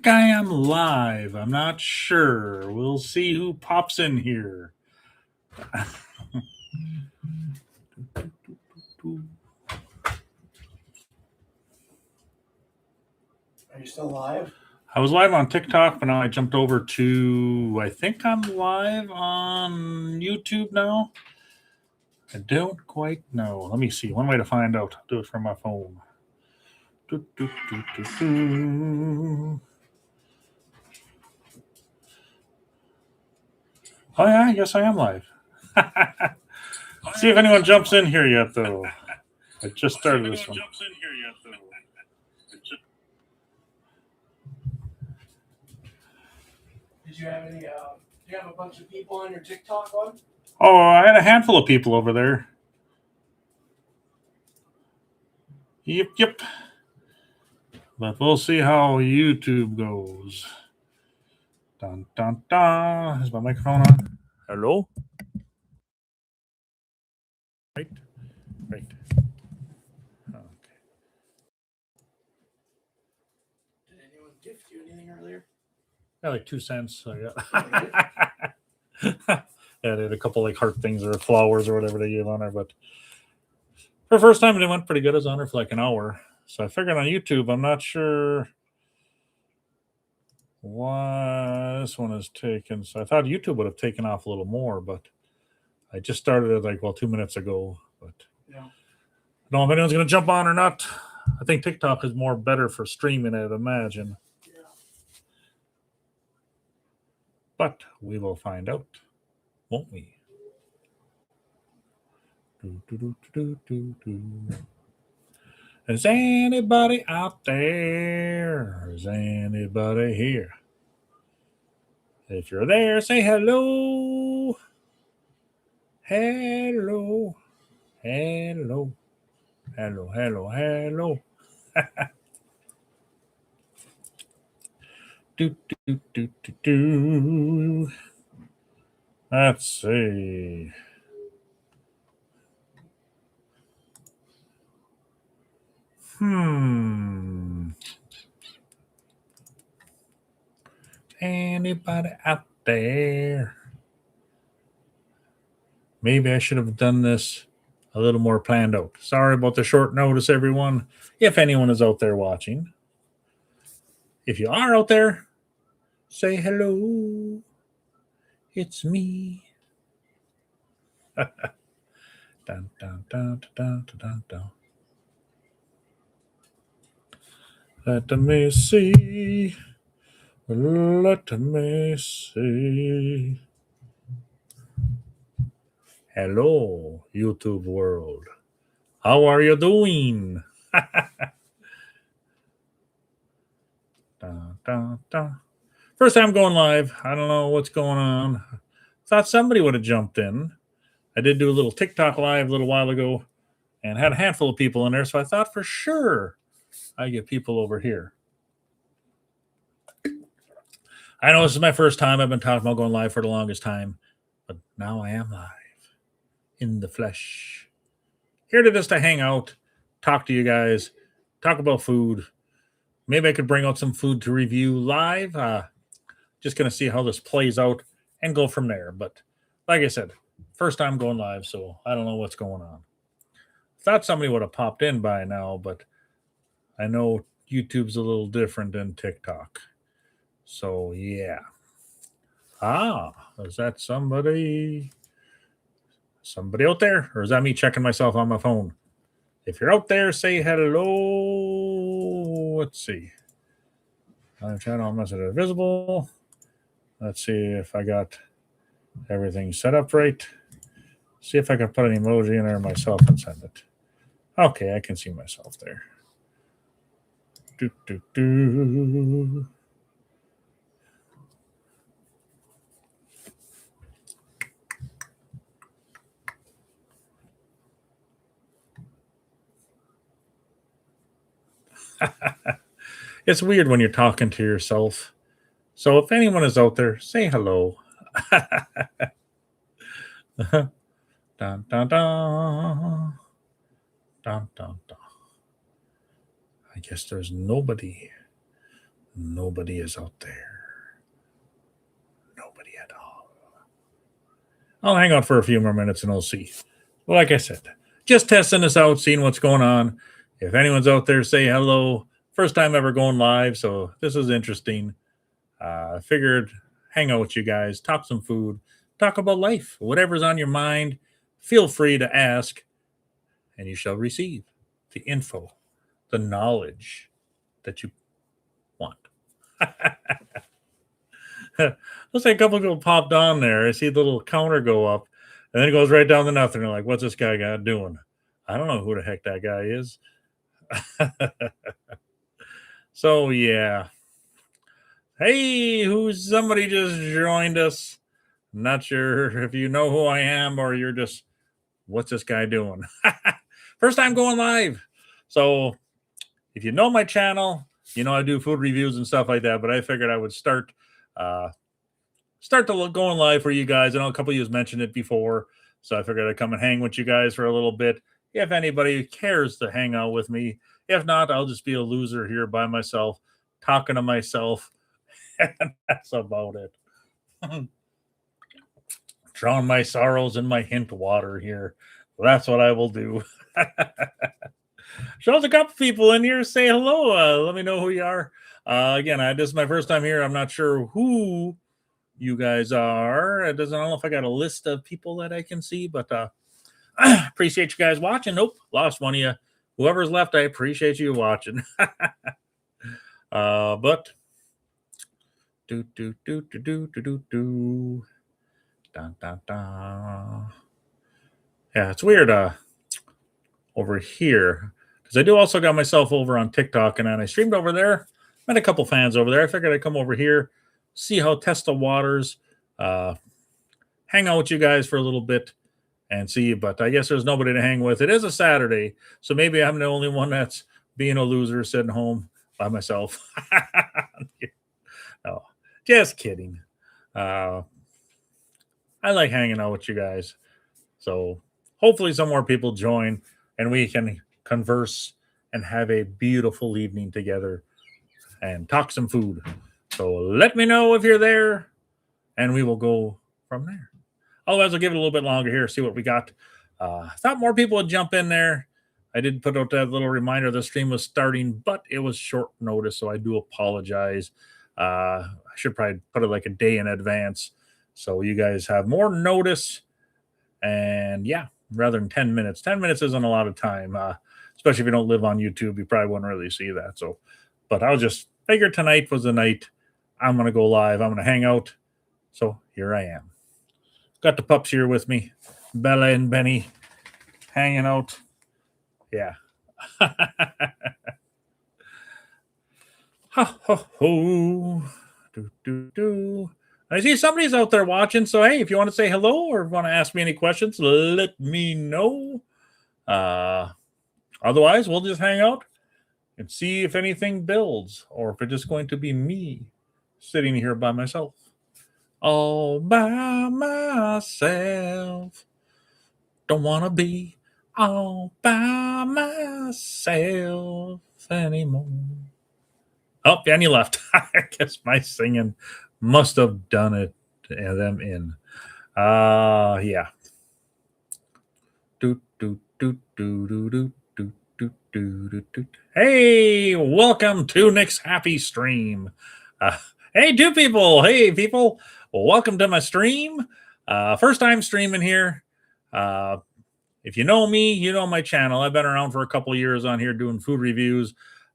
think I am live. I'm not sure. We'll see who pops in here. Are you still live? I was live on TikTok, but now I jumped over to, I think I'm live on YouTube now. I don't quite know. Let me see. One way to find out. I'll do it from my phone. Do, do, do, do, do. Oh, yeah, I guess I am live. See if anyone jumps in here yet, though. I just started this one. Did you have any? Do you have a bunch of people on your TikTok on? Oh, I had a handful of people over there. Yep. But we'll see how YouTube goes. Dun, dun, dun. Is my microphone on? Hello? Right. Okay. Did anyone gift you anything earlier? Yeah, like 2 cents. I got. Yeah, they had a couple like heart things or flowers or whatever they gave on there. But for the first time, it went pretty good. I was on there for like an hour. So I figured on YouTube, I'm not sure why this one is taken. So I thought YouTube would have taken off a little more, but I just started it like 2 minutes ago. But Yeah. I don't know if anyone's going to jump on or not. I think TikTok is more better for streaming, I'd imagine. Yeah. But we will find out, won't we? Is anybody out there? Is anybody here? If you're there, say hello. Hello. Hello. Hello, hello, hello. do. Let's see. Anybody out there? Maybe I should have done this a little more planned out. Sorry about the short notice, everyone. If anyone is out there watching, if you are out there, say hello. It's me. Dun, dun, dun, dun, dun, dun. Let me see. Let me see. Hello, YouTube world. How are you doing? Dun, dun, dun. First time going live. I don't know what's going on. Thought somebody would have jumped in. I did do a little TikTok live a little while ago and had a handful of people in there. So I thought for sure I get people over here. I know this is my first time. I've been talking about going live for the longest time, but now I am live in the flesh. Here to just to hang out, talk to you guys, talk about food. Maybe I could bring out some food to review live. Just going to see how this plays out and go from there. But like I said, first time going live, so I don't know what's going on. Thought somebody would have popped in by now, but I know YouTube's a little different than TikTok. So, yeah. Is that somebody out there? Or is that me checking myself on my phone? If you're out there, say hello. Let's see. Live channel message visible. Let's see if I got everything set up right. See if I can put an emoji in there myself and send it. Okay, I can see myself there. It's weird when you're talking to yourself. So if anyone is out there, say hello. Dun, dun, dun. Dun, dun, dun. I guess there's nobody. Nobody is out there. Nobody at all. I'll hang out for a few more minutes and we'll see. Well, like I said, just testing this out, seeing what's going on. If anyone's out there, say hello. First time ever going live, so this is interesting. I figured hang out with you guys, talk some food, talk about life, whatever's on your mind. Feel free to ask, and you shall receive the info, the knowledge that you want. Looks like a couple people popped on there. I see the little counter go up, and then it goes right down to nothing. They're like, what's this guy got doing? I don't know who the heck that guy is. So, yeah. Hey, who's somebody just joined us? Not sure if you know who I am or you're just, what's this guy doing? First time going live. So, if you know my channel, you know I do food reviews and stuff like that, but I figured I would start to look going live for you guys. I know a couple of you mentioned it before, so I figured I'd come and hang with you guys for a little bit. If anybody cares to hang out with me, if not, I'll just be a loser here by myself, talking to myself, and that's about it. Drown my sorrows in my hint water here. That's what I will do. Shows a couple people in here. Say hello. Let me know who you are. Again, this is my first time here. I'm not sure who you guys are. I don't know if I got a list of people that I can see, but appreciate you guys watching. Nope, lost one of you. Whoever's left, I appreciate you watching. But do. Dun, dun, dun. Yeah, it's weird over here because I do also got myself over on TikTok, and then I streamed over there. Met a couple fans over there. I figured I'd come over here, see how test the waters, hang out with you guys for a little bit and see. But I guess there's nobody to hang with. It is a Saturday, so maybe I'm the only one that's being a loser sitting home by myself. No, just kidding. I like hanging out with you guys. So hopefully some more people join and we can converse and have a beautiful evening together and talk some food. So let me know if you're there and we will go from there. Otherwise, I'll give it a little bit longer here, see what we got. Thought more people would jump in there. I did put out that little reminder the stream was starting, but it was short notice, so I do apologize. I should probably put it like a day in advance so you guys have more notice. And yeah, rather than 10 minutes. 10 minutes isn't a lot of time, especially if you don't live on YouTube. You probably wouldn't really see that. So, but I was just figured tonight was the night I'm going to go live. I'm going to hang out. So here I am. Got the pups here with me, Bella and Benny, hanging out. Yeah. Ho, ho, ho. Do. I see somebody's out there watching. So, hey, if you want to say hello or want to ask me any questions, let me know. Otherwise, we'll just hang out and see if anything builds or if it's just going to be me sitting here by myself. All by myself. Don't want to be all by myself anymore. Oh, and you left. I guess my singing must have done it them in. Yeah. Hey, welcome to Nick's Happy Stream. Hey, two people. Hey, people. Welcome to my stream. First time streaming here. If you know me, you know my channel. I've been around for a couple of years on here doing food reviews.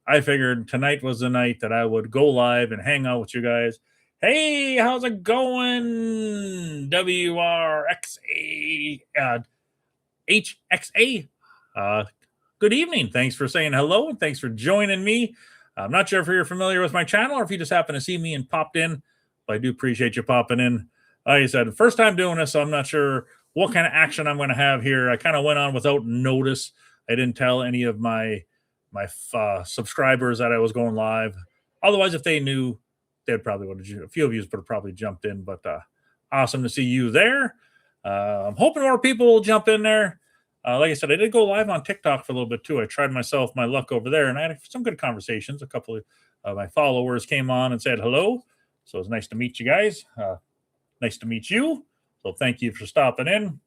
I figured tonight was the night that I would go live and hang out with you guys. Hey, how's it going? WRXA, HXA. Good evening. Thanks for saying hello and thanks for joining me. I'm not sure if you're familiar with my channel or if you just happen to see me and popped in, but I do appreciate you popping in. Like I said, first time doing this, so I'm not sure what kind of action I'm going to have here. I kind of went on without notice. I didn't tell any of my subscribers that I was going live. Otherwise, if they knew, they'd probably would have. A few of you would have probably jumped in. But awesome to see you there. I'm hoping more people will jump in there. Like I said, I did go live on TikTok for a little bit too. I tried my luck over there, and I had some good conversations. A couple of my followers came on and said hello, so it's nice to meet you guys. Nice to meet you. So thank you for stopping in.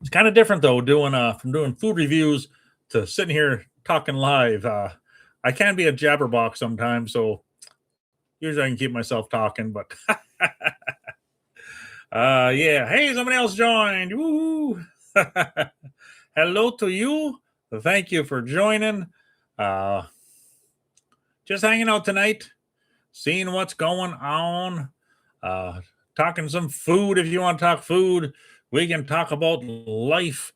It's kind of different though, doing from doing food reviews to sitting here talking live. I can be a jabberbox sometimes, so usually I can keep myself talking. But yeah, hey, somebody else joined. Woo! Hello to you. Thank you for joining. Just hanging out tonight, seeing what's going on. Talking some food. If you want to talk food, we can talk about life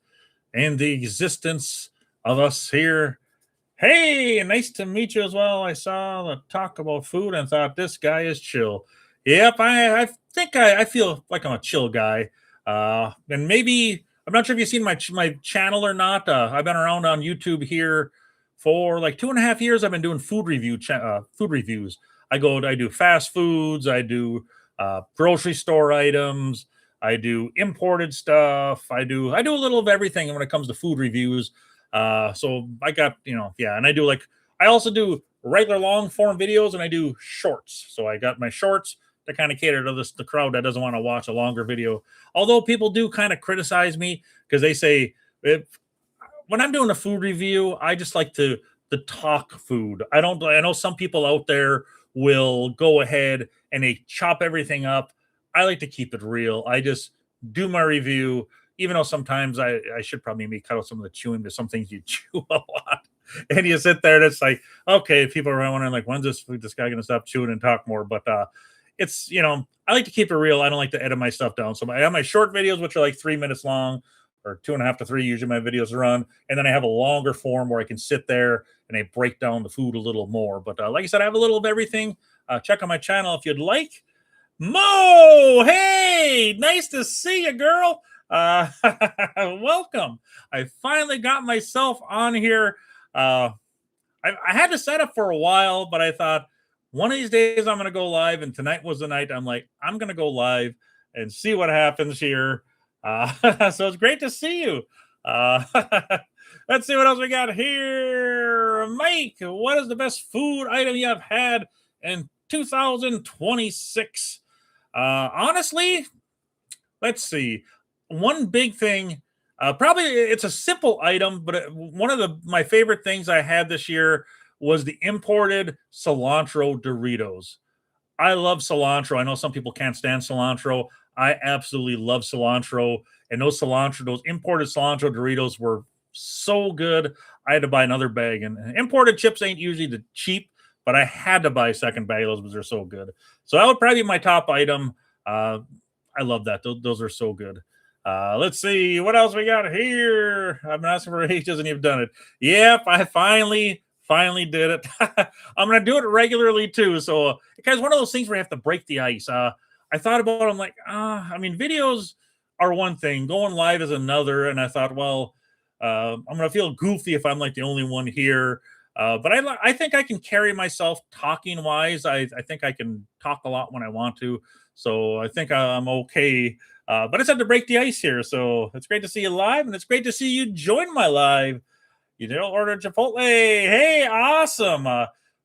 and the existence of us here. Hey, nice to meet you as well. I saw the talk about food and thought this guy is chill. Yep, I think I feel like I'm a chill guy. And maybe I'm not sure if you've seen my channel or not. I've been around on YouTube here for like 2.5 years. I've been doing food reviews. I do fast foods. I do grocery store items. I do imported stuff. I do a little of everything when it comes to food reviews. So I got, and I also do regular long form videos and I do shorts. So I got my shorts to kind of cater to the crowd that doesn't want to watch a longer video. Although people do kind of criticize me because they say when I'm doing a food review, I just like to talk food. I know some people out there will go ahead and they chop everything up. I like to keep it real. I just do my review, even though sometimes I should probably maybe cut out some of the chewing, because some things you chew a lot. And you sit there and it's like, okay, people are wondering like, when's this guy going to stop chewing and talk more? But it's, I like to keep it real. I don't like to edit my stuff down. So I have my short videos, which are like 3 minutes long, or 2.5 to 3 usually my videos run. And then I have a longer form where I can sit there and I break down the food a little more. But like I said, I have a little of everything. Check out my channel if you'd like. Mo, hey, nice to see you, girl. Welcome. I finally got myself on here. I had to set up for a while, but I thought one of these days I'm going to go live, and tonight was the night. I'm like, I'm going to go live and see what happens here. So it's great to see you. Let's see what else we got here. Mike, what is the best food item you have had in 2026? Honestly, let's see. One big thing, probably it's a simple item, but one of my favorite things I had this year was the imported cilantro Doritos. I love cilantro. I know some people can't stand cilantro. I absolutely love cilantro. And those imported cilantro Doritos were so good. I had to buy another bag. And imported chips ain't usually the cheap, but I had to buy a second bag of those because they're so good. So that would probably be my top item. I love that. Those are so good. Let's see what else we got here. I've been asking for ages and you've done it. Yep, I finally did it. I'm gonna do it regularly too. So it's one of those things where you have to break the ice. I thought about it, I'm like, videos are one thing, going live is another. And I thought, well, I'm gonna feel goofy if I'm like the only one here. But I think I can carry myself talking wise. I think I can talk a lot when I want to. So I think I'm okay. But I just had to break the ice here. So it's great to see you live, and it's great to see you join my live. You don't order Chipotle. Hey, awesome.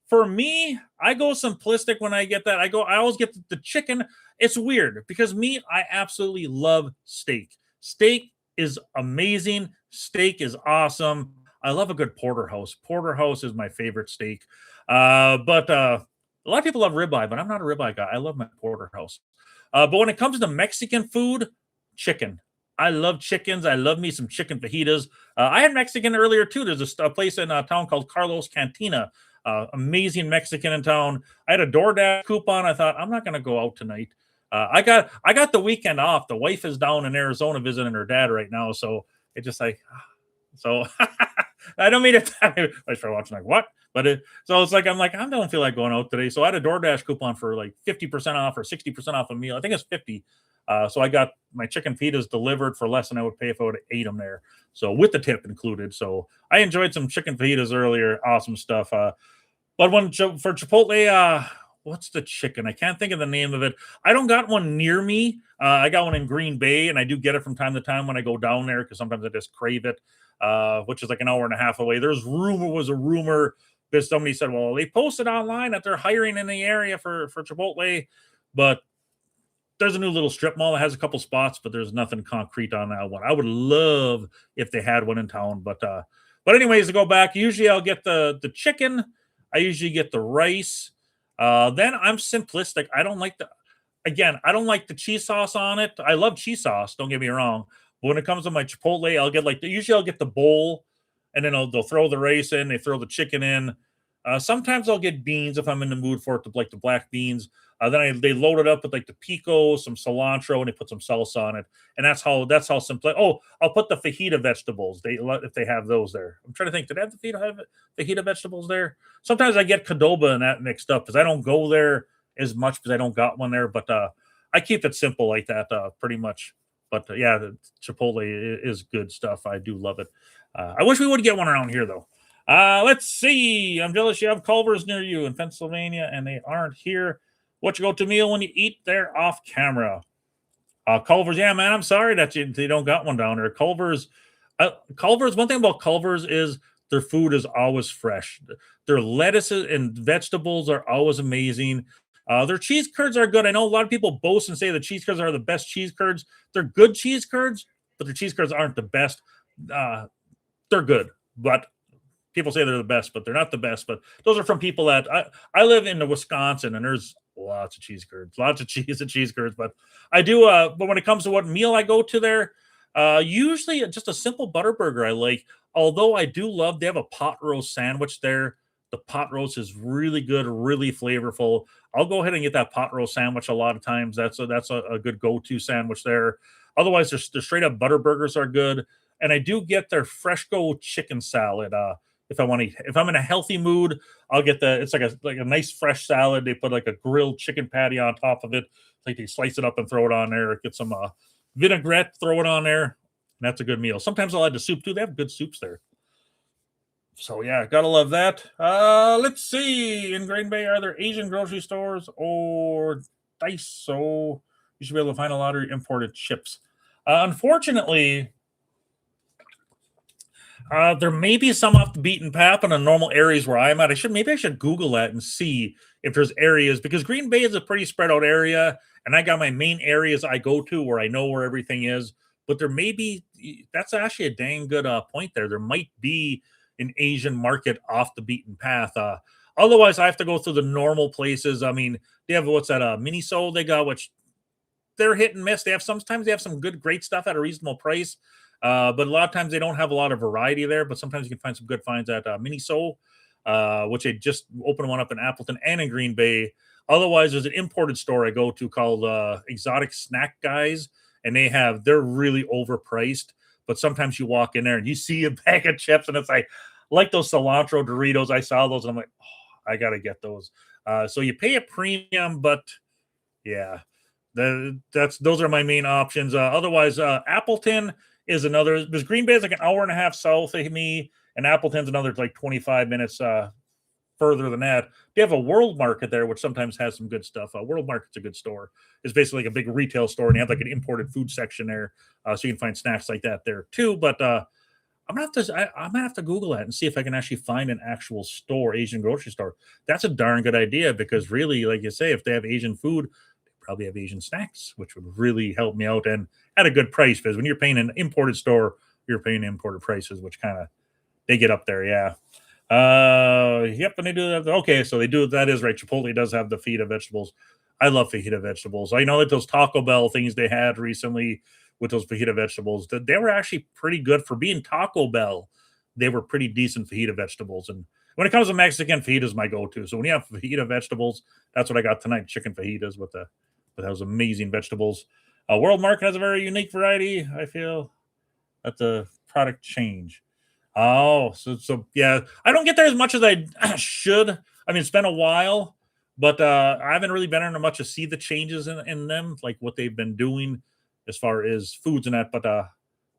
For me, I go simplistic when I get that. I always get the chicken. It's weird because I absolutely love steak. Steak is amazing. Steak is awesome. I love a good porterhouse. Porterhouse is my favorite steak. But a lot of people love ribeye, but I'm not a ribeye guy. I love my porterhouse. But when it comes to Mexican food, chicken. I love chickens. I love me some chicken fajitas. I had Mexican earlier too. There's a place in a town called Carlos Cantina. Amazing Mexican in town. I had a DoorDash coupon. I thought I'm not going to go out tonight. I got the weekend off. The wife is down in Arizona visiting her dad right now, so it's just like so. I don't mean it. I started watching like what, but so it's like I'm like I don't feel like going out today. So I had a DoorDash coupon for like 50% off or 60% off a meal. I think it's 50. So I got my chicken fajitas delivered for less than I would pay if I would have ate them there. So with the tip included. So I enjoyed some chicken fajitas earlier. Awesome stuff. But for Chipotle, what's the chicken? I can't think of the name of it. I don't got one near me. I got one in Green Bay, and I do get it from time to time when I go down there because sometimes I just crave it, which is like an hour and a half away. Was a rumor that somebody said, well, they posted online that they're hiring in the area for Chipotle, but there's a new little strip mall that has a couple spots, but there's nothing concrete on that one. I would love if they had one in town, but anyways, to go back, usually I'll get the chicken. I usually get the rice. Then I'm simplistic. I don't like the cheese sauce on it. I love cheese sauce. Don't get me wrong. But when it comes to my Chipotle, I'll get usually I'll get the bowl, and then they'll throw the rice in. They throw the chicken in. Sometimes I'll get beans if I'm in the mood for it, like the black beans. They load it up with like the pico, some cilantro, and they put some salsa on it, and that's how simple. Oh, I'll put the fajita vegetables. If they have those there. I'm trying to think. Did they have fajita vegetables there? Sometimes I get Qdoba and that mixed up because I don't go there as much because I don't got one there. But I keep it simple like that, pretty much. But yeah, the Chipotle is good stuff. I do love it. I wish we would get one around here though. Let's see. I'm jealous you have Culver's near you in Pennsylvania, and they aren't here. What you go to meal when you eat there off camera? Culver's, yeah, man. I'm sorry that they don't got one down there. Culver's. One thing about Culver's is their food is always fresh. Their lettuces and vegetables are always amazing. Their cheese curds are good. I know a lot of people boast and say the cheese curds are the best cheese curds. They're good cheese curds, but their cheese curds aren't the best. They're good, but people say they're the best, but they're not the best. But those are from people that I live in Wisconsin, and there's lots of cheese curds, lots of cheese and cheese curds. But I do. But when it comes to what meal I go to there, usually just a simple butter burger I like. Although I do love, they have a pot roast sandwich there. The pot roast is really good, really flavorful. I'll go ahead and get that pot roast sandwich a lot of times. That's a good go-to sandwich there. Otherwise, their straight up butter burgers are good. And I do get their Freshco chicken salad. If I'm in a healthy mood, I'll get it's like a nice fresh salad. They put like a grilled chicken patty on top of it. Like they slice it up and throw it on there. Get some vinaigrette, throw it on there. And that's a good meal. Sometimes I'll add the soup too. They have good soups there. So yeah, gotta love that. Let's see. In Green Bay, are there Asian grocery stores or Daiso? You should be able to find a lot of imported chips. Unfortunately, there may be some off the beaten path in the normal areas where I'm at. Maybe I should Google that and see if there's areas, because Green Bay is a pretty spread out area, and I got my main areas I go to where I know where everything is. But there may be. That's actually a dang good point there. There might be an Asian market off the beaten path. Otherwise, I have to go through the normal places. I mean, they have what's that? Miniso they got, which they're hit and miss. Sometimes they have some great stuff at a reasonable price. But a lot of times they don't have a lot of variety there, but sometimes you can find some good finds at Miniso, which they just opened one up in Appleton and in Green Bay. Otherwise, there's an imported store I go to called Exotic Snack Guys, and they're really overpriced. But sometimes you walk in there and you see a bag of chips, and it's like those cilantro Doritos. I saw those, and I'm like, oh, I gotta get those. So you pay a premium, but yeah, those are my main options. Otherwise, Appleton is another, because Green Bay is like an hour and a half south of me, and Appleton's another like 25 minutes further than that. They have a World Market there, which sometimes has some good stuff. World Market's a good store. It's basically like a big retail store, and you have like an imported food section there, so you can find snacks like that there too. But I'm gonna have to Google that and see if I can actually find an actual store, Asian grocery store. That's a darn good idea, because really, like you say, if they have Asian food, they probably have Asian snacks, which would really help me out and at a good price. Because when you're paying an imported store, you're paying imported prices, which kind of they get up there, yeah. Yep, and they do that. Okay, so they do. That is right. Chipotle does have the fajita vegetables. I love fajita vegetables. I know that those Taco Bell things they had recently with those fajita vegetables, that they were actually pretty good for being Taco Bell. They were pretty decent fajita vegetables. And when it comes to Mexican, fajitas my go-to. So when you have fajita vegetables, that's what I got tonight: chicken fajitas with those amazing vegetables. World Market has a very unique variety. I feel that the product change. Oh, so yeah, I don't get there as much as I should. I mean, it's been a while, but I haven't really been in much to see the changes in them, like what they've been doing as far as foods and that. But I'll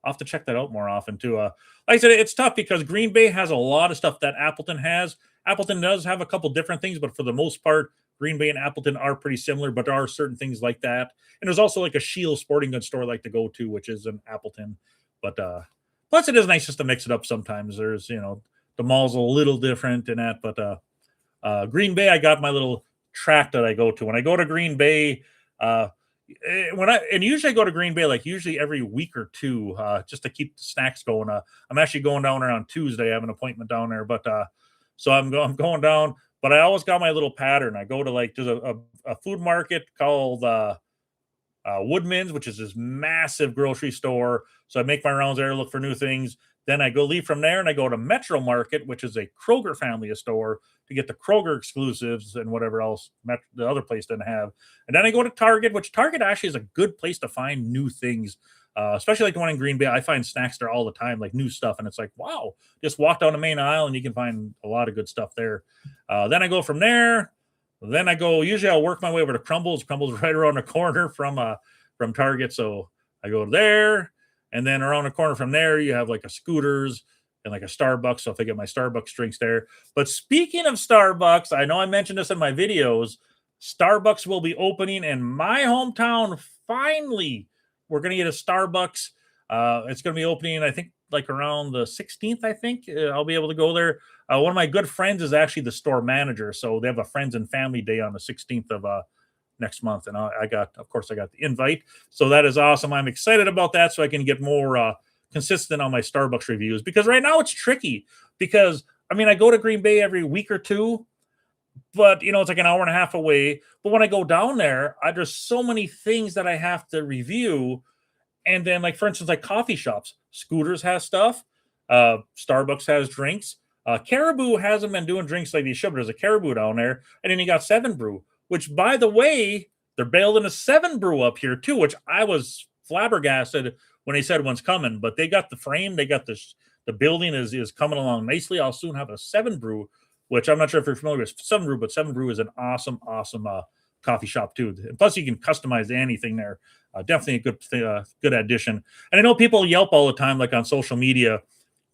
have to check that out more often too. Like I said, it's tough because Green Bay has a lot of stuff that Appleton has. Appleton does have a couple different things, but for the most part, Green Bay and Appleton are pretty similar, but there are certain things like that. And there's also like a Shield sporting goods store I like to go to, which is in Appleton. But plus, it is nice just to mix it up sometimes. There's, the mall's a little different in that, but Green Bay, I got my little track that I go to. When I go to Green Bay, usually I go to Green Bay like usually every week or two, just to keep the snacks going. I'm actually going down there on Tuesday. I have an appointment down there, but so I'm going down. But I always got my little pattern. I go to like there's a food market called Woodman's, which is this massive grocery store. So I make my rounds there, look for new things. Then I leave from there and I go to Metro Market, which is a Kroger family of store to get the Kroger exclusives and whatever else the other place didn't have. And then I go to Target, which Target actually is a good place to find new things, especially like the one in Green Bay. I find snacks there all the time, like new stuff. And it's like, wow, just walk down the main aisle and you can find a lot of good stuff there. Then I go from there. Then I go, usually I'll work my way over to Crumbles. Crumbles right around the corner from Target. So I go there. And then around the corner from there, you have like a Scooters and like a Starbucks. So if I get my Starbucks drinks there. But speaking of Starbucks, I know I mentioned this in my videos. Starbucks will be opening in my hometown. Finally, we're going to get a Starbucks. It's going to be opening, I think, like around the 16th, I think. I'll be able to go there. One of my good friends is actually the store manager. So they have a friends and family day on the 16th of next month, and I got the invite, so that is awesome. I'm excited about that, so I can get more consistent on my Starbucks reviews, because right now it's tricky because I go to Green Bay every week or two, but it's like an hour and a half away. But when I go down there, there's so many things that I have to review. And then, like, for instance, like coffee shops, Scooters has stuff, Starbucks has drinks, Caribou hasn't been doing drinks like they should, but there's a Caribou down there. And then you got Seven Brew, which, by the way, they're building a Seven Brew up here too, which I was flabbergasted when they said one's coming. But they got the frame, they got the building is coming along nicely. I'll soon have a Seven Brew, which I'm not sure if you're familiar with Seven Brew, but Seven Brew is an awesome coffee shop too. And plus, you can customize anything there. Definitely a good addition. And I know people Yelp all the time, like on social media,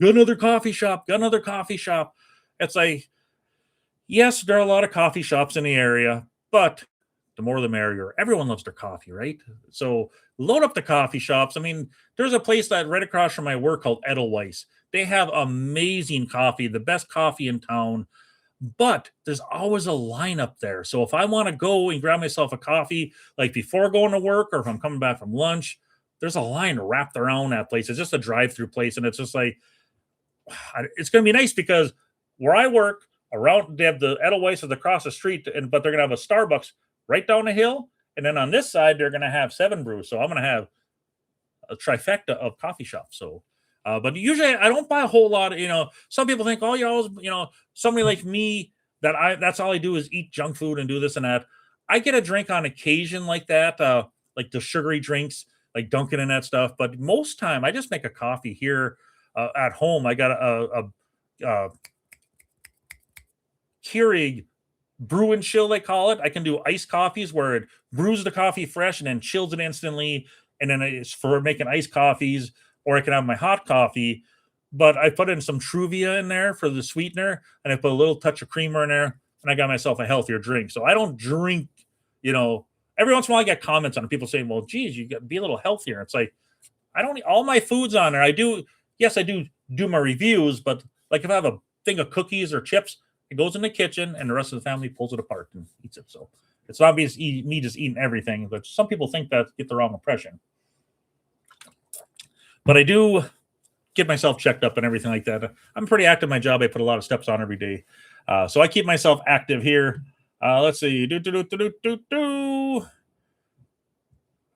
got another coffee shop, got another coffee shop. It's like, yes, there are a lot of coffee shops in the area, but the more the merrier. Everyone loves their coffee, right? So load up the coffee shops. There's a place that right across from my work called Edelweiss. They have amazing coffee, the best coffee in town, but there's always a line up there. So if I want to go and grab myself a coffee, like before going to work, or if I'm coming back from lunch, there's a line wrapped around that place. It's just a drive-through place, and it's just like, it's going to be nice because where I work, around they have the Edelweiss is across the street, but they're going to have a Starbucks right down the hill, and then on this side they're going to have Seven Brew. So I'm going to have a trifecta of coffee shops. So, but usually I don't buy a whole lot. Some people think, oh, you always, somebody like me that's all I do is eat junk food and do this and that. I get a drink on occasion like that, like the sugary drinks, like Dunkin' and that stuff. But most time I just make a coffee here at home. I got a Keurig brew and chill, they call it. I can do iced coffees where it brews the coffee fresh and then chills it instantly, and then it's for making iced coffees. Or I can have my hot coffee, but I put in some Truvia in there for the sweetener, and I put a little touch of creamer in there, and I got myself a healthier drink. So I don't drink, every once in a while I get comments on it, people saying, well, geez, you got to be a little healthier. It's like, I don't, all my food's on there. I do my reviews, but like if I have a thing of cookies or chips, it goes in the kitchen and the rest of the family pulls it apart and eats it. So it's obvious me just eating everything, but some people think that get the wrong impression. But I do get myself checked up and everything like that. I'm pretty active in my job. I put a lot of steps on every day. So I keep myself active here. Let's see.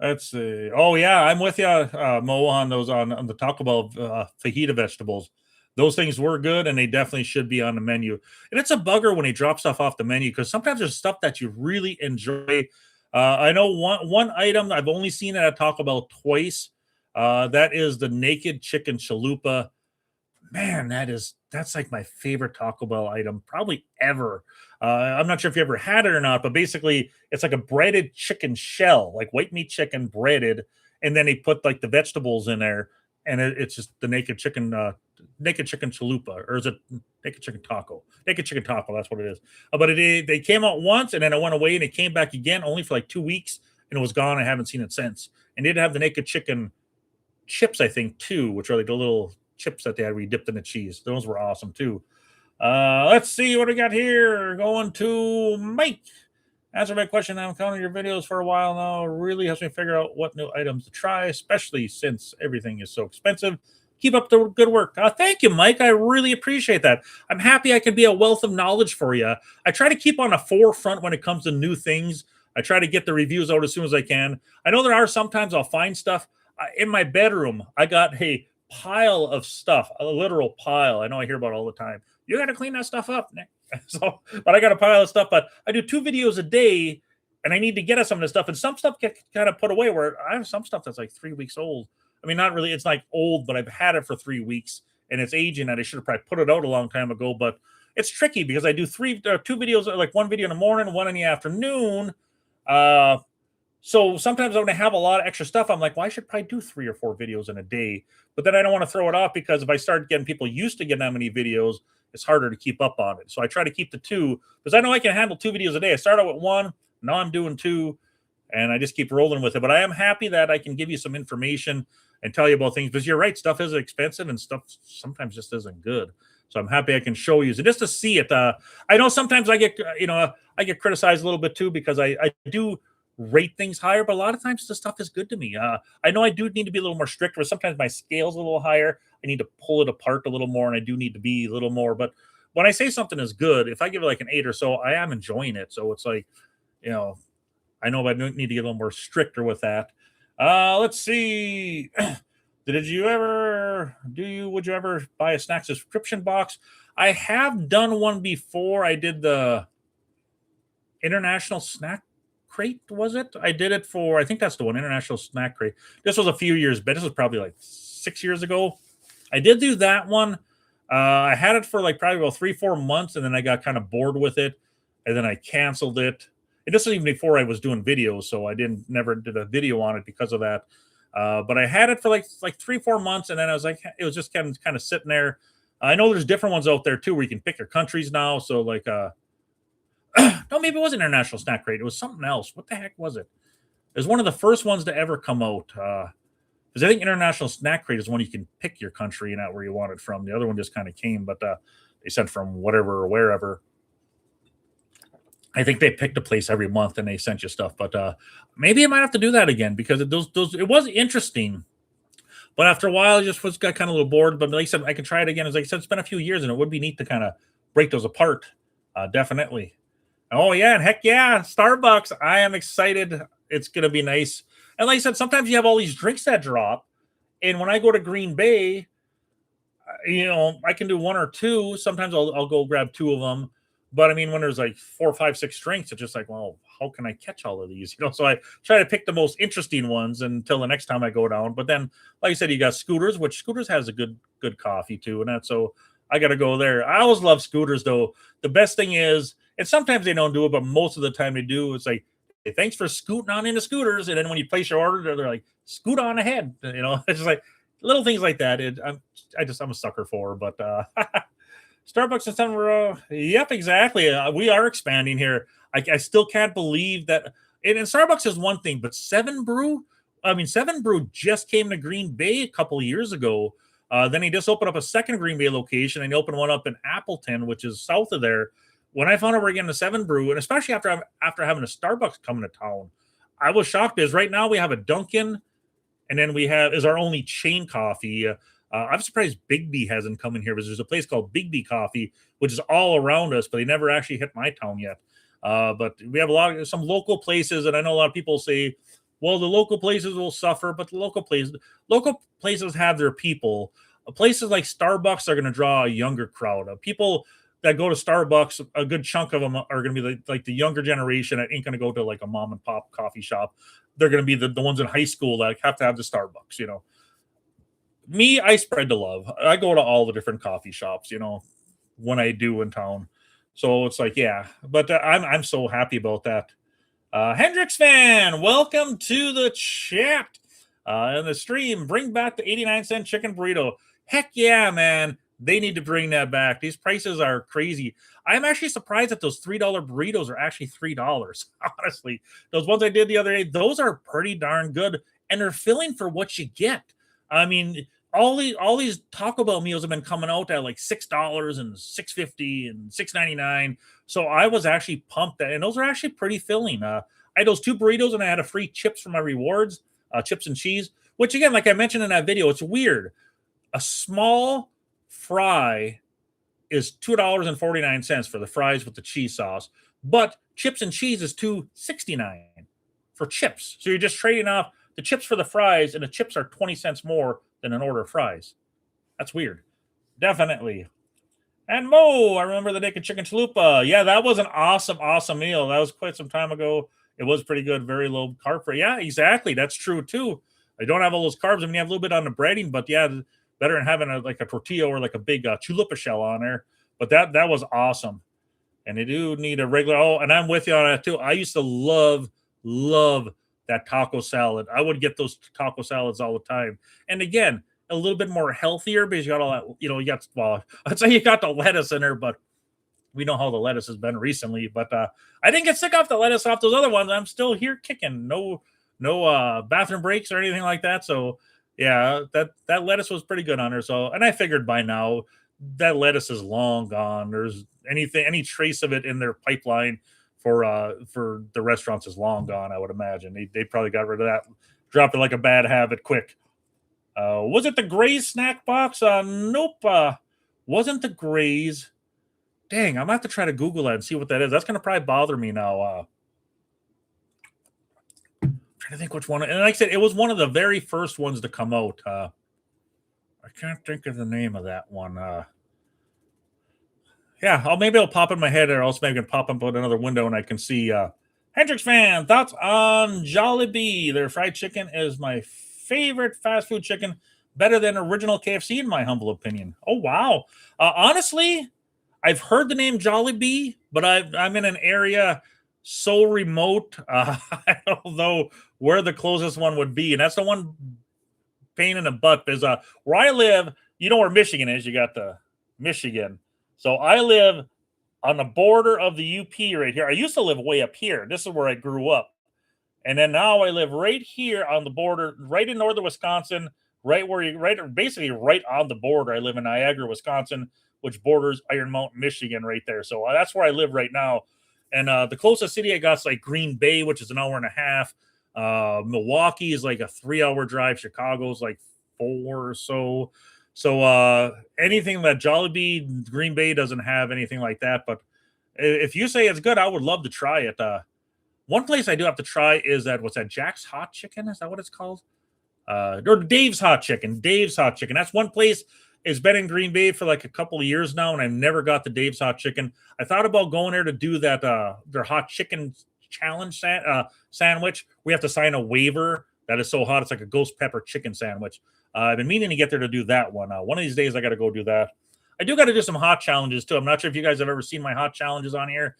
Let's see. Oh, yeah, I'm with you, Mo, on those on the Taco Bell fajita vegetables. Those things were good, and they definitely should be on the menu. And it's a bugger when they drop stuff off the menu because sometimes there's stuff that you really enjoy. I know one item I've only seen it at Taco Bell twice. That is the naked chicken chalupa. Man, that's like my favorite Taco Bell item probably ever. I'm not sure if you ever had it or not, but basically it's like a breaded chicken shell, like white meat chicken breaded, and then they put like the vegetables in there, and it's just the naked chicken Naked Chicken Chalupa, or is it Naked Chicken Taco? Naked Chicken Taco, that's what it is. But they came out once, and then it went away, and it came back again only for like 2 weeks, and it was gone. I haven't seen it since. And they did have the Naked Chicken chips, I think, too, which are like the little chips that they had where you dipped in the cheese. Those were awesome too. Let's see what we got here. Going to Mike. Answer my question. I'm counting your videos for a while now. It really helps me figure out what new items to try, especially since everything is so expensive. Keep up the good work. Thank you, Mike. I really appreciate that. I'm happy I can be a wealth of knowledge for you. I try to keep on the forefront when it comes to new things. I try to get the reviews out as soon as I can. I know there are sometimes I'll find stuff. In my bedroom, I got a pile of stuff, a literal pile. I know I hear about it all the time. You got to clean that stuff up, Nick. But I got a pile of stuff. But I do 2 videos a day, and I need to get at some of this stuff. And some stuff get kind of put away where I have some stuff that's like 3 weeks old. I mean, not really. It's like old, but I've had it for 3 weeks, and it's aging. And I should have probably put it out a long time ago. But it's tricky because I do 2 videos, like 1 video in the morning, 1 in the afternoon. So sometimes when I have a lot of extra stuff, I'm like, well, I should probably do 3 or 4 videos in a day. But then I don't want to throw it off because if I start getting people used to getting that many videos, it's harder to keep up on it. So I try to keep the 2 because I know I can handle 2 videos a day. I start out with 1, now I'm doing 2, and I just keep rolling with it. But I am happy that I can give you some information and tell you about things because you're right, stuff is expensive and stuff sometimes just isn't good. So I'm happy I can show you. So just to see it, I know sometimes I get criticized a little bit too because I do rate things higher, but a lot of times the stuff is good to me. I know I do need to be a little more strict, but sometimes my scale's a little higher. I need to pull it apart a little more, and I do need to be a little more. But when I say something is good, if I give it like an 8 or so, I am enjoying it. So it's like, I know I need to get a little more stricter with that. Let's see. Would you ever buy a snack subscription box? I have done one before. I did the International Snack Crate, was it? I did it for, I think that's the one, International Snack Crate. This was a few years back. This was probably like 6 years ago. I did do that one. I had it for like probably about 3-4 months, and then I got kind of bored with it, and then I canceled it. And this was even before I was doing videos, so I never did a video on it because of that. But I had it for like 3-4 months, and then I was like, it was just kind of sitting there. I know there's different ones out there too, where you can pick your countries now. So like, no, maybe it wasn't International Snack Crate. It was something else. What the heck was it? It was one of the first ones to ever come out. Because I think International Snack Crate is one you can pick your country and out where you want it from. The other one just kind of came, but they sent from whatever or wherever. I think they picked a place every month and they sent you stuff. But maybe I might have to do that again because it was interesting. But after a while, I just got kind of a little bored. But like I said, I can try it again. As like I said, it's been a few years, and it would be neat to kind of break those apart. Definitely. Oh, yeah. And heck yeah, Starbucks. I am excited. It's going to be nice. And like I said, sometimes you have all these drinks that drop. And when I go to Green Bay, I can do 1 or 2. Sometimes I'll go grab 2 of them. But I mean, when there's like 4, 5, 6 drinks, it's just like, well, how can I catch all of these? So I try to pick the most interesting ones until the next time I go down. But then, like I said, you got Scooters, which Scooters has a good coffee too. And that's so I got to go there. I always love Scooters though. The best thing is, and sometimes they don't do it, but most of the time they do. It's like, hey, thanks for scooting on into Scooters. And then when you place your order, they're like, scoot on ahead. It's just like little things like that. I'm a sucker for, but Starbucks in Denver. Yep, exactly. We are expanding here. I still can't believe that. And Starbucks is one thing, but Seven Brew just came to Green Bay a couple of years ago. Then he just opened up a second Green Bay location, and he opened one up in Appleton, which is south of there. When I found out we're getting a Seven Brew, and especially after having a Starbucks coming to town, I was shocked. Because right now we have a Dunkin', and then we have is our only chain coffee. I'm surprised Big hasn't come in here, because there's a place called Big Coffee, which is all around us, but they never actually hit my town yet. But we have some local places, and I know a lot of people say, well, the local places will suffer, but the local places have their people. Places like Starbucks are going to draw a younger crowd of people that go to Starbucks. A good chunk of them are going to be like the younger generation that ain't going to go to like a mom and pop coffee shop. They're going to be the ones in high school that have to have the Starbucks, Me, I spread the love. I go to all the different coffee shops, when I do in town. So it's like, yeah, but I'm so happy about that. Hendrix fan, welcome to the chat and the stream. Bring back the 89-cent chicken burrito. Heck yeah, man. They need to bring that back. These prices are crazy. I'm actually surprised that those $3 burritos are actually $3. Honestly, those ones I did the other day, those are pretty darn good, and they're filling for what you get. I mean, all these Taco Bell meals have been coming out at like $6 and $6.50 and $6.99. So I was actually pumped that, and those are actually pretty filling. I had those two burritos, and I had a free chips for my rewards, chips and cheese. Which again, like I mentioned in that video, it's weird. A small fry is $2.49 for the fries with the cheese sauce, but chips and cheese is $2.69 for chips. So you're just trading off the chips for the fries, and the chips are 20 cents more than an order of fries. That's weird. Definitely. And Mo, I remember the naked chicken chalupa. Yeah, that was an awesome, awesome meal. That was quite some time ago. It was pretty good, very low carb. Yeah, exactly. That's true too. I don't have all those carbs. I mean, you have a little bit on the breading, but yeah, better than having like a tortilla or like a big chalupa shell on there. But that was awesome. And they do need a regular. Oh, and I'm with you on that too. I used to love that taco salad. I would get those taco salads all the time. And again, a little bit more healthier because you got all that. You got, well, I'd say you got the lettuce in there, but we know how the lettuce has been recently. But I didn't get sick off the lettuce off those other ones. I'm still here kicking. No bathroom breaks or anything like that. So yeah, that lettuce was pretty good on her. So, and I figured by now that lettuce is long gone. There's any trace of it in their pipeline for the restaurants is long gone. I would imagine they probably got rid of that, dropped it like a bad habit quick. Was it the Gray's snack box? Nope. Wasn't the Gray's. Dang, I'm gonna have to try to Google that and see what that is. That's gonna probably bother me now. Trying to think which one. And like I said, it was one of the very first ones to come out. I can't think of the name of that one. Yeah, maybe it'll pop in my head, or else maybe I can pop up out another window and I can see. Hendrix fan thoughts on Jollibee. Their fried chicken is my favorite fast food chicken, better than original KFC in my humble opinion. Oh wow! Honestly, I've heard the name Jollibee, but I'm in an area so remote. I don't know where the closest one would be, and that's the one pain in the butt. Because where I live, you know where Michigan is. You got the Michigan. So I live on the border of the UP right here. I used to live way up here. This is where I grew up. And then now I live right here on the border, right in northern Wisconsin, basically right on the border. I live in Niagara, Wisconsin, which borders Iron Mountain, Michigan, right there. So that's where I live right now. And the closest city I got is like Green Bay, which is an hour and a half. Milwaukee is like a 3-hour drive. Chicago's like 4 or so. So anything that Jollibee, Green Bay doesn't have anything like that. But if you say it's good, I would love to try it. One place I do have to try is what's that? Jack's Hot Chicken? Is that what it's called? Or Dave's Hot Chicken. Dave's Hot Chicken. That's one place. It's been in Green Bay for like a couple of years now, and I've never got the Dave's Hot Chicken. I thought about going there to do that their hot chicken challenge sandwich. We have to sign a waiver that is so hot it's like a ghost pepper chicken sandwich. I've been meaning to get there to do that one. One of these days I got to go do that. I do got to do some hot challenges too. I'm not sure if you guys have ever seen my hot challenges on here.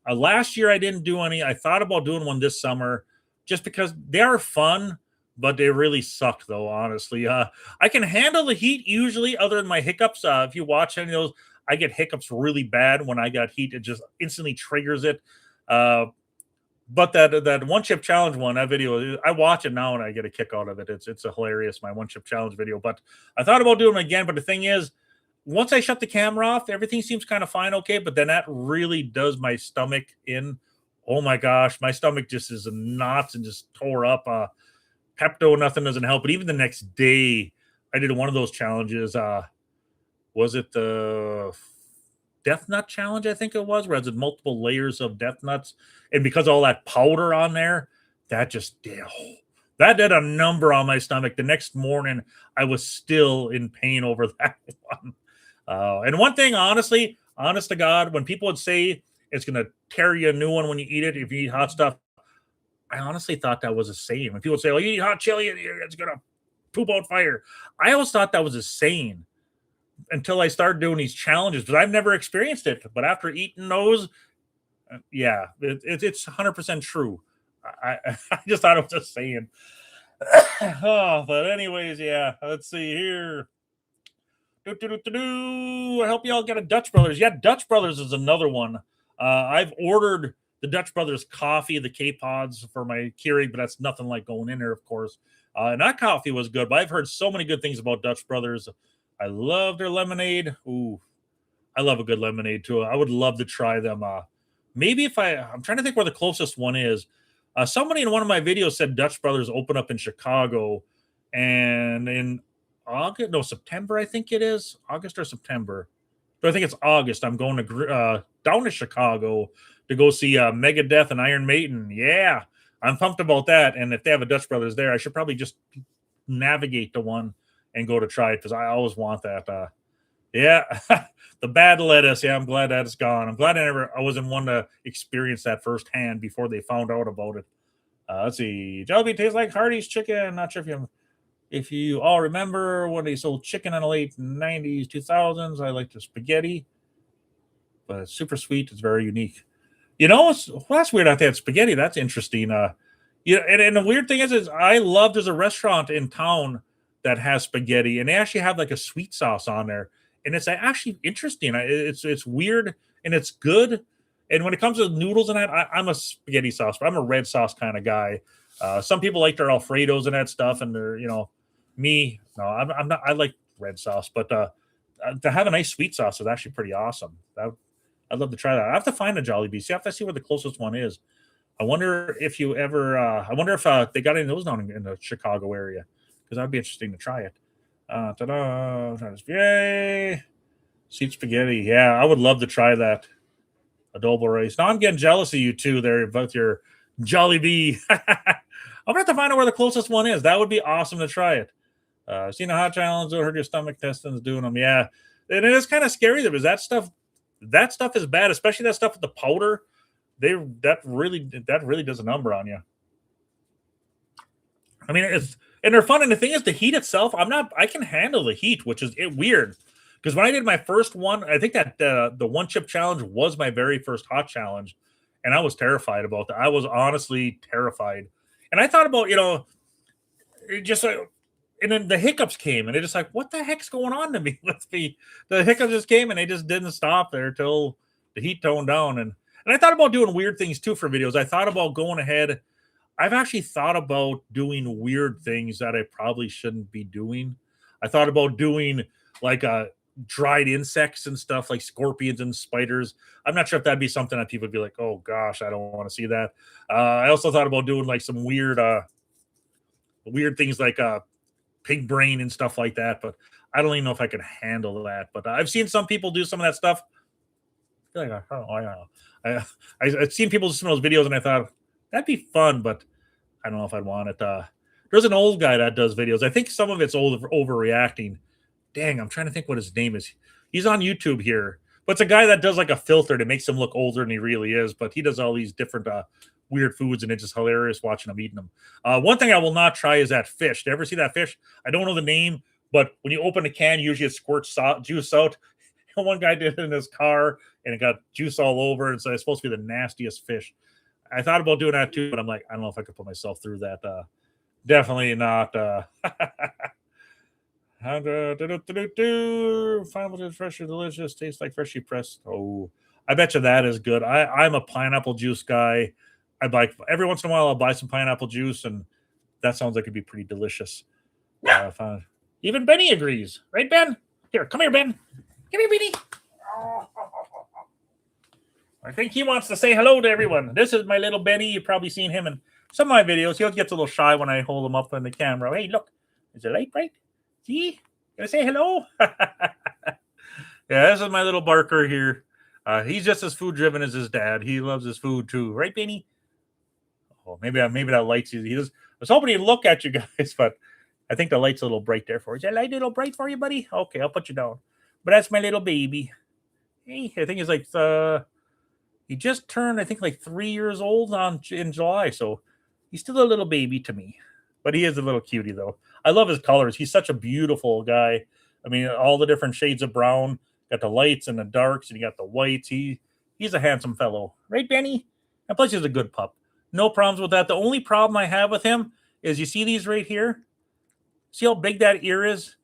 Last year I didn't do any. I thought about doing one this summer just because they are fun, but they really suck though, honestly. I can handle the heat usually, other than my hiccups. If you watch any of those, I get hiccups really bad when I got heat. It just instantly triggers it. But that one chip challenge one, that video, I watch it now and I get a kick out of it. It's a hilarious, my one chip challenge video. But I thought about doing it again. But the thing is, once I shut the camera off, everything seems kind of fine, okay. But then that really does my stomach in. Oh my gosh, my stomach just is knots and just tore up. Pepto, nothing doesn't help. But even the next day, I did one of those challenges. Was it the Death Nut Challenge? I think it was, where it had multiple layers of Death Nuts, and because of all that powder on there, that just did. That did a number on my stomach. The next morning, I was still in pain over that one. And one thing, honestly, honest to God, when people would say it's going to tear you a new one when you eat it, if you eat hot stuff, I honestly thought that was a saying. When people would say, "Oh, you eat hot chili, it's going to poop out fire," I always thought that was a saying until I started doing these challenges, because I've never experienced it. But after eating those, yeah, it's 100% true. I just thought it was a saying. Oh, but anyways, yeah. Let's see here. I hope y'all get a Dutch Brothers. Yeah, Dutch Brothers is another one. I've ordered the Dutch Brothers coffee, the K-Pods for my Keurig, but that's nothing like going in there, of course. And that coffee was good, but I've heard so many good things about Dutch Brothers. I love their lemonade. Ooh, I love a good lemonade too. I would love to try them. Maybe if I'm trying to think where the closest one is. Somebody in one of my videos said Dutch Brothers open up in Chicago, and in August, no, September, I think it is August or September. But I think it's August. I'm going to down to Chicago to go see Megadeth and Iron Maiden. Yeah, I'm pumped about that. And if they have a Dutch Brothers there, I should probably just navigate to one and go to try it because I always want that. Yeah, the bad lettuce. Yeah, I'm glad that it's gone. I'm glad I wasn't one to experience that firsthand before they found out about it. Let's see. Jollibee tastes like Hardee's chicken. Not sure if you all remember when they sold chicken in the late 90s, 2000s. I like the spaghetti, but it's super sweet. It's very unique. That's weird. I had spaghetti. That's interesting. And the weird thing is I love there's a restaurant in town that has spaghetti, and they actually have like a sweet sauce on there, and it's actually interesting. It's weird and it's good. And when it comes to noodles and that, I'm a spaghetti sauce, but I'm a red sauce kind of guy. Some people like their Alfredos and that stuff, and they're me. No, I'm not. I like red sauce, but to have a nice sweet sauce is actually pretty awesome. I'd love to try that. I have to find a Jollibee. So I have to see where the closest one is. I wonder if you ever. I wonder if they got any of those down in the Chicago area, because that'd be interesting to try it. Yay! Sweet spaghetti. Yeah, I would love to try that. Adobo rice. Now I'm getting jealous of you two there about your Jollibee. I'm gonna have to find out where the closest one is. That would be awesome to try it. Seen a hot challenge will hurt your stomach intestines doing them. Yeah, and it is kind of scary though, because that stuff is bad, especially that stuff with the powder. That really does a number on you. I mean, and they're fun. And the thing is, the heat itself, I can handle the heat, which is weird. Because when I did my first one, I think that the one chip challenge was my very first hot challenge, and I was terrified about that. I was honestly terrified, and I thought about it just like, and then the hiccups came, and it's just like, what the heck's going on to me? The hiccups just came, and they just didn't stop there till the heat toned down, and I thought about doing weird things too for videos. I thought about going ahead. I've actually thought about doing weird things that I probably shouldn't be doing. I thought about doing like dried insects and stuff like scorpions and spiders. I'm not sure if that'd be something that people would be like, oh gosh, I don't want to see that. I also thought about doing like some weird things like pig brain and stuff like that, but I don't even know if I could handle that. But I've seen some people do some of that stuff. I don't know. I've seen people do some of those videos, and I thought that'd be fun, but I don't know if I'd want it. There's an old guy that does videos. I think some of it's overreacting. Dang, I'm trying to think what his name is. He's on YouTube here, but it's a guy that does like a filter that makes him look older than he really is. But he does all these different weird foods, and it's just hilarious watching him eating them. One thing I will not try is that fish. Do you ever see that fish? I don't know the name, but when you open a can, usually it squirts juice out. And one guy did it in his car, and it got juice all over, and so it's supposed to be the nastiest fish. I thought about doing that too, but I'm like, I don't know if I could put myself through that. Definitely not. Pineapple juice, fresh and delicious. Tastes like freshly pressed. Oh, I bet you that is good. I'm a pineapple juice guy. I buy every once in a while. I'll buy some pineapple juice, and that sounds like it'd be pretty delicious. Even Benny agrees, right, Ben? Here, come here, Ben. Come here, Benny. I think he wants to say hello to everyone. This is my little Benny. You've probably seen him in some of my videos. He gets a little shy when I hold him up on the camera. Hey, look, is the light bright? See? Gonna say hello? Yeah, this is my little Barker here. He's just as food driven as his dad. He loves his food too, right, Benny? Oh, maybe that light's easy. I was hoping he'd look at you guys, but I think the light's a little bright there for you. Is that light a little bright for you, buddy? Okay, I'll put you down. But that's my little baby. Hey, I think he's like he just turned, I think, like 3 years old in July, so he's still a little baby to me. But he is a little cutie, though. I love his colors. He's such a beautiful guy. I mean, all the different shades of brown. Got the lights and the darks, and you got the whites. He's a handsome fellow. Right, Benny? And plus, he's a good pup. No problems with that. The only problem I have with him is you see these right here? See how big that ear is?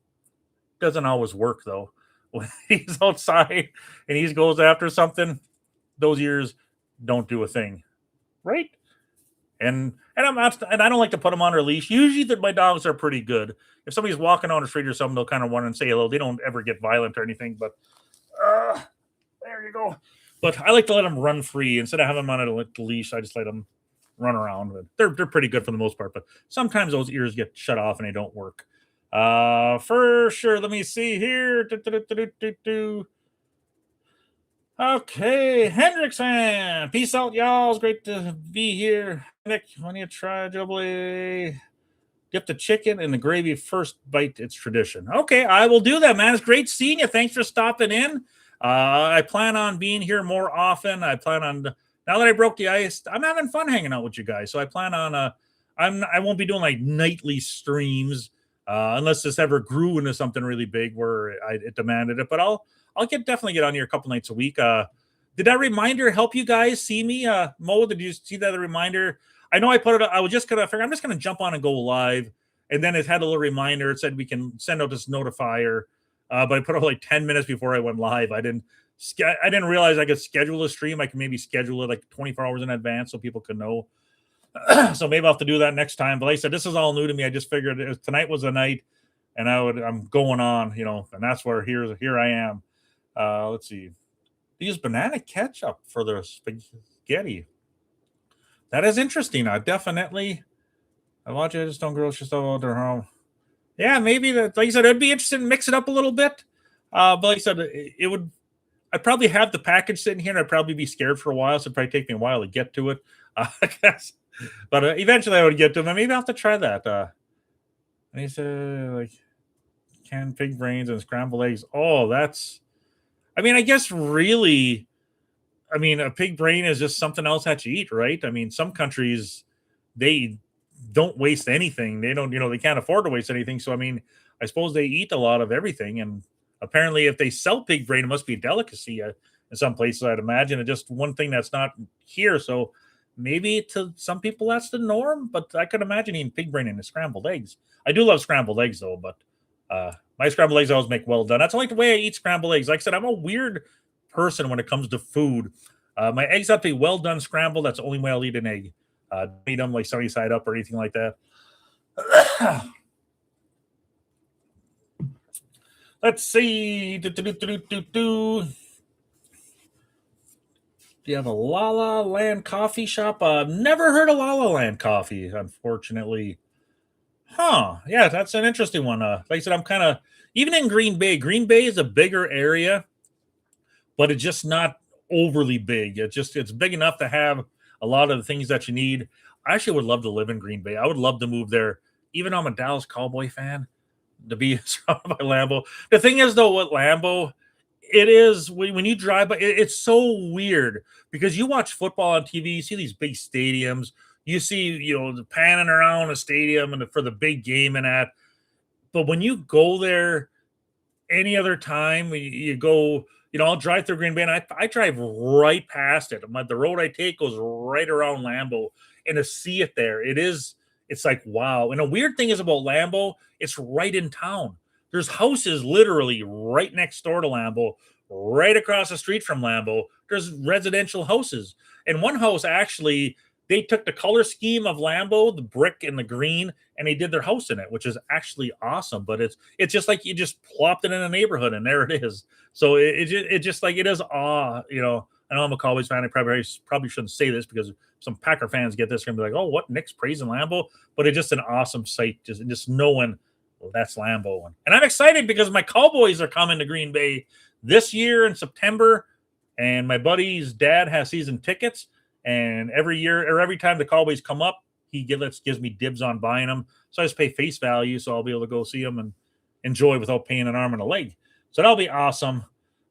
Doesn't always work though. When he's outside and he goes after something, those ears don't do a thing, right? And I'm not, and I don't like to put them on a leash. Usually, my dogs are pretty good. If somebody's walking on the street or something, they'll kind of run and say hello. They don't ever get violent or anything. But there you go. But I like to let them run free instead of having them on a leash. I just let them run around. But they're pretty good for the most part. But sometimes those ears get shut off and they don't work. For sure. Let me see here. Okay, Hendrickson. Peace out, y'all. It's great to be here. Nick, when you try Jubilee, dip the chicken in the gravy first bite. It's tradition. Okay, I will do that, man. It's great seeing you. Thanks for stopping in. I plan on being here more often. I plan on, now that I broke the ice, I'm having fun hanging out with you guys. So I plan on, I won't be doing like nightly streams unless this ever grew into something really big where it demanded it. But I'll definitely get on here a couple nights a week. Did that reminder help you guys see me? Mo, did you see that reminder? I know I put it. I was just gonna figure. I'm just gonna jump on and go live, and then it had a little reminder. It said we can send out this notifier, but I put it like 10 minutes before I went live. I didn't realize I could schedule a stream. I can maybe schedule it like 24 hours in advance so people can know. So maybe I'll have to do that next time. But like I said, this is all new to me. I just figured tonight was the night, and I'm going on, and that's where here I am. Let's see. They use banana ketchup for their spaghetti. That is interesting. I watch it. Just don't grocery store at their home. Yeah, maybe that. Like I said, it'd be interesting to mix it up a little bit. But like I said, it would. I'd probably have the package sitting here, and I'd probably be scared for a while. So it'd probably take me a while to get to it. I guess, but eventually I would get to them. And maybe I'll have to try that. And he said like canned pig brains and scrambled eggs. Oh, that's. I mean, I guess really. I mean, a pig brain is just something else that you eat, right? I mean, some countries they don't waste anything. They don't, they can't afford to waste anything. So, I mean, I suppose they eat a lot of everything. And apparently, if they sell pig brain, it must be a delicacy in some places. I'd imagine it's just one thing that's not here. So maybe to some people that's the norm. But I could imagine eating pig brain and scrambled eggs. I do love scrambled eggs though, but my scrambled eggs I always make well done. That's like the way I eat scrambled eggs. Like I said, I'm a weird person when it comes to food. My eggs have to be well done scrambled. That's the only way I'll eat an egg. Eat them like sunny side up or anything like that. Let's see. Do you have a La La Land coffee shop? Never heard of La La Land coffee, unfortunately. Huh. Yeah, that's an interesting one. Like I said, I'm kind of, even in Green Bay. Green Bay is a bigger area, but it's just not overly big. It's big enough to have a lot of the things that you need. I actually would love to live in Green Bay. I would love to move there, even though I'm a Dallas Cowboy fan, to be surrounded by Lambeau. The thing is, though, with Lambeau, it is when you drive by, it's so weird because you watch football on TV, you see these big stadiums, you see, the panning around a stadium and for the big game and that. But when you go there any other time, you go, I'll drive through Green Bay, and I drive right past it. The road I take goes right around Lambeau, and to see it there, it's like, wow. And a weird thing is about Lambeau, it's right in town. There's houses literally right next door to Lambeau, right across the street from Lambeau. There's residential houses. And one house, actually, they took the color scheme of Lambeau, the brick and the green, and they did their house in it, which is actually awesome. But it's just like you just plopped it in a neighborhood, and there it is. So it just like, it is awe. I know I'm a Cowboys fan. I probably shouldn't say this because some Packer fans get this and be like, oh, what, Nick's praising Lambeau? But it's just an awesome sight, just knowing, well, that's Lambeau. And I'm excited because my Cowboys are coming to Green Bay this year in September, and my buddy's dad has season tickets. And every year or every time the Cowboys come up, he gives me dibs on buying them. So I just pay face value, so I'll be able to go see them and enjoy without paying an arm and a leg. So that'll be awesome.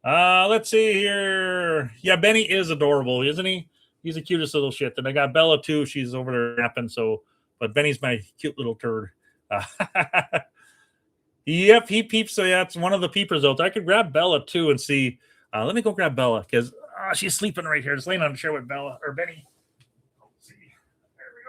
Let's see here. Yeah, Benny is adorable, isn't he? He's the cutest little shit. And I got Bella too. She's over there napping. But Benny's my cute little turd. Yep, he peeps. So yeah, it's one of the peepers out there. I could grab Bella too and see. Let me go grab Bella because she's sleeping right here, just laying on the chair with Bella or Benny. Let's see. There we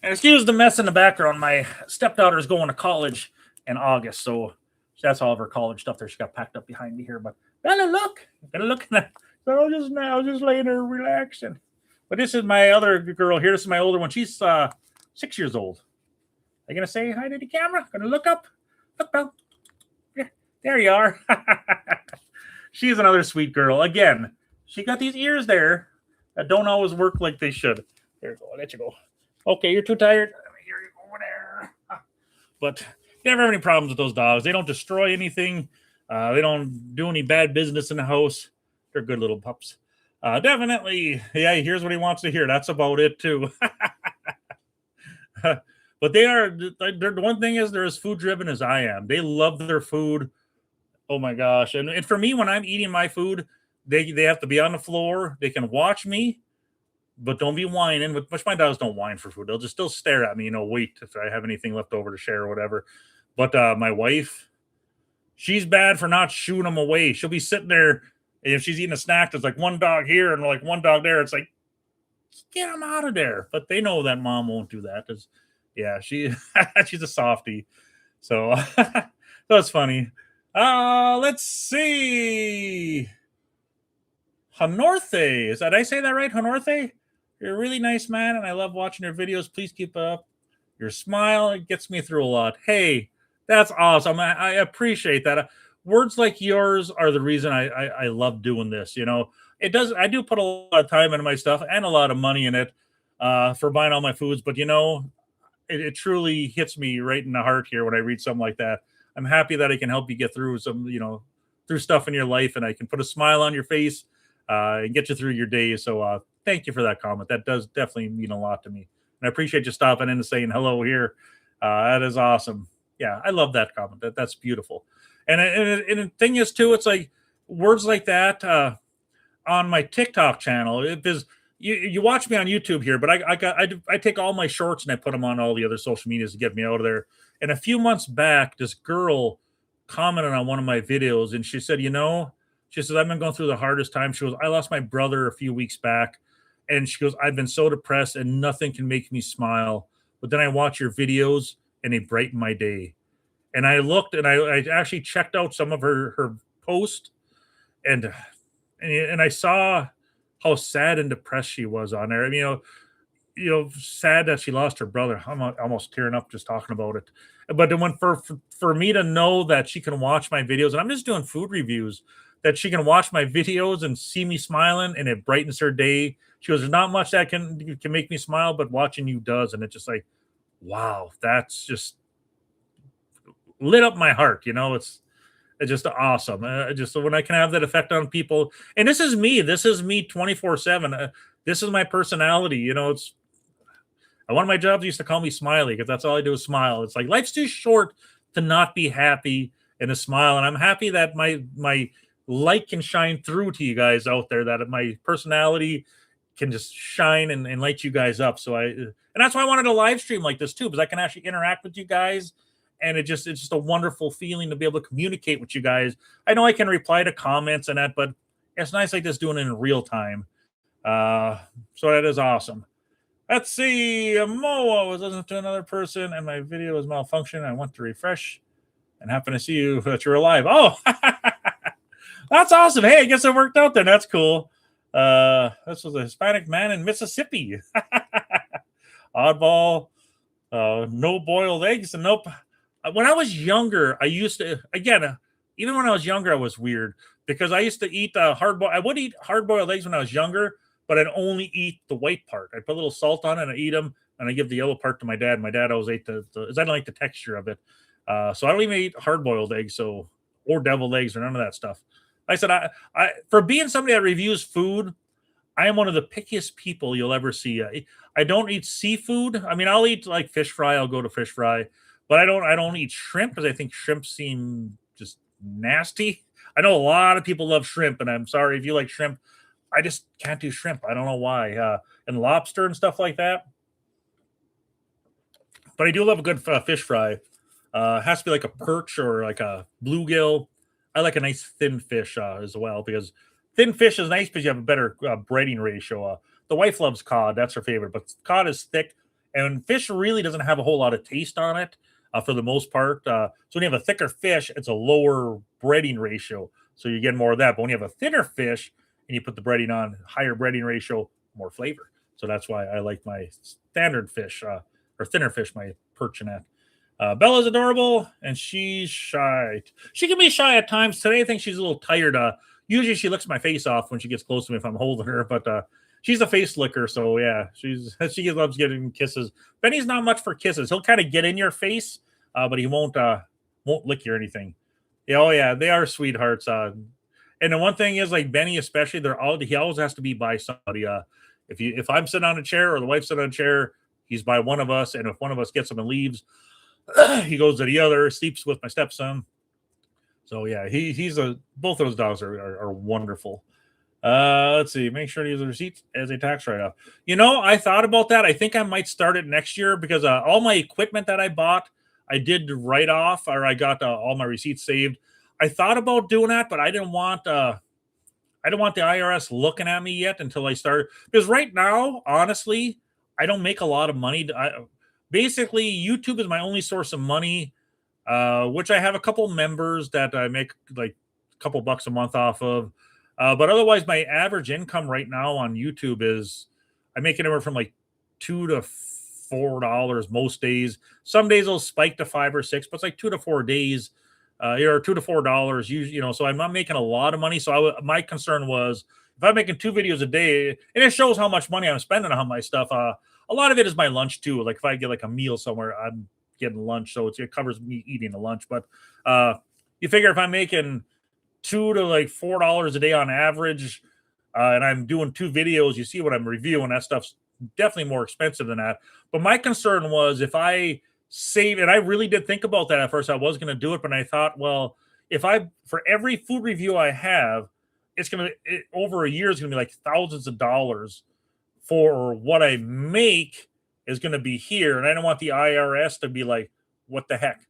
go. Excuse the mess in the background. My stepdaughter's going to college in August, so that's all of her college stuff there. She got packed up behind me here. But Bella, look, at that. So I was just laying there relaxing. But this is my other girl here. This is my older one. She's 6 years old. Are you gonna say hi to the camera? Gonna look up? Look, Belle. Yeah, there you are. She's another sweet girl. Again, she got these ears there that don't always work like they should. There you go. I'll let you go. Okay, you're too tired. Here you go over there. But you never have any problems with those dogs. They don't destroy anything. They don't do any bad business in the house. They're good little pups. Definitely, yeah, he hears what he wants to hear. That's about it, too. But they're the one thing is they're as food driven as I am. They love their food. Oh my gosh. And for me, when I'm eating my food, they have to be on the floor. They can watch me, but don't be whining. Which my dogs don't whine for food. They'll just still stare at me, wait if I have anything left over to share or whatever. But my wife, she's bad for not shooing them away. She'll be sitting there, and if she's eating a snack, there's like one dog here and like one dog there. It's like, get them out of there. But they know that mom won't do that. Yeah, she's a softie. So that's funny. Let's see. Hanorthe. Did I say that right? Hanorthe? You're a really nice man, and I love watching your videos. Please keep up your smile. It gets me through a lot. Hey, that's awesome. I appreciate that. Words like yours are the reason I love doing this. It does. I do put a lot of time into my stuff and a lot of money in it for buying all my foods. But it truly hits me right in the heart here when I read something like that. I'm happy that I can help you get through through stuff in your life, and I can put a smile on your face and get you through your day. So thank you for that comment. That does definitely mean a lot to me. And I appreciate you stopping in and saying hello here. That is awesome. Yeah, I love that comment. That's beautiful. And the thing is, too, it's like words like that on my TikTok channel. Because you watch me on YouTube here, but I take all my shorts and I put them on all the other social medias to get me out of there. And a few months back, this girl commented on one of my videos, and she said, she says, I've been going through the hardest time. She goes, I lost my brother a few weeks back. And she goes, I've been so depressed and nothing can make me smile. But then I watch your videos and they brighten my day. And I looked and I actually checked out some of her posts and I saw how sad and depressed she was on there. I mean, sad that she lost her brother. I'm almost tearing up just talking about it. But then for me to know that she can watch my videos, and I'm just doing food reviews, that she can watch my videos and see me smiling, and it brightens her day. She goes, "There's not much that can make me smile, but watching you does." And it's just like, wow, that's just lit up my heart. It's just awesome. Just when I can have that effect on people, and this is me 24/7. This is my personality. It's one of my jobs used to call me Smiley because that's all I do is smile. It's like life's too short to not be happy and to smile. And I'm happy that my light can shine through to you guys out there, that my personality can just shine and light you guys up. And that's why I wanted a live stream like this too, because I can actually interact with you guys. And it's just a wonderful feeling to be able to communicate with you guys. I know I can reply to comments and that, but it's nice like this doing it in real time. So that is awesome. Let's see. Moa was listening to another person and my video was malfunctioning. I went to refresh and happened to see you that you're alive. Oh, that's awesome. Hey, I guess it worked out then. That's cool. This was a Hispanic man in Mississippi. Oddball. No boiled eggs and nope. When I was younger, I used to, again, even when I was younger, I was weird because I used to eat hard-boiled. I would eat hard-boiled eggs when I was younger, but I'd only eat the white part. I'd put a little salt on it and I eat them, and I give the yellow part to my dad. My dad always ate I don't like the texture of it. So I don't even eat hard-boiled eggs, or deviled eggs or none of that stuff. Like I said, I for being somebody that reviews food, I am one of the pickiest people you'll ever see. I don't eat seafood. I mean, I'll eat like fish fry. I'll go to fish fry, but I don't eat shrimp because I think shrimp seem just nasty. I know a lot of people love shrimp, and I'm sorry if you like shrimp. I just can't do shrimp. I don't know why. And lobster and stuff like that. But I do love a good fish fry. It has to be like a perch or like a bluegill. I like a nice thin fish as well because thin fish is nice because you have a better breading ratio. The wife loves cod. That's her favorite. But cod is thick And fish really doesn't have a whole lot of taste on it for the most part. So when you have a thicker fish, it's a lower breading ratio. So you get more of that. But when you have a thinner fish and you put the breading on, higher breading ratio, more flavor. So that's why I like my standard fish or thinner fish, my perching at. Bella's adorable and she's shy. She can be shy at times. Today, I think she's a little tired. Usually, she licks my face off when she gets close to me if I'm holding her, but she's a face licker. So yeah, she loves getting kisses. Benny's not much for kisses. He'll kind of get in your face, but he won't lick you or anything. Yeah, oh yeah, they are sweethearts. And the one thing is, like Benny, especially, he always has to be by somebody. If I'm sitting on a chair or the wife's sitting on a chair, he's by one of us, and if one of us gets him and leaves, he goes to the other, sleeps with my stepson. So yeah, both those dogs are wonderful. Let's see. Make sure to use the receipts as a tax write-off. I thought about that. I think I might start it next year because all my equipment that I bought, I did write off, or I got all my receipts saved. I thought about doing that, but I didn't want the IRS looking at me yet until I started. Because right now, honestly, I don't make a lot of money. Basically, YouTube is my only source of money, which I have a couple members that I make like a couple bucks a month off of. But otherwise, my average income right now on YouTube is I make anywhere from like $2 to $4 most days. Some days it'll spike to $5 or $6, but it's like 2 to 4 days, or $2 to $4 usually. So I'm not making a lot of money. So my concern was if I'm making 2 videos a day, and it shows how much money I'm spending on my stuff. A lot of it is my lunch too. Like if I get like a meal somewhere, I'm getting lunch, so it covers me eating a lunch. But you figure if I'm making $2 to like $4 a day on average, and I'm doing 2 videos, you see what I'm reviewing. That stuff's definitely more expensive than that. But my concern was if I save, and I really did think about that at first. I was going to do it, but I thought, well, for every food review I have, over a year is going to be like thousands of dollars for what I make is going to be here. And I don't want the IRS to be like, what the heck?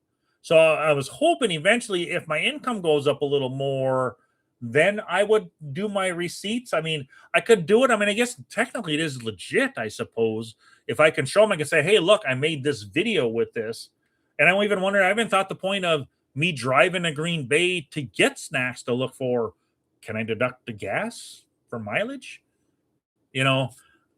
So I was hoping eventually if my income goes up a little more, then I would do my receipts. I mean, I could do it. I mean, I guess technically it is legit, I suppose. If I can show them, I can say, hey, look, I made this video with this. And I even thought the point of me driving to Green Bay to get snacks to look for, can I deduct the gas for mileage?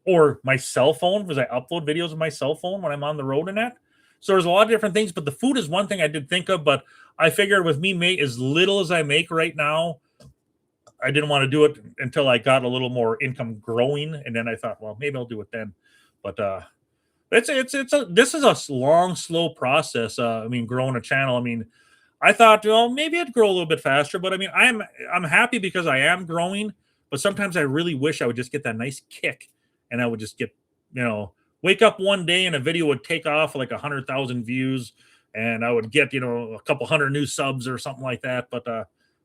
Or my cell phone, because I upload videos of my cell phone when I'm on the road and that. So there's a lot of different things, but the food is one thing I did think of, but I figured with me make as little as I make right now, I didn't want to do it until I got a little more income growing. And then I thought, well, maybe I'll do it then. But this is a long, slow process. Growing a channel. I mean, I thought, well, maybe I'd grow a little bit faster, but I mean, I'm happy because I am growing, but sometimes I really wish I would just get that nice kick and I would just get, wake up one day and a video would take off like 100,000 views and I would get, a couple hundred new subs or something like that. But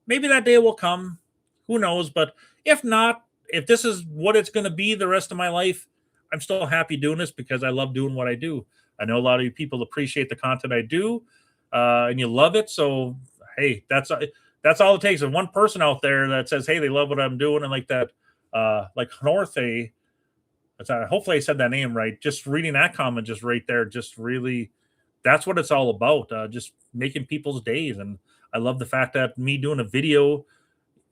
maybe that day will come. Who knows? But if not, if this is what it's going to be the rest of my life, I'm still happy doing this because I love doing what I do. I know a lot of you people appreciate the content I do, and you love it. So, hey, that's all it takes. And one person out there that says, hey, they love what I'm doing, and like that, like Northe, hopefully I said that name right. Just reading that comment just right there, just really, that's what it's all about. Just making people's days. And I love the fact that me doing a video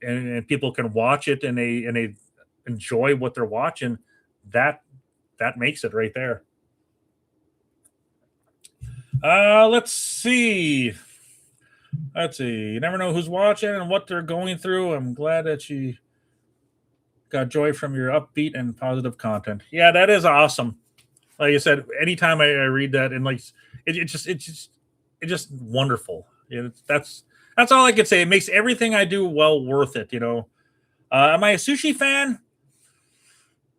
and people can watch it and they enjoy what they're watching. That makes it right there. Let's see. You never know who's watching and what they're going through. I'm glad that you got joy from your upbeat and positive content. Yeah, that is awesome. Like I said, anytime I read that and like it's just wonderful. That's all I could say. It makes everything I do well worth it. Am I a sushi fan?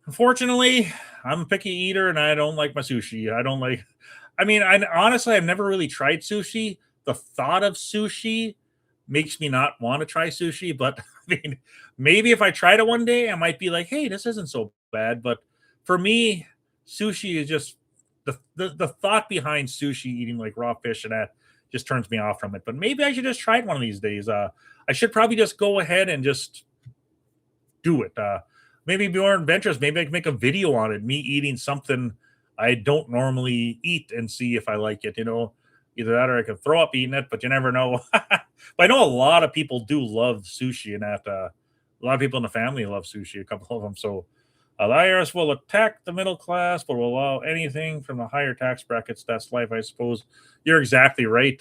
Unfortunately, I'm a picky eater and I don't like my sushi. Honestly, I've never really tried sushi. The thought of sushi makes me not want to try sushi, but maybe if I tried it one day, I might be like, hey, this isn't so bad. But for me, sushi is just the thought behind sushi, eating like raw fish and that just turns me off from it. But maybe I should just try it one of these days. I should probably just go ahead and just do it. Maybe be more adventurous. Maybe I can make a video on it, me eating something I don't normally eat and see if I like it. Either that or I could throw up eating it, but you never know. But I know a lot of people do love sushi, and that a lot of people in the family love sushi. A couple of them. So the IRS will attack the middle class, but will allow anything from the higher tax brackets. That's life, I suppose. You're exactly right.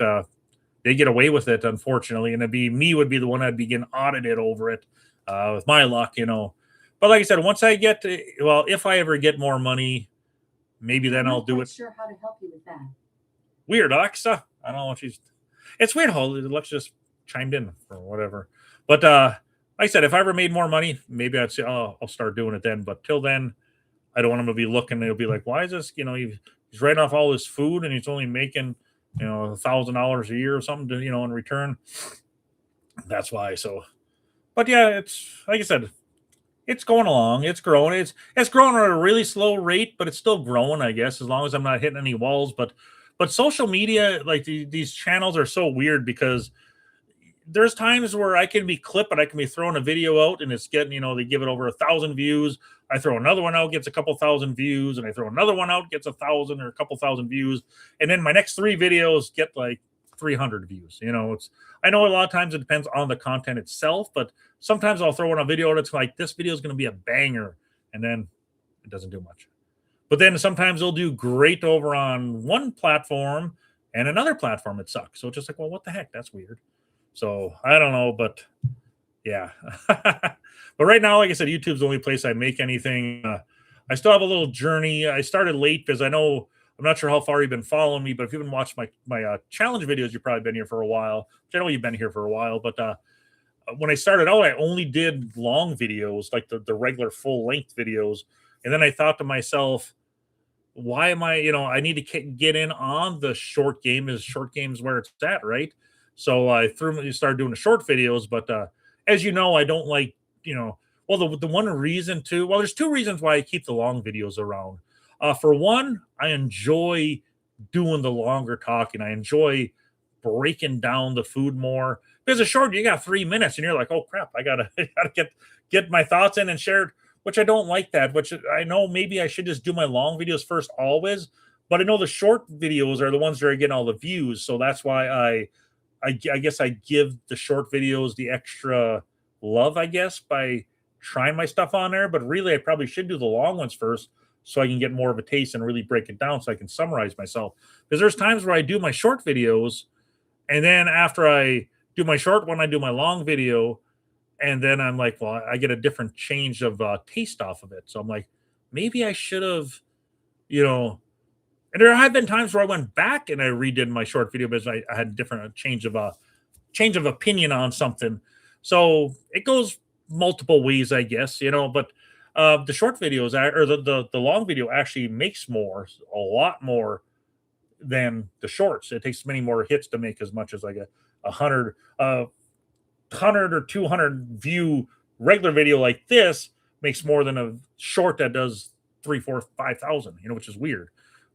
They get away with it, unfortunately, and it'd be me would be the one that'd be getting audited over it. With my luck. But like I said, once I get well, if I ever get more money, maybe then I'll do it. Sure how to help you with that. Weird, Alexa. I don't know if she's. It's weird how Alexa just chimed in or whatever. But like I said, if I ever made more money, maybe I'd say, oh, I'll start doing it then. But till then, I don't want him to be looking. It'll be like, why is this? He's writing off all his food and he's only making $1,000 a year or something to, in return. That's why. So, but yeah, it's like I said, it's going along. It's growing. It's growing at a really slow rate, but it's still growing, I guess, as long as I'm not hitting any walls. But social media, like these channels are so weird because there's times where I can be clipping, I can be throwing a video out and it's getting, they give it over 1,000 views. I throw another one out, gets a couple thousand views, and I throw another one out, gets 1,000 or a couple thousand views. And then my next 3 videos get like 300 views. I know a lot of times it depends on the content itself, but sometimes I'll throw in a video that's like, this video is going to be a banger. And then it doesn't do much. But then sometimes they'll do great over on one platform and another platform it sucks. So it's just like, well, what the heck? That's weird. So I don't know, but yeah. But right now, like I said, YouTube's the only place I make anything. I still have a little journey. I started late because I'm not sure how far you've been following me, but if you've been watching my challenge videos, you've probably been here for a while. Which I know you've been here for a while, but when I started out, I only did long videos, like the regular full length videos. And then I thought to myself, why am I need to get in on the short game. Is short games where it's at, right? So I started doing the short videos, but as you know, I don't like, well, the one reason too, well, there's 2 reasons why I keep the long videos around. For one, I enjoy doing the longer talking. I enjoy breaking down the food more. Because a short, you got 3 minutes and you're like, oh crap, I gotta get my thoughts in and share it, which I don't like that, which I know maybe I should just do my long videos first always, but I know the short videos are the ones that are getting all the views. So that's why I guess I give the short videos the extra love, I guess, by trying my stuff on there. But really, I probably should do the long ones first so I can get more of a taste and really break it down so I can summarize myself. Because there's times where I do my short videos, and then after I do my short one, I do my long video, and then I'm like, well, I get a different change of taste off of it. So I'm like, maybe I should have, and there have been times where I went back and I redid my short video because I had different change of opinion on something. So it goes multiple ways, I guess, but the short videos or the long video actually makes a lot more than the shorts. It takes many more hits to make as much as like a 100 or 200 view regular video like this makes more than a short that does 3, 4, 5,000, which is weird.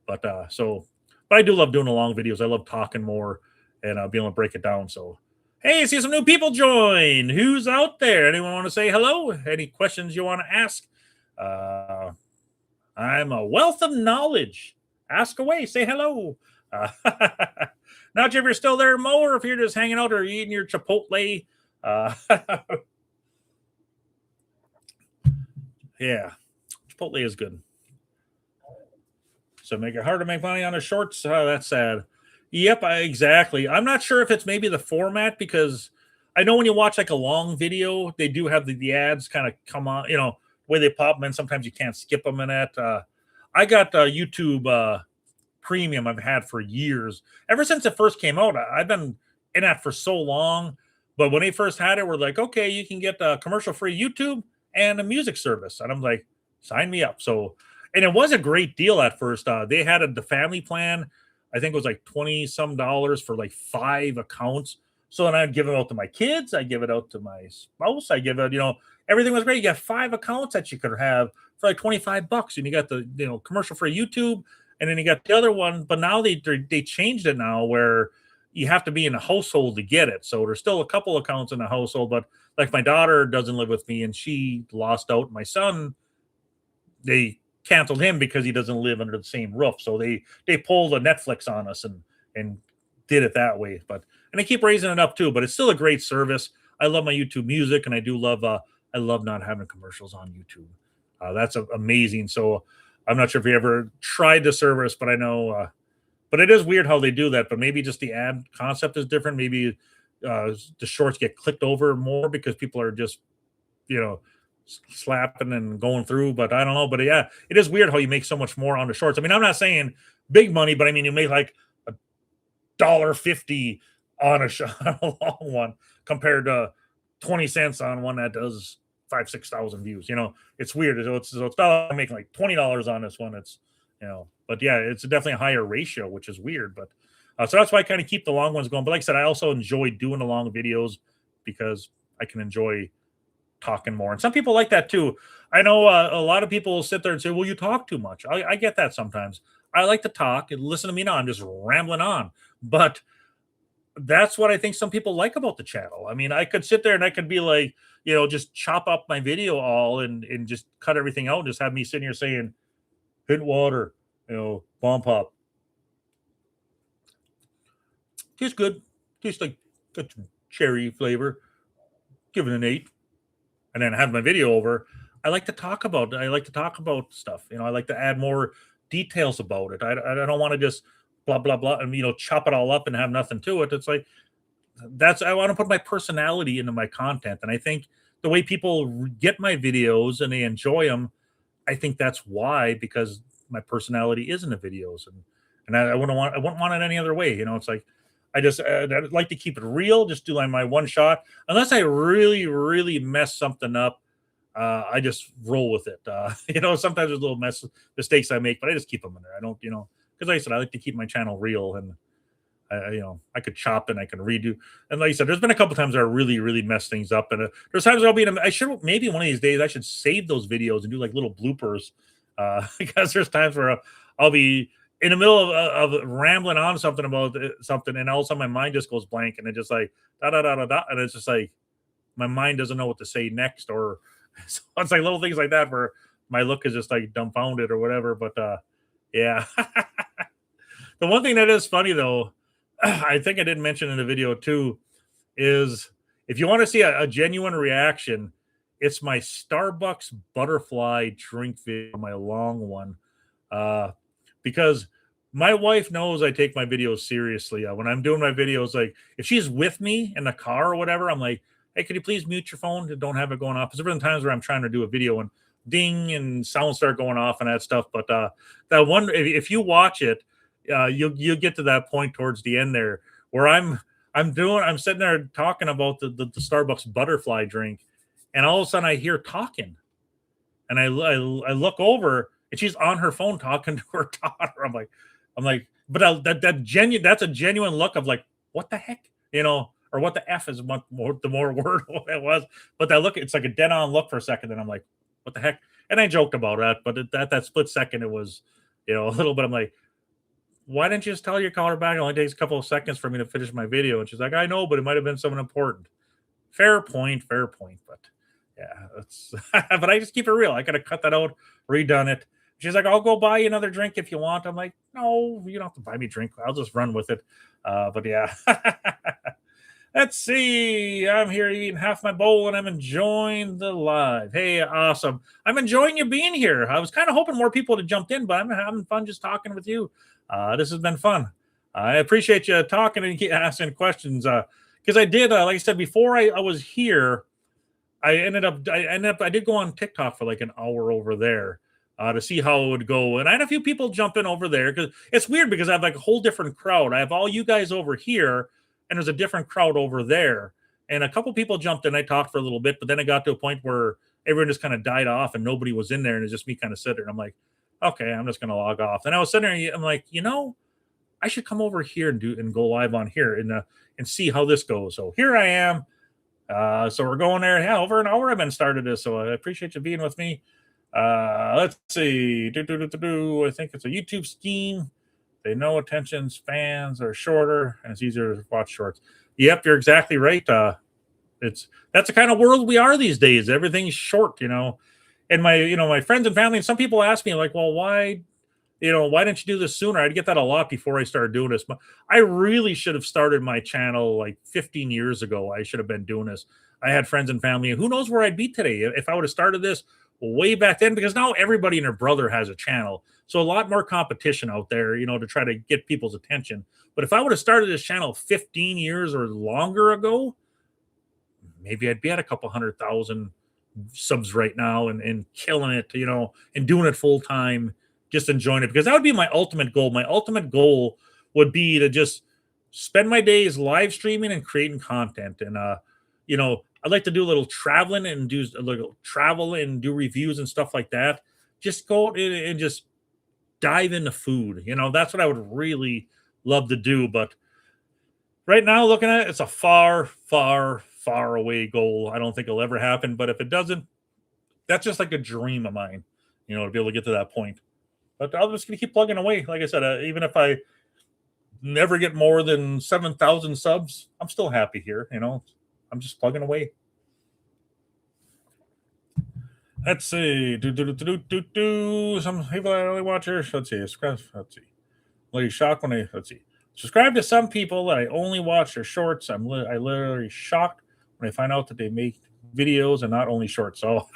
But but I do love doing the long videos. I love talking more and being able to break it down. So, hey, I see some new people join. Who's out there? Anyone want to say hello? Any questions you want to ask? I'm a wealth of knowledge. Ask away. Say hello. Not sure if you're still there, Mo, or if you're just hanging out or eating your Chipotle. Yeah, Chipotle is good. So make it hard to make money on the shorts. Oh, that's sad. Yep, exactly. I'm not sure if it's maybe the format because I know when you watch like a long video, they do have the ads kind of come on, the way they pop them in. Sometimes you can't skip them in that. I got YouTube Premium I've had for years. Ever since it first came out, I've been in that for so long. But when they first had it, we're like, okay, you can get commercial-free YouTube and a music service. And I'm like, sign me up. So, and it was a great deal at first. They had the family plan. I think it was like $20-some for like 5 accounts. So then I'd give it out to my kids. I give it out to my spouse. I give it, everything was great. You got 5 accounts that you could have for like $25, and you got the commercial-free YouTube, and then you got the other one. But now they changed it now where you have to be in a household to get it. So there's still a couple accounts in the household, but like my daughter doesn't live with me, and she lost out. My son, they canceled him because he doesn't live under the same roof. So they pulled a Netflix on us and did it that way. But and they keep raising it up too. But it's still a great service. I love my YouTube music, and I love not having commercials on YouTube. That's amazing. So I'm not sure if you ever tried the service, but I know. But it is weird how they do that. But maybe just the ad concept is different. Maybe the shorts get clicked over more because people are just, slapping and going through. But I don't know. But yeah, it is weird how you make so much more on the shorts. I mean, I'm not saying big money, but I mean, you make like $1.50 on on a long one compared to 20 cents on one that does 5,000-6,000 views. It's weird. So it's not like I'm making like $20 on this one. It's but yeah, it's definitely a higher ratio, which is weird. But so that's why I kind of keep the long ones going. But like I said, I also enjoy doing the long videos because I can enjoy talking more. And some people like that too. I know a lot of people will sit there and say, well, you talk too much. I get that sometimes. I like to talk, and listen to me now. I'm just rambling on. But that's what I think some people like about the channel. I mean, I could sit there and I could be like, just chop up my video all and just cut everything out and just have me sitting here saying, hit water, bomb pop. Tastes good. Tastes like good cherry flavor. Give it an 8. And then have my video over. I like to talk about stuff. I like to add more details about it. I don't want to just blah blah blah and chop it all up and have nothing to it. It's like I want to put my personality into my content. And I think the way people get my videos and they enjoy them, I think that's why, because my personality is in the videos, and I wouldn't want it any other way. It's like I'd like to keep it real, just do like my one shot. Unless I really, really mess something up, I just roll with it. Sometimes there's little mistakes I make, but I just keep them in there. I don't, because like I said, I like to keep my channel real, and I could chop and I can redo. And like I said, there's been a couple times I really, really mess things up, and there's times I'll be I should maybe one of these days I should save those videos and do like little bloopers, because there's times where I'll be in the middle of rambling on something about something, and all of a sudden my mind just goes blank, and it just like da da da da da, and it's just like my mind doesn't know what to say next, or so it's like little things like that where my look is just like dumbfounded or whatever. But yeah, the one thing that is funny though, I think I did mention in the video too, is if you want to see a genuine reaction, it's my Starbucks butterfly drink video, my long one. Because my wife knows I take my videos seriously. When I'm doing my videos, like if she's with me in the car or whatever, I'm like, hey, could you please mute your phone? Don't have it going off. Because there have been times where I'm trying to do a video and ding and sounds start going off and that stuff. But that one, if you watch it, you'll get to that point towards the end there where I'm sitting there talking about the Starbucks butterfly drink, and all of a sudden I hear talking, and I look over. And she's on her phone talking to her daughter. I'm like, but that's a genuine look of like, what the heck, or what the F is much more, the more word it was. But that look, it's like a dead on look for a second. And I'm like, what the heck? And I joked about that, but that split second, it was, a little bit. I'm like, why didn't you just tell your caller back? It only takes a couple of seconds for me to finish my video. And she's like, I know, but it might've been someone important. Fair point. But yeah, that's, but I just keep it real. I got to cut that out, redone it. She's like, I'll go buy you another drink if you want. I'm like, no, you don't have to buy me a drink. I'll just run with it. But yeah. Let's see. I'm here eating half my bowl and I'm enjoying the live. Hey, awesome. I'm enjoying you being here. I was kind of hoping more people to jump in, but I'm having fun just talking with you. This has been fun. I appreciate you talking and asking questions. Because I did, like I said, before I was here, I did go on TikTok for like an hour over there. To see how it would go. And I had a few people jump in over there because it's weird because I have like a whole different crowd. I have all you guys over here, and there's a different crowd over there. And a couple people jumped in. I talked for a little bit, but then it got to a point where everyone just kind of died off and nobody was in there. And it's just me kind of sitting there. And I'm like, okay, I'm just going to log off. And I was sitting there and I'm like, I should come over here and go live on here and see how this goes. So here I am. So we're going there. Yeah, over an hour I've been started this. So I appreciate you being with me. Let's see. I think it's a YouTube scheme. They know attention spans are shorter and it's easier to watch shorts. Yep, you're exactly right. That's the kind of world we are these days. Everything's short, And my friends and family, and some people ask me like, well, why didn't you do this sooner? I'd get that a lot before I started doing this. I really should have started my channel like 15 years ago. I should have been doing this. I had friends and family, and who knows where I'd be today if I would have started this way back then, because now everybody and their brother has a channel. So a lot more competition out there, to try to get people's attention. But if I would have started this channel 15 years or longer ago, maybe I'd be at a couple 100,000 subs right now and killing it, and doing it full time, just enjoying it, because that would be my ultimate goal. My ultimate goal would be to just spend my days live streaming and creating content. And, I'd like to do a little traveling and do a little travel and do reviews and stuff like that. Just go out and just dive into food. That's what I would really love to do. But right now, looking at it, it's a far, far, far away goal. I don't think it'll ever happen. But if it doesn't, that's just like a dream of mine, to be able to get to that point. But I'm just going to keep plugging away. Like I said, even if I never get more than 7,000 subs, I'm still happy here. I'm just plugging away. Let's see. Some people I only watch here. Let's see. Literally shocked when let's see. Subscribe to some people that I only watch their shorts. I literally shocked when I find out that they make videos and not only shorts. So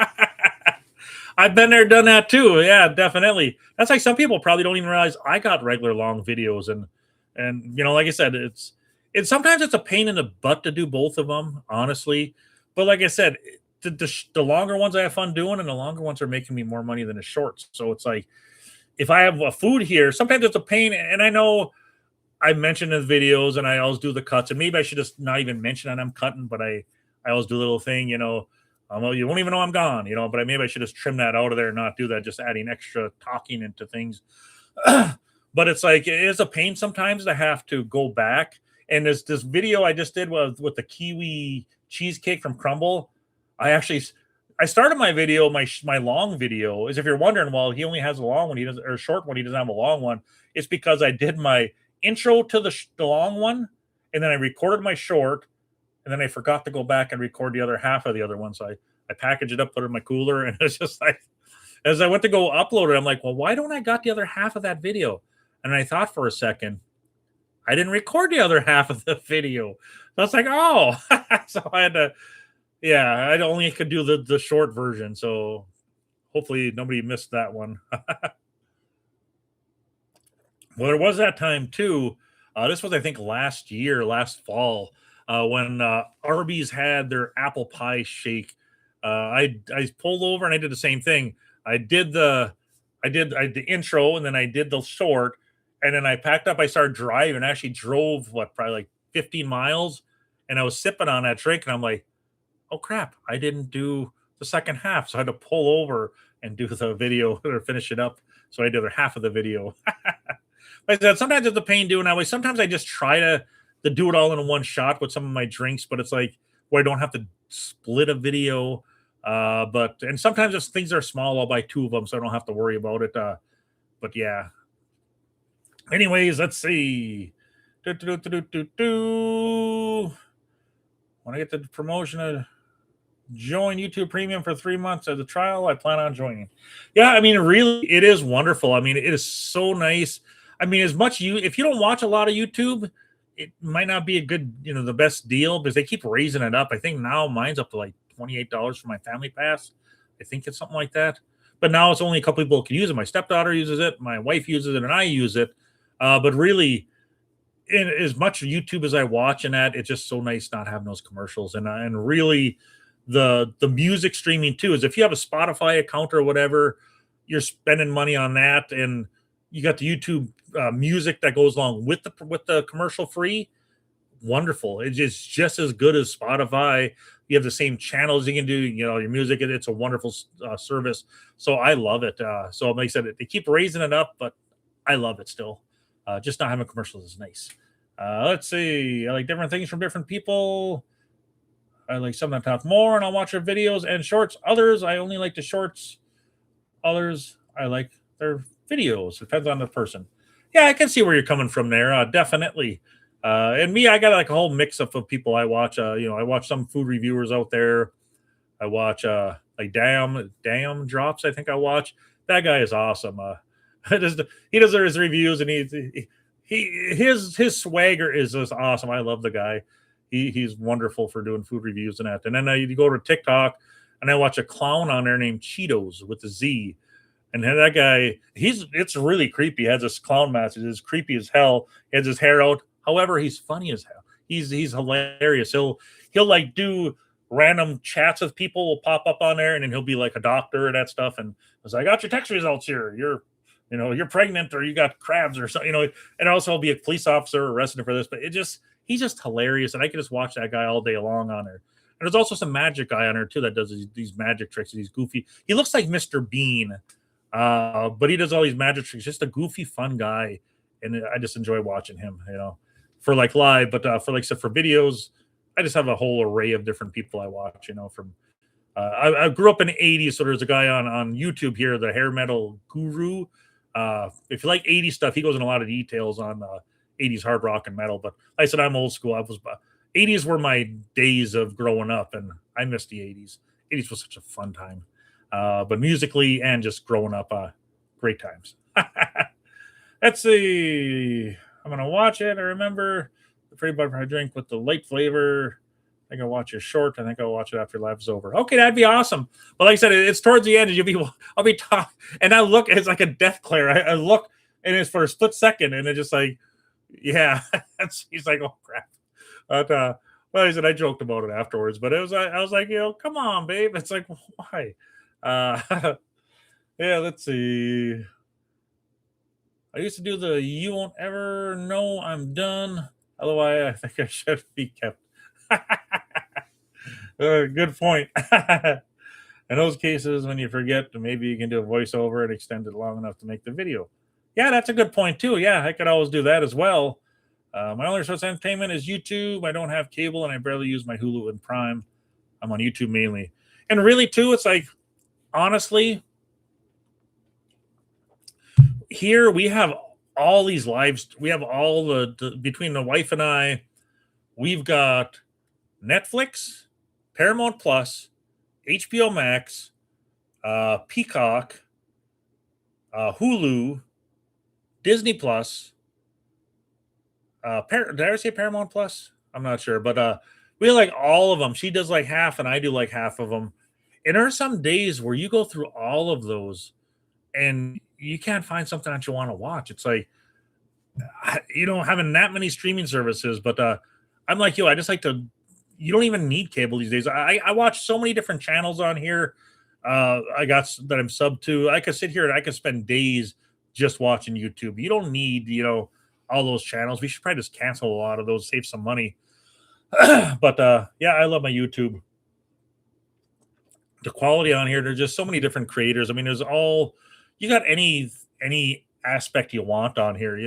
I've been there, done that too. Yeah, definitely. That's like some people probably don't even realize I got regular long videos, and like I said, it's sometimes it's a pain in the butt to do both of them, honestly. But like I said, the longer ones I have fun doing, and the longer ones are making me more money than the shorts. So it's like, if I have a food here, sometimes it's a pain. And I know I mentioned in the videos, and I always do the cuts, and maybe I should just not even mention that I'm cutting, but I always do a little thing, well, you won't even know I'm gone, but maybe I should just trim that out of there and not do that, just adding extra talking into things. But it's like, it is a pain sometimes to have to go back. And this video I just did with the kiwi cheesecake from Crumble. I started my video, my long video, is, if you're wondering, well, he only has a long one, or a short one, he doesn't have a long one. It's because I did my intro to the long one, and then I recorded my short, and then I forgot to go back and record the other half of the other one. So I packaged it up, put it in my cooler, and it's just like, as I went to go upload it, I'm like, well, why don't I got the other half of that video? And I thought for a second, I didn't record the other half of the video. So I was like, oh, so I had to, I only could do the short version. So hopefully nobody missed that one. Well, there was that time too. This was, I think, last fall, when Arby's had their apple pie shake. I pulled over and I did the same thing. I did the intro, and then I did the short, and then I packed up. I started driving. I actually drove probably like 15 miles, and I was sipping on that drink, and I'm like, oh crap, I didn't do the second half, so I had to pull over and do the video or finish it up. So I did the other half of the video. Like I said, sometimes it's a pain doing that way. Sometimes I just try to do it all in one shot with some of my drinks, but it's like where I don't have to split a video. And sometimes if things are small, I'll buy two of them, so I don't have to worry about it. But yeah. Anyways, let's see. When I get the promotion to join YouTube Premium for 3 months as a trial, I plan on joining. Yeah, I mean, really, it is wonderful. I mean, it is so nice. I mean, if you don't watch a lot of YouTube, it might not be a good, the best deal, because they keep raising it up. I think now mine's up to like $28 for my family pass. I think it's something like that. But now it's only a couple people can use it. My stepdaughter uses it, my wife uses it, and I use it. But really, in as much YouTube as I watch and that, it's just so nice not having those commercials. And really, the music streaming too is, if you have a Spotify account or whatever, you're spending money on that, and you got the YouTube music that goes along with the commercial free. Wonderful. It's just as good as Spotify. You have the same channels you can do, your music. It's a wonderful service. So I love it. So like I said, they keep raising it up, but I love it still. Just not having commercials is nice. Let's see. I like different things from different people. I like some that talk more, and I'll watch their videos and shorts. Others, I only like the shorts. Others, I like their videos. Depends on the person. Yeah, I can see where you're coming from there. Definitely. And me, I got like a whole mix up of people I watch. I watch some food reviewers out there. I watch like Damn Drops. I think I watch. That guy is awesome. He does his reviews, and his swagger is just awesome. I love the guy. He's wonderful for doing food reviews and that. And then you go to TikTok, and I watch a clown on there named Cheetos with a Z. And that guy, it's really creepy. He has this clown mask. It's creepy as hell. He has his hair out. However, he's funny as hell. He's hilarious. He'll like do random chats with people will pop up on there, and then he'll be like a doctor and that stuff. And I was like, I got your text results here. You're pregnant, or you got crabs or something, and also I'll be a police officer arrested for this. But he's just hilarious. And I can just watch that guy all day long on there. And there's also some magic guy on there too that does these magic tricks. He's goofy. He looks like Mr. Bean. But he does all these magic tricks. Just a goofy, fun guy, and I just enjoy watching him. For like live, but for videos, I just have a whole array of different people I watch. From I grew up in the '80s, so there's a guy on YouTube here, the Hair Metal Guru. If you like '80s stuff, he goes in a lot of details on '80s hard rock and metal. But like I said, I'm old school. '80s were my days of growing up, and I miss the '80s. '80s was such a fun time. But musically and just growing up, great times. Let's see. I'm going to watch it. I remember the free butter drink with the light flavor. I think I'll watch it short. I think I'll watch it after live's over. Okay, that'd be awesome. But like I said, it's towards the end, and I'll be talking, and I look, it's like a death glare. I look, and it's for a split second, and it's just like, yeah. He's like, oh crap. But well, he said I joked about it afterwards, but I was like, come on, babe. It's like, why? Yeah, let's see. I used to do the "You won't ever know I'm done." Otherwise, I think I should be kept. Good point. In those cases, when you forget, maybe you can do a voiceover and extend it long enough to make the video. Yeah, that's a good point too. Yeah, I could always do that as well. My only source of entertainment is YouTube. I don't have cable, and I barely use my Hulu and Prime. I'm on YouTube mainly. And really, too, it's like, honestly, here we have all these lives. We have all the between the wife and I, we've got Netflix, Paramount Plus, HBO Max, Peacock, Hulu, Disney Plus. Did I ever say Paramount Plus? I'm not sure, but we like all of them. She does like half, and I do like half of them. And there are some days where you go through all of those, and you can't find something that you want to watch. It's like, having that many streaming services. But I'm like you. I just like to. You don't even need cable these days. I watch so many different channels on here. I got that I'm sub to. I could sit here and I could spend days just watching YouTube. You don't need, all those channels. We should probably just cancel a lot of those, save some money. But yeah, I love my YouTube. The quality on here, there's just so many different creators. I mean, you got any aspect you want on here.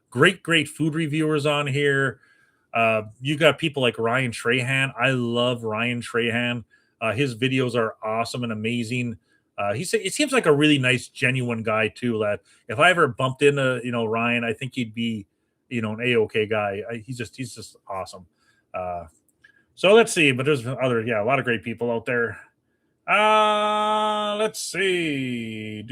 Great food reviewers on here. You got people like Ryan Trahan. I love Ryan Trahan. His videos are awesome and amazing. It seems like a really nice, genuine guy too. That if I ever bumped into, Ryan, I think he'd be, an A-OK guy. He's just awesome. So let's see. But there's a lot of great people out there. Let's see.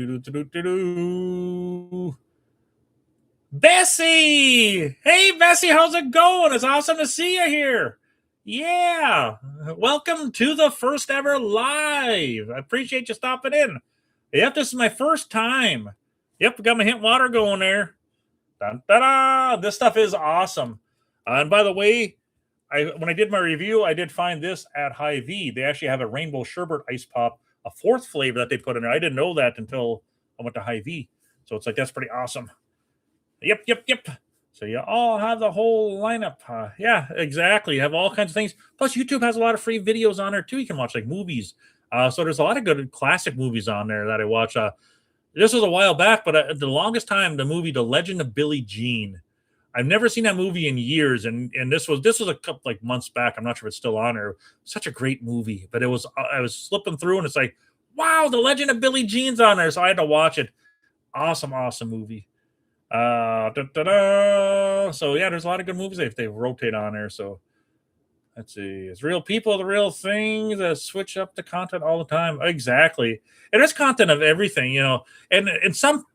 Bessie! Hey, Bessie, how's it going? It's awesome to see you here. Yeah. Welcome to the first ever live. I appreciate you stopping in. Yep, this is my first time. Yep, got my hint water going there. Dun, da, da. This stuff is awesome. And by the way, when I did my review, I did find this at Hy-Vee. They actually have a rainbow sherbet ice pop, a fourth flavor that they put in there. I didn't know that until I went to Hy-Vee. So it's like, that's pretty awesome. Yep. So you all have the whole lineup. Yeah, exactly. You have all kinds of things. Plus, YouTube has a lot of free videos on there, too. You can watch, like, movies. So there's a lot of good classic movies on there that I watch. This was a while back, but the longest time, the movie The Legend of Billie Jean. I've never seen that movie in years, and this was a couple like months back. I'm not sure if it's still on there. Such a great movie, but I was slipping through, and it's like, wow, The Legend of Billie Jean's on there, so I had to watch it. Awesome movie. So yeah, there's a lot of good movies if they rotate on there. So Let's see. It's real people, the real things that switch up the content all the time. Exactly. And there's content of everything, and some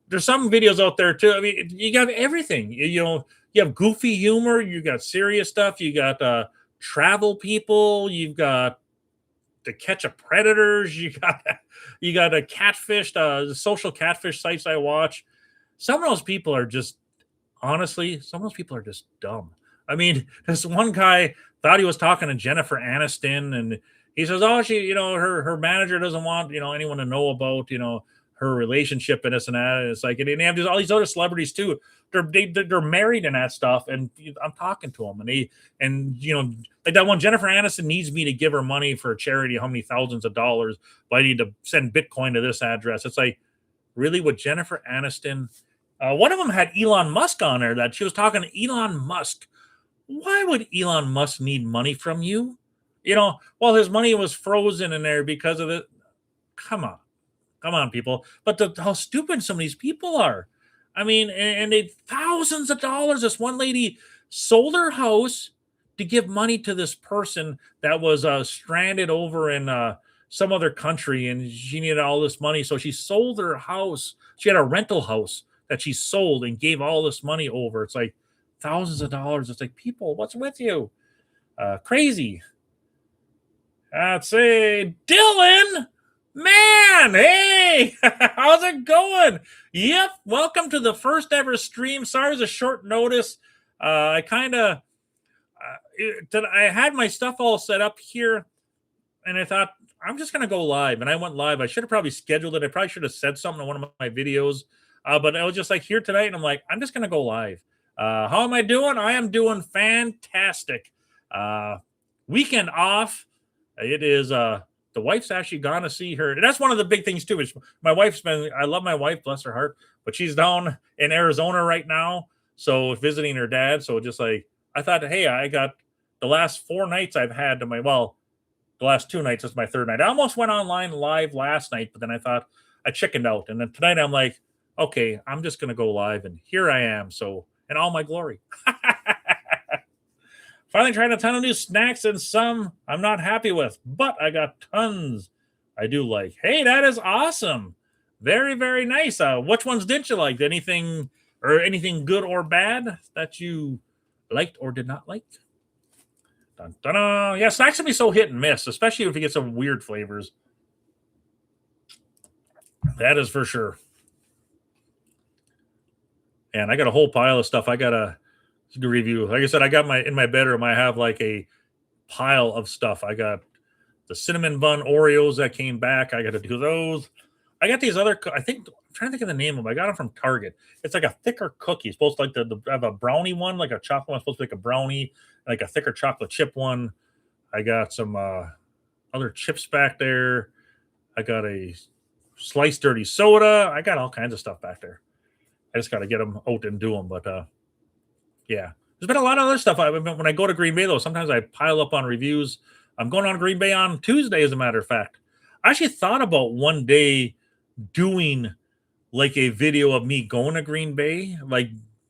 there's some videos out there too. I mean, you got everything. You have goofy humor, you got serious stuff, you got travel people, you've got the catch of predators, you got a catfish, the social catfish sites I watch. Some of those people are just honestly, some of those people are just dumb. I mean, this one guy thought he was talking to Jennifer Aniston, and he says, "Oh, her manager doesn't want anyone to know about her relationship and this and that." And it's like, and they have all these other celebrities too. They're married and that stuff, and I'm talking to them, and like that one, Jennifer Aniston needs me to give her money for a charity, how many thousands of dollars, but I need to send Bitcoin to this address. It's like, really, with Jennifer Aniston? One of them had Elon Musk on there that she was talking to Elon Musk. Why would Elon Musk need money from you? Well, his money was frozen in there because of it. Come on. Come on, people. But how stupid some of these people are. I mean, and they thousands of dollars. This one lady sold her house to give money to this person that was stranded over in some other country, and she needed all this money. So she sold her house. She had a rental house that she sold and gave all this money over. It's like thousands of dollars. It's like, people, what's with you? Crazy. I'd say, Dylan, man, hey, how's it going? Yep, welcome to the first ever stream. Sorry, it's a short notice. I had my stuff all set up here, and I thought I'm just gonna go live, and I went live. I should have probably scheduled it. I probably should have said something in one of my videos, but I was just like here tonight, and I'm like, I'm just gonna go live. How am I doing? I am doing fantastic. Weekend off. It is the wife's actually gone to see her. And that's one of the big things too. Is my wife's been, I love my wife, bless her heart, but she's down in Arizona right now. So visiting her dad. So just like, I thought, hey, I got the last 4 nights I've had the last 2 nights is my third night. I almost went online live last night, but then I thought I chickened out. And then tonight I'm like, okay, I'm just going to go live. And here I am. So, in all my glory. Finally tried a ton of new snacks and some I'm not happy with, but I got tons I do like. Hey, that is awesome. Very, very nice. Which ones did you like? Anything good or bad that you liked or did not like? Dun, dun, dun. Yeah, snacks can be so hit and miss, especially if you get some weird flavors. That is for sure. And I got a whole pile of stuff I gotta review. Like I said, I got in my bedroom, I have like a pile of stuff. I got the cinnamon bun Oreos that came back. I got to do those. I got these other, I'm trying to think of the name of them. I got them from Target. It's like a thicker cookie. It's supposed to have a brownie one, like a chocolate one. It's supposed to be like a brownie, like a thicker chocolate chip one. I got some other chips back there. I got a sliced dirty soda. I got all kinds of stuff back there. I just got to get them out and do them. But yeah, there's been a lot of other stuff. When I go to Green Bay, though, sometimes I pile up on reviews. I'm going on Green Bay on Tuesday, as a matter of fact. I actually thought about one day doing like a video of me going to Green Bay, like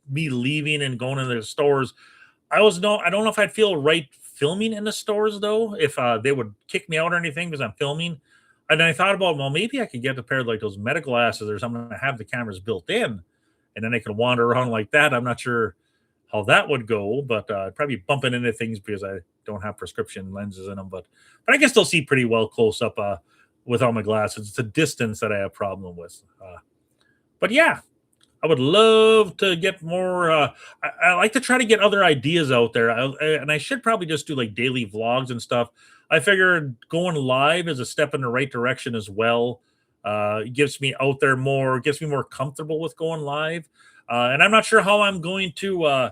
me leaving and going to the stores. I don't know if I'd feel right filming in the stores, though, if they would kick me out or anything because I'm filming. And I thought about, well, maybe I could get a pair of like those Meta glasses or something that have the cameras built in, and then I could wander around like that. I'm not sure how that would go, but I'd probably bumping into things because I don't have prescription lenses in them. But I can still see pretty well close up with all my glasses. It's the distance that I have problem with. But yeah, I would love to get more. I like to try to get other ideas out there, and I should probably just do like daily vlogs and stuff. I figured going live is a step in the right direction as well. It gets me out there more, gets me more comfortable with going live. And I'm not sure how I'm going to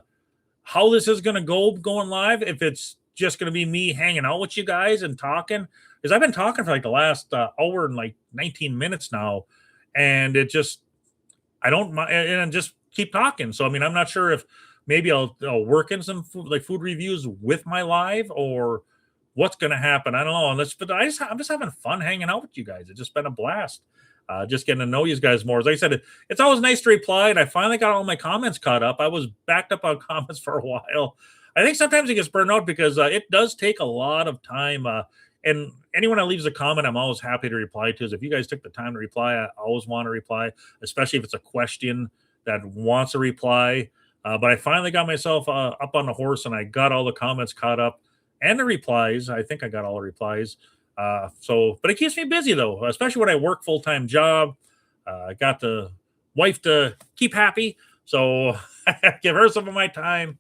how this is going to go going live. If it's just going to be me hanging out with you guys and talking, because I've been talking for like the last hour and like 19 minutes now, and it just I don't mind and just keep talking. So I mean, I'm not sure if maybe I'll work in some food reviews with my live or what's going to happen. I don't know. But I'm just having fun hanging out with you guys. It's just been a blast. Just getting to know you guys more. As I said, it's always nice to reply, and I finally got all my comments caught up. I was backed up on comments for a while. I think sometimes it gets burned out because it does take a lot of time. And anyone that leaves a comment, I'm always happy to reply to. If you guys took the time to reply, I always want to reply, especially if it's a question that wants a reply. But I finally got myself up on the horse and I got all the comments caught up and the replies. I think I got all the replies. But it keeps me busy though, especially when I work full-time job. I got the wife to keep happy, so I give her some of my time.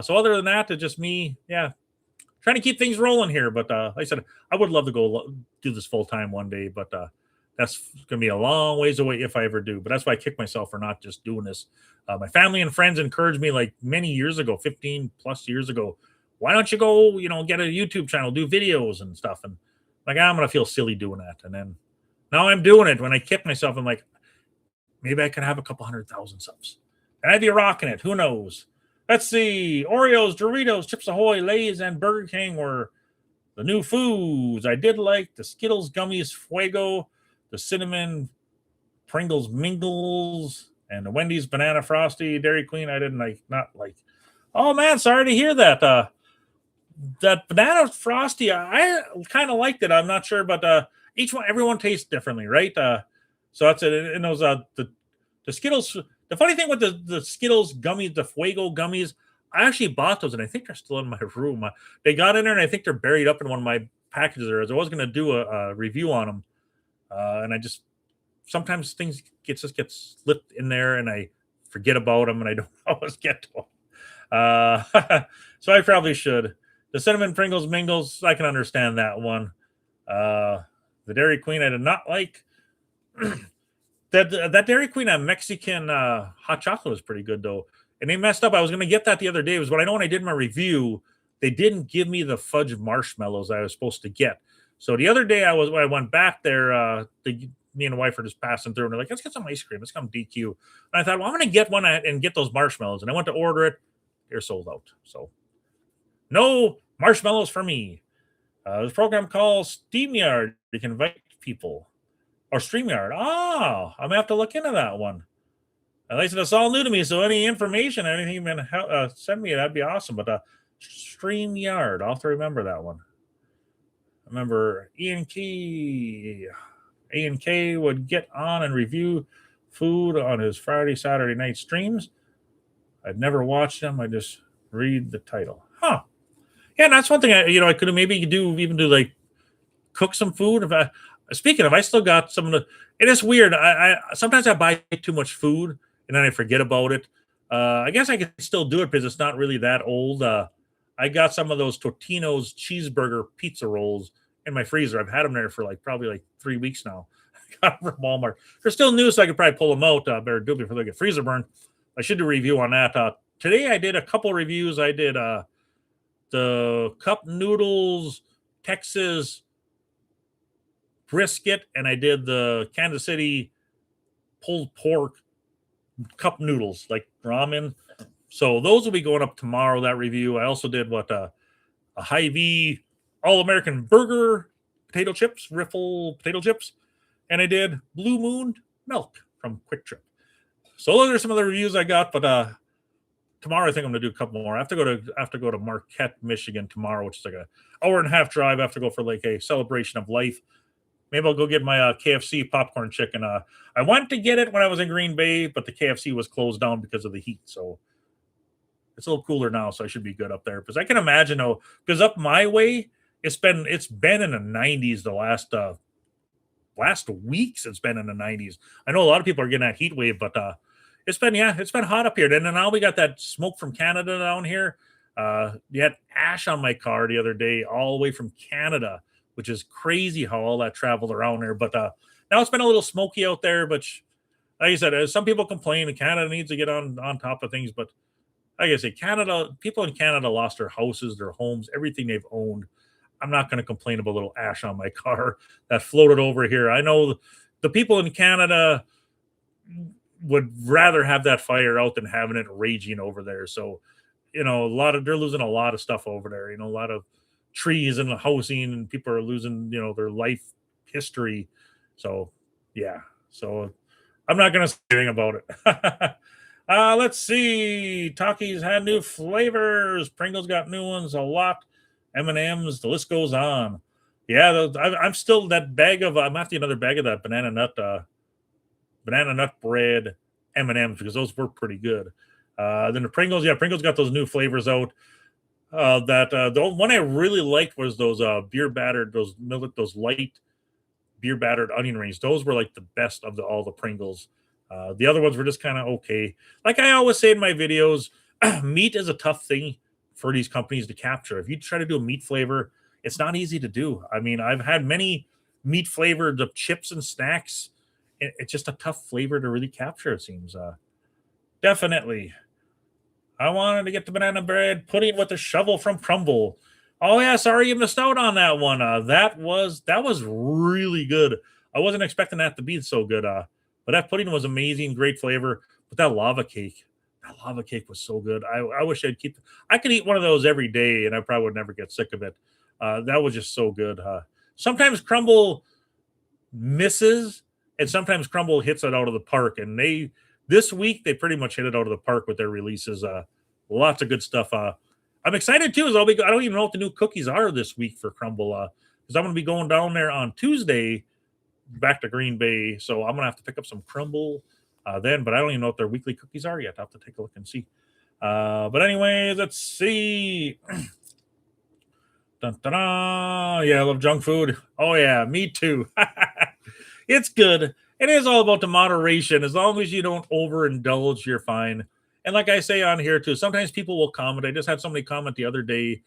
So other than that, it's just me, trying to keep things rolling here. But like I said, I would love to go do this full time one day, but that's going to be a long ways away if I ever do. But that's why I kick myself for not just doing this. My family and friends encouraged me like many years ago, 15 plus years ago. Why don't you go, get a YouTube channel, do videos and stuff? And like, I'm going to feel silly doing that. And then now I'm doing it. When I kick myself, I'm like, maybe I could have a couple 100,000 subs. And I'd be rocking it. Who knows? Let's see. Oreos, Doritos, Chips Ahoy, Lay's, and Burger King were the new foods. I did like the Skittles Gummies Fuego, the Cinnamon Pringles Mingles, and the Wendy's Banana Frosty. Dairy Queen, I didn't not like. Oh, man, sorry to hear that. That Banana Frosty, I kind of liked it. I'm not sure, but everyone tastes differently, right? So that's it. And those the Skittles. The funny thing with the Skittles gummies, the Fuego gummies, I actually bought those, and I think they're still in my room. They got in there, and I think they're buried up in one of my packages. There, as I was going to do a review on them, and I just sometimes things get slipped in there, and I forget about them, and I don't always get to them. So I probably should. The Cinnamon Pringles Mingles, I can understand that one. The Dairy Queen, I did not like. That Dairy Queen Mexican hot chocolate was pretty good though, and they messed up. I was going to get that the other day. It was when I did my review, they didn't give me the fudge marshmallows I was supposed to get. So the other day I went back there. Me and the wife were just passing through, and they're like, "Let's get some ice cream. Let's come DQ." And I thought, well, I'm going to get one and get those marshmallows. And I went to order it. They're sold out. So no marshmallows for me. There's a program called SteamYard. You can invite people. Or StreamYard. Oh, I'm going to have to look into that one. At least it's all new to me, so any information, anything you can send me, that'd be awesome. But StreamYard, I'll have to remember that one. I remember Ian K would get on and review food on his Friday, Saturday night streams. I'd never watched them. I just read the title. Huh. Yeah, and that's one thing I could maybe do like cook some food. Speaking of, I still got some of the. It is weird. I sometimes I buy too much food and then I forget about it. I guess I can still do it because it's not really that old. I got some of those Totino's cheeseburger pizza rolls in my freezer. I've had them there for probably 3 weeks now. I got them from Walmart. They're still new, so I could probably pull them out. Better do it before they get freezer burned. I should do a review on that. Today I did a couple reviews. I did the cup noodles Texas brisket, and I did the Kansas City pulled pork cup noodles, like ramen. So those will be going up tomorrow, that review. I also did a Hy-Vee All-American Burger potato chips, Riffle potato chips, and I did Blue Moon milk from Quick Trip. So those are some of the reviews I got, but tomorrow I think I'm going to do a couple more. I have to go to Marquette, Michigan tomorrow, which is like an hour and a half drive. I have to go for a celebration of life. Maybe I'll go get my KFC popcorn chicken. I wanted to get it when I was in Green Bay, but the KFC was closed down because of the heat. So it's a little cooler now, so I should be good up there. Because I can imagine, because up my way, it's been in the 90s the last weeks. It's been in the 90s. I know a lot of people are getting that heat wave, but it's been hot up here. And then now we got that smoke from Canada down here. You had ash on my car the other day, all the way from Canada, which is crazy how all that traveled around there. But now it's been a little smoky out there. But like I said, some people complain that Canada needs to get on top of things. But like I say, people in Canada lost their houses, their homes, everything they've owned. I'm not going to complain about a little ash on my car that floated over here. I know the people in Canada would rather have that fire out than having it raging over there. So, they're losing a lot of stuff over there. A lot of trees and housing, and people are losing their life history. So I'm not going to say anything about it. Let's see. Takis had new flavors. Pringles got new ones a lot. M&M's, the list goes on. Yeah, I'm still that bag of. I'm after another bag of that banana nut bread M&M's because those were pretty good. Then the Pringles, yeah, Pringles got those new flavors out. The one I really liked was those beer battered, those light beer battered onion rings. Those were like the best of all the Pringles. The other ones were just kind of okay. Like I always say in my videos, meat is a tough thing for these companies to capture. If you try to do a meat flavor, it's not easy to do. I mean, I've had many meat flavored chips and snacks. It's just a tough flavor to really capture, it seems. Definitely. I wanted to get the banana bread pudding with a shovel from Crumble. Oh yeah, sorry you missed out on that one. That was really good. I wasn't expecting that to be so good. But that pudding was amazing, great flavor. But that lava cake was so good. I wish I'd keep. I could eat one of those every day, and I probably would never get sick of it. That was just so good. Sometimes Crumble misses, and sometimes Crumble hits it out of the park. And this week they pretty much hit it out of the park with their releases. Lots of good stuff. I'm excited too. I don't even know what the new cookies are this week for Crumble. Because I'm going to be going down there on Tuesday back to Green Bay, so I'm going to have to pick up some Crumble then. But I don't even know what their weekly cookies are yet. I will have to take a look and see. But anyway, let's see. Dun, dun, dun. Yeah, I love junk food. Oh yeah, me too. It's good. It is all about the moderation. As long as you don't overindulge, you're fine. And like I say on here too, sometimes people will comment. I just had somebody comment the other day.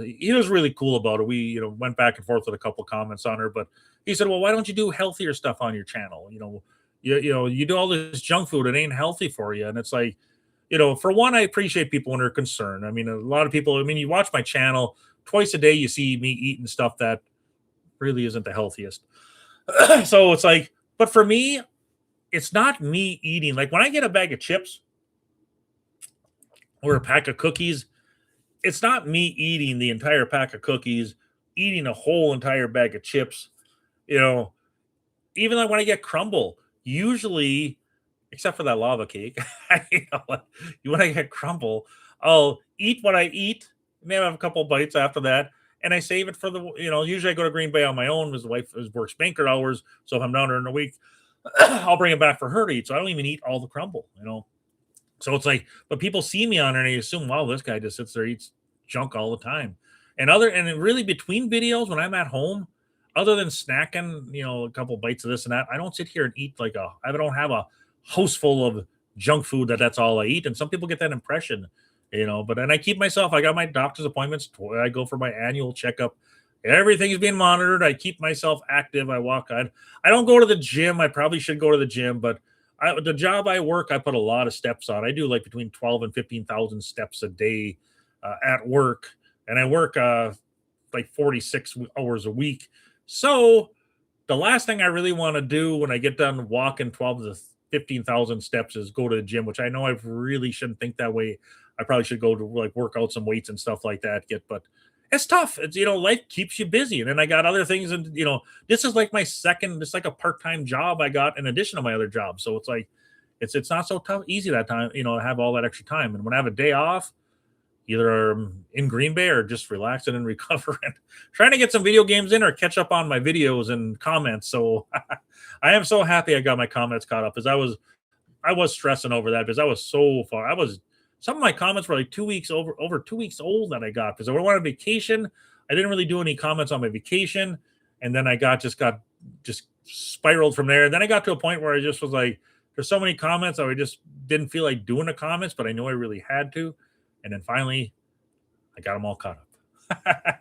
He was really cool about it. We, went back and forth with a couple comments on her, but he said, "Well, why don't you do healthier stuff on your channel? You do all this junk food. It ain't healthy for you." And it's like, for one, I appreciate people when they're concerned. I mean, a lot of people. I mean, you watch my channel twice a day, you see me eating stuff that really isn't the healthiest. So it's like, but for me, it's not me eating. Like when I get a bag of chips or a pack of cookies, it's not me eating the entire pack of cookies, eating a whole entire bag of chips. You know, Even like when I get Crumble, usually, except for that lava cake, when I get Crumble, I'll eat what I eat, maybe have a couple bites after that, and I save it for usually I go to Green Bay on my own because the wife works banker hours. So if I'm down there in a week, I'll bring it back for her to eat. So I don't even eat all the Crumble. So it's like, but people see me on there and they assume, wow, this guy just sits there, eats junk all the time. And really between videos when I'm at home, other than snacking, a couple bites of this and that, I don't sit here and eat I don't have a house full of junk food that's all I eat. And some people get that impression. But then I keep myself, I got my doctor's appointments. I go for my annual checkup. Everything's being monitored. I keep myself active. I walk. I don't go to the gym. I probably should go to the gym, but the job I work, I put a lot of steps on. I do like between 12 and 15,000 steps a day at work, and I work like 46 hours a week. So the last thing I really want to do when I get done walking 12 to 15,000 steps is go to the gym, which I know I really shouldn't think that way. I probably should go to work out some weights and stuff like that. But it's tough. It's life keeps you busy, and then I got other things, and this is like my second. It's like a part-time job I got in addition to my other job. So it's like it's not so easy that time, to have all that extra time. And when I have a day off, either in Green Bay or just relaxing and recovering, trying to get some video games in or catch up on my videos and comments. So I am so happy I got my comments caught up, because I was stressing over that because I was so far. Some of my comments were like 2 weeks over 2 weeks old that I got, because I went on vacation. I didn't really do any comments on my vacation, and then I just spiraled from there. And then I got to a point where I just was like, there's so many comments, I just didn't feel like doing the comments, but I know I really had to. And then finally, I got them all caught up.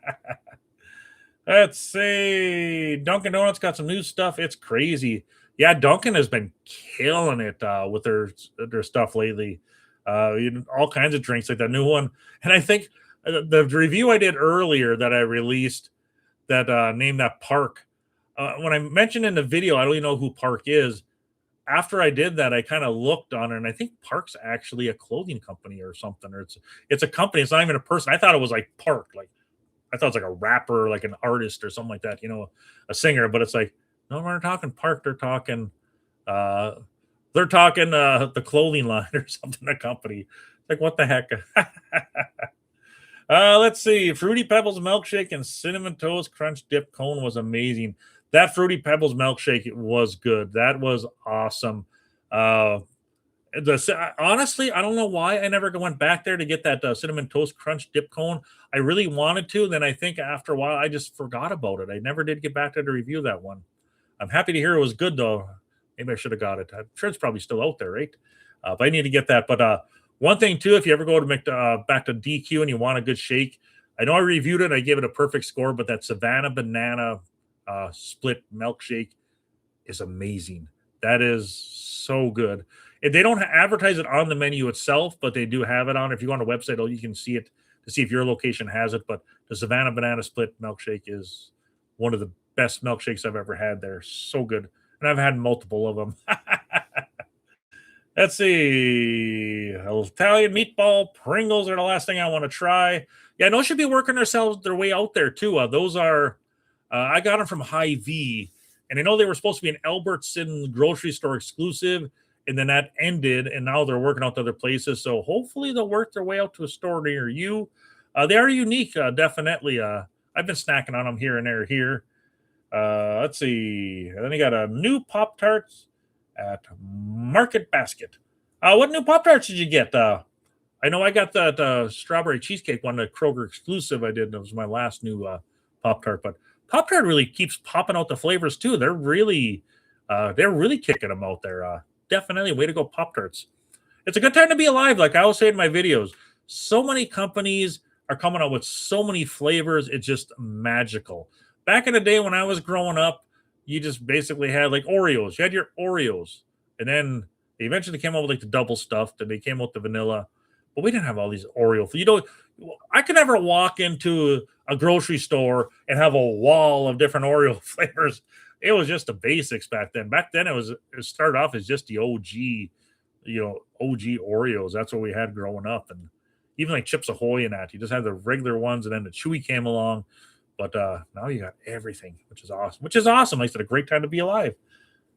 Let's see. Dunkin' Donuts got some new stuff. It's crazy. Yeah, Dunkin' has been killing it with their stuff lately. All kinds of drinks like that new one. And I think the review I did earlier that I released that named that Park. When I mentioned in the video, I don't even know who Park is. After I did that, I kind of looked on it, and I think Park's actually a clothing company or something, or it's a company. It's not even a person. I thought it was like Park, like I thought it was like a rapper, like an artist or something like that, a singer. But it's like, no, we're not talking Park. They're talking They're talking the clothing line or something, a company. Like, what the heck? Let's see. Fruity Pebbles milkshake and cinnamon toast crunch dip cone was amazing. That Fruity Pebbles milkshake was good. That was awesome. Honestly, I don't know why I never went back there to get that cinnamon toast crunch dip cone. I really wanted to. Then I think after a while, I just forgot about it. I never did get back there to review that one. I'm happy to hear it was good, though. Maybe I should have got it. I'm sure it's probably still out there, right? But I need to get that. But one thing, too, if you ever go to back to DQ and you want a good shake, I know I reviewed it. I gave it a perfect score, but that Savannah Banana split milkshake is amazing. That is so good. They don't advertise it on the menu itself, but they do have it on. If you go on the website, you can see it to see if your location has it. But the Savannah Banana Split milkshake is one of the best milkshakes I've ever had. They're so good. And I've had multiple of them. Let's see. Italian meatball Pringles are the last thing I want to try. Yeah, those should be working their way out there, too. Those are, I got them from Hy-Vee. And I know they were supposed to be an Albertson grocery store exclusive, and then that ended, and now they're working out to other places. So hopefully they'll work their way out to a store near you. They are unique, definitely. I've been snacking on them here and there here. Let's see. And then you got a new Pop-Tarts at Market Basket. What new Pop-Tarts did you get? I know I got that strawberry cheesecake one, the Kroger exclusive I did. That was my last new Pop-Tart, but Pop-Tart really keeps popping out the flavors too. They're really kicking them out there. Definitely way to go, Pop-Tarts. It's a good time to be alive, like I always say in my videos. So many companies are coming out with so many flavors. It's just magical. Back in the day when I was growing up, you just basically had like Oreos. You had your Oreos. And then they eventually came out with like the double stuffed, and they came out with the vanilla. But we didn't have all these Oreo. I could never walk into a grocery store and have a wall of different Oreo flavors. It was just the basics back then. Back then, it started off as just the OG, OG Oreos. That's what we had growing up, and even like Chips Ahoy and that. You just had the regular ones, and then the Chewy came along. But now you got everything, which is awesome. Like I said, a great time to be alive.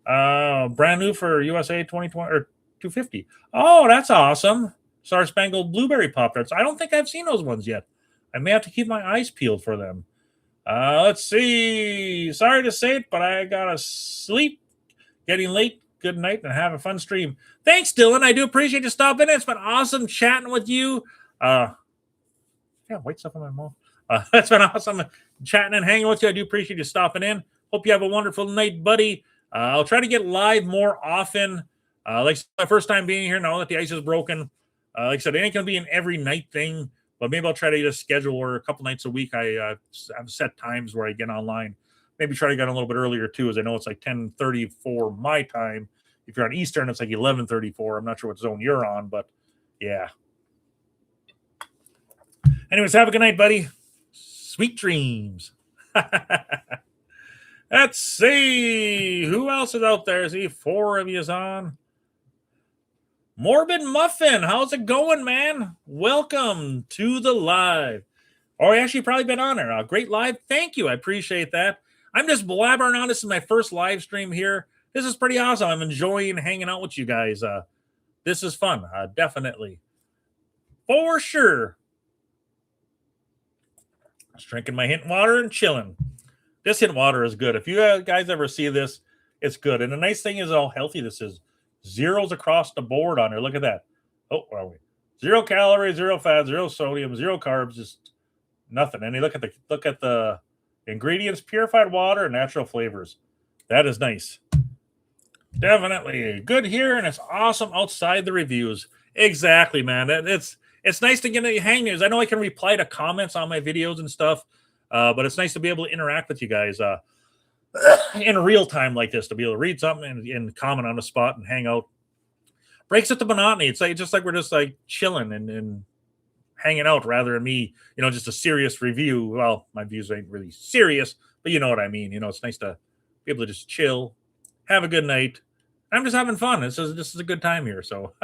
Brand new for USA 2020 or 250. Oh, that's awesome. Star Spangled Blueberry Pop-Tarts. I don't think I've seen those ones yet. I may have to keep my eyes peeled for them. Let's see. Sorry to say it, but I gotta sleep. Getting late. Good night and have a fun stream. Thanks, Dylan. I do appreciate you stopping in. It's been awesome chatting with you. White stuff in my mouth. It's been awesome chatting and hanging with you. I do appreciate you stopping in. Hope you have a wonderful night, buddy. I'll try to get live more often. Like my first time being here now that the ice is broken. Like I said, it ain't going to be an every night thing, but maybe I'll try to get a schedule where a couple nights a week I have set times where I get online. Maybe try to get a little bit earlier too, as I know it's like 10:34 my time. If you're on Eastern, it's like 11:34. I'm not sure what zone you're on, but yeah. Anyways, have a good night, buddy. Sweet dreams. Let's see. Who else is out there? See, 4 of you is on. Morbid Muffin, how's it going, man? Welcome to the live. Or actually, probably been on there. Great live. Thank you. I appreciate that. I'm just blabbering on. This is my first live stream here. This is pretty awesome. I'm enjoying hanging out with you guys. This is fun. Definitely. For sure. Just drinking my hint water and chilling. This hint water is good. If you guys ever see this, it's good. And the nice thing is how healthy this is. Zeros across the board on here. Look at that. Oh, where are we? 0 calories, 0 fat, 0 sodium, 0 carbs, just nothing. And you look at the ingredients: purified water and natural flavors. That is nice. Definitely good here, and it's awesome outside the reviews. Exactly, man. It's nice to get a hang news. I know I can reply to comments on my videos and stuff, but it's nice to be able to interact with you guys in real time like this, to be able to read something and comment on the spot and hang out. Breaks up the monotony. It's like just like we're just like chilling and hanging out rather than me, just a serious review. Well, my views ain't really serious, but you know what I mean. It's nice to be able to just chill, have a good night. I'm just having fun. This is a good time here. So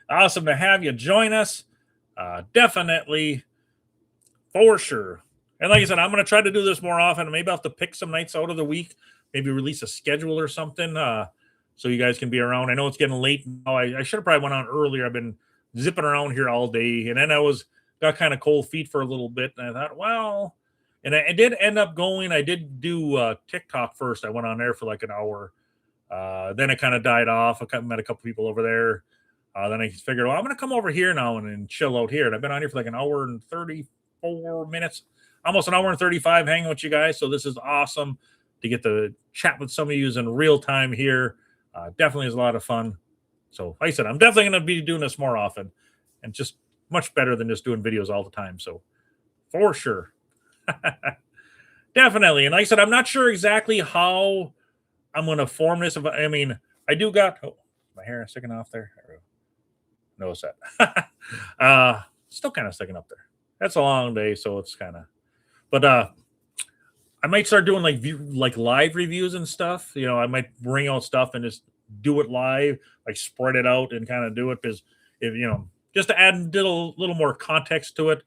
awesome to have you join us. Definitely, for sure. And like I said, I'm going to try to do this more often. Maybe I'll have to pick some nights out of the week, maybe release a schedule or something. so you guys can be around. I know it's getting late now. I should have probably went on earlier. I've been zipping around here all day, and then got kind of cold feet for a little bit, and I thought, well, and I did end up going. I did do TikTok first. I went on there for like an hour. Then it kind of died off. I met a couple people over there. Then I figured, well, I'm going to come over here now and chill out here. And I've been on here for like an hour and 34 minutes, almost an hour and 35 hanging with you guys. So this is awesome to get to chat with some of you in real time here. Definitely is a lot of fun. So like I said, I'm definitely going to be doing this more often, and just much better than just doing videos all the time. So for sure. Definitely. And like I said, I'm not sure exactly how I'm going to form this. I mean, I do got my hair sticking off there. Notice that. Still kind of sticking up there. That's a long day, so it's kind of. But I might start doing like live reviews and stuff. You know, I might bring out stuff and just do it live, like spread it out and kind of do it, because if just to add a little more context to it.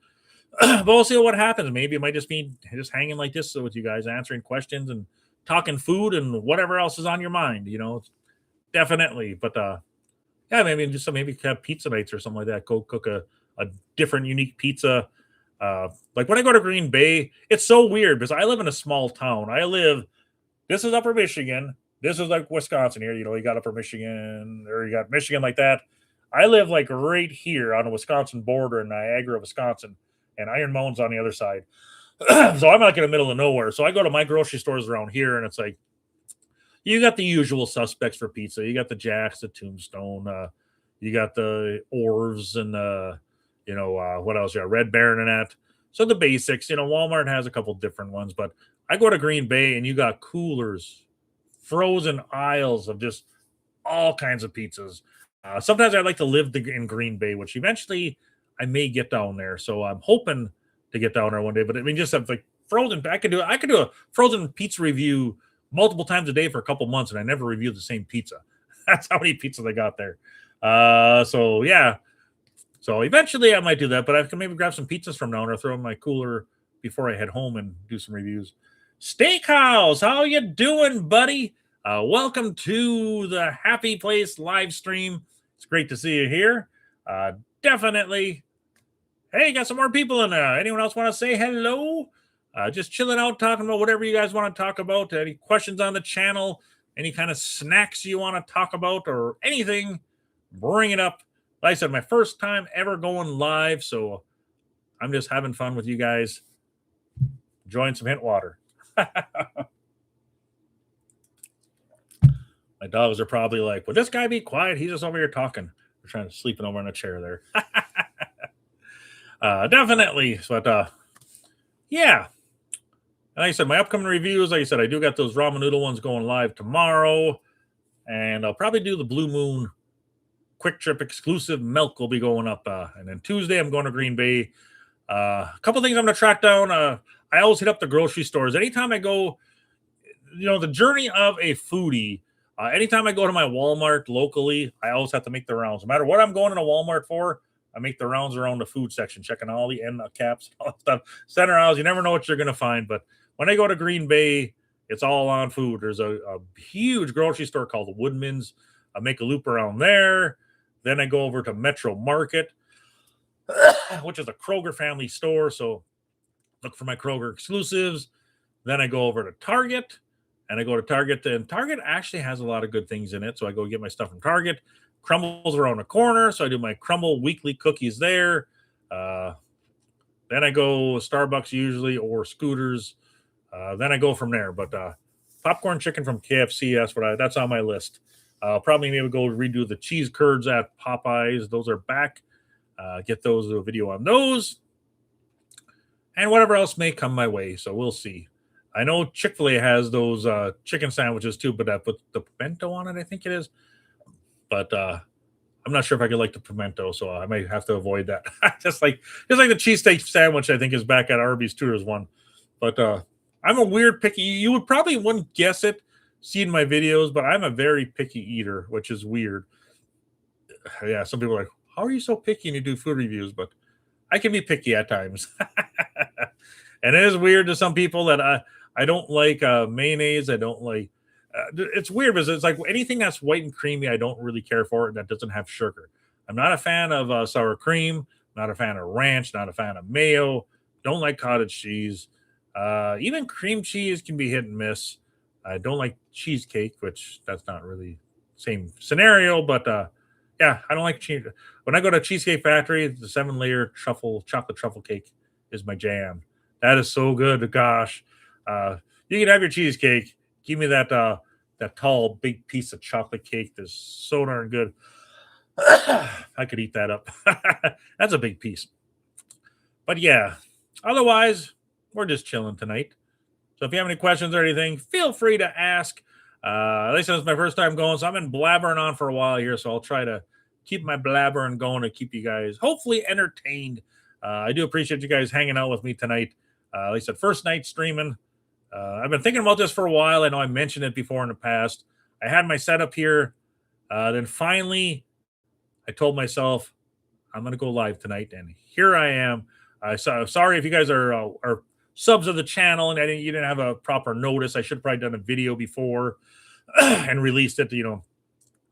But we'll see what happens. Maybe it might just be just hanging like this with you guys, answering questions and talking food and whatever else is on your mind. Definitely. But yeah, maybe have pizza nights or something like that. Go cook a different, unique pizza. Like when I go to Green Bay, it's so weird because I live in a small town. This is Upper Michigan. This is like Wisconsin here. You got Upper Michigan, or you got Michigan like that. I live like right here on the Wisconsin border in Niagara, Wisconsin, and Iron Mountain's on the other side. So I'm like in the middle of nowhere. So I go to my grocery stores around here, and it's like, you got the usual suspects for pizza. You got the Jack's, the Tombstone. You got the Orvs, and what else? Yeah, Red Baron and that. So the basics. Walmart has a couple different ones, but I go to Green Bay, and you got coolers, frozen aisles of just all kinds of pizzas. Sometimes I like to live in Green Bay, which eventually I may get down there. So I'm hoping to get down there one day. But I mean, just have like frozen. I could do a frozen pizza review multiple times a day for a couple months, and I never reviewed the same pizza. That's how many pizzas I got there. So yeah. So eventually I might do that, but I can maybe grab some pizzas from now and throw in my cooler before I head home and do some reviews. Steakhouse, how you doing, buddy? Welcome to the Happy Place live stream. It's great to see you here. Definitely. Hey, got some more people in there. Anyone else want to say hello? Just chilling out, talking about whatever you guys want to talk about. Any questions on the channel? Any kind of snacks you want to talk about or anything? Bring it up. Like I said, my first time ever going live, so I'm just having fun with you guys. Enjoying some hint water. My dogs are probably like, would this guy be quiet? He's just over here talking. They're trying to sleeping over in a chair there. Definitely. But yeah. Like I said, my upcoming reviews, like I said, I do got those ramen noodle ones going live tomorrow. And I'll probably do the Blue Moon Quick Trip exclusive milk will be going up. And then Tuesday, I'm going to Green Bay. A couple things I'm going to track down. I always hit up the grocery stores. Anytime I go, the journey of a foodie, anytime I go to my Walmart locally, I always have to make the rounds. No matter what I'm going to Walmart for, I make the rounds around the food section, checking all the end caps, all that stuff. Center aisles, you never know what you're going to find. But when I go to Green Bay, it's all on food. There's a huge grocery store called Woodman's. I make a loop around there. Then I go over to Metro Market, which is a Kroger family store. So look for my Kroger exclusives. Then I go over to Target, and I go to Target. And Target actually has a lot of good things in it. So I go get my stuff from Target. Crumbles around the corner. So I do my Crumble weekly cookies there. Then I go Starbucks usually, or Scooters. Then I go from there. But popcorn chicken from KFC, that's on my list. I'll probably maybe go redo the cheese curds at Popeyes. Those are back. Get those, a video on those. And whatever else may come my way. So we'll see. I know Chick-fil-A has those chicken sandwiches too, but that put the pimento on it, I think it is. But I'm not sure if I could like the pimento, so I might have to avoid that. just like the cheesesteak sandwich, I think is back at Arby's too. There's one. But I'm a weird picky. You would probably wouldn't guess it, seeing my videos, but I'm a very picky eater, which is weird. Yeah, some people are like, how are you so picky and you do food reviews? But I can be picky at times. And it is weird to some people that I don't like mayonnaise. I don't like It's weird because it's like anything that's white and creamy, I don't really care for it that doesn't have sugar. I'm not a fan of sour cream, not a fan of ranch, not a fan of mayo, don't like cottage cheese. Even cream cheese can be hit and miss. I don't like cheesecake, which that's not really same scenario, but yeah, I don't like cheese. When I go to Cheesecake Factory, the 7 layer chocolate truffle cake is my jam. That is so good. Gosh, you can have your cheesecake. Give me that tall big piece of chocolate cake. That's so darn good. I could eat that up. That's a big piece. But yeah, otherwise, we're just chilling tonight. So if you have any questions or anything, feel free to ask. At least it's my first time going, so I've been blabbering on for a while here. So I'll try to keep my blabbering going to keep you guys hopefully entertained. I do appreciate you guys hanging out with me tonight. At least at first night streaming. I've been thinking about this for a while. I know I mentioned it before in the past. I had my setup here. Then finally, I told myself I'm going to go live tonight, and here I am. Sorry if you guys are subs of the channel and you didn't have a proper notice. I should have probably done a video before and released it,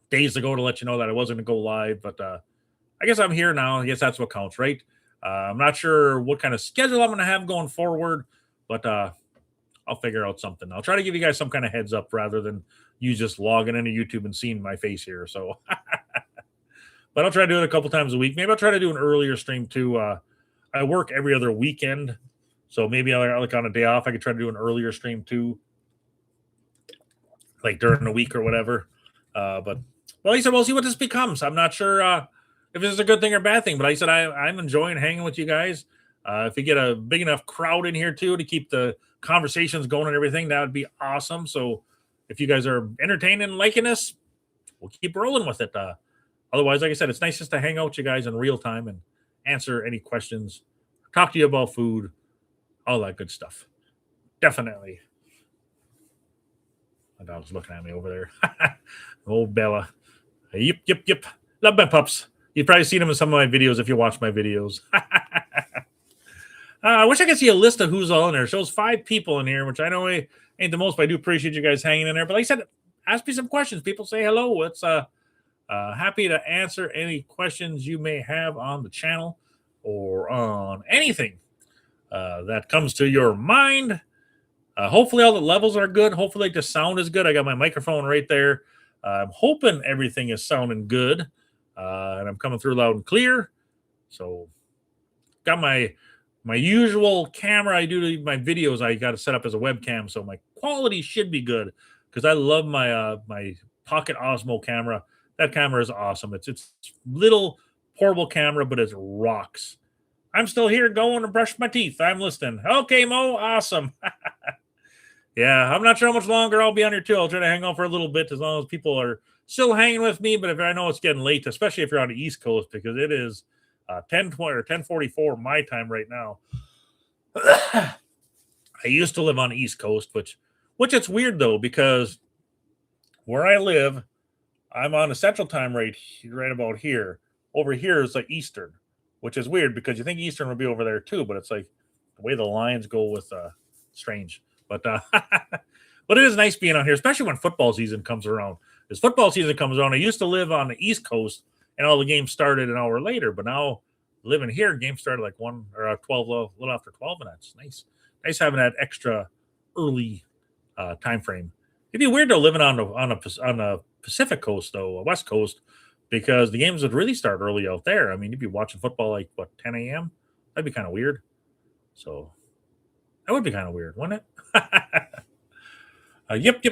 days ago to let you know that I wasn't going to go live. But I guess I'm here now. I guess that's what counts, right? I'm not sure what kind of schedule I'm going to have going forward, but I'll figure out something. I'll try to give you guys some kind of heads up rather than you just logging into YouTube and seeing my face here. So, but I'll try to do it a couple times a week. Maybe I'll try to do an earlier stream too. I work every other weekend, so maybe like on a day off, I could try to do an earlier stream too, like during the week or whatever. But well, he said, we'll see what this becomes. I'm not sure if this is a good thing or bad thing, but I said I'm enjoying hanging with you guys. If we get a big enough crowd in here too to keep the conversations going and everything, that would be awesome. So if you guys are entertained and liking this, we'll keep rolling with it. Otherwise, like I said, it's nice just to hang out with you guys in real time and answer any questions, talk to you about food, all that good stuff. Definitely. My dog's looking at me over there. Old Bella. Yep. Love my pups. You've probably seen them in some of my videos if you watch my videos. I wish I could see a list of who's all in there. It shows 5 people in here, which I know ain't the most, but I do appreciate you guys hanging in there. But like I said, ask me some questions. People say hello. It's happy to answer any questions you may have on the channel or on anything that comes to your mind. Hopefully all the levels are good. Hopefully the sound is good. I got my microphone right there. I'm hoping everything is sounding good. And I'm coming through loud and clear. So got my usual camera I do to my videos. I got to set up as a webcam, so my quality should be good because I love my my Pocket Osmo camera. That camera is awesome. It's little portable camera, but it rocks. I'm still here going to brush my teeth. I'm listening. Okay, Mo, awesome. Yeah, I'm not sure how much longer I'll be on here too. I'll try to hang on for a little bit as long as people are still hanging with me. But if I know it's getting late, especially if you're on the East Coast, because it is 10:20 or 10:44 my time right now. I used to live on the East Coast, which it's weird though, because where I live, I'm on the Central Time right about here. Over here is like Eastern, which is weird because you think Eastern would be over there too, but it's like the way the lines go with strange. But but it is nice being out here, especially when football season comes around. As football season comes around, I used to live on the East Coast, and all the games started an hour later. But now living here, games started like 1 or 12, a little after 12, and that's nice. Nice having that extra early time frame. It'd be weird though living on the Pacific Coast though, West Coast, because the games would really start early out there. I mean, you'd be watching football like 10 a.m. That'd be kind of weird. So that would be kind of weird, wouldn't it? Yep.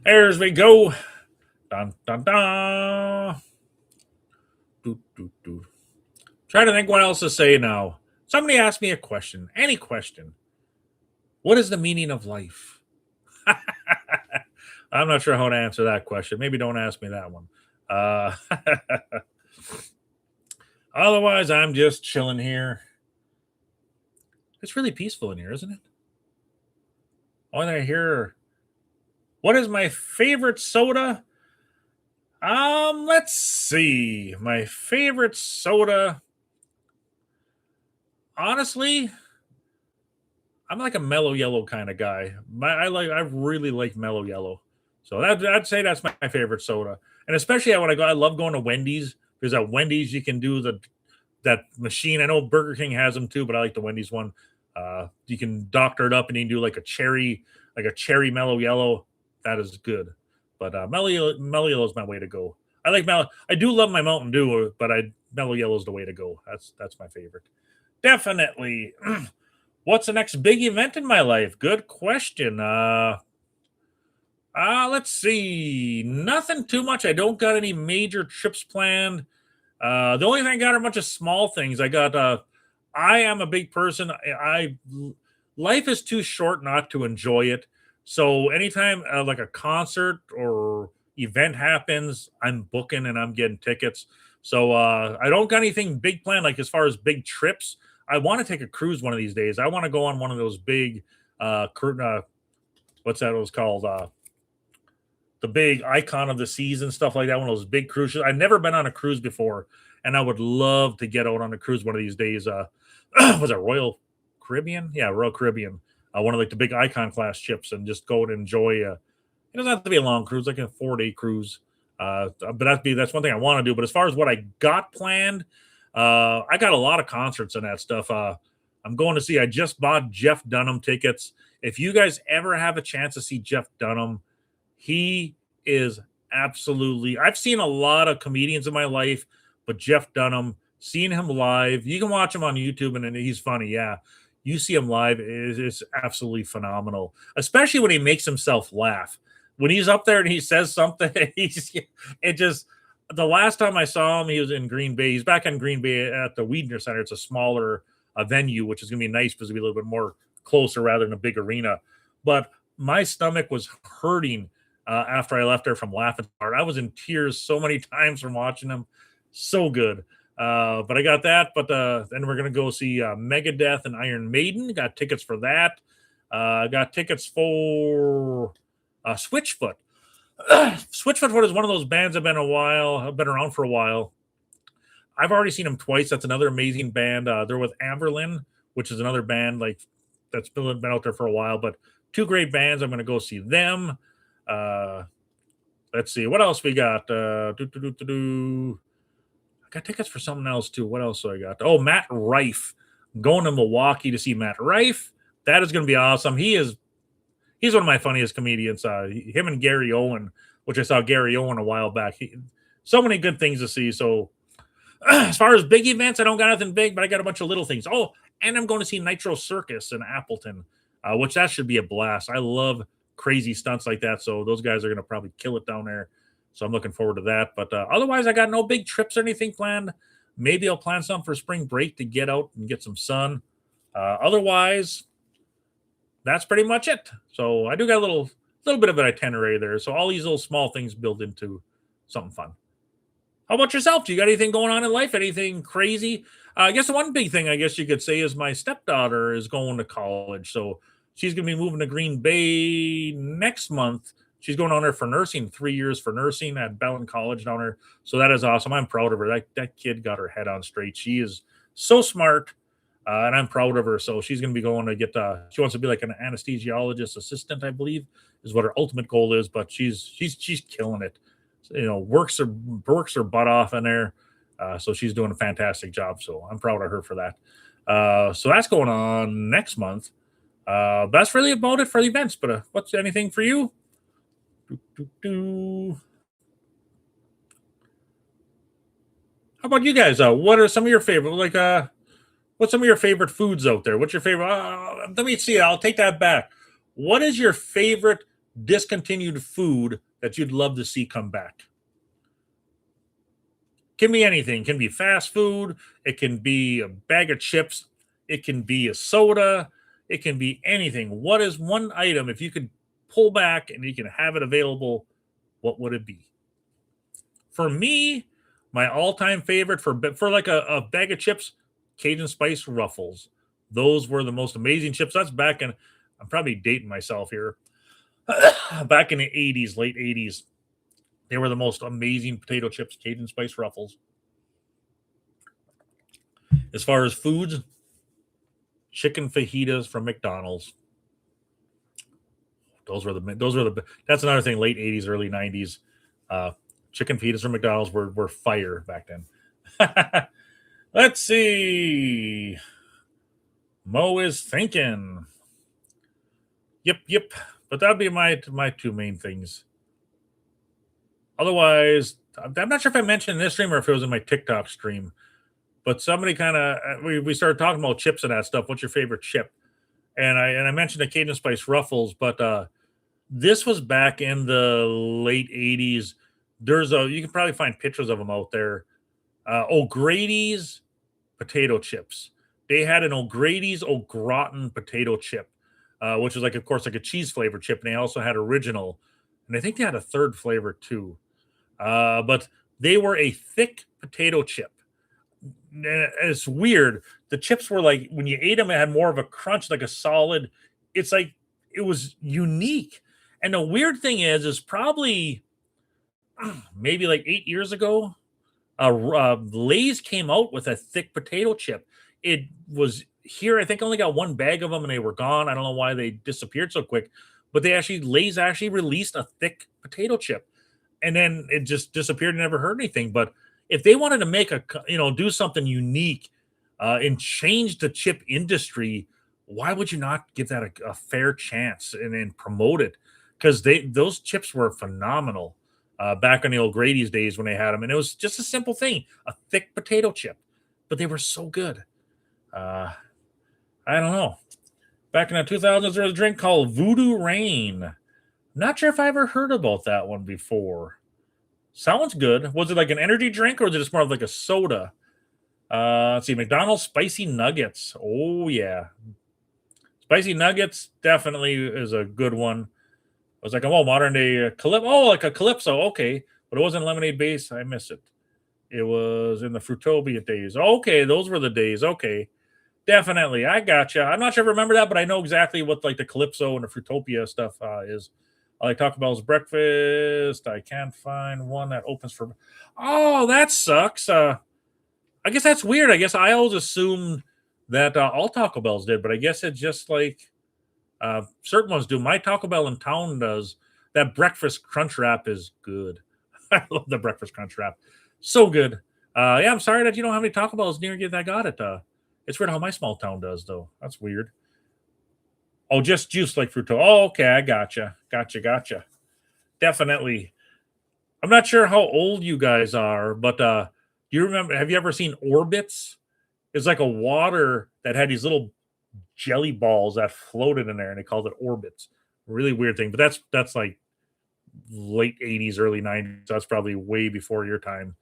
There's we go. Dun dun dun. Do. Trying to think what else to say now. Somebody asked me a question. Any question. What is the meaning of life? I'm not sure how to answer that question. Maybe don't ask me that one. Otherwise, I'm just chilling here. It's really peaceful in here, isn't it? All I hear. What is my favorite soda? Let's see. My favorite soda. Honestly, I'm like a mellow yellow kind of guy. I really like mellow yellow. So I'd say that's my favorite soda. And especially when I love going to Wendy's because at Wendy's you can do that machine. I know Burger King has them too, but I like the Wendy's one. You can doctor it up and you can do like a cherry mellow yellow. That is good. But mellow yellow is my way to go. I like mellow. I do love my Mountain Dew, but mellow yellow is the way to go. That's my favorite. Definitely. What's the next big event in my life? Good question. Let's see. Nothing too much. I don't got any major trips planned. The only thing I got are a bunch of small things. I am a big person. Life is too short not to enjoy it. So anytime like a concert or event happens, I'm booking and I'm getting tickets. So I don't got anything big planned. Like as far as big trips, I want to take a cruise one of these days. I want to go on one of those big, what's that was called? The big icon of the seas and stuff like that. One of those big cruises. I've never been on a cruise before, and I would love to get out on a cruise one of these days. Was it Royal Caribbean? Yeah, Royal Caribbean. One of like the big icon class ships, and just go and enjoy. It doesn't have to be a long cruise, like a 4-day cruise. But that's one thing I want to do. But as far as what I got planned, I got a lot of concerts and that stuff. I'm going to see. I just bought Jeff Dunham tickets. If you guys ever have a chance to see Jeff Dunham, he is absolutely. I've seen a lot of comedians in my life, but Jeff Dunham, seeing him live, you can watch him on YouTube, and he's funny. Yeah, you see him live, it's absolutely phenomenal. Especially when he makes himself laugh. When he's up there and he says something, the last time I saw him, he was in Green Bay. He's back in Green Bay at the Weidner Center. It's a smaller venue, which is going to be nice because it'll be a little bit more closer rather than a big arena. But my stomach was hurting after I left there from laughing hard. I was in tears so many times from watching him. So good. But I got that. But then we're going to go see Megadeth and Iron Maiden. Got tickets for that. Got tickets for Switchfoot. Switchfoot is one of those bands that have been around for a while. I've already seen them twice. That's another amazing band. They're with Amberlin, which is another band like that's been out there for a while. But two great bands. I'm going to go see them. Let's see what else we got. I got tickets for something else too. What else do I got? Oh, Matt Rife. Going to Milwaukee to see Matt Rife. That is going to be awesome. He's one of my funniest comedians. Him and Gary Owen, which I saw Gary Owen a while back. So many good things to see. So as far as big events, I don't got nothing big, but I got a bunch of little things. Oh, and I'm going to see Nitro Circus in Appleton, which that should be a blast. I love crazy stunts like that. So those guys are going to probably kill it down there. So I'm looking forward to that. But otherwise, I got no big trips or anything planned. Maybe I'll plan some for spring break to get out and get some sun. Otherwise, that's pretty much it. So I do got a little bit of an itinerary there. So all these little small things build into something fun. How about yourself? Do you got anything going on in life? Anything crazy? I guess the one big thing I guess you could say is my stepdaughter is going to college. So she's going to be moving to Green Bay next month. She's going down there for nursing, 3 years for nursing at Bellin College down there. So that is awesome. I'm proud of her. That kid got her head on straight. She is so smart. And I'm proud of her. So she's going to be going to get. She wants to be like an anesthesiologist assistant, I believe, is what her ultimate goal is. But she's killing it. Works her butt off in there. So she's doing a fantastic job. So I'm proud of her for that. So that's going on next month. That's really about it for the events. But what's anything for you? How about you guys? What are some of your favorite what's some of your favorite foods out there? What's your favorite? Let me see. I'll take that back. What is your favorite discontinued food that you'd love to see come back? Can be anything. It can be fast food. It can be a bag of chips. It can be a soda. It can be anything. What is one item, if you could pull back and you can have it available, what would it be? For me, my all-time favorite for like a bag of chips, Cajun Spice Ruffles. Those were the most amazing chips. That's back in, I'm probably dating myself here. Back in the 80s, late 80s, they were the most amazing potato chips, Cajun Spice Ruffles. As far as foods, chicken fajitas from McDonald's. That's another thing, late 80s, early 90s. Uh, Chicken fajitas from McDonald's were fire back then. Let's see. Mo is thinking. Yep. But that'd be my two main things. Otherwise, I'm not sure if I mentioned in this stream or if it was in my TikTok stream, but somebody kind of we started talking about chips and that stuff. What's your favorite chip? And I mentioned the Cajun Spice Ruffles, but this was back in the late 80s. You can probably find pictures of them out there. O'Grady's potato chips. They had an O'Grady's Au Gratin potato chip, which was like, of course, like a cheese flavored chip. And they also had original, and I think they had a third flavor too. But they were a thick potato chip. It's weird. The chips were like, when you ate them, it had more of a crunch, like a solid. It's like it was unique. And the weird thing is probably maybe like 8 years ago, Lay's came out with a thick potato chip. It was here. I think I only got one bag of them, and they were gone. I don't know why they disappeared so quick, but Lay's actually released a thick potato chip, and then it just disappeared and never heard anything. But if they wanted to make do something unique and change the chip industry, why would you not give that a fair chance and promote it? Because those chips were phenomenal back in the old Grady's days when they had them, and it was just a simple thing, a thick potato chip, but they were so good. I don't know. Back in the 2000s, there was a drink called Voodoo Rain. Not sure if I ever heard about that one before. Sounds good. Was it like an energy drink or was it just more of like a soda? Let's see. McDonald's Spicy Nuggets. Oh, yeah. Spicy Nuggets definitely is a good one. I was like, oh, modern day Calypso. Oh, like a Calypso. Okay. But it wasn't lemonade base. I miss it. It was in the Fruitopia days. Okay. Those were the days. Okay. Definitely. I gotcha. I'm not sure if I remember that, but I know exactly what like the Calypso and the Fruitopia stuff is. I like Taco Bell's breakfast. I can't find one that opens for. Oh, that sucks. I guess that's weird. I guess I always assumed that all Taco Bells did, but I guess it's just like certain ones do. My Taco Bell in town does. That breakfast crunch wrap is good. I love the breakfast crunch wrap. So good. Yeah, I'm sorry that you don't have any Taco Bells near you that got it. It's weird how my small town does, though. That's weird. Oh, just juice like Fruito. Oh, okay. I gotcha. Gotcha. Definitely. I'm not sure how old you guys are, but do you remember? Have you ever seen Orbits? It's like a water that had these little jelly balls that floated in there, and they called it Orbits. Really weird thing, but that's like late 80s, early 90s. So that's probably way before your time,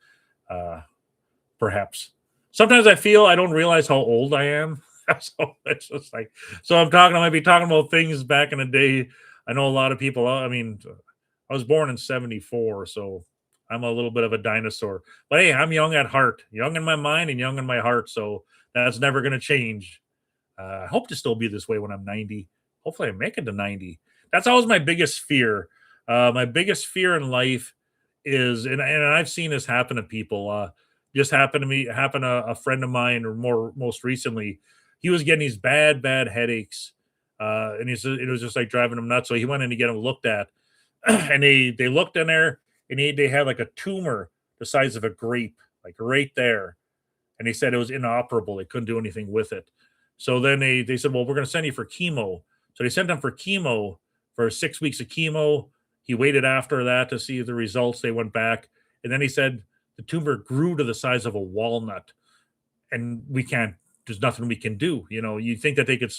perhaps. Sometimes I feel I don't realize how old I am. So it's just like, I might be talking about things back in the day. I know a lot of people, I mean, I was born in 74, so I'm a little bit of a dinosaur. But hey, I'm young at heart, young in my mind and young in my heart. So that's never going to change. I hope to still be this way when I'm 90. Hopefully I make it to 90. That's always my biggest fear. My biggest fear in life is, and I've seen this happen to people. Just happened to a friend of mine, or most recently, he was getting these bad headaches, and it was just like driving him nuts. So he went in to get him looked at, and they looked in there, and they had like a tumor the size of a grape, like right there, and they said it was inoperable. They couldn't do anything with it. So then they said, well, we're going to send you for chemo. So they sent him for chemo for 6 weeks of chemo. He waited after that to see the results. They went back, and then he said the tumor grew to the size of a walnut, and there's nothing we can do. You think that they could,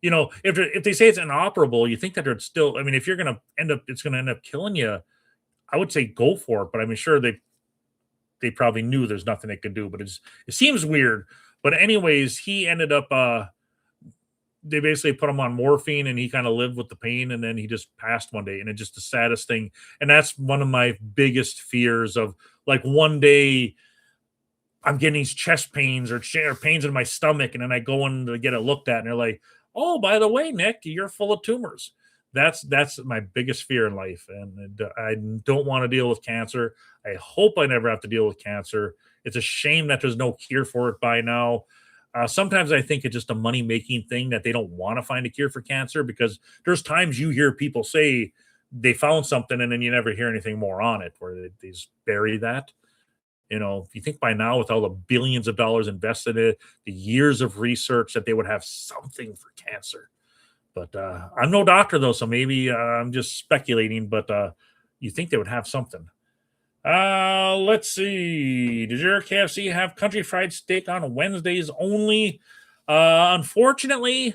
if they say it's inoperable, you think that it's still, I mean, if it's going to end up killing you, I would say go for it. But I mean, sure, they probably knew there's nothing they could do, but it seems weird. But anyways, he ended up, they basically put him on morphine, and he kind of lived with the pain, and then he just passed one day, and it's just the saddest thing. And that's one of my biggest fears of, like, one day I'm getting these chest pains or pains in my stomach, and then I go in to get it looked at, and they're like, oh, by the way, Nick, you're full of tumors. That's my biggest fear in life, and I don't want to deal with cancer. I hope I never have to deal with cancer. It's a shame that there's no cure for it by now. Sometimes I think it's just a money making thing that they don't want to find a cure for cancer, because there's times you hear people say they found something and then you never hear anything more on it, where they just bury that. If you think by now, with all the billions of dollars invested in it, the years of research, that they would have something for cancer. But I'm no doctor, though, so maybe I'm just speculating. But you think they would have something. Let's see. Does your KFC have country fried steak on Wednesdays only? Unfortunately,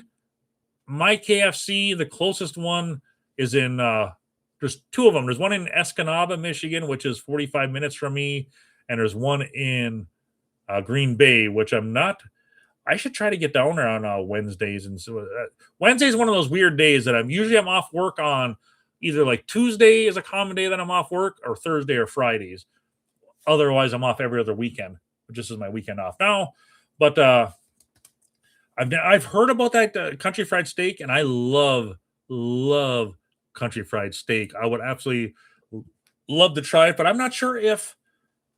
my KFC, the closest one, is in. There's two of them. There's one in Escanaba, Michigan, which is 45 minutes from me, and there's one in Green Bay, which I'm not. I should try to get down there on Wednesdays, and so Wednesday is one of those weird days that I'm off work on. Either like Tuesday is a common day that I'm off work, or Thursday or Fridays. Otherwise, I'm off every other weekend, which this is my weekend off now. But I've heard about that country fried steak, and I love country fried steak. I would absolutely love to try it, but I'm not sure if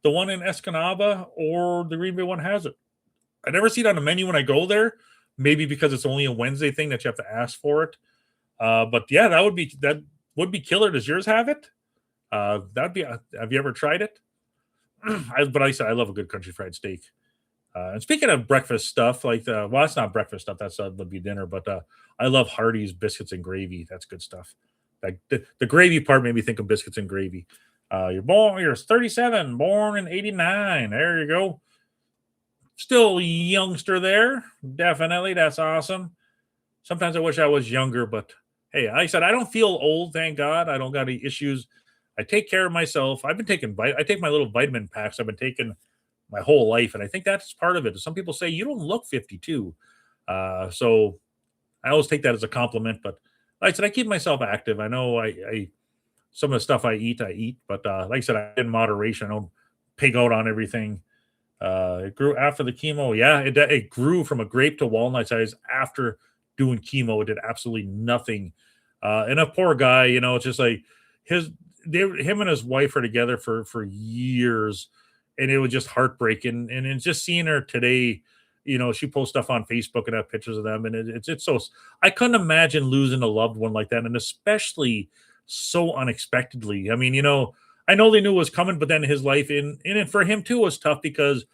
the one in Escanaba or the Green Bay one has it. I never see it on the menu when I go there. Maybe because it's only a Wednesday thing that you have to ask for it. But yeah, that would be killer. Does yours have it? That'd be. Have you ever tried it? But I said I love a good country fried steak. And speaking of breakfast stuff, like well, it's not breakfast stuff. That's would be dinner. But I love Hardee's biscuits and gravy. That's good stuff. Like the gravy part made me think of biscuits and gravy. You're 37, born in 89. There you go. Still a youngster there. Definitely. That's awesome. Sometimes I wish I was younger, but hey, like I said, I don't feel old, thank God. I don't got any issues. I take care of myself. I take my little vitamin packs I've been taking my whole life, and I think that's part of it. Some people say you don't look 52. So I always take that as a compliment, but like I said, I keep myself active. I know I some of the stuff I eat, but like I said, in moderation. I don't pig out on everything. It grew after the chemo. Yeah, it grew from a grape to walnut size after doing chemo. It did absolutely nothing. And a poor guy, it's just like him and his wife are together for years, and it was just heartbreaking. And it's just seeing her today, she posts stuff on Facebook and have pictures of them, and it's so. I couldn't imagine losing a loved one like that, and especially so unexpectedly. I mean, I know they knew it was coming, but then his life in for him too was tough, because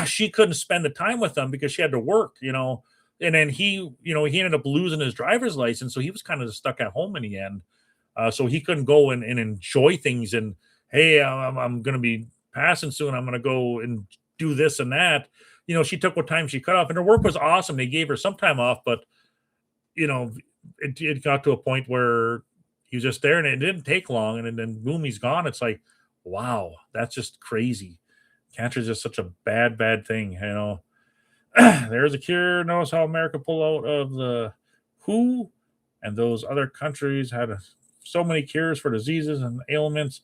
she couldn't spend the time with them because she had to work, and then he ended up losing his driver's license, so he was kind of stuck at home in the end. So he couldn't go and enjoy things. And hey, I'm going to be passing soon. I'm going to go and do this and that. She took what time she cut off, and her work was awesome. They gave her some time off, but it got to a point where he was just there, and it didn't take long, and then boom, he's gone. It's like, wow, that's just crazy. Cancer is just such a bad thing. There's a cure. Notice how America pulled out of the WHO, and those other countries had so many cures for diseases and ailments.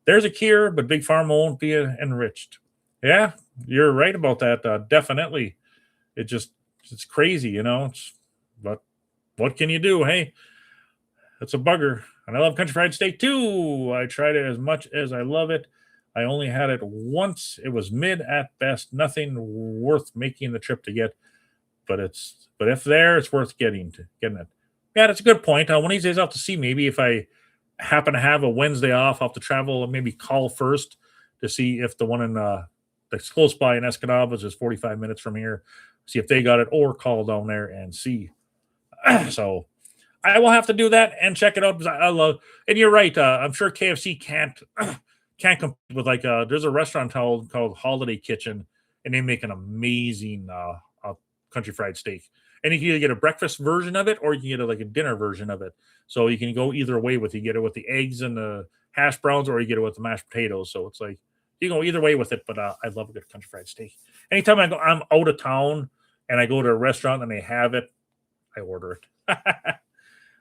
There's a cure, but big pharma won't be enriched. Yeah, you're right about that. Definitely, it's crazy, but what can you do? Hey, it's a bugger. And I love country fried steak too. I tried it as much as I love it. I only had it once. It was mid at best. Nothing worth making the trip to get. But if there, it's worth getting it. Yeah, that's a good point. One of these days I'll have to see. Maybe if I happen to have a Wednesday off, I'll have to travel and maybe call first to see if the one in that's close by in Escanaba is 45 minutes from here. See if they got it, or call down there and see. So I will have to do that and check it out, because I love. And you're right. I'm sure KFC can't compete with there's a restaurant called Holiday Kitchen, and they make an amazing country fried steak. And you can either get a breakfast version of it, or you can get a dinner version of it. So you can go either way with it. You get it with the eggs and the hash browns, or you get it with the mashed potatoes. So it's like you go either way with it. But I love a good country fried steak. Anytime I'm out of town and I go to a restaurant and they have it, I order it.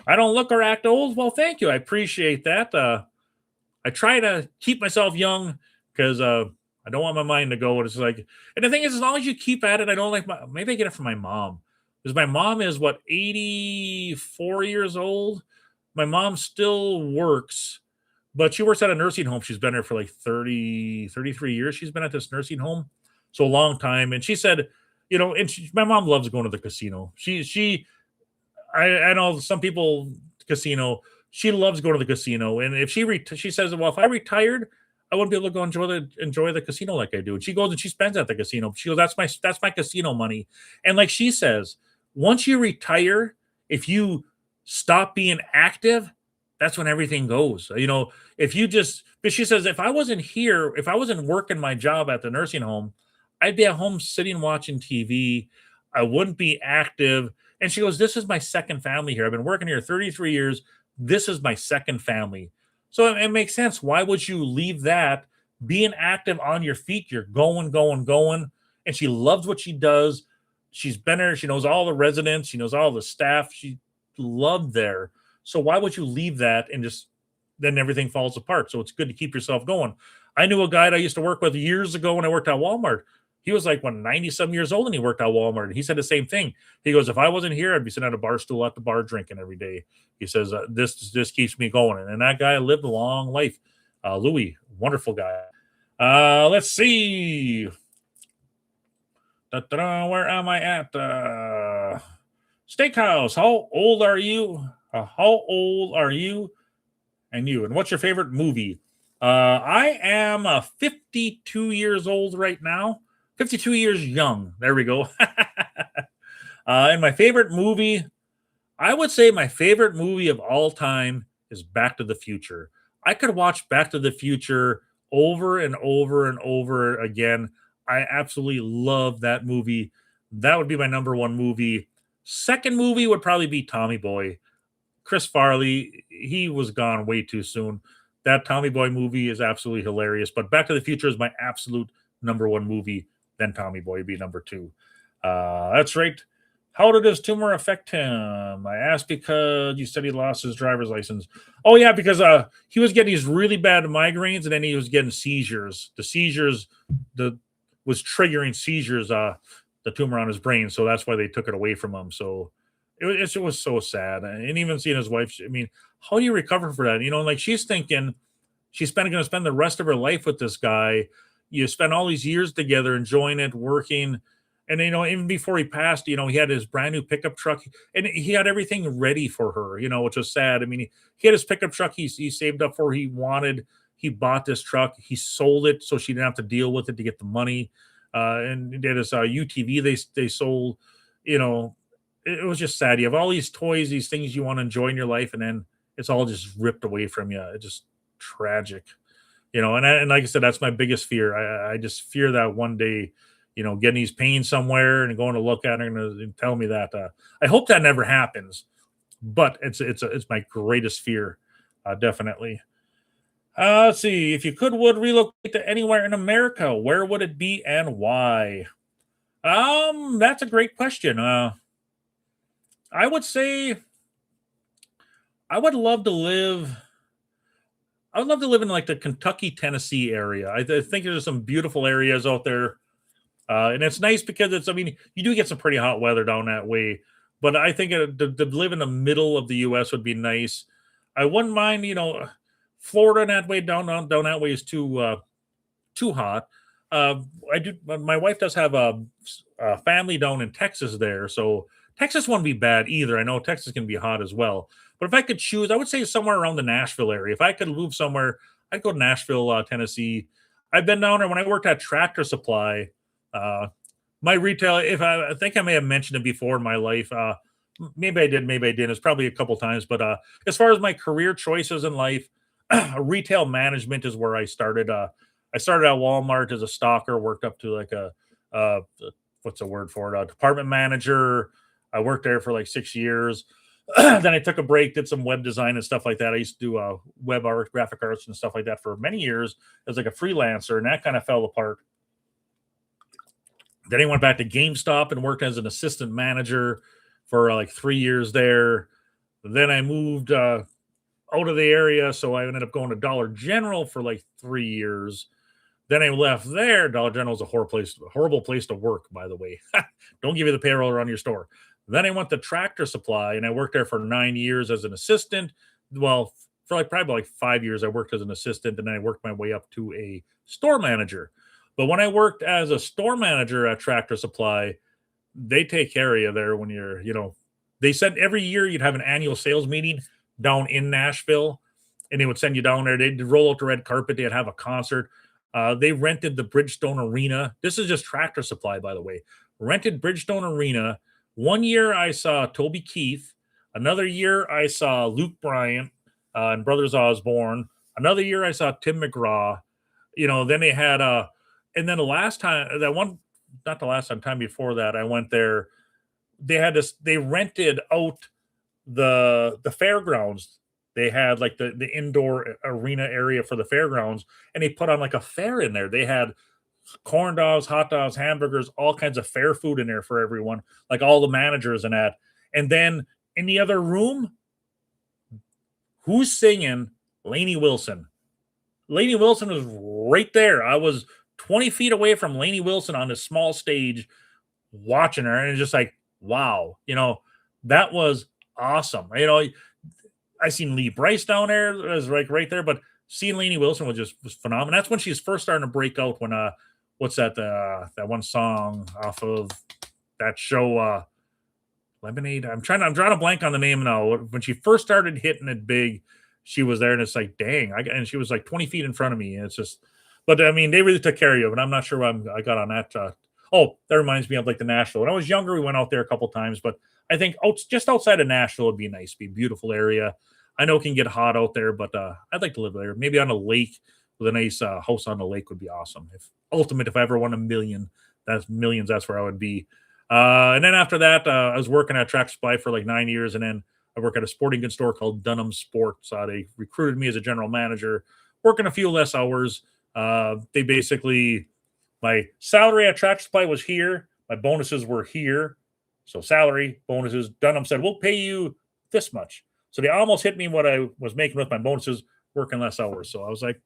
I don't look or act old. Well, thank you. I appreciate that. I try to keep myself young, because I don't want my mind to go. It's like, and the thing is, as long as you keep at it, I don't like maybe I get it from my mom, because my mom is 84 years old. My mom still works, but she works at a nursing home. She's been there for 33 years. She's been at this nursing home. So a long time. And she said, and my mom loves going to the casino. I know some people casino. She loves going to the casino, and if she says, "Well, if I retired, I wouldn't be able to go enjoy the casino like I do." And she goes and she spends at the casino. She goes, "That's my casino money." And like she says, once you retire, if you stop being active, that's when everything goes. If you just, but she says, if I wasn't here, if I wasn't working my job at the nursing home, I'd be at home sitting watching TV. I wouldn't be active. And she goes, "This is my second family here. I've been working here 33 years. This is my second family." So it makes sense. Why would you leave that? Being active on your feet, you're going, going, going. And she loves what she does. She's been there. She knows all the residents. She knows all the staff. She loved there. So why would you leave that and just then everything falls apart? So it's good to keep yourself going. I knew a guy that I used to work with years ago when I worked at Walmart. He was like 90 some years old and he worked at Walmart. And he said the same thing. He goes, "If I wasn't here, I'd be sitting at a bar stool at the bar drinking every day." He says, this keeps me going. And that guy lived a long life. Louis, wonderful guy. Let's see. Where am I at? Steakhouse. How old are you? How old are you? And you? And what's your favorite movie? I am 52 years old right now. 52 years young. There we go. And my favorite movie, I would say my favorite movie of all time is Back to the Future. I could watch Back to the Future over and over and over again. I absolutely love that movie. That would be my number one movie. Second movie would probably be Tommy Boy. Chris Farley, he was gone way too soon. That Tommy Boy movie is absolutely hilarious. But Back to the Future is my absolute number one movie. Then Tommy Boy would be number two. That's right. How did his tumor affect him? I asked because you said he lost his driver's license. Oh, yeah, because he was getting these really bad migraines, and then he was getting seizures. The seizures was triggering seizures, the tumor on his brain, so that's why they took it away from him. So it was so sad. And even seeing his wife, I mean, how do you recover for that? Like she's thinking she's going to spend the rest of her life with this guy. You spend all these years together, enjoying it, working. And, even before he passed, he had his brand new pickup truck and he had everything ready for her, which was sad. I mean, he had his pickup truck he saved up for, he wanted. He bought this truck. He sold it so she didn't have to deal with it to get the money. And he did his UTV they sold. It was just sad. You have all these toys, these things you want to enjoy in your life, and then it's all just ripped away from you. It's just tragic. And like I said, that's my biggest fear. I just fear that one day, getting these pains somewhere and going to look at her and tell me that. I hope that never happens, but it's my greatest fear, definitely. Let's see. If you would relocate to anywhere in America, where would it be and why? That's a great question. I would say I would love to live. I would love to live in like the Kentucky, Tennessee area. I think there's some beautiful areas out there. And it's nice because you do get some pretty hot weather down that way. But I think to live in the middle of the U.S. would be nice. I wouldn't mind, Florida that way down that way is too hot. My wife does have a family down in Texas there, so Texas wouldn't be bad either. I know Texas can be hot as well. But if I could choose, I would say somewhere around the Nashville area. If I could move somewhere, I'd go to Nashville, Tennessee. I've been down there when I worked at Tractor Supply. My retail, I think I may have mentioned it before in my life. Maybe I did, maybe I didn't. It's probably a couple times. But as far as my career choices in life, retail management is where I started. I started at Walmart as a stalker, worked up to like what's the word for it? A department manager. I worked there for like 6 years. Then I took a break, did some web design and stuff like that. I used to do web art, graphic arts and stuff like that for many years as like a freelancer, and that kind of fell apart. Then I went back to GameStop and worked as an assistant manager for like 3 years there. Then I moved out of the area, so I ended up going to Dollar General for like 3 years. Then I left there. Dollar General is a horrible place to work, by the way. Don't give you the payroll around your store. Then I went to Tractor Supply, and I worked there for 9 years as an assistant. Well, for probably 5 years, I worked as an assistant, and then I worked my way up to a store manager. But when I worked as a store manager at Tractor Supply, they take care of you there when you're, they said every year you'd have an annual sales meeting down in Nashville, and they would send you down there. They'd roll out the red carpet. They'd have a concert. They rented the Bridgestone Arena. This is just Tractor Supply, by the way. Rented Bridgestone Arena. One year I saw Toby Keith. Another year I saw Luke Bryant and Brothers Osborne. Another year I saw Tim McGraw. Then they had and then the last time, not the last time before that, I went there. They rented out the fairgrounds. They had like the indoor arena area for the fairgrounds, and they put on like a fair in there. They had corn dogs, hot dogs, hamburgers, all kinds of fair food in there for everyone, like all the managers and that. And then in the other room, who's singing? Lainey Wilson. Lainey Wilson was right there. I was 20 feet away from Lainey Wilson on this small stage watching her, and it's just like, wow, that was awesome. I seen Lee Bryce down there. It was like right there, but seeing Lainey Wilson was phenomenal. That's when she was first starting to break out. When what's that one song off of that show, Lemonade? I'm drawing a blank on the name now. When she first started hitting it big, she was there, and it's like, dang, and she was like 20 feet in front of me, and it's just. But I mean, they really took care of you. But I'm not sure why I got on that. That reminds me of like the Nashville. When I was younger, we went out there a couple times, but I think just outside of Nashville would be nice. It'd be a beautiful area. I know it can get hot out there, but I'd like to live there. Maybe on a lake with a nice house on the lake would be awesome. If I ever won $1 million, that's where I would be. And then after that, I was working at Tractor Supply for like 9 years, and then I work at a sporting goods store called Dunham Sports. They recruited me as a general manager, working a few less hours. They basically, my salary at Tractor Supply was here. My bonuses were here. So salary, bonuses, Dunham said, we'll pay you this much. So they almost hit me what I was making with my bonuses, working less hours. So I was like,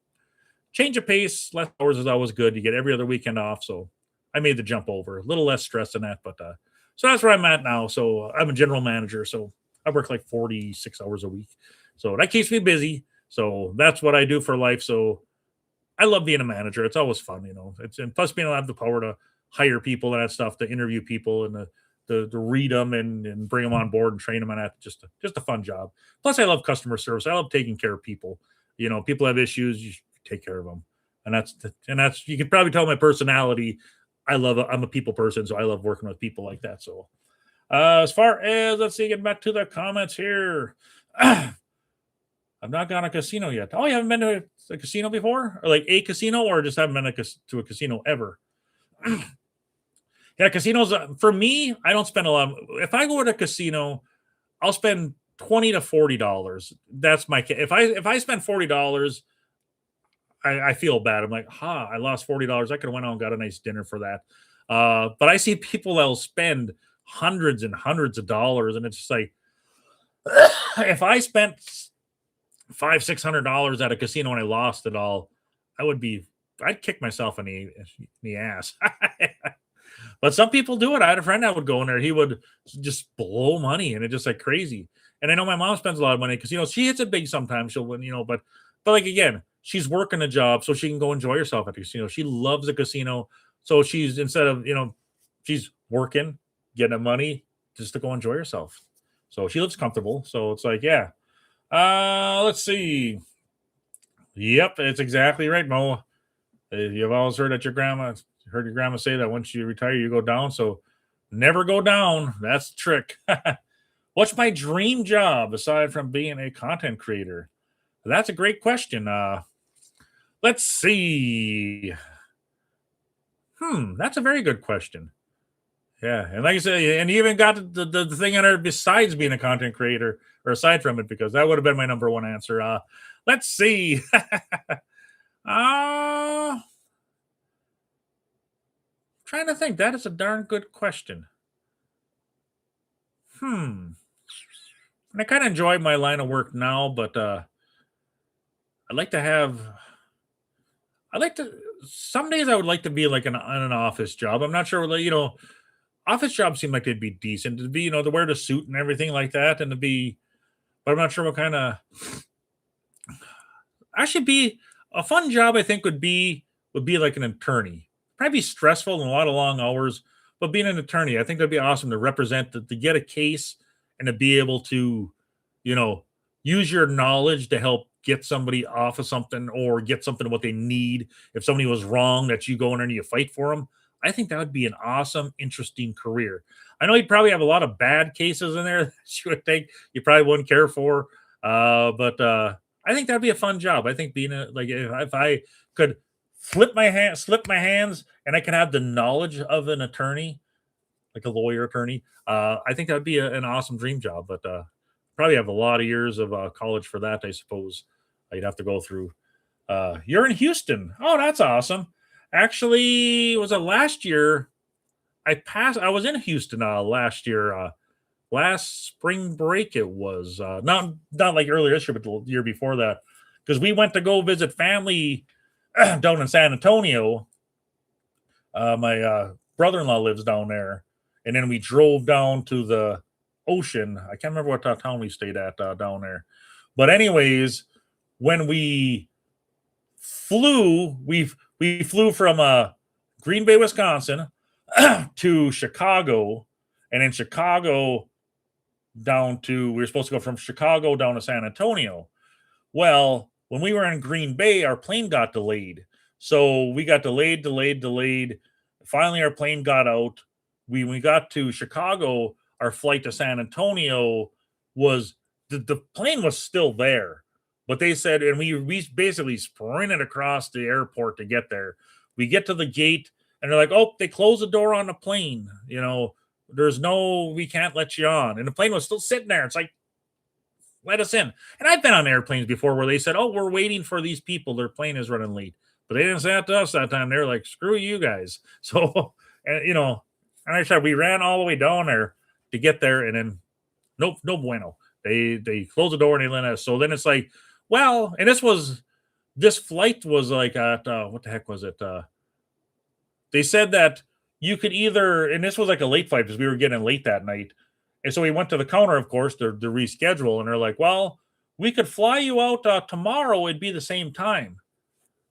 change of pace, less hours is always good. You get every other weekend off. So I made the jump over. A little less stress than that. But so that's where I'm at now. So I'm a general manager. So I work like 46 hours a week. So that keeps me busy. So that's what I do for life. So I love being a manager. It's always fun, and plus being able to have the power to hire people and that stuff, to interview people and to read them and bring them on board and train them, and that just a fun job. Plus I love customer service. I love taking care of people. People have issues, you take care of them. And that's, you can probably tell my personality. I'm a people person. So I love working with people like that. So as far as, let's see, getting back to the comments here. I've not gone to a casino yet. Oh, you haven't been to a casino before? Or like a casino, or just haven't been to a casino ever? Yeah, casinos, for me, I don't spend a lot. If I go to a casino, I'll spend $20 to $40. That's my, if I spend $40, I feel bad. I'm like, I lost $40. I could have went out and got a nice dinner for that. But I see people that'll spend hundreds and hundreds of dollars, and it's just like, if I spent $500-600 at a casino and I lost it all, I'd kick myself in the ass. But some people do it. I had a friend that would go in there. He would just blow money, and it's just like crazy. And I know my mom spends a lot of money because, she hits it big sometimes. She'll win, but like, again, she's working a job so she can go enjoy herself at the casino. She loves the casino. So she's, instead of, she's working, getting the money just to go enjoy herself. So she lives comfortable. So it's like, yeah. Let's see. Yep, it's exactly right, Mo. You've always heard your grandma say that once you retire, you go down. So never go down. That's the trick. What's my dream job aside from being a content creator? That's a great question. Let's see. That's a very good question. Yeah, and like I said, and you even got the thing on there besides being a content creator, or aside from it, because that would have been my number one answer. Let's see. Trying to think. That is a darn good question. And I kind of enjoy my line of work now, but some days I would like to be like on an office job. I'm not sure, office jobs seem like they'd be decent to be, to wear the suit and everything like that, and but I'm not sure what kind of. Actually, be a fun job. I think would be like an attorney. Probably be stressful and a lot of long hours, but being an attorney, I think that'd be awesome to represent, to get a case and to be able to, you know, use your knowledge to help get somebody off of something or get something what they need. If somebody was wrong, that you go in there and you fight for them. I think that would be an awesome, interesting career. I know you'd probably have a lot of bad cases in there that you would think you probably wouldn't care for. But I think that'd be a fun job. I think being like if I could slip my hands, and I can have the knowledge of an attorney, like a lawyer attorney. I think that'd be an awesome dream job. But probably have a lot of years of college for that. I suppose you'd have to go through. You're in Houston. Oh, that's awesome. Actually, was it last year? I was in Houston last year. Last spring break it was not like earlier this year, but the year before that, because we went to go visit family down in San Antonio. My brother-in-law lives down there, and then we drove down to the ocean. I can't remember what town we stayed at down there, but anyways, when we flew from Green Bay, Wisconsin, to Chicago, and in Chicago we were supposed to go from Chicago down to San Antonio. Well, when we were in Green Bay, our plane got delayed. So we got delayed. Finally, our plane got out. When we got to Chicago, our flight to San Antonio was, the plane was still there. But they said, and we basically sprinted across the airport to get there. We get to the gate, and they're like, oh, they closed the door on the plane. You know, we can't let you on. And the plane was still sitting there. It's like, let us in. And I've been on airplanes before where they said, oh, we're waiting for these people. Their plane is running late. But they didn't say that to us that time. They were like, screw you guys. So, and, you know, and I said, we ran all the way down there to get there. And then, nope, no bueno. They closed the door and they let us. So then it's like, well, and this flight was like at, what the heck was it? They said that you could either, and this was like a late flight because we were getting late that night. And so we went to the counter, of course, to reschedule. And they're like, well, we could fly you out tomorrow. It'd be the same time.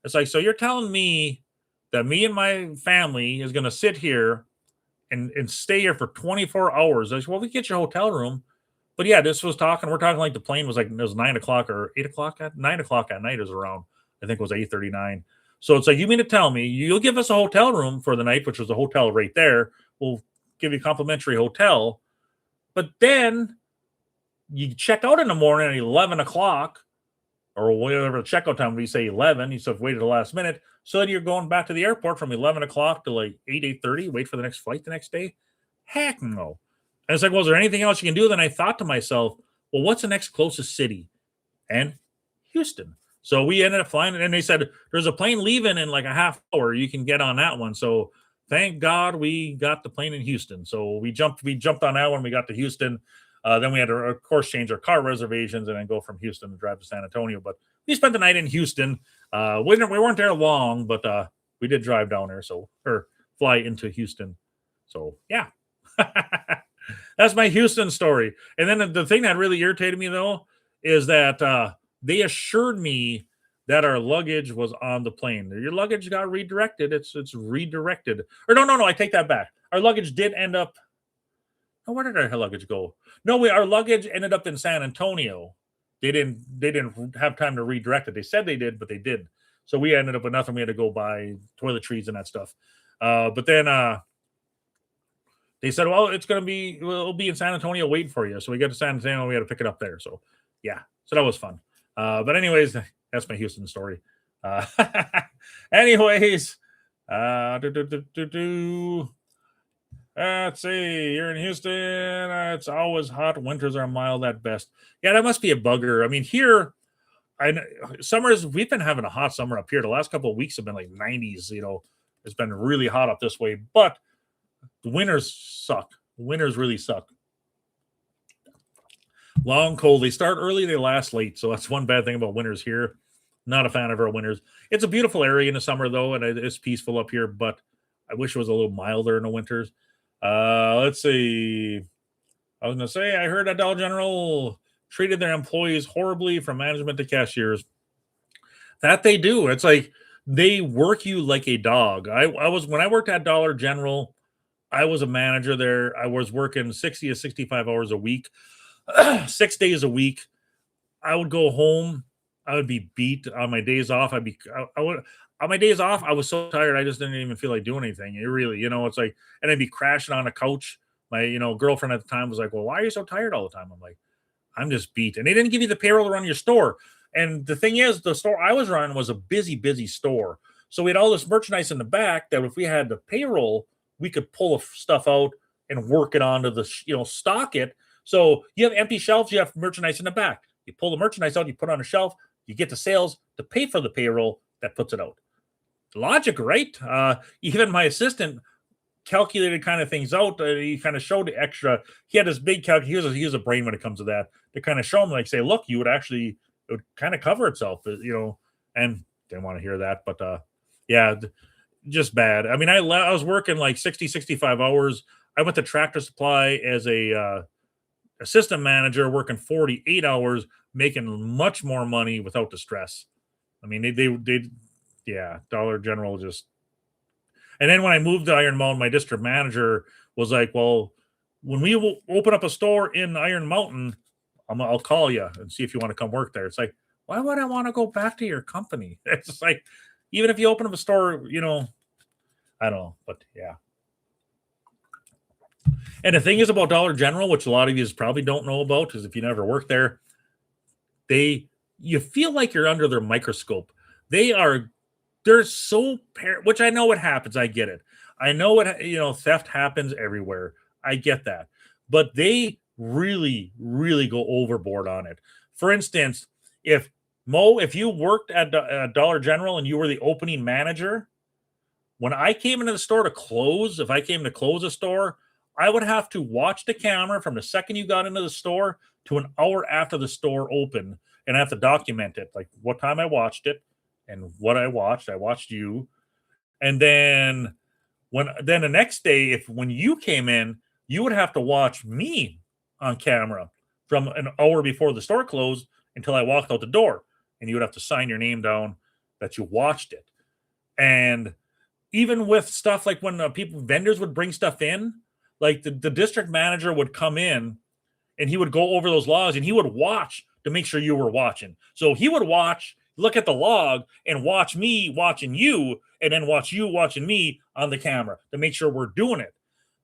It's like, so you're telling me that me and my family is going to sit here and stay here for 24 hours. I said, well, we get your hotel room. But yeah, we're talking like the plane was like, it was 9 o'clock or 8 o'clock 9 o'clock at night is around, I think it was 8:39. So it's like, you mean to tell me you'll give us a hotel room for the night, which was a hotel right there. We'll give you a complimentary hotel. But then you check out in the morning at 11 o'clock or whatever the checkout time, we say 11. You said wait at the last minute. So then you're going back to the airport from 11 o'clock to like 8:30, wait for the next flight the next day. Heck no. And it's like, well, is there anything else you can do? Then I thought to myself, well, what's the next closest city? And Houston. So we ended up flying, and they said there's a plane leaving in like a half hour. You can get on that one. So thank God we got the plane in Houston. So we jumped on that one. We got to Houston. Then we had to, of course, change our car reservations and then go from Houston to drive to San Antonio. But we spent the night in Houston. We weren't there long, but we did drive down there, or fly into Houston. So yeah. That's my Houston story. And then the thing that really irritated me, though, is that they assured me that our luggage was on the plane. Your luggage got redirected. It's redirected. Or no, I take that back. Our luggage did end up. Oh, where did our luggage go? No, our luggage ended up in San Antonio. They didn't have time to redirect it. They said they did, but they didn't. So we ended up with nothing. We had to go buy toiletries and that stuff. But then they said, well, it'll be in San Antonio waiting for you. So we got to San Antonio, we had to pick it up there. So yeah, so that was fun. But anyways, that's my Houston story. Anyways, let's see, you're in Houston. It's always hot. Winters are mild at best. Yeah, that must be a bugger. I mean, here, summers, we've been having a hot summer up here. The last couple of weeks have been like 90s. You know, it's been really hot up this way, but the winters suck. Winters really suck. Long, cold. They start early, they last late. So that's one bad thing about winters here. Not a fan of our winters. It's a beautiful area in the summer, though, and it's peaceful up here, but I wish it was a little milder in the winters. Let's see. I was going to say, I heard that Dollar General treated their employees horribly from management to cashiers. That they do. It's like they work you like a dog. When I worked at Dollar General, I was a manager there. I was working 60 to 65 hours a week, 6 days a week. I would go home. I would be beat on my days off. I would, on my days off, I was so tired. I just didn't even feel like doing anything. It really, it's like, and I'd be crashing on a couch. My, girlfriend at the time was like, well, why are you so tired all the time? I'm like, I'm just beat. And they didn't give you the payroll to run your store. And the thing is, the store I was running was a busy, busy store. So we had all this merchandise in the back that if we had the payroll, we could pull stuff out and work it onto the, stock it. So you have empty shelves, you have merchandise in the back. You pull the merchandise out, you put it on a shelf, you get the sales to pay for the payroll that puts it out. Logic, right? Even my assistant calculated kind of things out. He kind of showed the extra. He had this big calculator. He was a brain when it comes to that. To kind of show him, like, say, look, it would kind of cover itself, and didn't want to hear that. But yeah, just bad. I mean, I was working like 60, 65 hours. I went to Tractor Supply as a assistant manager, working 48 hours, making much more money without the stress. I mean, yeah, Dollar General just. And then when I moved to Iron Mountain, my district manager was like, well, when we open up a store in Iron Mountain, I'll call you and see if you want to come work there. It's like, why would I want to go back to your company? It's just like, even if you open up a store, I don't know, but yeah. And the thing is about Dollar General, which a lot of you probably don't know about, because if you never worked there, you feel like you're under their microscope. They're so which I know what happens. I get it. I know theft happens everywhere. I get that. But they really, really go overboard on it. For instance, if you worked at Dollar General and you were the opening manager, when I came into the store if I came to close a store, I would have to watch the camera from the second you got into the store to an hour after the store opened, and I have to document it, like what time I watched it and what I watched you. And then the next day, when you came in, you would have to watch me on camera from an hour before the store closed until I walked out the door, and you would have to sign your name down that you watched it. And even with stuff like when vendors would bring stuff in, like the district manager would come in and he would go over those logs and he would watch to make sure you were watching. So he would look at the log and watch me watching you, and then watch you watching me on the camera to make sure we're doing it.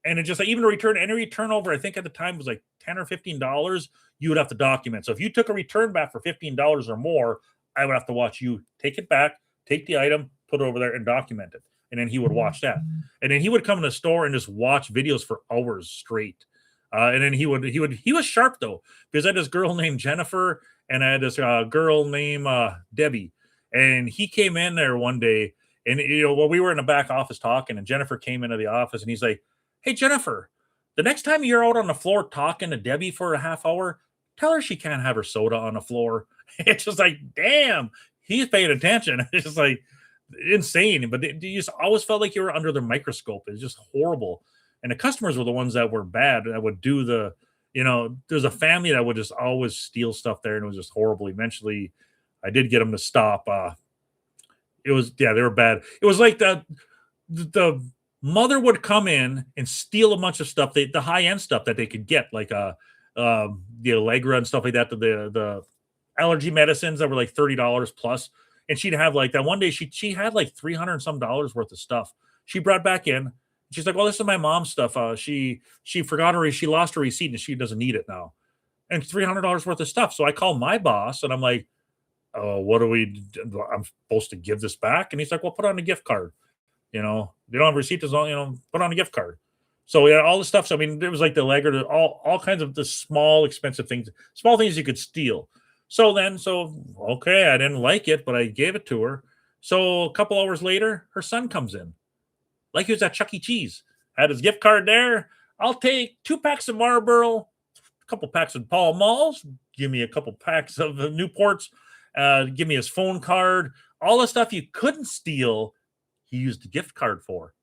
And it just like, even any return over, I think at the time was like $10 or $15, you would have to document. So if you took a return back for $15 or more, I would have to watch you take it back, take the item, put it over there and document it. And then he would watch that. And then he would come in the store and just watch videos for hours straight. And then he was sharp though, because I had this girl named Jennifer and I had this girl named Debbie. And he came in there one day and, we were in the back office talking, and Jennifer came into the office and he's like, hey, Jennifer, the next time you're out on the floor talking to Debbie for a half hour, tell her she can't have her soda on the floor. It's just like, damn, he's paying attention. It's just like, insane. But you just always felt like you were under their microscope. It's just horrible. And the customers were the ones that were bad, that would do there's a family that would just always steal stuff there, and it was just horrible. Eventually I did get them to stop. They were bad. It was like the mother would come in and steal a bunch of stuff, the high-end stuff that they could get, like the Allegra and stuff like that, the allergy medicines that were like $30 plus. And she'd have like that one day she had like $300 and some worth of stuff. She brought back in. She's like, well, this is my mom's stuff. She lost her receipt and she doesn't need it now. And $300 worth of stuff. So I called my boss and I'm like, what do I'm supposed to give this back? And he's like, well, put on a gift card. They don't have receipt, put on a gift card. So we had all the stuff. So I mean, there was like the Allegra, all kinds of the small expensive things, small things you could steal. So okay, I didn't like it, but I gave it to her. So a couple hours later, her son comes in. Like he was at Chuck E. Cheese. Had his gift card there. I'll take 2 packs of Marlboro, a couple packs of Pall Malls, give me a couple packs of Newports, give me his phone card. All the stuff you couldn't steal, he used the gift card for.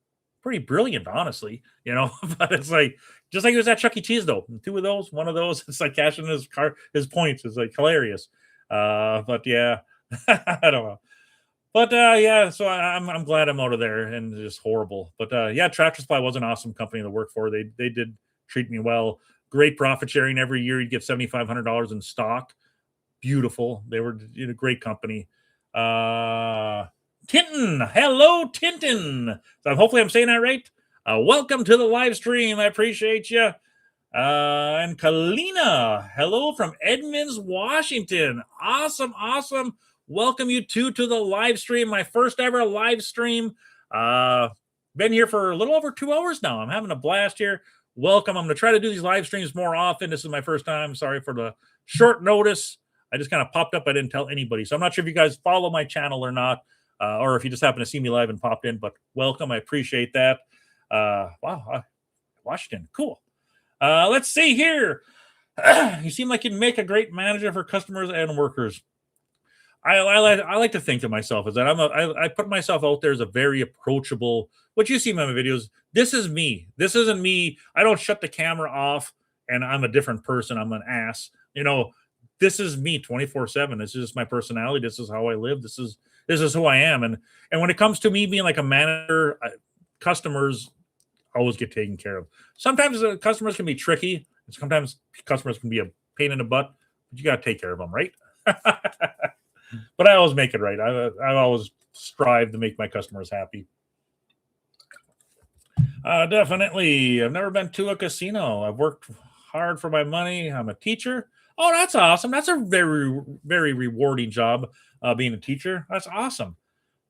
Pretty brilliant, honestly, but it's like, just like it was at Chuck E. Cheese, though. 2 of those, 1 of those, it's like cashing his points. It's like hilarious. But yeah, I don't know. But yeah, so I'm glad I'm out of there, and it's just horrible. But yeah, Tractor Supply was an awesome company to work for. They did treat me well. Great profit sharing every year. You'd get $7,500 in stock. Beautiful. They were a great company. Tintin, hello Tintin. So hopefully I'm saying that right. Welcome to the live stream. I appreciate you. And Kalina, hello from Edmonds, Washington. Awesome, awesome. Welcome you two to the live stream, my first ever live stream. Been here for a little over 2 hours now. I'm having a blast here. Welcome. I'm going to try to do these live streams more often. This is my first time. Sorry for the short notice. I just kind of popped up. I didn't tell anybody. So I'm not sure if you guys follow my channel or not, or if you just happen to see me live and popped in, but welcome. I appreciate that. Wow. Washington. Cool. Let's see here. You seem like you'd make a great manager for customers and workers. I like to think to myself is that I put myself out there as a very approachable. What you see in my videos, this is me. This isn't me. I don't shut the camera off and I'm a different person. I'm an ass. This is me 24/7. This is just my personality. This is how I live. This is who I am. And when it comes to me being like a manager, customers always get taken care of. Sometimes customers can be tricky. Sometimes customers can be a pain in the butt, but you got to take care of them, right? But I always make it right. I always strive to make my customers happy. Definitely. I've never been to a casino. I've worked hard for my money. I'm a teacher. Oh, that's awesome. That's a very, very rewarding job, being a teacher. That's awesome.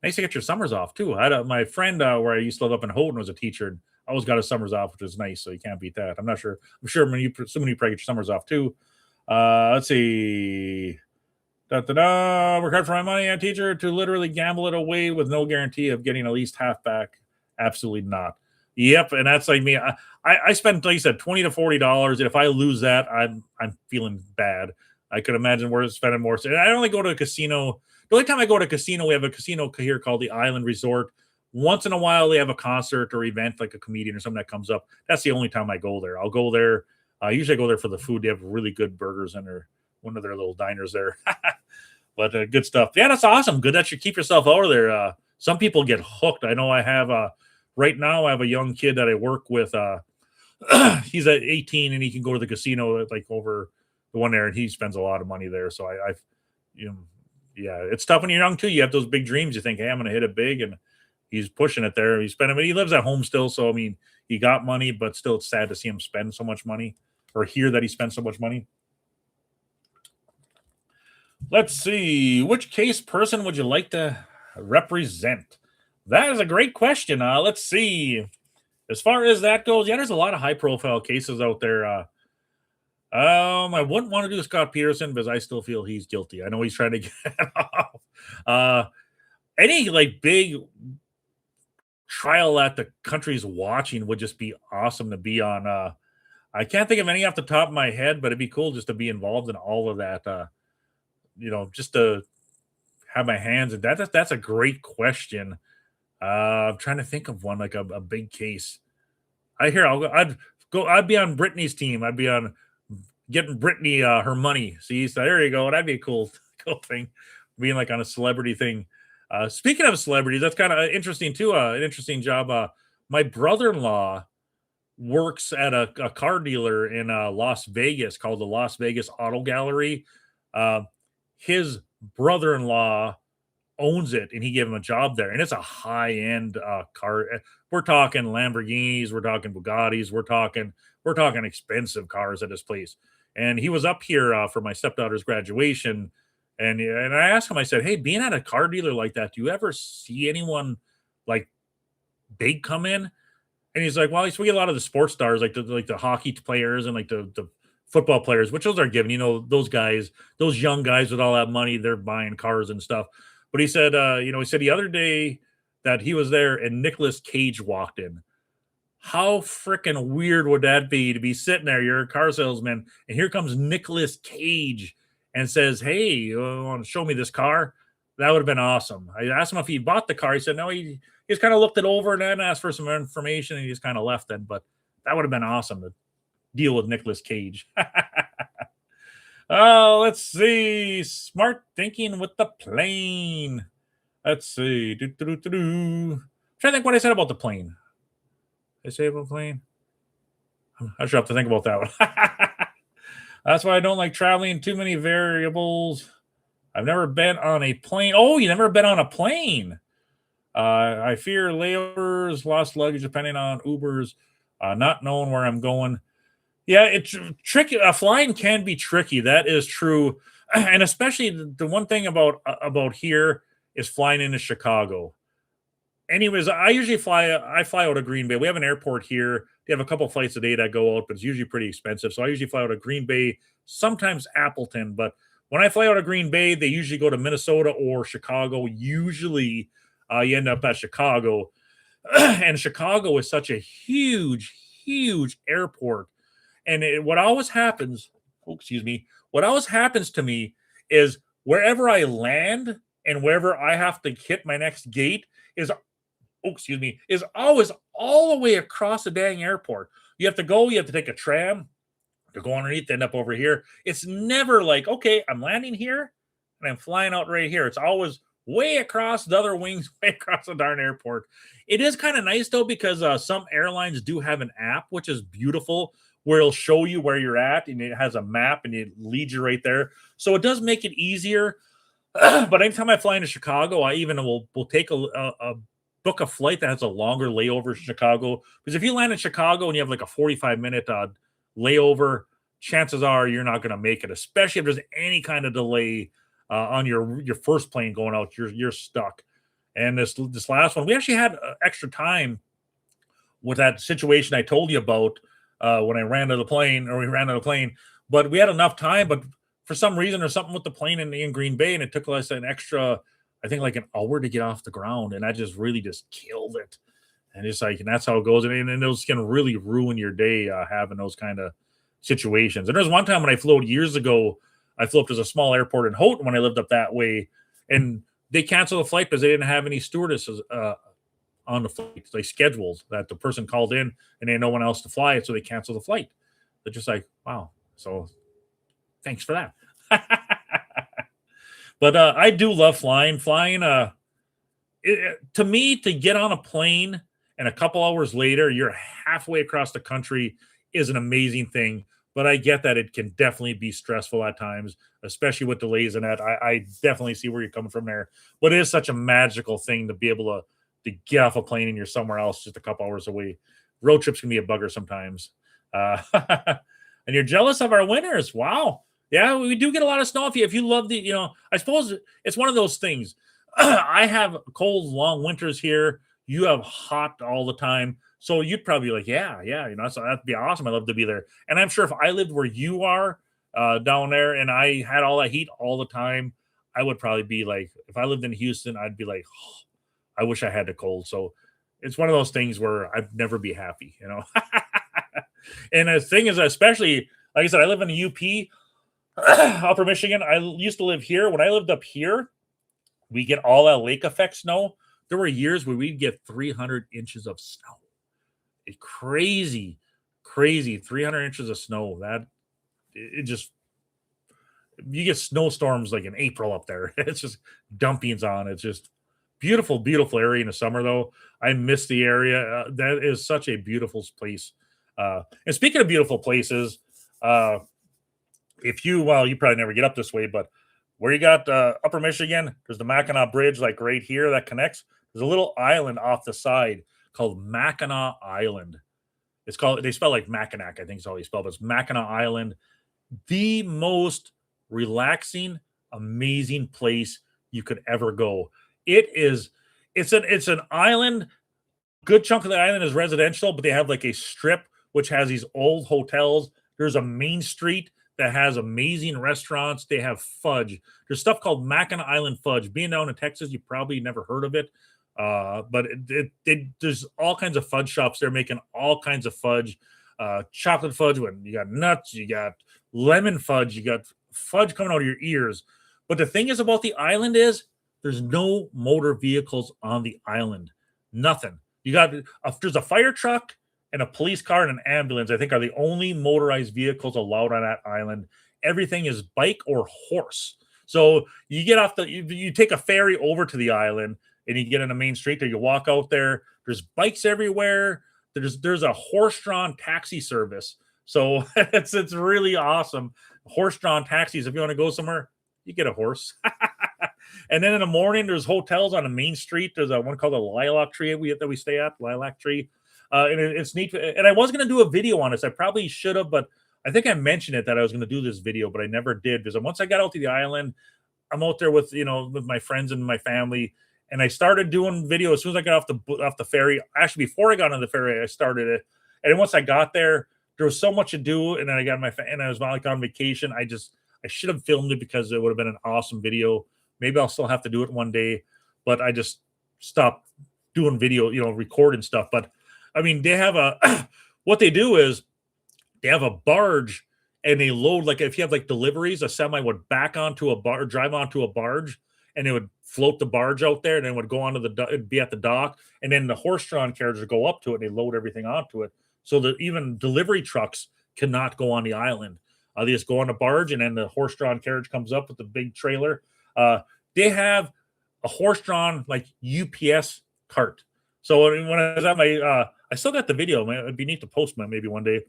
Nice to get your summers off, too. I had my friend where I used to live up in Houghton was a teacher. And always got his summers off, which is nice. So you can't beat that. I'm not sure. I'm sure some of you probably get your summers off, too. Let's see. Work hard for my money, a teacher to literally gamble it away with no guarantee of getting at least half back. Absolutely not. Yep, and that's like me. I spend, like you said, $20 to $40, and if I lose that, I'm feeling bad. I could imagine we're spending more. And I only go to a casino. The only time I go to a casino, we have a casino here called the Island Resort. Once in a while, they have a concert or event like a comedian or something that comes up. That's the only time I go there. I'll go there. Usually I go there for the food. They have really good burgers in one of their little diners there. But good stuff. Yeah, that's awesome. Good that you keep yourself out of there. Some people get hooked. I know I have right now I have a young kid that I work with. He's at 18 and he can go to the casino like over the one there, and he spends a lot of money there. So yeah, it's tough when you're young too. You have those big dreams. You think, hey, I'm going to hit it big, and he's pushing it there. He's spending, but he lives at home still. So I mean, he got money, but still, it's sad to see him spend so much money or hear that he spends so much money. Let's see. Which case person would you like to represent? That is a great question. Let's see. As far as that goes, yeah, there's a lot of high-profile cases out there. I wouldn't want to do Scott Peterson because I still feel he's guilty. I know he's trying to get off. Any like big trial that the country's watching would just be awesome to be on. I can't think of any off the top of my head, but it'd be cool just to be involved in all of that. Just to have my hands in that. That's a great question. I'm trying to think of one like a big case. I'd be on Britney's team. I'd be on getting Britney her money. See, so there you go. That'd be a cool thing. Being like on a celebrity thing. Speaking of celebrities, that's kind of interesting too. An interesting job. My brother-in-law works at a car dealer in Las Vegas called the Las Vegas Auto Gallery. His brother-in-law owns it, and he gave him a job there, and it's a high-end car. We're talking Lamborghinis, we're talking Bugattis, we're talking expensive cars at this place. And he was up here for my stepdaughter's graduation, and I asked him, I said, hey, being at a car dealer like that, do you ever see anyone like big come in? And he's like, well, we get a lot of the sports stars, like the hockey players and like the football players, which those are given, those guys, those young guys with all that money, they're buying cars and stuff. But he said, he said the other day that he was there and Nicolas Cage walked in. How freaking weird would that be to be sitting there? You're a car salesman, and here comes Nicolas Cage and says, hey, you want to show me this car? That would have been awesome. I asked him if he bought the car. He said, no, he just kind of looked it over and then asked for some information, and he just kind of left then. But that would have been awesome to deal with Nicolas Cage. Oh, let's see. Smart thinking with the plane. Let's see. Trying to think what I said about the plane. Did I say about the plane? I should have to think about that one. That's why I don't like traveling too many variables. I've never been on a plane. Oh, you never been on a plane? I fear layovers, lost luggage, depending on Ubers, not knowing where I'm going. Yeah, it's tricky. Flying can be tricky. That is true, and especially the one thing about here is flying into Chicago. Anyways, I fly out of Green Bay. We have an airport here. They have a couple flights a day that go out, but it's usually pretty expensive. So I usually fly out of Green Bay, sometimes Appleton. But when I fly out of Green Bay, they usually go to Minnesota or Chicago. Usually, you end up at Chicago, and Chicago is such a huge, huge airport. And what always happens, oh, excuse me, what always happens to me is wherever I land and wherever I have to hit my next gate is is always all the way across the dang airport. You have to take a tram to go underneath, end up over here. It's never like, okay, I'm landing here and I'm flying out right here. It's always way across the other wings, way across the darn airport. It is kind of nice though, because some airlines do have an app, which is beautiful, where it'll show you where you're at and it has a map and it leads you right there. So it does make it easier. But anytime I fly into Chicago, I even will take a book a flight that has a longer layover in Chicago. Because if you land in Chicago and you have like a 45-minute layover, chances are you're not going to make it, especially if there's any kind of delay on your first plane going out. You're stuck. And this last one, we actually had extra time with that situation I told you about when I ran to the plane, or we ran to the plane. But we had enough time, but for some reason there's something with the plane in Green Bay, and it took us an extra, I think, like an hour to get off the ground, and I just really just killed it. And it's like, and that's how it goes, and those can really ruin your day having those kind of situations. And there's one time when I flew years ago, I flew up to a small airport in Houghton when I lived up that way, and they canceled the flight because they didn't have any stewardesses on the flight. They scheduled that the person called in and they had no one else to fly it, so they canceled the flight. They're just like, wow. So thanks for that. But I do love flying. To me, to get on a plane and a couple hours later, you're halfway across the country is an amazing thing. But I get that it can definitely be stressful at times, especially with delays and that. I definitely see where you're coming from there. But it is such a magical thing to be able to get off a plane and you're somewhere else just a couple hours away. Road trips can be a bugger sometimes. And you're jealous of our winters. Wow. Yeah, we do get a lot of snow. If you love I suppose it's one of those things. I have cold, long winters here. You have hot all the time. So you'd probably be like, yeah, so that'd be awesome. I'd love to be there. And I'm sure if I lived where you are down there and I had all that heat all the time, I would probably be like, if I lived in Houston, I'd be like, oh, I wish I had the cold. So it's one of those things where I'd never be happy, And the thing is, especially, like I said, I live in the UP, Upper Michigan. I used to live here. When I lived up here, we get all that lake effect snow. There were years where we'd get 300 inches of snow. It's crazy, 300 inches of snow. That it just, you get snowstorms like in April up there. It's just dumpings on. It's just beautiful, beautiful area in the summer, though. I miss the area. That is such a beautiful place. And speaking of beautiful places, you probably never get up this way, but where you got Upper Michigan, there's the Mackinac Bridge, like right here that connects. There's a little island off the side called Mackinac Island. They spell like Mackinac, I think is how they spell, but it's Mackinac Island. The most relaxing, amazing place you could ever go. It's an island. Good chunk of the island is residential, but they have like a strip which has these old hotels. There's a main street that has amazing restaurants. They have fudge. There's stuff called Mackinac Island fudge. Being down in Texas, you probably never heard of it. But there's all kinds of fudge shops. They're making all kinds of fudge, chocolate fudge. When you got nuts, you got lemon fudge, you got fudge coming out of your ears. But the thing is about the island is there's no motor vehicles on the island. Nothing. There's a fire truck and a police car and an ambulance, I think, are the only motorized vehicles allowed on that island. Everything is bike or horse. So you get off you take a ferry over to the island, and you get on the main street there. You walk out there. There's bikes everywhere. There's a horse-drawn taxi service. So it's really awesome. Horse-drawn taxis. If you want to go somewhere, you get a horse. And then in the morning, there's hotels on the main street. There's one called the Lilac Tree that we stay at, Lilac Tree. And it's neat. And I was going to do a video on this. I probably should have, but I think I mentioned it that I was going to do this video, but I never did. Because once I got out to the island, I'm out there with my friends and my family, and I started doing video as soon as I got off the ferry. Actually, before I got on the ferry, I started it. And then once I got there was so much to do, and then I got and I was like on vacation. I should have filmed it because it would have been an awesome video. Maybe I'll still have to do it one day, but I just stopped doing video, recording stuff. But I mean, they have what they do is they have a barge, and they load, like if you have like deliveries, a semi would back onto a bar, drive onto a barge, and it would float the barge out there, and then would go onto it'd be at the dock, and then the horse-drawn carriage would go up to it, and they load everything onto it, so that even delivery trucks cannot go on the island. They just go on a barge, and then the horse-drawn carriage comes up with the big trailer. They have a horse-drawn like UPS cart. So when I was at my, I still got the video. It'd be neat to post maybe one day.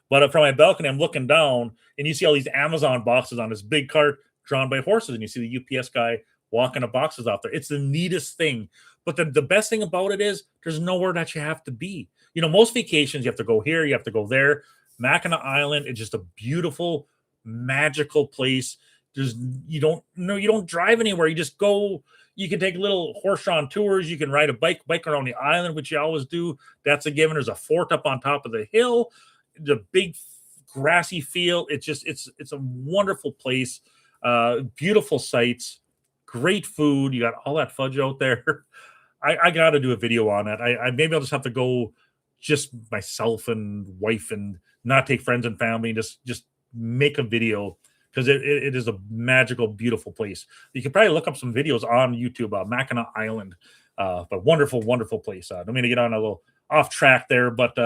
But from my balcony, I'm looking down, and you see all these Amazon boxes on this big cart drawn by horses, and you see the UPS guy walking the boxes out there. It's the neatest thing. But the best thing about it is there's nowhere that you have to be. Most vacations, you have to go here, you have to go there. Mackinac Island is just a beautiful, magical place. You don't drive anywhere. You just go. You can take little horse-drawn tours. You can ride a bike around the island, which you always do. That's a given. There's a fort up on top of the hill. The big grassy field. It's a wonderful place. Beautiful sights, great food. You got all that fudge out there. I got to do a video on that. I maybe I'll just have to go just myself and wife and not take friends and family. Just make a video because it is a magical, beautiful place. You can probably look up some videos on YouTube about Mackinac Island. But wonderful, wonderful place. Don't mean to get on a little off track there, but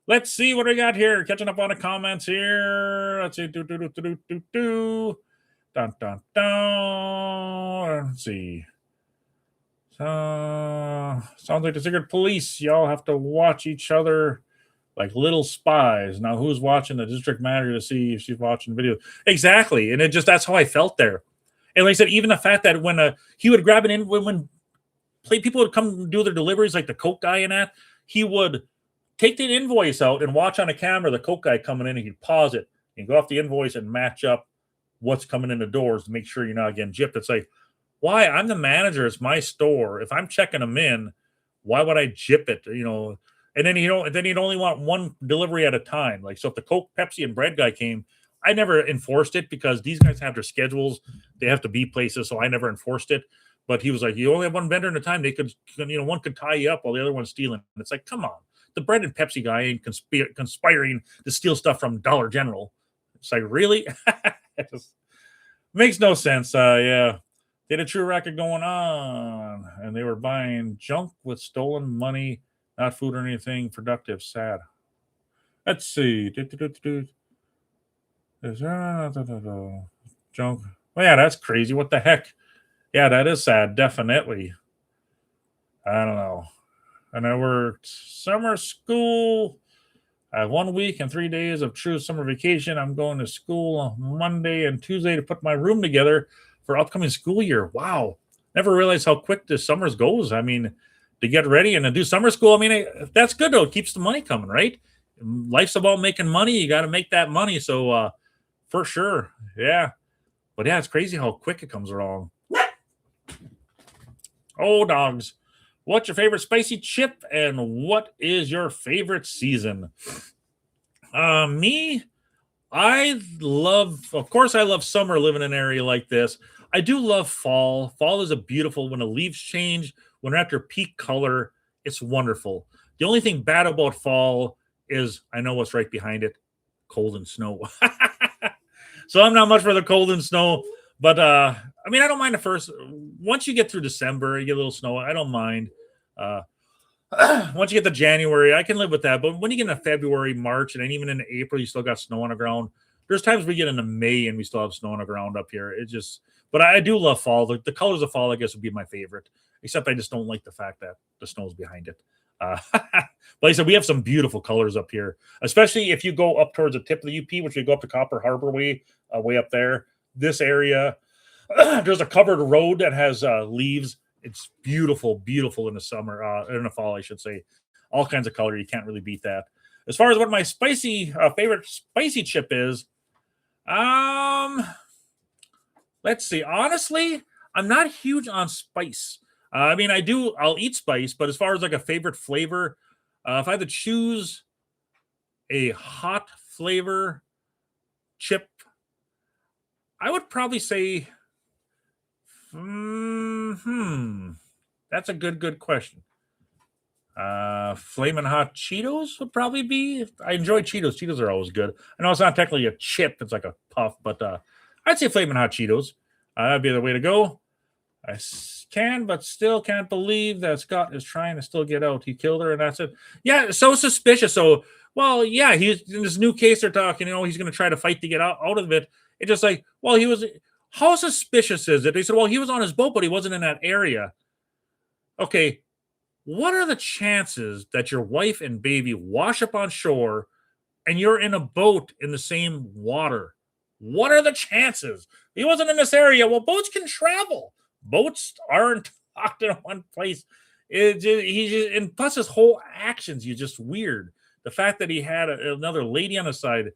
let's see what we got here. Catching up on the comments here. Let's see. Dun, dun, dun. Let's see. Sounds like the secret police. Y'all have to watch each other like little spies. Now, who's watching the district manager to see if she's watching the video? Exactly. And that's how I felt there. And like I said, even the fact that when he would grab it in, when people would come do their deliveries, like the Coke guy and that, he would take the invoice out and watch on a camera the Coke guy coming in, and he'd pause it and go off the invoice and match up what's coming in the doors to make sure you're not getting gypped. It's like, why? I'm the manager. It's my store. If I'm checking them in, why would I gyp it? And then he'd only want one delivery at a time. Like, so if the Coke, Pepsi, and bread guy came, I never enforced it because these guys have their schedules. They have to be places, so I never enforced it. But he was like, you only have one vendor at a time. They could, one could tie you up while the other one's stealing. And it's like, come on. The bread and Pepsi guy ain't conspiring to steal stuff from Dollar General. It's like, really? It just makes no sense. Yeah. They had a true racket going on, and they were buying junk with stolen money, not food or anything productive. Sad. Let's see. Junk. Well, yeah, that's crazy. What the heck? Yeah, that is sad. Definitely. I don't know. And I worked summer school. I have 1 week and 3 days of true summer vacation. I'm going to school on Monday and Tuesday to put my room together for upcoming school year. Wow. Never realized how quick the summers goes. I mean, to get ready and to do summer school, I mean, that's good though. It keeps the money coming, right? Life's about making money. You got to make that money. So for sure. Yeah. But yeah, it's crazy how quick it comes along. Oh, dogs. What's your favorite spicy chip and what is your favorite season? Me, of course, I love summer living in an area like this. I do love fall. Fall is a beautiful, when the leaves change, when they're at their peak color, it's wonderful. The only thing bad about fall is I know what's right behind it, cold and snow. So I'm not much for the cold and snow, but I mean, I don't mind once you get through December, you get a little snow, I don't mind. Once you get to January, I can live with that. But when you get into February, March, and then even into April, you still got snow on the ground. There's times we get into May and we still have snow on the ground up here. It just, But I do love fall. The colors of fall, I guess, would be my favorite. Except I just don't like the fact that the snow's behind it. But like I said, we have some beautiful colors up here, especially if you go up towards the tip of the UP, which we go up to Copper Harbor way, way up there. This area, there's a covered road that has leaves. It's beautiful, beautiful in the summer, in the fall, I should say. All kinds of color. You can't really beat that. As far as what my favorite spicy chip is, let's see. Honestly, I'm not huge on spice. I mean, I'll eat spice, but as far as like a favorite flavor, if I had to choose a hot flavor chip, I would probably say, that's a good question. Flamin' Hot Cheetos would probably be. I enjoy Cheetos. Cheetos are always good. I know it's not technically a chip; it's like a puff, but I'd say Flamin' Hot Cheetos. That'd be the way to go. I can, but still can't believe that Scott is trying to still get out. He killed her, and that's it. Yeah, so suspicious. So, well, yeah, he's in this new case. They're talking. He's going to try to fight to get out of it. It's just like, well, he was. How suspicious is it? They said, well, he was on his boat, but he wasn't in that area. Okay. What are the chances that your wife and baby wash up on shore and you're in a boat in the same water? What are the chances? He wasn't in this area. Well, boats can travel. Boats aren't locked in one place. And plus his whole actions, you're just weird. The fact that he had another lady on the side,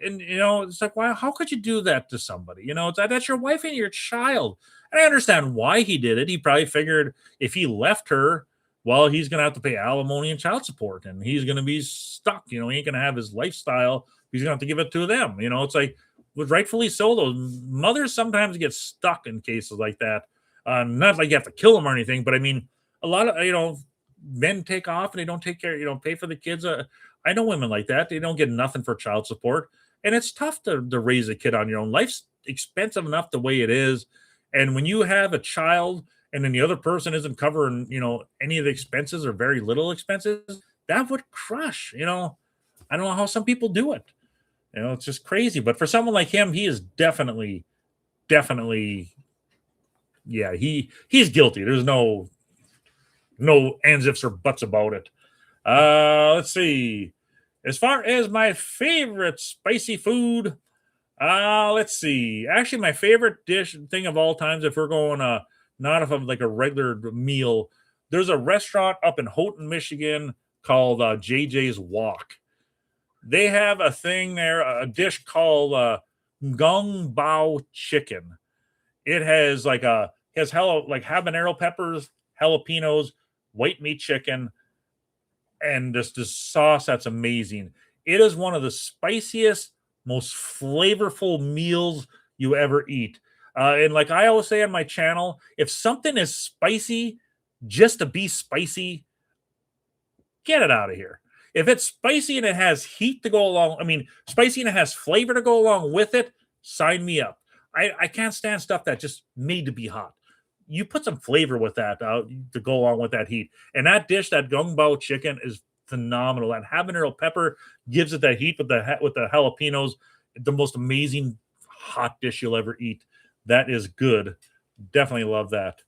and it's like, why? How could you do that to somebody? That's your wife and your child. And I understand why he did it. He probably figured if he left her, well, he's going to have to pay alimony and child support, and he's going to be stuck. He ain't going to have his lifestyle. He's going to have to give it to them. It's like, rightfully so. Those mothers sometimes get stuck in cases like that. Not like you have to kill them or anything, but I mean, a lot of, men take off and they don't take care, pay for the kids. I know women like that. They don't get nothing for child support. And it's tough to raise a kid on your own. Life's expensive enough the way it is. And when you have a child, and then the other person isn't covering, any of the expenses or very little expenses, that would crush. I don't know how some people do it. It's just crazy. But for someone like him, he is definitely, yeah, he's guilty. There's no ands, ifs, or buts about it. Let's see. As far as my favorite spicy food, let's see. Actually, my favorite thing of all times, if we're going not if I'm like a regular meal. There's a restaurant up in Houghton, Michigan called JJ's Wok. They have a thing there, a dish called Gung Bao chicken. It has habanero peppers, jalapenos, white meat chicken, and this sauce that's amazing. It is one of the spiciest, most flavorful meals you ever eat. And like I always say on my channel, if something is spicy just to be spicy, get it out of here. If it's spicy and it has heat to go along, spicy and it has flavor to go along with it, sign me up. I can't stand stuff that just made to be hot. You put some flavor with that to go along with that heat. And that dish, that Gung Bao chicken, is phenomenal. That habanero pepper gives it that heat with the jalapenos. The most amazing hot dish you'll ever eat. That is good. Definitely love that.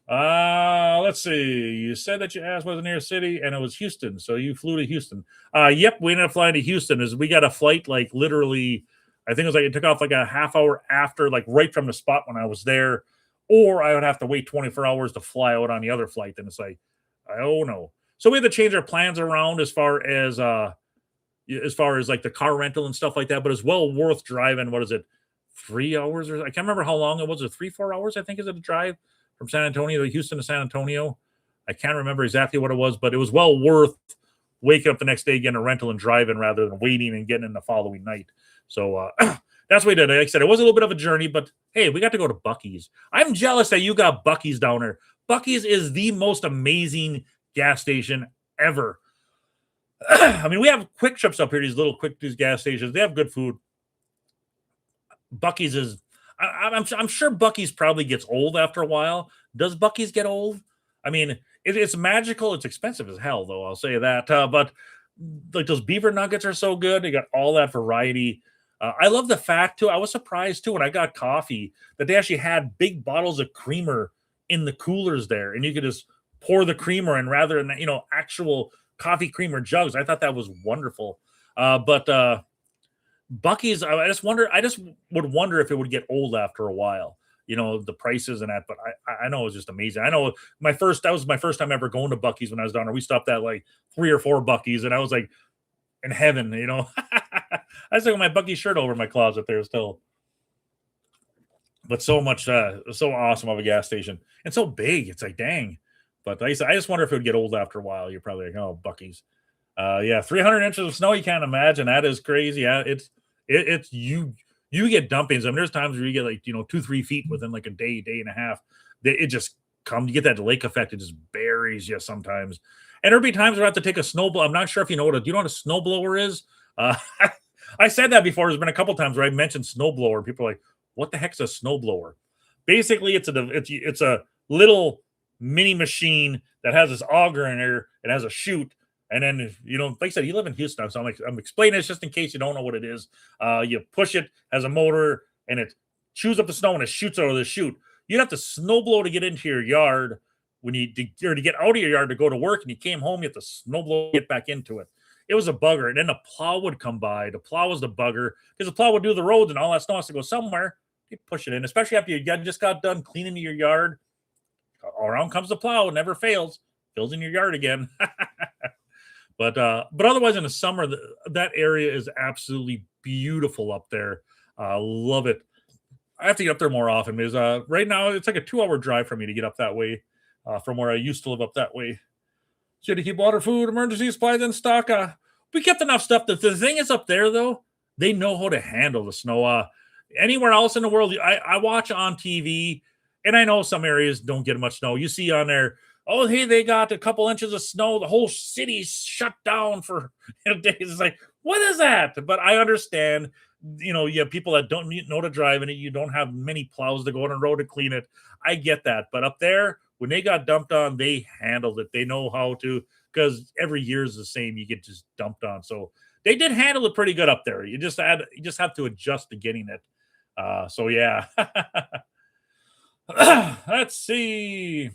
Let's see. You said that you asked was the nearest city, and it was Houston. So you flew to Houston. Yep, we ended up flying to Houston. We got a flight like literally, I think it was like it took off like a half hour after, like right from the spot when I was there, or I would have to wait 24 hours to fly out on the other flight. And it's like, oh no. So we had to change our plans around as far as like the car rental and stuff like that. But it's well worth driving. What is it? 3 hours, or I can't remember how long it was. Or 3-4 hours, I think, is it a drive from San Antonio to Houston to San Antonio. I can't remember exactly what it was, but it was well worth waking up the next day, getting a rental and driving rather than waiting and getting in the following night. So that's what we did. Like I said, it was a little bit of a journey, but hey, we got to go to Buc-ee's. I'm jealous that you got Buc-ee's down there. Buc-ee's is the most amazing gas station ever. We have Quick Trips up here, these gas stations. They have good food. Buc-ee's is, I'm sure Buc-ee's probably gets old after a while. Does Buc-ee's get old? It's magical. It's expensive as hell, though. I'll say that. But like those beaver nuggets are so good. They got all that variety. I love the fact too. I was surprised too when I got coffee that they actually had big bottles of creamer in the coolers there, and you could just pour the creamer in rather than actual coffee creamer jugs. I thought that was wonderful. But Bucky's, I just would wonder if it would get old after a while. The prices and that, but I know it was just amazing. I know that was my first time ever going to Bucky's when I was down there. We stopped at like 3 or 4 Bucky's, and I was like in heaven. I still got my Bucky shirt over my closet there still. But so much, so awesome of a gas station and so big. It's like dang. But I just wonder if it would get old after a while. You're probably like, oh, Bucky's. Yeah, 300 inches of snow. You can't imagine. That is crazy. Yeah, it's you get dumpings. I mean, there's times where you get like 2-3 feet within like a day and a half. It just comes. You get that lake effect. It just buries you sometimes. And there'll be times where I have to take a snowblower. I'm not sure if you know do you know what a snowblower is? I said that before. There's been a couple times where I mentioned snowblower. People are like, what the heck's a snowblower? Basically, it's a little mini machine that has this auger in there. It has a chute. And then, like I said, you live in Houston, so I'm explaining this just in case you don't know what it is. You push it, has a motor, and it chews up the snow and it shoots out of the chute. You'd have to snowblow to get into your yard or to get out of your yard to go to work, and you came home, you have to snowblow to get back into it. It was a bugger. And then the plow would come by. The plow was the bugger because the plow would do the roads and all that snow has to go somewhere. You push it in, especially after you just got done cleaning your yard. Around comes the plow, it never fails, fills in your yard again. But otherwise in the summer, that area is absolutely beautiful up there. Love it. I have to get up there more often because right now it's like a 2-hour drive for me to get up that way from where I used to live up that way. So you had to keep water, food, emergency supplies in stock. We kept enough stuff. The thing is up there, though, they know how to handle the snow. Anywhere else in the world, I watch on TV, and I know some areas don't get much snow. You see on there, oh, hey, they got a couple inches of snow. The whole city's shut down for days. It's like, what is that? But I understand, you have people that don't know to drive in it. You don't have many plows to go on the road to clean it. I get that. But up there, when they got dumped on, they handled it. They know how to, because every year is the same. You get just dumped on. So they did handle it pretty good up there. You just have to adjust to getting it. So yeah. Let's see.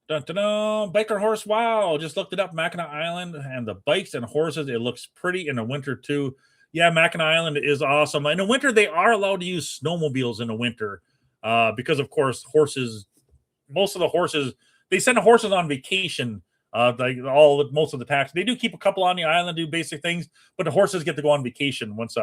Dun, dun, dun. Biker horse. Wow. Just looked it up. Mackinac Island and the bikes and horses. It looks pretty in the winter too. Yeah, Mackinac Island is awesome. In the winter, they are allowed to use snowmobiles in the winter because, of course, most of the horses, they send the horses on vacation. Most of the tax. They do keep a couple on the island, do basic things, but the horses get to go on vacation once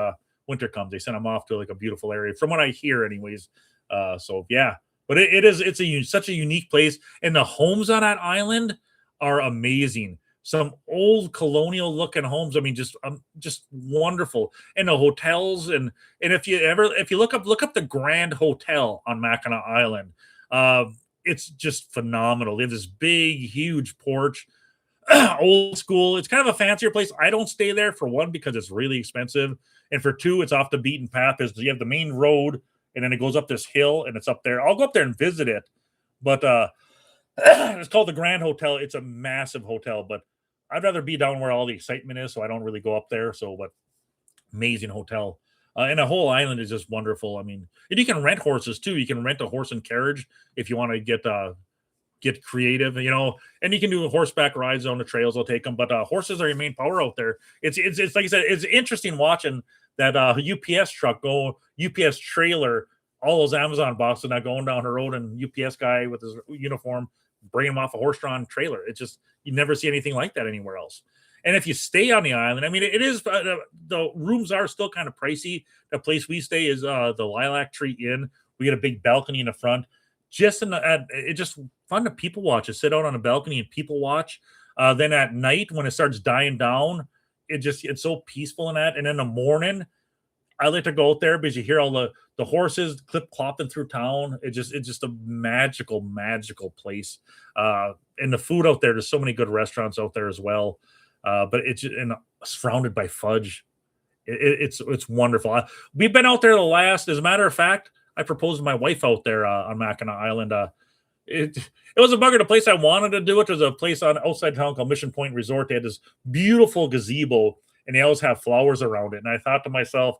winter comes. They send them off to like a beautiful area, from what I hear, anyways. So yeah. But it's such a unique place, and the homes on that island are amazing. Some old colonial looking homes. I mean, just wonderful. And the hotels, and if you look up the Grand Hotel on Mackinac Island, it's just phenomenal. They have this big, huge porch, old school. It's kind of a fancier place. I don't stay there, for one, because it's really expensive, and for two, it's off the beaten path. You have the main road, and then it goes up this hill, and it's up there. I'll go up there and visit it, but it's called the Grand Hotel. It's a massive hotel, but I'd rather be down where all the excitement is, so I don't really go up there. But amazing hotel. And the whole island is just wonderful. I mean, and you can rent horses too. You can rent a horse and carriage if you want to get creative, and you can do horseback rides on the trails. I'll take them, but horses are your main power out there. It's like I said, it's interesting watching that UPS truck UPS trailer, all those Amazon boxes not going down the road, and UPS guy with his uniform bringing them off a horse-drawn trailer. It's just, you never see anything like that anywhere else. And if you stay on the island, I mean, it is the rooms are still kind of pricey. The place we stay is the Lilac Tree Inn. We get a big balcony in the front. It's just fun to people watch. To sit out on a balcony and people watch. Then at night when it starts dying down, it's so peaceful in that. And in the morning, I like to go out there because you hear all the horses clip-clopping through town. It's just a magical place. And the food out there, there's so many good restaurants out there as well. But it's surrounded by fudge. It's wonderful. We've been out there as a matter of fact, I proposed to my wife out there on Mackinac Island. It was a bugger. The place I wanted to do it was a place outside town called Mission Point Resort. They had this beautiful gazebo, and they always have flowers around it. And I thought to myself,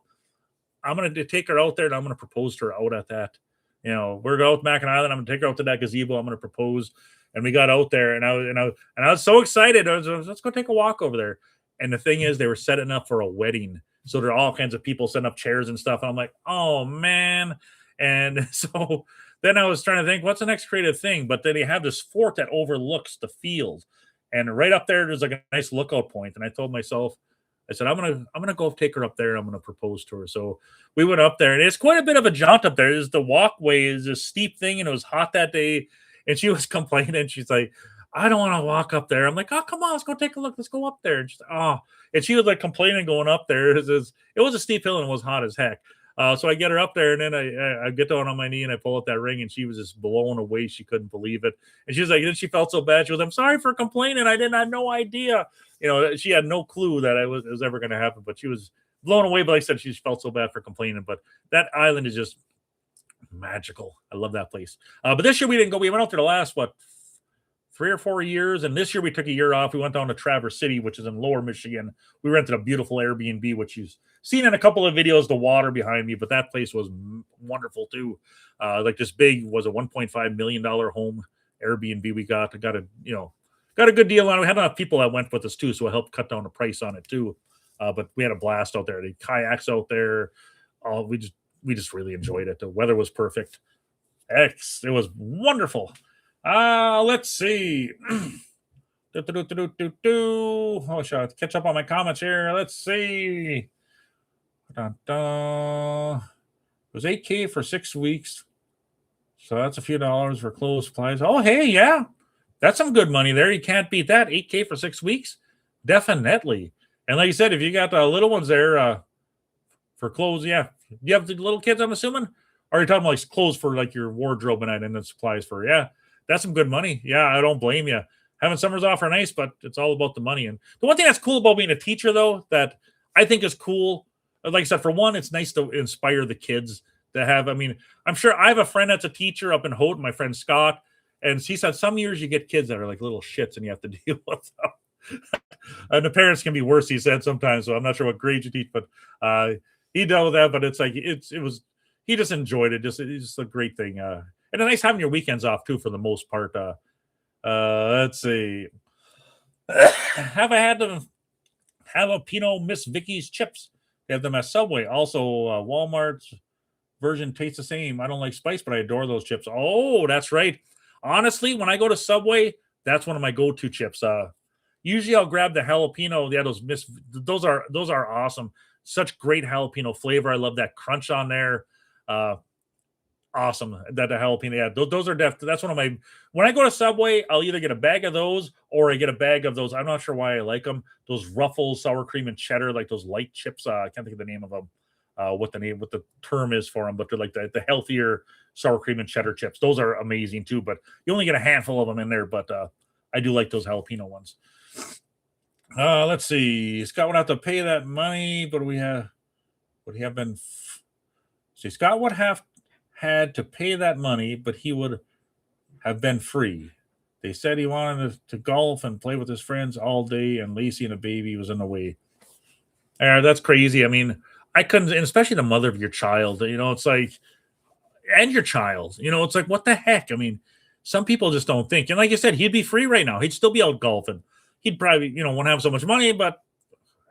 I'm going to take her out there and I'm going to propose to her out at that. You know, we're going to Mackinac Island. I'm going to take her out to that gazebo. I'm going to propose. And we got out there, and I was so excited. I was, let's go take a walk over there. And the thing is, they were setting up for a wedding, so there are all kinds of people setting up chairs and stuff. And I'm like, oh man. And so then I was trying to think, what's the next creative thing? But then they have this fort that overlooks the field, and right up there's like a nice lookout point. And I told myself, I said, I'm gonna go take her up there. I'm gonna propose to her. So we went up there, and it's quite a bit of a jaunt up there. The walkway is a steep thing, and it was hot that day. And she was complaining. She's like, I don't want to walk up there. I'm like, oh, come on, let's go take a look. Let's go up there. And she's like, oh, and she was like complaining going up there. It was a steep hill and it was hot as heck. So I get her up there, and then I get down on my knee and I pull out that ring, and she was just blown away. She couldn't believe it. And she was like, then she felt so bad. She was, I'm sorry for complaining. I didn't have no idea. You know, she had no clue that it was ever going to happen, but she was blown away. But like I said, she felt so bad for complaining. But that island is just magical. I love that place. But this year we didn't go. We went out there the last 3 or 4 years, and this year we took a year off. We went down to Traverse City, which is in Lower Michigan. We rented a beautiful Airbnb, which you've seen in a couple of videos. The water behind me, but that place was wonderful too. Like this big was a $1.5 million home Airbnb we got. Got a good deal on it. We had enough people that went with us too, so it helped cut down the price on it too. But we had a blast out there. The kayaks out there. We just really enjoyed it. The weather was perfect. It was wonderful. Let's see. Oh, shall I catch up on my comments here? Let's see. It was $8K for 6 weeks. So that's a few dollars for clothes, supplies. Oh, hey, yeah. That's some good money there. You can't beat that. 8K for 6 weeks? Definitely. And like you said, if you got the little ones there for clothes, yeah. You have the little kids, I'm assuming? Or are you talking about like clothes for like your wardrobe and then supplies for, yeah. That's some good money. Yeah, I don't blame you. Having summers off are nice, but it's all about the money. And the one thing that's cool about being a teacher, though, that I think is cool, like I said, for one, it's nice to inspire the kids to have. I mean, I'm sure I have a friend that's a teacher up in Houghton, my friend Scott, and he said some years you get kids that are like little shits and you have to deal with them. And the parents can be worse, he said sometimes. So I'm not sure what grade you teach, but he dealt with that. But it's like he just enjoyed it. It's just a great thing. And it's nice having your weekends off too, for the most part. Let's see. Have I had them jalapeno Miss Vicky's chips? They have them at Subway. Also, Walmart's version tastes the same. I don't like spice, but I adore those chips. Oh, that's right. Honestly, when I go to Subway, that's one of my go-to chips. Usually I'll grab the jalapeno. Yeah, those are awesome. Such great jalapeno flavor. I love that crunch on there. Awesome. That the jalapeno. Yeah, those are that's one of my. When I go to Subway, I'll either get a bag of those or I get a bag of those. I'm not sure why I like them. Those Ruffles sour cream and cheddar, like those light chips. I can't think of the name of them. What the term is for them, but they're like the healthier sour cream and cheddar chips. Those are amazing too, but you only get a handful of them in there. But I do like those jalapeno ones. Let's see. Scott would have to pay that money, but would he have been? See, Scott would have had to pay that money, but he would have been free. They said he wanted to golf and play with his friends all day, and Lacey and a baby was in the way. That's crazy. I mean, I couldn't, and especially the mother of your child. It's like, and your child. It's like, what the heck? I mean, some people just don't think. And like I said, he'd be free right now. He'd still be out golfing. He'd probably, won't have so much money, but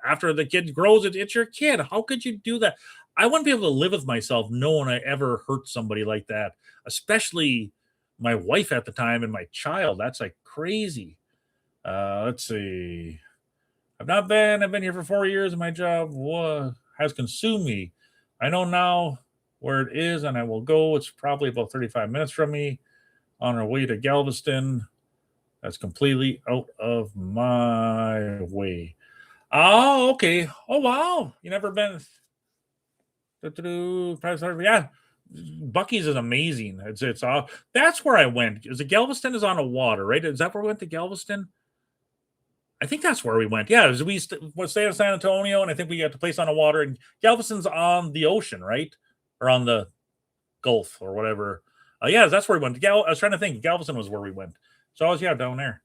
after the kid grows, it's your kid. How could you do that? I wouldn't be able to live with myself knowing I ever hurt somebody like that, especially my wife at the time and my child. That's like crazy. Let's see. I've been here for 4 years and my job has consumed me. I know now where it is and I will go. It's probably about 35 minutes from me on our way to Galveston. That's completely out of my way. Oh, okay. Oh, wow. You never been? Yeah. Buc-ee's is amazing. It's off. That's where I went. Is it Galveston is on a water, right? Is that where we went to Galveston? I think that's where we went. Yeah, we stayed in San Antonio, and I think we got the place on the water. And Galveston's on the ocean, right? Or on the Gulf or whatever. Yeah, that's where we went. I was trying to think. Galveston was where we went. So I was down there.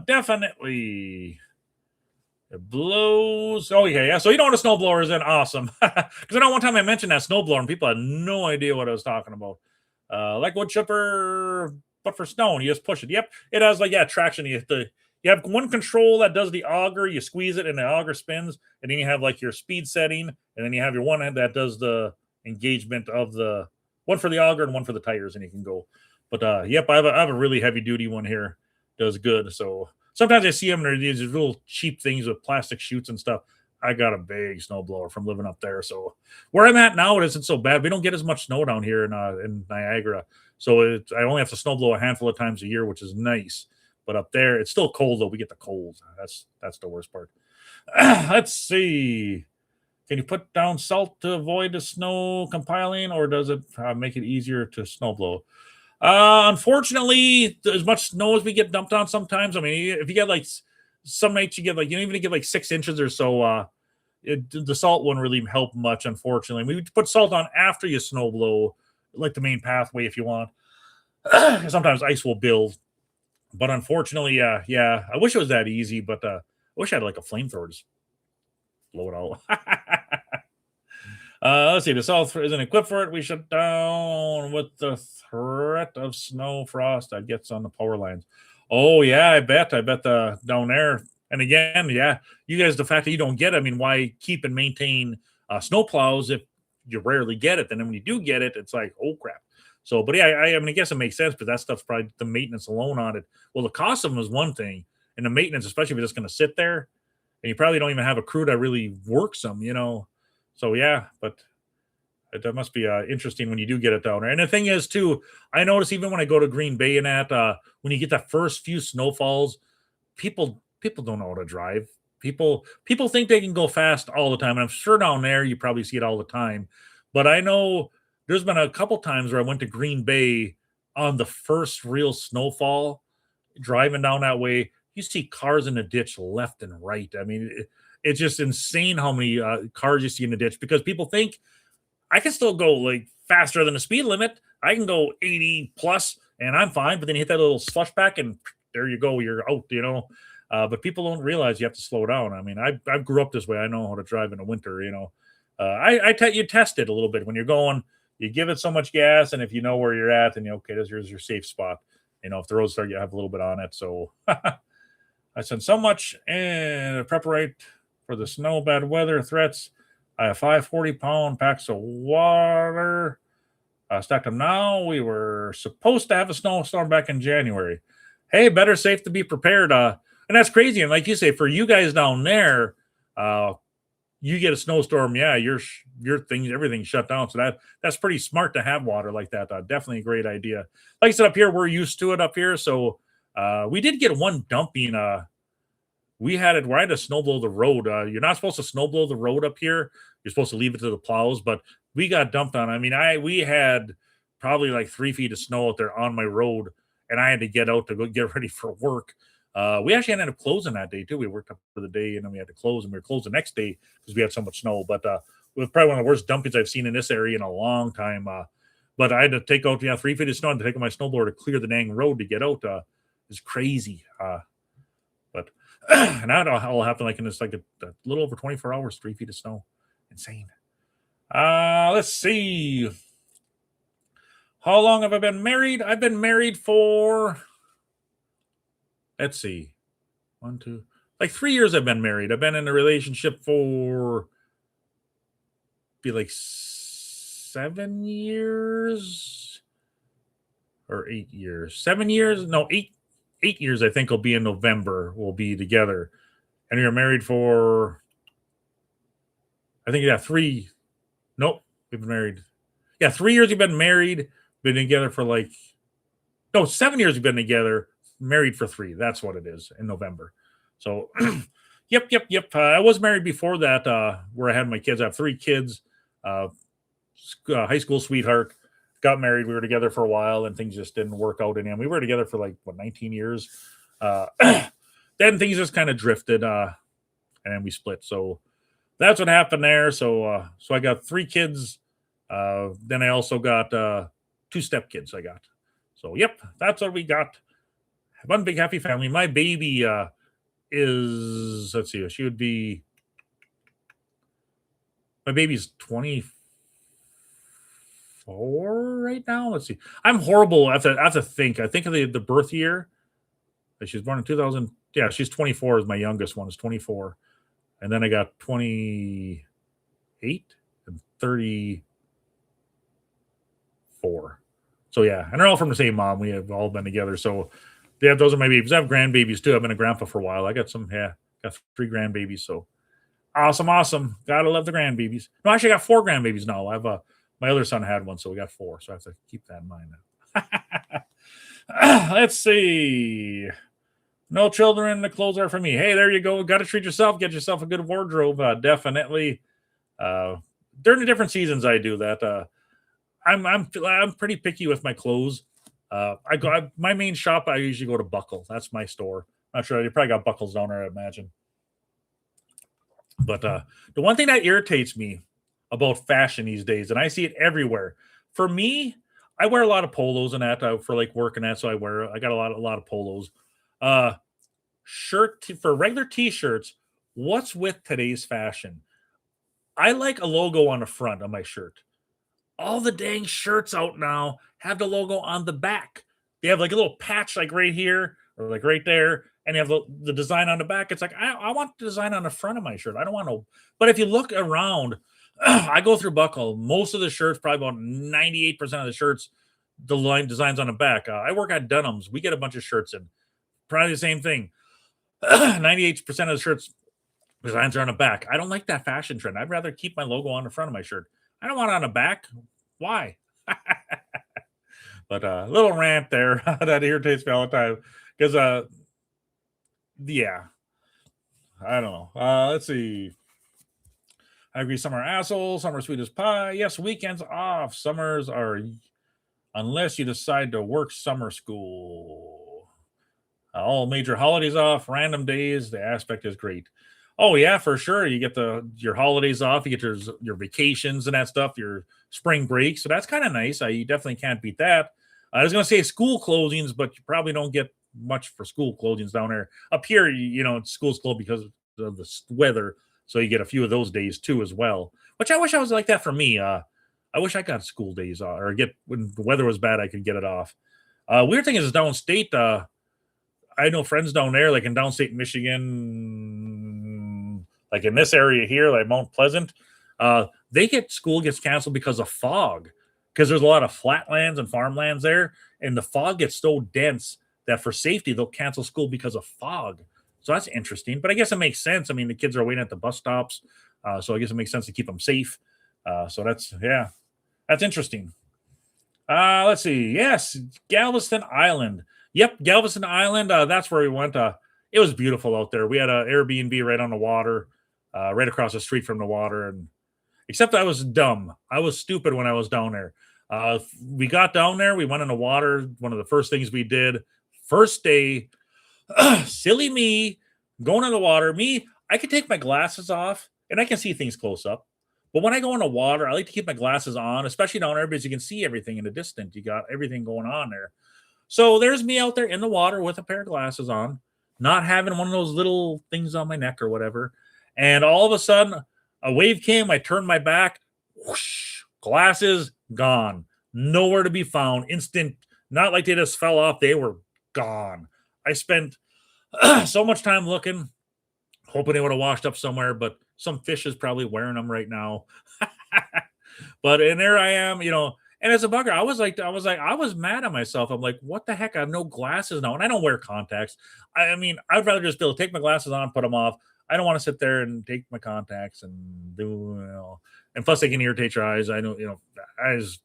Definitely. It blows. Oh, yeah. So you know what a snowblower is then? Awesome. Because I know one time I mentioned that snowblower and people had no idea what I was talking about. Like wood chipper, but for snow, and you just push it. Yep. It has traction. You have one control that does the auger, you squeeze it and the auger spins, and then you have like your speed setting, and then you have your one hand that does the engagement of the one for the auger and one for the tires, and you can go. But yep, I have a really heavy duty one here. Does good. So sometimes I see them, they're these little cheap things with plastic chutes and stuff. I got a big snowblower from living up there. So where I'm at now, it isn't so bad. We don't get as much snow down here in Niagara. So I only have to snowblow a handful of times a year, which is nice. But up there, it's still cold, though. We get the cold. That's the worst part. Let's see. Can you put down salt to avoid the snow compiling, or does it make it easier to snowblow? Unfortunately, as much snow as we get dumped on sometimes, I mean, if you get like some nights you get like, even get like 6 inches or so, the salt wouldn't really help much, unfortunately. We would put salt on after you snow blow, like the main pathway if you want. Sometimes ice will build. But unfortunately, yeah, I wish it was that easy, but I wish I had like a flamethrower to blow it out. Let's see. The South isn't equipped for it. We shut down with the threat of snow frost that gets on the power lines. Oh yeah, I bet down there. And again, yeah, you guys, the fact that you don't get it, I mean, why keep and maintain snow plows if you rarely get it? Then when you do get it, it's like, oh crap. So, but yeah, I mean, I guess it makes sense, but that stuff's probably the maintenance alone on it. Well, the cost of them is one thing, and the maintenance, especially if it's just going to sit there, and you probably don't even have a crew that really works them. So yeah, but that must be interesting when you do get it down there. And the thing is, too, I notice even when I go to Green Bay and when you get that first few snowfalls, people don't know how to drive. People think they can go fast all the time, and I'm sure down there you probably see it all the time. But I know there's been a couple times where I went to Green Bay on the first real snowfall, driving down that way. You see cars in the ditch left and right. I mean, it's just insane how many cars you see in the ditch because people think I can still go like faster than the speed limit. I can go 80 plus and I'm fine. But then you hit that little slush back and there you go. You're out. But people don't realize you have to slow down. I mean, I grew up this way. I know how to drive in the winter. You test it a little bit when you're going. You give it so much gas, and if you know where you're at, then here's your safe spot. If the roads start, you have a little bit on it. So I said so much and preparate for the snow, bad weather threats. I have 540-pound packs of water. Stacked them now. We were supposed to have a snowstorm back in January. Hey, better safe to be prepared. And that's crazy. And like you say, for you guys down there, you get a snowstorm, yeah, your things, everything's shut down. So that's pretty smart to have water like that. Definitely a great idea. Like I said, up here, we're used to it up here. So we did get one dumping. We had it where I had to snow blow the road. You're not supposed to snow blow the road up here. You're supposed to leave it to the plows, but we got dumped on. I mean, we had probably like 3 feet of snow out there on my road, and I had to get out to go get ready for work. We actually ended up closing that day too. We worked up for the day and then we had to close, and we were closed the next day because we had so much snow. But it was probably one of the worst dumpings I've seen in this area in a long time. But I had to take out 3 feet of snow and take my snowblower to clear the dang road to get out. It's crazy. But and that all happened like in this like a little over 24 hours, 3 feet of snow. Insane. Let's see. How long have I been married? I've been married for, let's see, 1, 2, like 3 years I've been married. I've been in a relationship for be like 7 years or 8 years. 7 years? No, 8 years I think will be in November. We'll be together. And we were married for, I think, 3. Nope, we've been married. Yeah, 3 years we've been married. Been together for 7 years we've been together. Married for 3. That's what it is in November. So, yep. I was married before that, where I had my kids. I have 3 kids. High school sweetheart. Got married. We were together for a while, and things just didn't work out in the end. We were together for 19 years. Then things just kind of drifted, and then we split. So that's what happened there. So I got 3 kids. Then I also got 2 stepkids. I got. So yep, that's what we got. One big happy family. My baby is, let's see, she would be, my baby's 24 right now. Let's see. I'm horrible. I have to think. I think of the birth year. She was born in 2000. Yeah, she's 24 is my youngest one is 24. And then I got 28 and 34. So yeah, and they're all from the same mom. We have all been together. So yeah, those are my babies. I have grandbabies too. I've been a grandpa for a while. I got some, got 3 grandbabies. So awesome. Gotta love the grandbabies. No, actually, I got 4 grandbabies now. I have my other son had one, so we got 4. So I have to keep that in mind now. Let's see. No children. The clothes are for me. Hey, there you go. Got to treat yourself. Get yourself a good wardrobe. Definitely. During the different seasons, I do that. I'm pretty picky with my clothes. My main shop. I usually go to Buckle. That's my store. Not sure. You probably got Buckles down there, I imagine. But the one thing that irritates me about fashion these days, and I see it everywhere. For me, I wear a lot of polos and that for like work and that, so I got a lot of polos. For regular t-shirts, what's with today's fashion? I like a logo on the front of my shirt. All the dang shirts out now have the logo on the back. They have like a little patch like right here or like right there, and they have the design on the back. It's like I want the design on the front of my shirt. I don't want to. But if you look around, I go through Buckle. Most of the shirts, probably about 98% of the shirts, the line designs on the back. I work at Dunham's. We get a bunch of shirts in. Probably the same thing. 98% of the shirts designs are on the back. I don't like that fashion trend. I'd rather keep my logo on the front of my shirt. I don't want it on the back. Why? But a little rant there that irritates me all the time because yeah, I don't know. Let's see. I agree. Some are assholes. Some are sweet as pie. Yes, weekends off. Summers are, unless you decide to work summer school. All major holidays off. Random days. The aspect is great. Oh yeah, for sure. You get your holidays off. You get your vacations and that stuff. Your spring break. So that's kind of nice. You definitely can't beat that. I was going to say school closings, but you probably don't get much for school closings down there. Up here, school's closed because of the weather. So you get a few of those days too as well, which I wish I was like that for me. I wish I got school days off or when the weather was bad, I could get it off. Weird thing is downstate. I know friends down there, like in downstate Michigan, like in this area here, like Mount Pleasant, school gets canceled because of fog. Because there's a lot of flatlands and farmlands there, and the fog gets so dense that for safety, they'll cancel school because of fog. So that's interesting. But I guess it makes sense. I mean, the kids are waiting at the bus stops. So I guess it makes sense to keep them safe. So that's interesting. Let's see. Yes, Galveston Island. Yep, Galveston Island. That's where we went. It was beautiful out there. We had an Airbnb right on the water, right across the street from the water. And except I was dumb. I was stupid when I was down there. We got down there. We went in the water. One of the first things we did, first day, silly me, going in the water. I can take my glasses off and I can see things close up. But when I go in the water, I like to keep my glasses on, especially down there because you can see everything in the distance. You got everything going on there. So there's me out there in the water with a pair of glasses on, not having one of those little things on my neck or whatever. And all of a sudden, a wave came. I turned my back. Whoosh, glasses gone. Nowhere to be found. Instant. Not like they just fell off. They were gone. I spent so much time looking, hoping they would have washed up somewhere, but some fish is probably wearing them right now. But and there I am, and as a bugger, I was mad at myself. I'm like, what the heck? I have no glasses now, and I don't wear contacts. I mean, I'd rather just be able to take my glasses on, put them off. I don't want to sit there and take my contacts and do, and plus they can irritate your eyes. I know, I just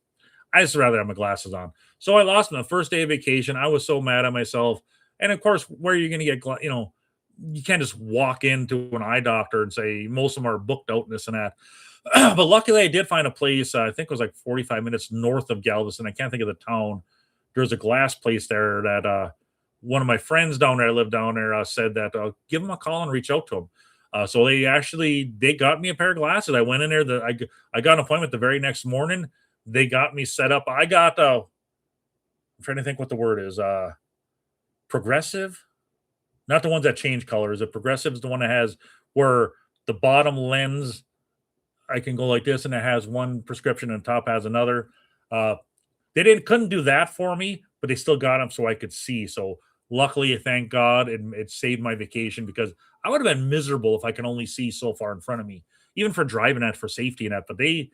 rather have my glasses on. So I lost my first day of vacation. I was so mad at myself. And of course, where are you going to get, you can't just walk into an eye doctor and say most of them are booked out and this and that. But luckily I did find a place. I think it was like 45 minutes north of Galveston. I can't think of the town. There's a glass place there that, one of my friends down there, lived down there, said that give them a call and reach out to them. So they got me a pair of glasses. I went in there. I got an appointment the very next morning. They got me set up. I got I'm trying to think what the word is. Progressive. not the ones that change colors. The Progressive is the one that has where the bottom lens I can go like this, and it has one prescription, and the top has another. Uh, they couldn't do that for me, but they still got them so I could see. So luckily, thank God, it saved my vacation because I would have been miserable if I can only see so far in front of me, even for driving that for safety and that. But they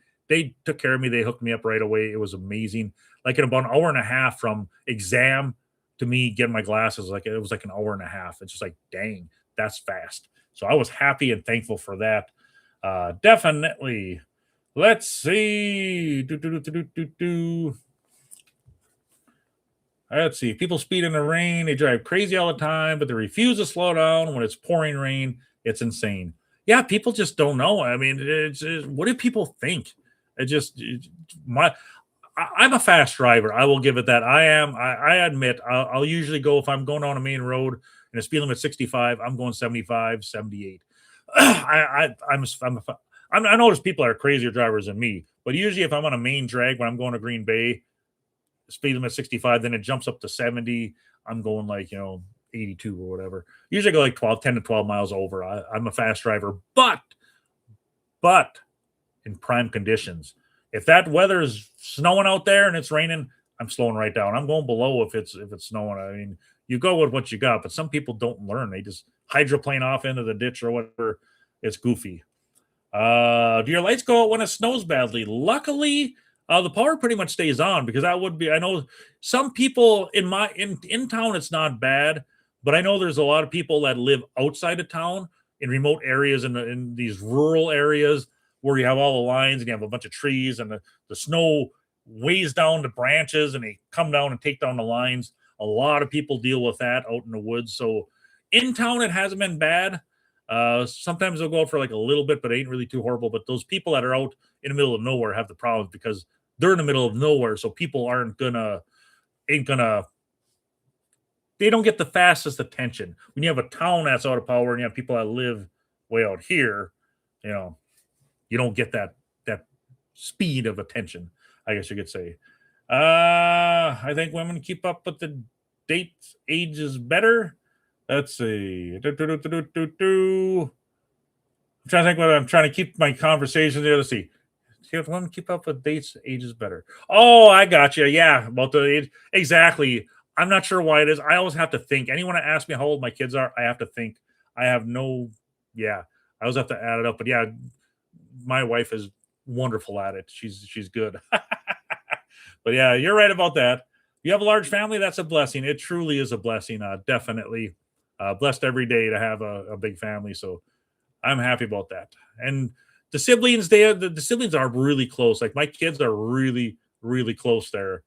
took care of me. They hooked me up right away. It was amazing. Like in about an hour and a half from exam to me getting my glasses, like it was like an hour and a half. It's just like, dang, that's fast. So I was happy and thankful for that. Definitely. Let's see. Let's see. People speed in the rain. They drive crazy all the time, but they refuse to slow down when it's pouring rain. It's insane. Yeah, people just don't know. I mean, what do people think? I'm a fast driver. I will give it that. I am. I admit, I'll usually go if I'm going on a main road and it's speed limit 65. I'm going 75, 78. I know there's people that are crazier drivers than me, but usually if I'm on a main drag when I'm going to Green Bay, speed limit 65, then it jumps up to 70. I'm going like 82 or whatever. Usually I go like 10 to 12 miles over. I'm a fast driver, but in prime conditions. If that weather is snowing out there and it's raining, I'm slowing right down. I'm going below if it's snowing. I mean, you go with what you got, but some people don't learn. They just hydroplane off into the ditch or whatever. It's goofy. Do your lights go out when it snows badly? Luckily, the power pretty much stays on because that would be. I know some people in town it's not bad, but I know there's a lot of people that live outside of town in remote areas in these rural areas where you have all the lines and you have a bunch of trees and the snow weighs down the branches and they come down and take down the lines. A lot of people deal with that out in the woods. So in town, it hasn't been bad. Sometimes they'll go out for like a little bit, but it ain't really too horrible. But those people that are out in the middle of nowhere have the problems because they're in the middle of nowhere. So people they don't get the fastest attention. When you have a town that's out of power and you have people that live way out here, you don't get that speed of attention, I guess you could say. I think women keep up with the dates ages better. Let's see. I'm trying to think what I'm trying to keep my conversation there. Let's see. Women keep up with dates ages better. Oh, I got you. Yeah, about the age. Exactly. I'm not sure why it is. I always have to think. Anyone that asks me how old my kids are, I have to think. I always have to add it up. But yeah, my wife is wonderful at it. She's good. But yeah, you're right about that. You have a large family, that's a blessing. It truly is a blessing. Definitely blessed every day to have a big family. So I'm happy about that. And the siblings, the siblings are really close. Like my kids are really, really close there.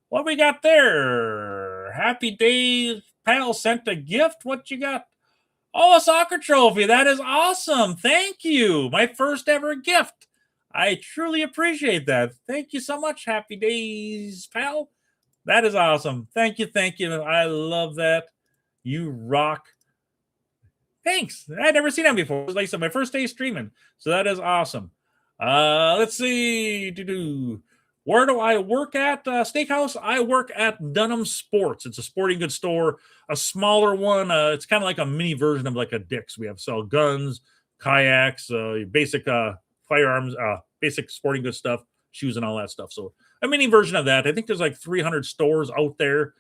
What we got there? Happy Days pal sent a gift. What you got? Oh, a soccer trophy. That is awesome. Thank you. My first ever gift. I truly appreciate that. Thank you so much. Happy Days, pal. That is awesome. Thank you. Thank you. I love that. You rock. Thanks. I'd never seen that before. It was like I said, my first day streaming. So that is awesome. Let's see. Where do I work at? Steakhouse? I work at Dunham Sports. It's a sporting goods store, a smaller one. It's kind of like a mini version of like a Dick's. We sell guns, kayaks, basic firearms, basic sporting goods stuff, shoes and all that stuff. So a mini version of that. I think there's like 300 stores out there.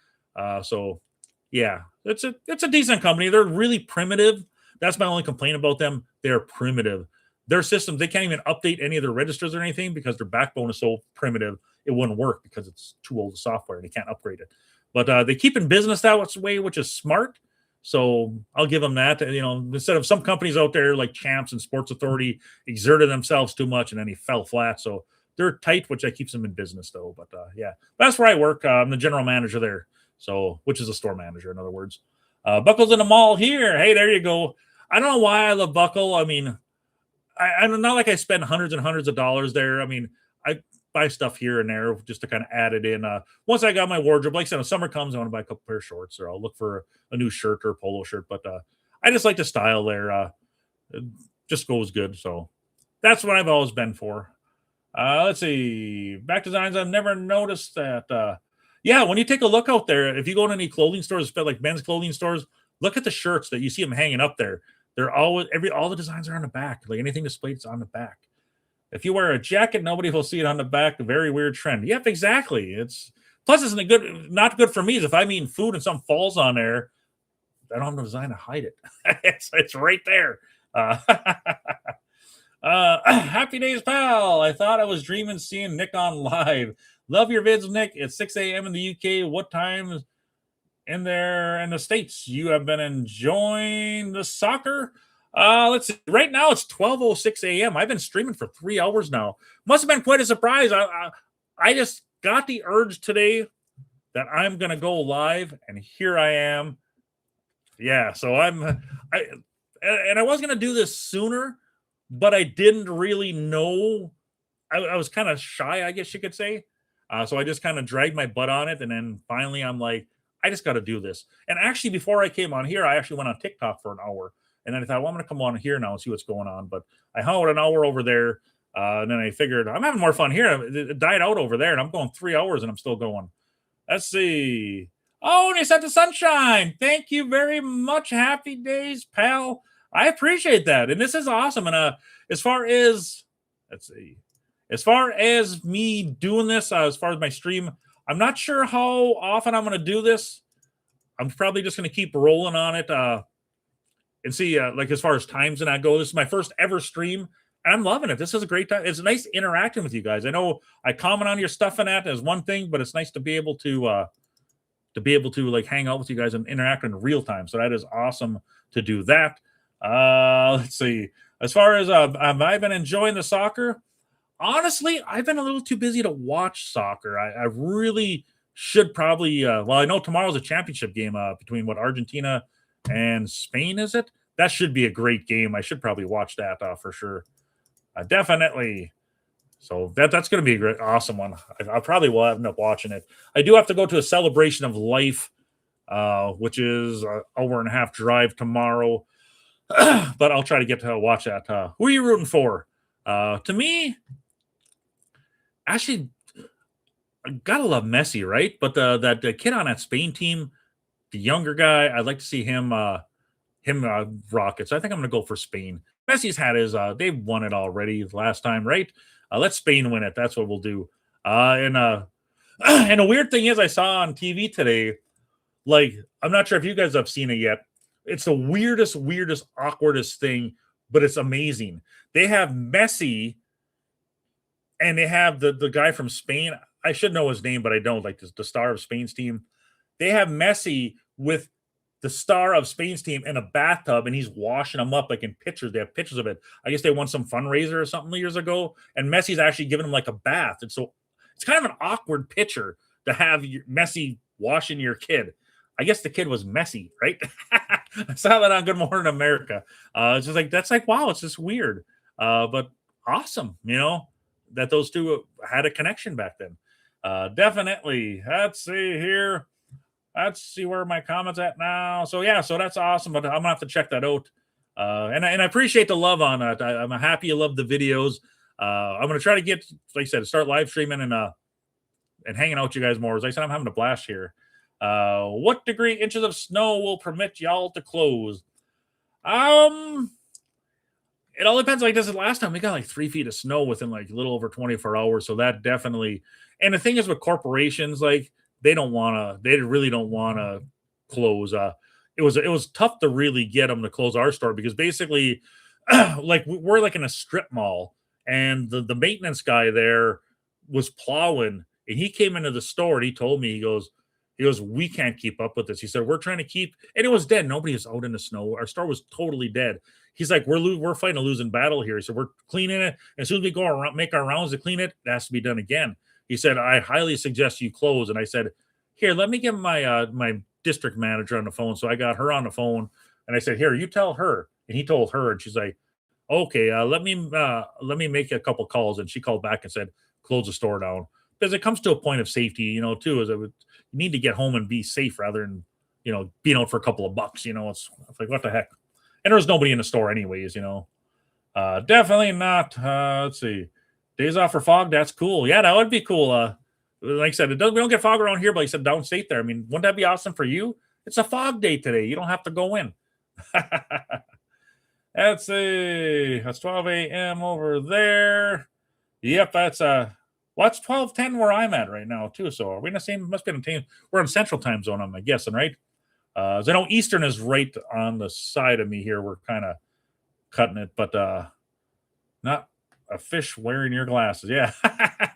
So yeah, it's a decent company. They're really primitive. That's my only complaint about them. They're primitive. Their systems, they can't even update any of their registers or anything because their backbone is so primitive. It wouldn't work because it's too old software and they can't upgrade it. But they keep in business that way, which is smart. So I'll give them that. Instead of some companies out there like Champs and Sports Authority exerted themselves too much and then he fell flat. So they're tight, which keeps them in business though. But yeah, that's where I work. I'm the general manager there. So, which is a store manager, in other words. Buckle's in the mall here. Hey, there you go. I don't know why I love Buckle. I mean, I'm not like I spend hundreds and hundreds of dollars there. I mean, I buy stuff here and there just to kind of add it in. Once I got my wardrobe, like I said, when summer comes, I want to buy a couple pair of shorts or I'll look for a new shirt or a polo shirt. But I just like the style there. It just goes good. So that's what I've always been for. Let's see. Back designs. I've never noticed that. Yeah, when you take a look out there, if you go to any clothing stores, like men's clothing stores, Look at the shirts that you see them hanging up there. They're always all the designs are on the back. Like anything displayed is on the back. If you wear a jacket, nobody will see it on the back. A very weird trend. Yep, exactly. It's plus isn't it good? Not good for me. Is if I'm eating food and something falls on there, I don't have no design to hide it. It's right there. Happy days, pal. I thought I was dreaming seeing Nick on live. Love your vids, Nick. It's 6 a.m. in the UK. What time in there in the States you have been enjoying the soccer? Let's see. Right now it's 12:06 a.m. I've been streaming for 3 hours now. Must have been quite a surprise. I just got the urge today that I'm gonna go live, and here I am. Yeah, so I was gonna do this sooner, but I didn't really know. I was kind of shy, I guess you could say. So I just kind of dragged my butt on it, and then finally I'm like, I just got to do this. And actually, before I came on here, I actually went on TikTok for an hour, and then I thought, well, I'm going to come on here now and see what's going on. But I hung out an hour over there, and then I figured I'm having more fun here. It died out over there, and I'm going 3 hours, and I'm still going. Let's see. Oh, and he sent the sunshine. Thank you very much. Happy days, pal. I appreciate that, and this is awesome. And as far as let's see, as far as me doing this, as far as my stream, I'm not sure how often I'm going to do this. I'm probably just going to keep rolling on it and see, like as far as times and I go. This is my first ever stream, and I'm loving it. This is a great time. It's nice interacting with you guys. I know I comment on your stuff and that as one thing, but it's nice to be able to like hang out with you guys and interact in real time. So that is awesome to do that. Let's see. As far as have I been enjoying the soccer? Honestly, I've been a little too busy to watch soccer. I really should probably. Well, I know tomorrow's a championship game between Argentina and Spain. Is it? That should be a great game. I should probably watch that for sure. Definitely. So that's going to be a great, awesome one. I probably will end up watching it. I do have to go to a celebration of life, which is an hour and a half drive tomorrow. But I'll try to get to watch that. Who are you rooting for? To me, actually, I gotta love Messi, right? But the kid on that Spain team, the younger guy, I'd like to see him rock it. So I think I'm gonna go for Spain. Messi's had his they've won it already last time, right? Let Spain win it. That's what we'll do. And the weird thing is I saw on TV today, like, I'm not sure if you guys have seen it yet. It's the weirdest, awkwardest thing, but it's amazing. They have Messi and they have the guy from Spain. I should know his name, but I don't. Like the star of Spain's team. They have Messi with the star of Spain's team in a bathtub, and he's washing them up like in pictures. They have pictures of it. I guess they won some fundraiser or something years ago, and Messi's actually giving him like a bath. And so it's kind of an awkward picture to have Messi washing your kid. I guess the kid was messy, right? I saw that on Good Morning America. It's just like, that's like, wow, it's just weird. But awesome, that those two had a connection back then. Definitely. Let's see here. Let's see where my comments at now. So yeah, so that's awesome. But I'm gonna have to check that out. And I appreciate the love on it. I'm happy you love the videos. I'm gonna try to get, like I said, start live streaming and hanging out with you guys more. As I said, I'm having a blast here. What degree inches of snow will permit y'all to close? It all depends. Like this is last time we got like 3 feet of snow within like a little over 24 hours. So that definitely. And the thing is with corporations, like they really don't want to close. It was tough to really get them to close our store because basically, like we're like in a strip mall, and the maintenance guy there was plowing, and he came into the store and he told me, he goes, we can't keep up with this. He said, we're trying to keep, and it was dead. Nobody was out in the snow. Our store was totally dead. He's like, we're fighting a losing battle here. So we're cleaning it. As soon as we go around, make our rounds to clean it, it has to be done again. He said, I highly suggest you close. And I said, here, let me get my my district manager on the phone. So I got her on the phone, and I said, here, you tell her. And he told her, and she's like, okay, let me make a couple calls. And she called back and said, close the store down. Because it comes to a point of safety, too, is you need to get home and be safe rather than, being out for a couple of bucks. It's like, what the heck? And there was nobody in the store anyways, Definitely not. Let's see. Days off for fog. That's cool. Yeah, that would be cool. Like I said, we don't get fog around here, but like I said, downstate there. I mean, wouldn't that be awesome for you? It's a fog day today. You don't have to go in. That's 12 a.m. over there. Yep, that's it's 12:10 where I'm at right now too. So are we in the same? Must be in the same. We're in Central Time Zone. I'm guessing, right? As I know Eastern is right on the side of me here. We're kind of cutting it, but not a fish wearing your glasses. Yeah,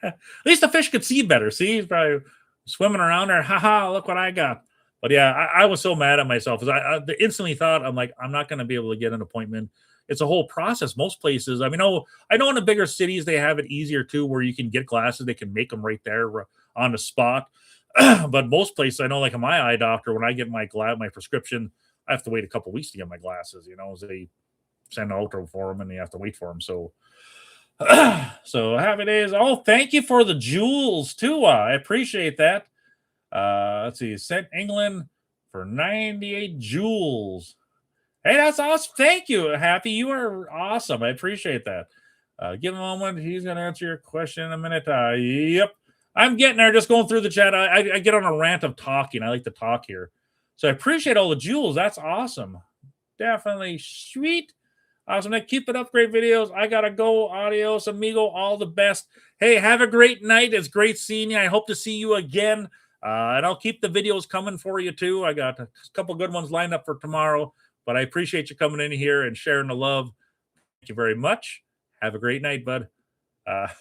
at least the fish could see better. See, he's probably swimming around there. Haha, look what I got. But yeah, I was so mad at myself because I instantly thought I'm like I'm not going to be able to get an appointment. It's a whole process. Most places, I mean, I know in the bigger cities they have it easier too, where you can get glasses. They can make them right there on the spot. But most places, I know, like in my eye doctor, when I get my prescription, I have to wait a couple weeks to get my glasses. You know, as they send out for them and you have to wait for them. So, so happy days. Oh, thank you for the jewels too. I appreciate that. Let's see, sent England for 98 jewels. Hey, that's awesome. Thank you, Happy. You are awesome. I appreciate that. Give him a moment. He's going to answer your question in a minute. Yep. I'm getting there, just going through the chat. I get on a rant of talking. I like to talk here. So I appreciate all the jewels. That's awesome. Definitely sweet. Awesome. Keep it up. Great videos. I got to go. Adios, amigo. All the best. Hey, have a great night. It's great seeing you. I hope to see you again. And I'll keep the videos coming for you, too. I got a couple good ones lined up for tomorrow. But I appreciate you coming in here and sharing the love. Thank you very much. Have a great night, bud. Yeah,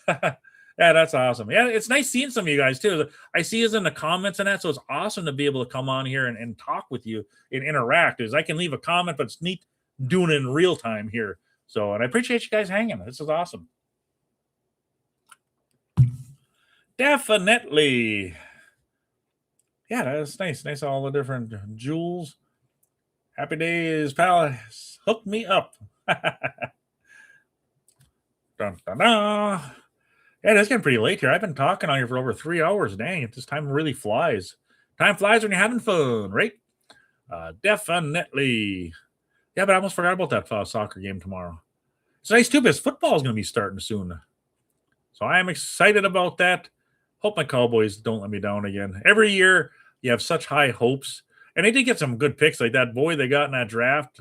that's awesome. Yeah, it's nice seeing some of you guys, too. I see you in the comments and that, so it's awesome to be able to come on here and talk with you and interact. Is I can leave a comment, but it's neat doing it in real time here. So, and I appreciate you guys hanging. This is awesome. Definitely. Yeah, that's nice. Nice, all the different jewels. Happy days, pal. Hook me up. Dun, dun, dun. Yeah, it's getting pretty late here. I've been talking on here for over 3 hours. Dang, this time really flies. Time flies when you're having fun, right? Definitely. Yeah, but I almost forgot about that soccer game tomorrow. It's nice too, because football is going to be starting soon. So I am excited about that. Hope my Cowboys don't let me down again. Every year, you have such high hopes. And they did get some good picks, like that boy they got in that draft.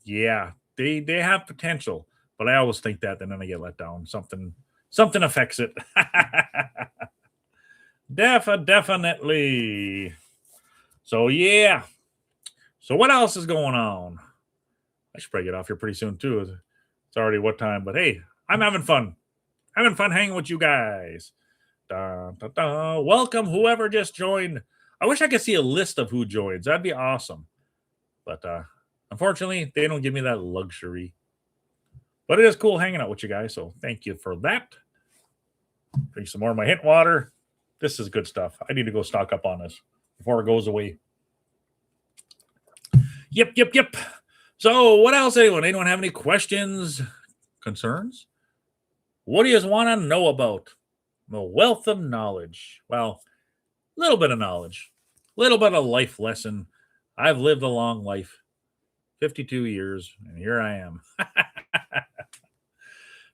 Yeah, they have potential. But I always think that, and then I get let down. Something affects it. Definitely. So, yeah. So, what else is going on? I should probably get off here pretty soon, too. It's already what time? But, hey, I'm having fun. Having fun hanging with you guys. Dun, dun, dun. Welcome, whoever just joined. I wish I could see a list of who joins. That'd be awesome. But, unfortunately, they don't give me that luxury. But it is cool hanging out with you guys, so thank you for that. Drink some more of my hint water. This is good stuff. I need to go stock up on this before it goes away. Yep. So what else, anyone? Anyone have any questions, concerns? What do you want to know about? A wealth of knowledge. Well, a little bit of knowledge. A little bit of life lesson. I've lived a long life. 52 years, and here I am.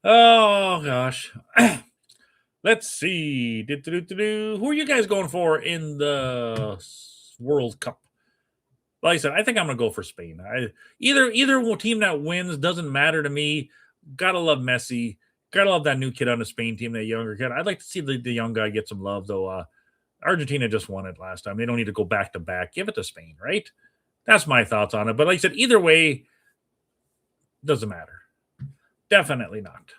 Oh, gosh. Let's see. Who are you guys going for in the World Cup? Like I said, I think I'm going to go for Spain. Either team that wins doesn't matter to me. Gotta love Messi. Gotta love that new kid on the Spain team, that younger kid. I'd like to see the young guy get some love, though. Argentina just won it last time. They don't need to go back to back. Give it to Spain, right? That's my thoughts on it. But like I said, either way, doesn't matter. Definitely not.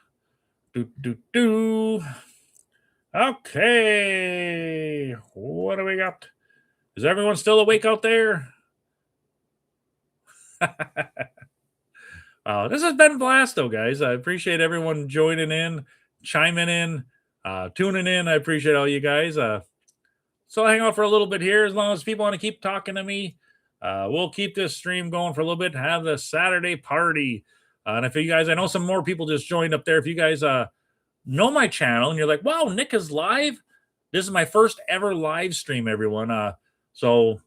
Okay. What do we got? Is everyone still awake out there? This has been a blast, though, guys. I appreciate everyone joining in, chiming in, tuning in. I appreciate all you guys. So I'll hang out for a little bit here as long as people want to keep talking to me. We'll keep this stream going for a little bit, have the Saturday party. And if you guys, I know some more people just joined up there. If you guys know my channel and you're like, wow, Nick is live. This is my first ever live stream, everyone. So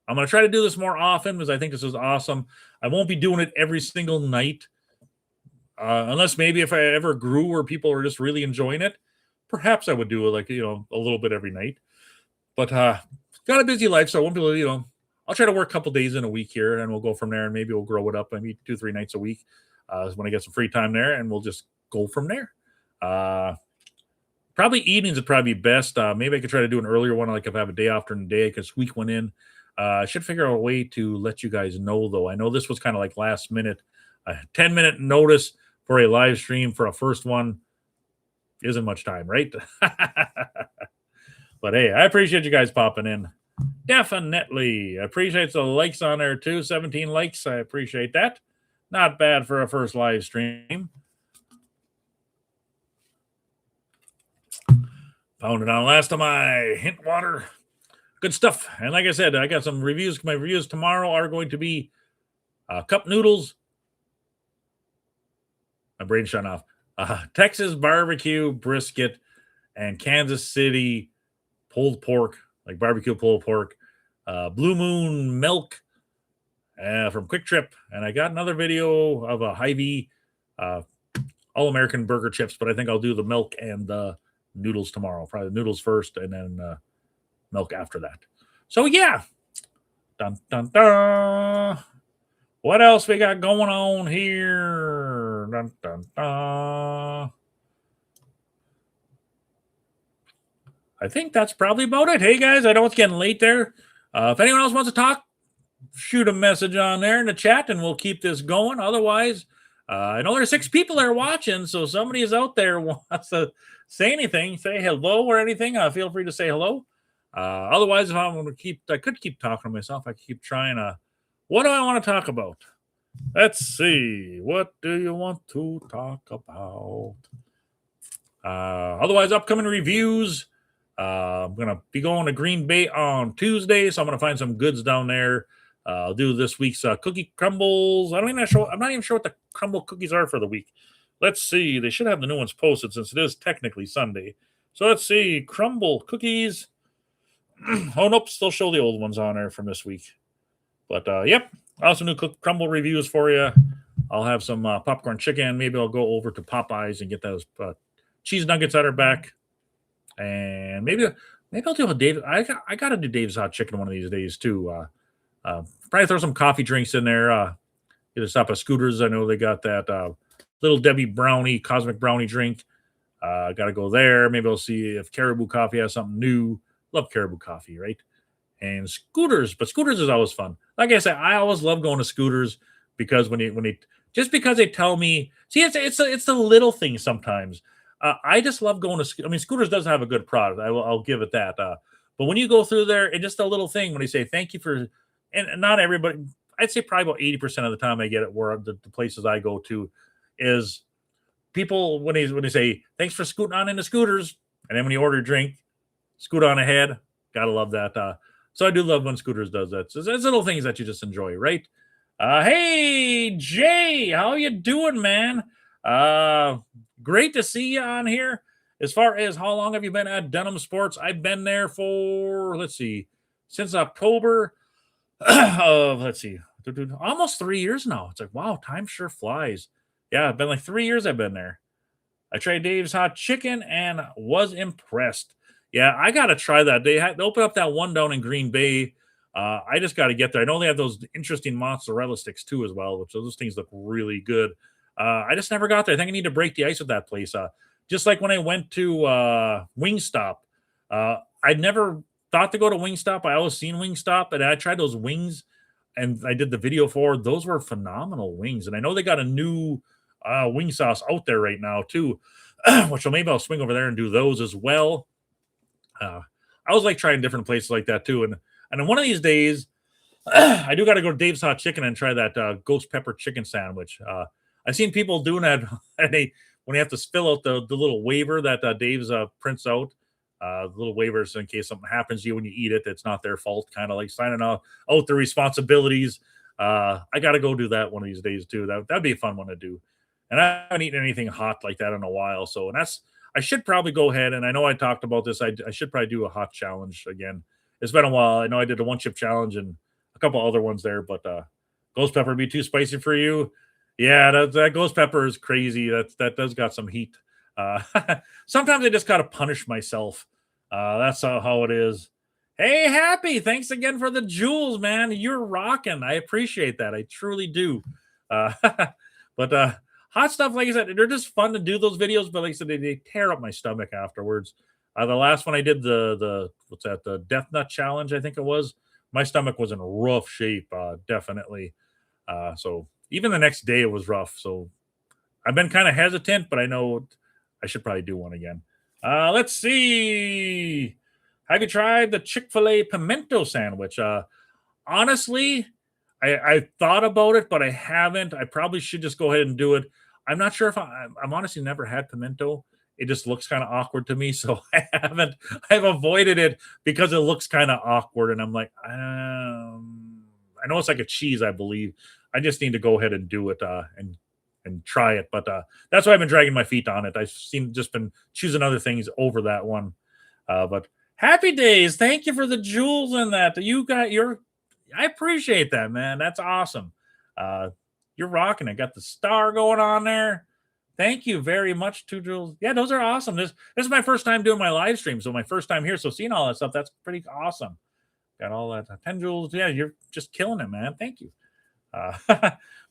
I'm going to try to do this more often because I think this is awesome. I won't be doing it every single night. Unless maybe if I ever grew where people are just really enjoying it, perhaps I would do it like, a little bit every night. But got a busy life, so I won't be able to, I'll try to work a couple days in a week here, and we'll go from there. And maybe we'll grow it up. Maybe 2-3 nights a week when I get some free time there, and we'll just go from there. Probably evenings would probably be best. Maybe I could try to do an earlier one, like if I have a day off during the day, I could squeak one in. I should figure out a way to let you guys know, though. I know this was kind of like last minute. A 10-minute notice for a live stream for a first one isn't much time, right? But hey, I appreciate you guys popping in. Definitely. I appreciate the likes on there too. 17 likes. I appreciate that. Not bad for a first live stream. Found it on last of my hint water. Good stuff. And like I said, I got some reviews. My reviews tomorrow are going to be cup noodles. My brain shut off. Texas barbecue brisket and Kansas City pulled pork, like barbecue pulled pork. Blue Moon milk from Quick Trip. And I got another video of a Hy-Vee All-American burger chips, but I think I'll do the milk and the noodles tomorrow. Probably the noodles first and then milk after that. So yeah. Dun, dun, dun. What else we got going on here? Dun, dun, dun. I think that's probably about it. Hey guys, I know it's getting late there. If anyone else wants to talk, shoot a message on there in the chat and we'll keep this going. Otherwise, I know there's 6 people there watching, so somebody is out there wants to say anything, say hello or anything, feel free to say hello. Otherwise, if I'm going to I could keep talking to myself. I could keep trying to. What do I want to talk about? Let's see. What do you want to talk about? Otherwise, upcoming reviews. I'm going to be going to Green Bay on Tuesday, so I'm going to find some goods down there. I'll do this week's cookie crumbles. I'm not even sure what the crumble cookies are for the week. Let's see. They should have the new ones posted since it is technically Sunday. So let's see. Crumble cookies. Oh, nope. Still show the old ones on there from this week. But, yep. Awesome new crumble reviews for you. I'll have some popcorn chicken. Maybe I'll go over to Popeyes and get those cheese nuggets that are back. And maybe I'll do a Dave. I got to do Dave's Hot Chicken one of these days, too. Probably throw some coffee drinks in there. Get a stop at Scooters. I know they got that Little Debbie brownie, cosmic brownie drink. Got to go there. Maybe I'll see if Caribou Coffee has something new. Love Caribou Coffee, right? And Scooters, but Scooters is always fun. Like I said, I always love going to Scooters because when they just because they tell me, see, it's the little things sometimes. I just love going to. I mean, Scooters does have a good product. I'll give it that. But when you go through there, and just a little thing when they say thank you for, and not everybody, I'd say probably about 80% of the time I get it where the places I go to is people when they say thanks for scooting on into Scooters, and then when you order a drink, scoot on ahead. Gotta love that. So I do love when Scooters does that. So there's little things that you just enjoy, right? Hey Jay, how you doing, man? Great to see you on here. As far as how long have you been at Denim Sports? I've been there for since October of almost 3 years now. It's like wow, time sure flies. Yeah, it's been like 3 years I've been there. I tried Dave's Hot Chicken and was impressed. Yeah, I got to try that. They opened up that one down in Green Bay. I just got to get there. I know they have those interesting mozzarella sticks too as well, which those things look really good. I just never got there. I think I need to break the ice with that place. Just like when I went to Wingstop. I'd never thought to go to Wingstop. I always seen Wingstop, and I tried those wings, and I did the video for. Those were phenomenal wings, and I know they got a new wing sauce out there right now too, which maybe I'll swing over there and do those as well. I always like trying different places like that too, and then one of these days, I do got to go to Dave's Hot Chicken and try that ghost pepper chicken sandwich. I've seen people doing that when you have to fill out the little waiver that Dave's prints out, the little waivers in case something happens to you when you eat it. It's not their fault, kind of like signing out their responsibilities. I got to go do that one of these days too. That'd be a fun one to do. And I haven't eaten anything hot like that in a while. So, and I should probably go ahead, and I know I talked about this. I should probably do a hot challenge again. It's been a while. I know I did a one chip challenge and a couple other ones there, but ghost pepper would be too spicy for you. Yeah, that ghost pepper is crazy. That does got some heat. Sometimes I just got to punish myself. That's how it is. Hey, Happy, thanks again for the jewels, man. You're rocking. I appreciate that. I truly do. Uh, but hot stuff, like I said, they're just fun to do those videos. But like I said, they tear up my stomach afterwards. The last one I did, the what's that? The Death Nut Challenge, I think it was. My stomach was in rough shape, definitely. So even the next day, it was rough. So I've been kind of hesitant, but I know I should probably do one again. Let's see. Have you tried the Chick-fil-A pimento sandwich? Honestly, I thought about it, but I haven't. I probably should just go ahead and do it. I'm not sure if I'm honestly never had pimento. It just looks kind of awkward to me, so I haven't. I've avoided it because it looks kind of awkward, and I'm like, I know it's like a cheese, I believe. I just need to go ahead and do it and try it. But that's why I've been dragging my feet on it. I've seen just been choosing other things over that one. But happy days. Thank you for the jewels in that. You got your I appreciate that, man. That's awesome. Uh you're rocking it. Got the star going on there. Thank you very much, Two Jewels. Yeah, those are awesome. This is my first time doing my live stream, so my first time here. So seeing all that stuff, that's pretty awesome. Got all that 10 jewels. Yeah, you're just killing it, man. Thank you.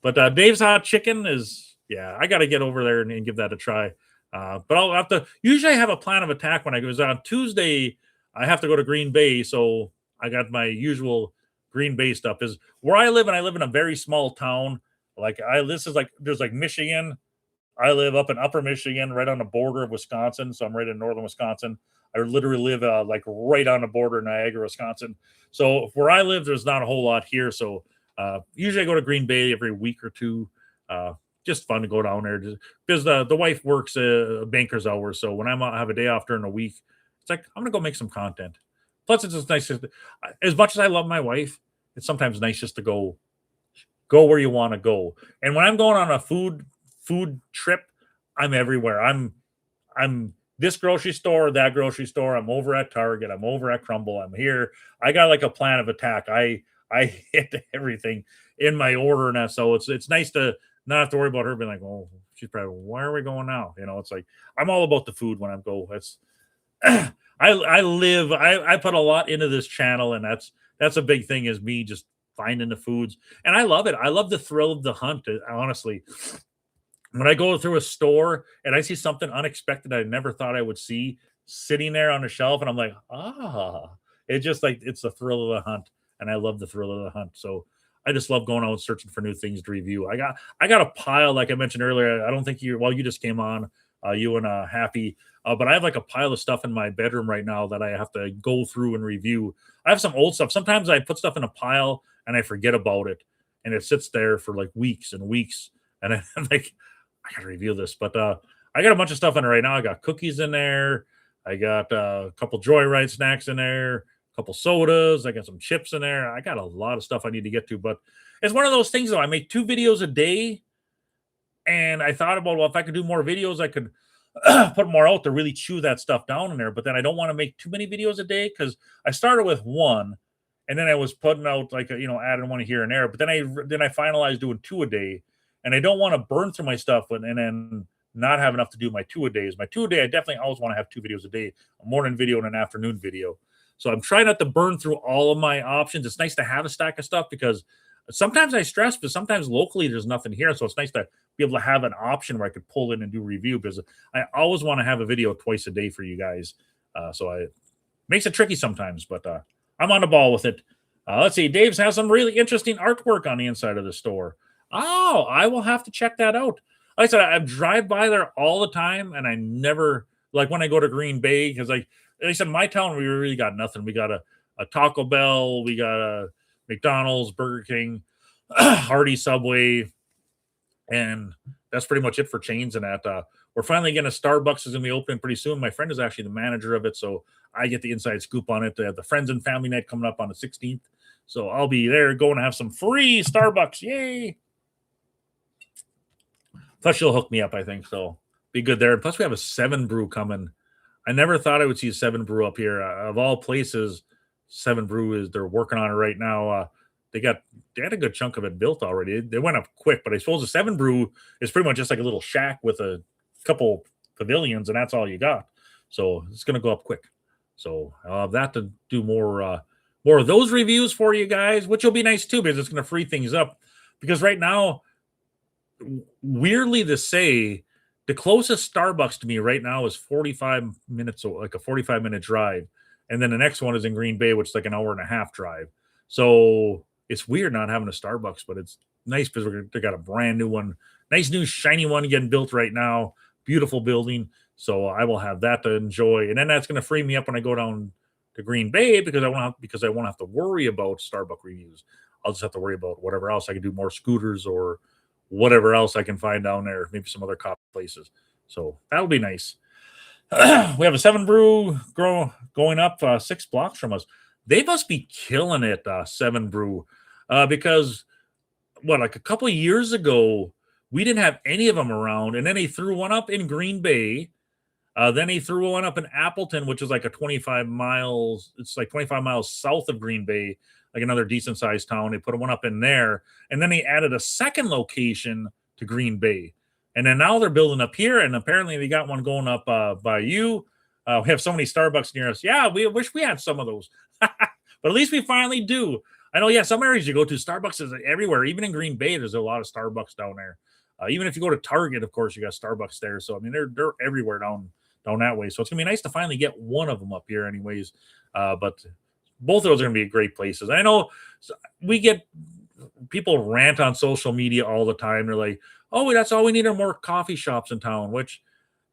But Dave's Hot Chicken is, yeah, I got to get over there and give that a try. But I'll have to, usually I have a plan of attack when I goes on Tuesday. I have to go to Green Bay. So I got my usual Green Bay stuff. Is where I live, and I live in a very small town. This is like, there's like Michigan. I live up in Upper Michigan, right on the border of Wisconsin. So I'm right in northern Wisconsin. I literally live like right on the border of Niagara, Wisconsin. So where I live, there's not a whole lot here. So usually I go to Green Bay every week or two. Just fun to go down there because the wife works banker's hours. So when I have a day off during the week, it's like I'm gonna go make some content. Plus, it's just nice. As much as I love my wife, it's sometimes nice just to go where you want to go. And when I'm going on a food trip, I'm everywhere. I'm this grocery store, that grocery store. I'm over at Target. I'm over at Crumble. I'm here. I got like a plan of attack. I hit everything in my order, and that, so it's nice to not have to worry about her being like, oh, she's probably, where are we going now? You know, it's like I'm all about the food when I go. It's I put a lot into this channel, and that's a big thing, is me just finding the foods, and I love it. I love the thrill of the hunt. Honestly, when I go through a store and I see something unexpected I never thought I would see sitting there on the shelf, and I'm like, it's just like it's the thrill of the hunt, and I love the thrill of the hunt. So I just love going out and searching for new things to review. I got a pile, like I mentioned earlier. I don't think you just came on, you and Happy, but I have like a pile of stuff in my bedroom right now that I have to go through and review. I have some old stuff. Sometimes I put stuff in a pile and I forget about it, and it sits there for like weeks and weeks, and I'm like, I gotta review this. But I got a bunch of stuff in it right now. I got cookies in there. I got a couple Joyride snacks in there, a couple sodas. I got some chips in there. I got a lot of stuff I need to get to. But it's one of those things, though. I make 2 videos a day, and I thought about, well, if I could do more videos, I could put more out to really chew that stuff down in there. But then I don't want to make too many videos a day, because I started with 1, and then I was putting out like adding one here and there. But then I finalized doing 2 a day, and I don't want to burn through my stuff and then not have enough to do my 2 a days. My 2 a day, I definitely always want to have 2 videos a day, a morning video and an afternoon video. So I'm trying not to burn through all of my options. It's nice to have a stack of stuff, because sometimes I stress, but sometimes locally there's nothing here. So it's nice to be able to have an option where I could pull in and do review, because I always want to have a video twice a day for you guys. So it makes it tricky sometimes, but I'm on the ball with it. Let's see. Dave's has some really interesting artwork on the inside of the store. Oh, I will have to check that out. Like I said, I drive by there all the time, and I never, like when I go to Green Bay, because like I said, my town, we really got nothing. We got a Taco Bell, we got a McDonald's, Burger King, Hardy, Subway, and that's pretty much it for chains. And that we're finally getting a Starbucks is going to be opening pretty soon. My friend is actually the manager of it, so I get the inside scoop on it. They have the Friends and Family Night coming up on the 16th, so I'll be there going to have some free Starbucks. Yay! Plus, she'll hook me up, I think. So be good there. Plus, we have a 7 Brew coming. I never thought I would see a 7 Brew up here. Of all places, 7 Brew they're working on it right now. They had a good chunk of it built already. They went up quick, but I suppose the 7 Brew is pretty much just like a little shack with a couple pavilions, and that's all you got. So it's going to go up quick. So I'll have that to do more of those reviews for you guys, which will be nice too because it's going to free things up. Because right now, weirdly to say, the closest Starbucks to me right now is 45 minutes, like a 45-minute drive. And then the next one is in Green Bay, which is like an hour and a half drive. So it's weird not having a Starbucks, but it's nice because they got a brand new one, nice new shiny one getting built right now. Beautiful building. So I will have that to enjoy. And then that's going to free me up when I go down to Green Bay because I won't have to worry about Starbucks reviews. I'll just have to worry about whatever else. I can do more scooters or whatever else I can find down there, maybe some other coffee places. So that'll be nice. We have a 7 Brew going up 6 blocks from us. They must be killing it, 7 Brew, because like a couple of years ago, we didn't have any of them around, and then they threw one up in Green Bay. Then he threw one up in Appleton, which is like 25 miles. It's like 25 miles south of Green Bay, like another decent sized town. They put one up in there. And then he added a second location to Green Bay. And then now they're building up here. And apparently they got one going up by you. We have so many Starbucks near us. Yeah, we wish we had some of those. But at least we finally do. I know, yeah, some areas you go to, Starbucks is everywhere. Even in Green Bay, there's a lot of Starbucks down there. Even if you go to Target, of course, you got Starbucks there. So, I mean, they're everywhere down that way. So it's going to be nice to finally get one of them up here anyways. But both of those are going to be great places. I know we get people rant on social media all the time. They're like, oh, that's all we need are more coffee shops in town, which,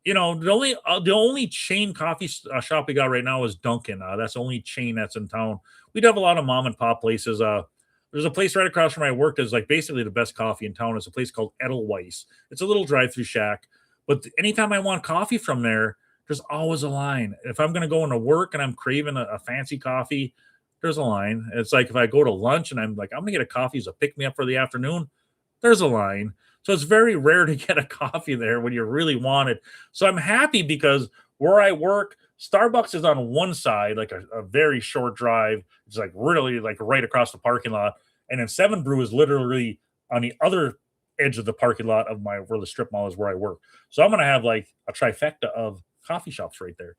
the only chain coffee shop we got right now is Dunkin'. That's the only chain that's in town. We'd have a lot of mom and pop places. There's a place right across from where I worked that's like basically the best coffee in town. It's a place called Edelweiss. It's a little drive-through shack. But anytime I want coffee from there, there's always a line. If I'm going to go into work and I'm craving a fancy coffee, there's a line. It's like if I go to lunch and I'm like, I'm going to get a coffee as a pick-me-up for the afternoon, there's a line. So it's very rare to get a coffee there when you really want it. So I'm happy because where I work, Starbucks is on one side, like a very short drive. It's like really like right across the parking lot. And then 7 Brew is literally on the other edge of the parking lot of where the strip mall is where I work. So I'm going to have like a trifecta of coffee shops right there.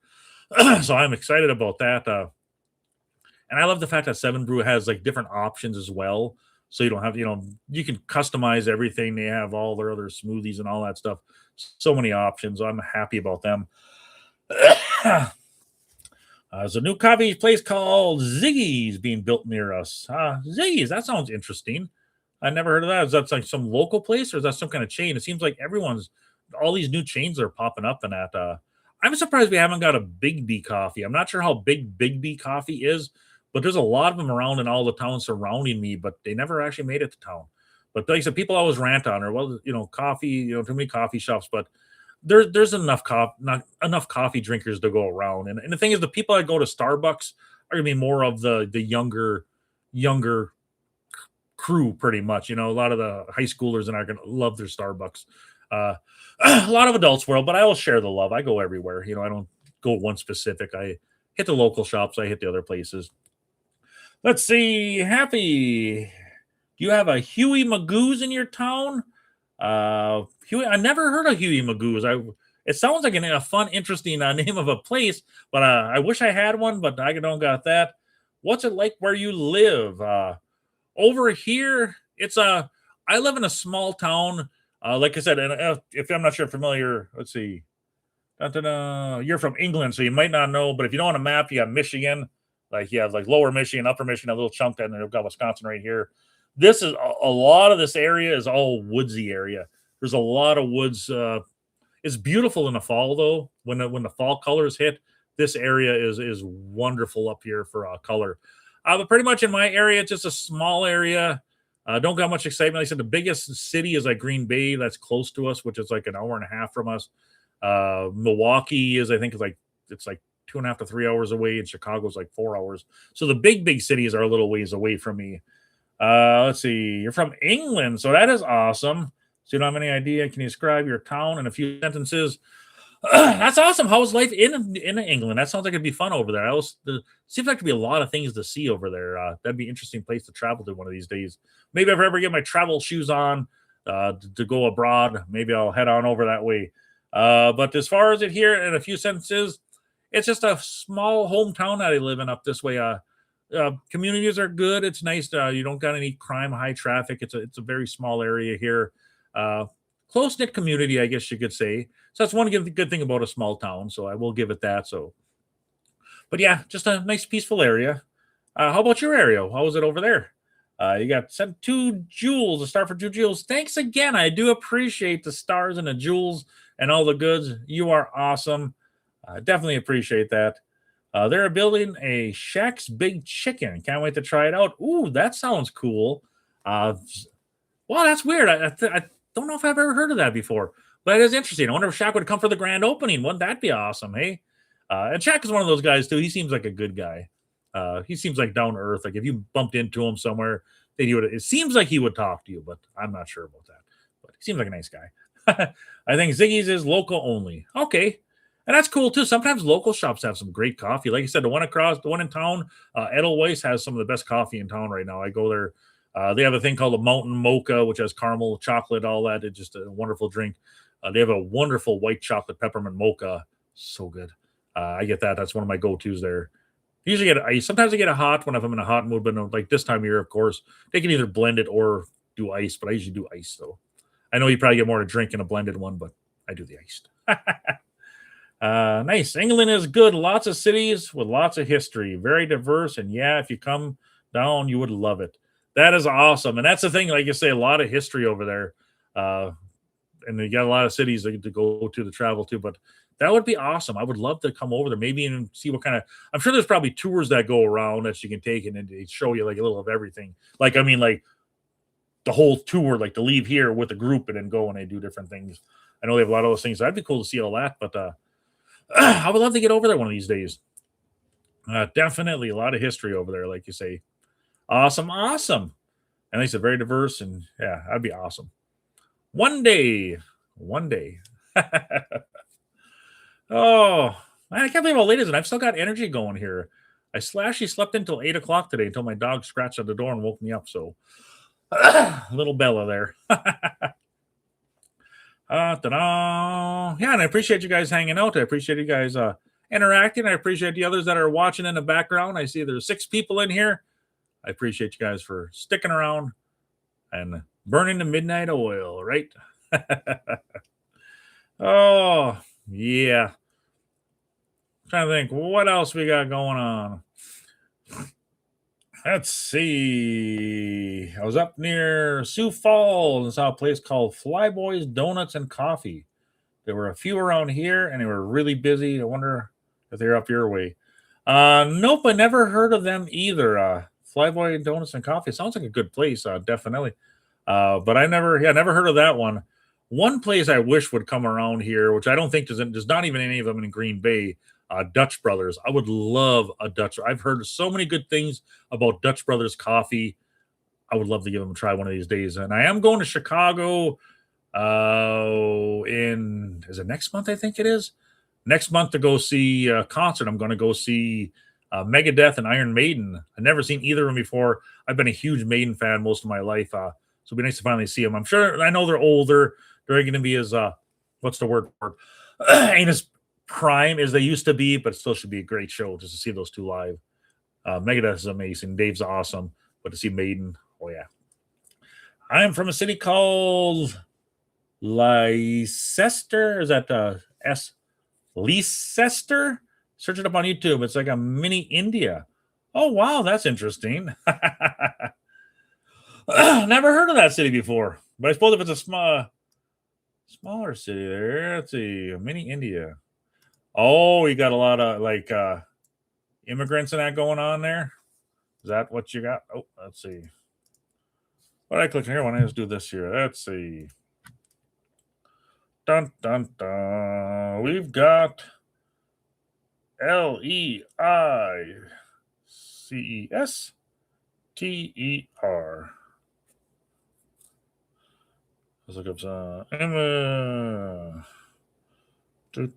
So I'm excited about that. And I love the fact that 7 Brew has like different options as well. So you don't have, you can customize everything. They have all their other smoothies and all that stuff. So many options. I'm happy about them. There's a new coffee place called Ziggy's being built near us. Ziggy's, that sounds interesting. I never heard of that. Is that like some local place or is that some kind of chain? It seems like all these new chains are popping up in that. I'm surprised we haven't got a Big B coffee. I'm not sure how big Big B coffee is, but there's a lot of them around in all the towns surrounding me, but they never actually made it to town. But like I said, people always rant on her. Well, coffee, too many coffee shops, but there's not enough coffee drinkers to go around. And the thing is, the people that go to Starbucks are gonna be more of the younger crew, pretty much. A lot of the high schoolers and are gonna love their Starbucks. A lot of adults will, but I will share the love. I go everywhere. I don't go one specific. I hit the local shops. I hit the other places. Let's see. Happy. Do you have a Huey Magoo's in your town? Huey, I never heard of Huey Magoo's. It sounds like a fun, interesting name of a place, but I wish I had one, but I don't got that. What's it like where you live? Over here, I live in a small town. Like I said, and if I'm not sure familiar, let's see. You're from England, so you might not know, but if you know on a map, you have Michigan. Like you have like Lower Michigan, Upper Michigan, a little chunk, and then you've got Wisconsin right here. This is a lot of this area is all woodsy area. There's a lot of woods. It's beautiful in the fall though. When the fall colors hit, this area is wonderful up here for color. But pretty much in my area, it's just a small area. Don't got much excitement. Like I said, the biggest city is like Green Bay. That's close to us, which is like an hour and a half from us. Milwaukee is, I think, it's like 2.5 to 3 hours away, and Chicago's like 4 hours. So the big cities are a little ways away from me. Let's see. You're from England, so that is awesome. So you don't have any idea. Can you describe your town in a few sentences? That's awesome. How's life in England? That sounds like it'd be fun over there. Seems like there'd be a lot of things to see over there. That'd be an interesting place to travel to one of these days. Maybe if I ever get my travel shoes on to go abroad, maybe I'll head on over that way. But as far as it here in a few sentences, it's just a small hometown that I live in up this way. Communities are good. It's nice. You don't got any crime, high traffic. It's a very small area here. Uh, Close knit community, I guess you could say. So that's one good thing about a small town. So I will give it that. So, but yeah, just a nice peaceful area. How about your area? How is it over there? You got sent 2 jewels, a star for 2 jewels. Thanks again. I do appreciate the stars and the jewels and all the goods. You are awesome. Definitely appreciate that. They're building a Shaq's Big Chicken. Can't wait to try it out. Ooh, that sounds cool. Uh, well, that's weird. I don't know if I've ever heard of that before, but it is interesting. I wonder if Shaq would come for the grand opening. Wouldn't that be awesome? Hey, and Shaq is one of those guys too. He seems like a good guy. He seems like down to earth. Like if you bumped into him somewhere, then he would. It seems like he would talk to you, but I'm not sure about that. But he seems like a nice guy. I think Ziggy's is local only. Okay, and that's cool too. Sometimes local shops have some great coffee. Like you said, the one in town, Edelweiss has some of the best coffee in town right now. I go there. They have a thing called the Mountain Mocha, which has caramel, chocolate, all that. It's just a wonderful drink. They have a wonderful white chocolate peppermint mocha. So good. I get that. That's one of my go-tos there. Usually get ice. Sometimes I get a hot when I'm in a hot mood, but no, like this time of year, of course, they can either blend it or do ice, but I usually do ice though. I know you probably get more to drink in a blended one, but I do the iced. Nice. England is good. Lots of cities with lots of history, very diverse. And yeah, if you come down, you would love it. That is awesome. And that's the thing, like you say, a lot of history over there. And you got a lot of cities to go to travel to, but that would be awesome. I would love to come over there, maybe and see what kind of. I'm sure there's probably tours that go around that you can take and they show you like a little of everything. Like I mean, like the whole tour, like to leave here with a group and then go and they do different things. I know they have a lot of those things. That'd be cool to see all that, but I would love to get over there one of these days. Definitely a lot of history over there, like you say. Awesome, awesome. And they said very diverse, and yeah, that'd be awesome. One day, one day. Oh, man, I can't believe how late it is, and I've still got energy going here. I actually slept until 8 o'clock today until my dog scratched at the door and woke me up. So, little Bella there. Ta-da. Yeah, and I appreciate you guys hanging out. I appreciate you guys interacting. I appreciate the others that are watching in the background. I see there's 6 people in here. I appreciate you guys for sticking around and burning the midnight oil, right? Oh, yeah. Trying to think what else we got going on. Let's see. I was up near Sioux Falls and saw a place called Flyboys Donuts and Coffee. There were a few around here and they were really busy. I wonder if they're up your way. Nope, I never heard of them either. Flyboy Donuts and Coffee. Sounds like a good place, definitely. But I never heard of that one. One place I wish would come around here, which I don't think there's not even any of them in Green Bay. Dutch Brothers. I would love a Dutch. I've heard so many good things about Dutch Brothers coffee. I would love to give them a try one of these days. And I am going to Chicago is it next month? I think it is next month to go see a concert. I'm going to go see Megadeth and Iron Maiden. I've never seen either of them before. I've been a huge Maiden fan most of my life. So it'd be nice to finally see them. I'm sure I know they're older. They're going to be as what's the word for it? Ain't as prime as they used to be, but it still should be a great show just to see those two live. Megadeth is amazing. Dave's awesome. But to see Maiden, oh yeah. I am from a city called Leicester. Is that Leicester? Search it up on YouTube. It's like a mini India. Oh wow, that's interesting. Never heard of that city before. But I suppose if it's a smaller city there, let's see, mini India. Oh, you got a lot of like immigrants and that going on there. Is that what you got? Oh, let's see. What I click here? When I just do this here, let's see. Dun dun dun. We've got LEICESTER. Let's look up some Emma. Got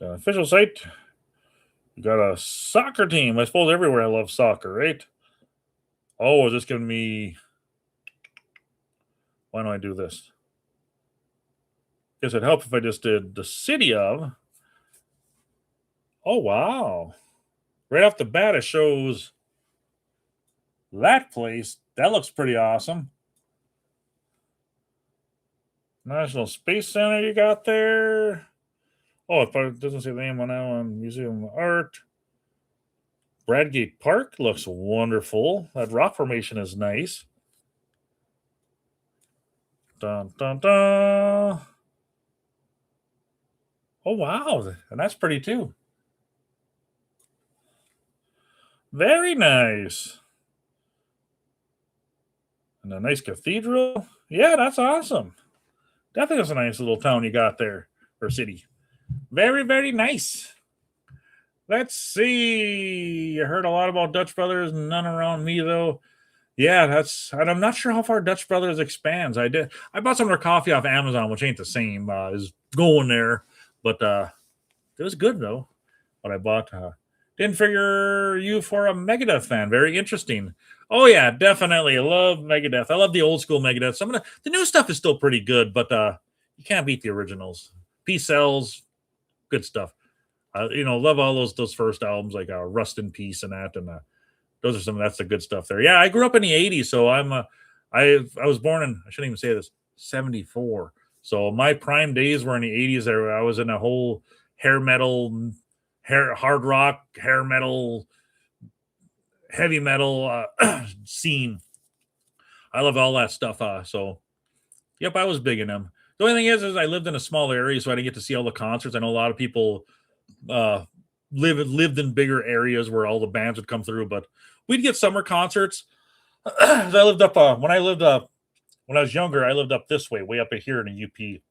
an official site. You got a soccer team. I suppose everywhere I love soccer, right? Oh, is this giving me? Why don't I do this? Guess it'd help if I just did the city of. Oh, wow. Right off the bat, it shows that place. That looks pretty awesome. National Space Center you got there. Oh, it doesn't say the name on that one. Museum of Art. Bradgate Park looks wonderful. That rock formation is nice. Dun, dun, dun. Oh, wow. And that's pretty too. Very nice. And a nice cathedral. Yeah, that's awesome. Definitely that's a nice little town you got there, or city. Very, very nice. Let's see. You heard a lot about Dutch Brothers, none around me though. Yeah, and I'm not sure how far Dutch Brothers expands. I bought some of their coffee off Amazon, which ain't the same as going there, but it was good though. What I bought. Didn't figure you for a Megadeth fan. Very interesting. Oh yeah, definitely. I love Megadeth. I love the old school Megadeth. Some of the new stuff is still pretty good, but you can't beat the originals. Peace Cells, good stuff. Love all those first albums like Rust in Peace and that, and those are that's the good stuff there. Yeah, I grew up in the '80s, so I was born in, I shouldn't even say this, '74. So my prime days were in the '80s. I was in a whole hair metal, hard rock, hair metal, heavy metal scene. I love all that stuff. So yep, I was big in them. The only thing is I lived in a small area, so I didn't get to see all the concerts. I know a lot of people lived in bigger areas where all the bands would come through, but we'd get summer concerts. I lived up when I was younger, I lived up this way up here in the UP.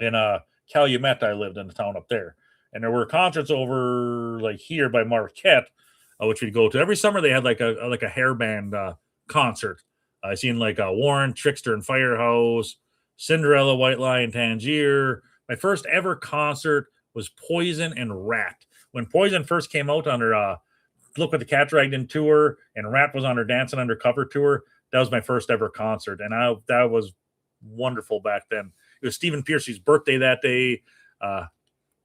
In Calumet, I lived in the town up there, and there were concerts over like here by Marquette, which we'd go to every summer. They had like a hair band concert. I seen like Warren, Trickster, and Firehouse, Cinderella, White Lion, Tangier. My first ever concert was Poison and Rat. When Poison first came out on their Look What the Cat Dragged In tour, and Rat was on their Dancing Undercover tour, that was my first ever concert, and that was wonderful back then. It was Stephen Piercy's birthday that day. That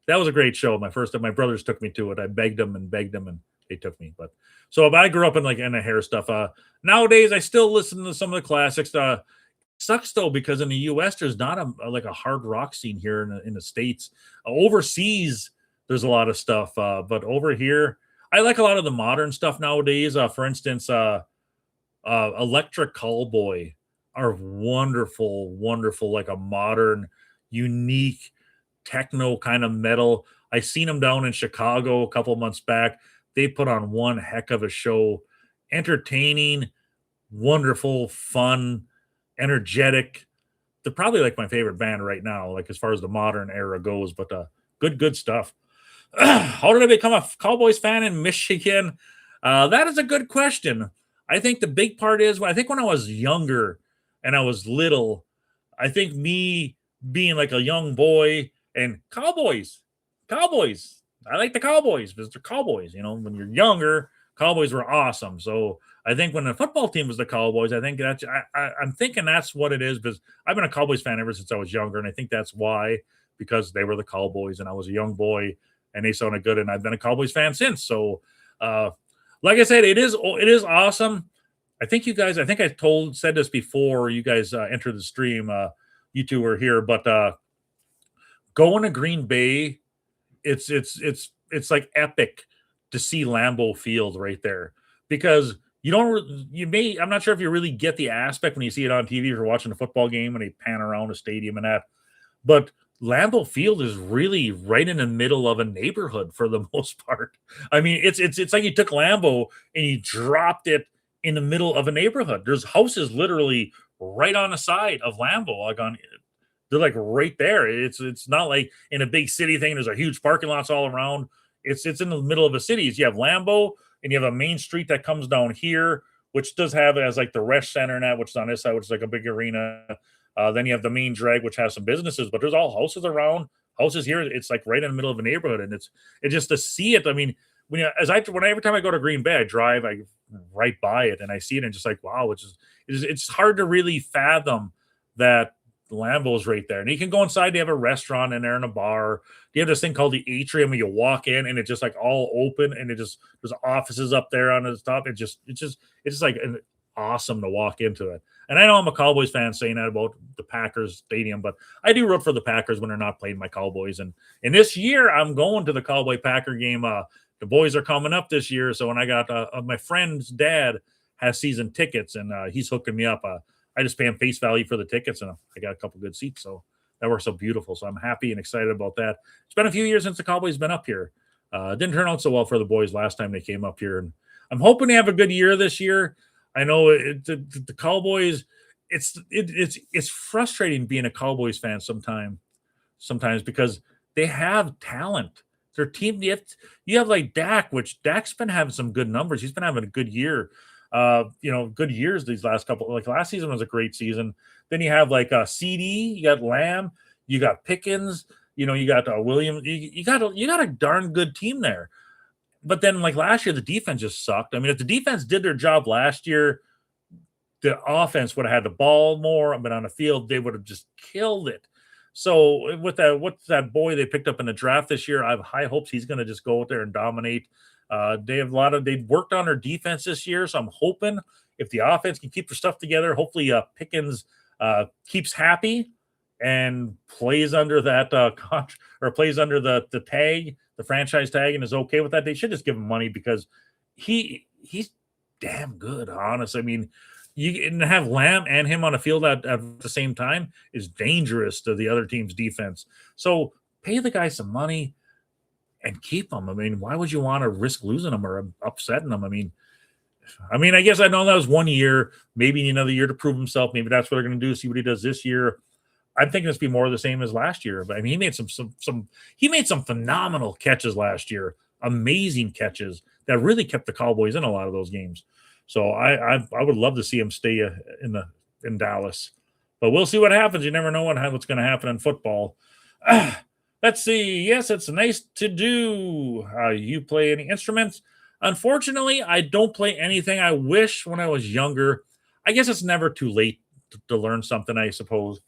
was a great show. My brothers took me to it. I begged them, and they took me. But I grew up in the hair stuff. Nowadays, I still listen to some of the classics. Sucks though, because in the U.S. there's not a hard rock scene here in the States. Overseas, there's a lot of stuff, but over here, I like a lot of the modern stuff nowadays. For instance, Electric Callboy are wonderful, like a modern, unique techno kind of metal. I seen them down in Chicago a couple months back. They put on one heck of a show, entertaining, wonderful, fun, energetic. They're probably like my favorite band right now, like as far as the modern era goes, but good stuff. How did I become a Cowboys fan in Michigan? That is a good question. I think the big part is when I was younger and I was little, I think me being like a young boy and Cowboys. I like the Cowboys because they're Cowboys. When you're younger, Cowboys were awesome. So I think when the football team was the Cowboys, I think I'm thinking that's what it is, because I've been a Cowboys fan ever since I was younger, and I think that's why, because they were the Cowboys and I was a young boy and they sounded good, and I've been a Cowboys fan since. So, like I said, it is awesome. I think you guys, said this before you guys entered the stream. You two were here, but going to Green Bay, it's like epic to see Lambeau Field right there, because I'm not sure if you really get the aspect when you see it on TV, if you're watching a football game and they pan around a stadium and that, but Lambeau Field is really right in the middle of a neighborhood for the most part. I mean, it's like you took Lambeau and you dropped it in the middle of a neighborhood. There's houses literally right on the side of Lambeau. They're like right there. It's not like in a big city thing. There's a huge parking lots all around. It's in the middle of a city. You have Lambeau, and you have a main street that comes down here, which does have it as like the Resch Center and that, which is on this side, which is like a big arena. Then you have the main drag, which has some businesses, but there's all houses around. Houses here, it's like right in the middle of a neighborhood, and it's just to see it. I mean, every time I go to Green Bay, I drive right by it, and I see it, and just like wow, it's hard to really fathom that Lambeau's right there. And you can go inside. They have a restaurant in there and a bar. They have this thing called the atrium where you walk in and it's just like all open and there's offices up there on the top. It's just like awesome to walk into it. And I know I'm a Cowboys fan saying that about the Packers stadium, but I do root for the Packers when they're not playing my Cowboys. And this year I'm going to the Cowboy Packer game. The boys are coming up this year. So when I got my friend's dad has season tickets and he's hooking me up. I just pay him face value for the tickets and I got a couple good seats. So that works out beautiful. So I'm happy and excited about that. It's been a few years since the Cowboys been up here. Didn't turn out so well for the boys last time they came up here. And I'm hoping they have a good year this year. I know the Cowboys, it's frustrating being a Cowboys fan sometimes because they have talent. Their team, you have like Dak, which Dak's been having some good numbers. He's been having a good year. Good years these last couple. Like last season was a great season. Then you have like CD, you got Lamb, you got Pickens, you got Williams. You got a darn good team there. But then like last year, the defense just sucked. I mean, if the defense did their job last year, the offense would have had the ball more, but on the field they would have just killed it. So with that boy they picked up in the draft this year, I have high hopes he's going to just go out there and dominate. They've worked on their defense this year, so I'm hoping if the offense can keep their stuff together, hopefully Pickens keeps happy and plays under that or plays under the tag, the franchise tag, and is okay with that. They should just give him money because he's damn good, honestly. I mean, you can have Lamb and him on a field at the same time is dangerous to the other team's defense. So pay the guy some money and keep him. I mean, why would you want to risk losing him or upsetting him? I mean, I guess I know that was 1 year, maybe another year to prove himself. Maybe that's what they're going to do. See what he does this year. I'm thinking it's be more of the same as last year. But I mean, he made some phenomenal catches last year, amazing catches that really kept the Cowboys in a lot of those games. So I would love to see him stay in Dallas, but we'll see what happens. You never know what's going to happen in football. Let's see. Yes, it's nice to do. You play any instruments? Unfortunately, I don't play anything. I wish when I was younger. I guess it's never too late to learn something, I suppose.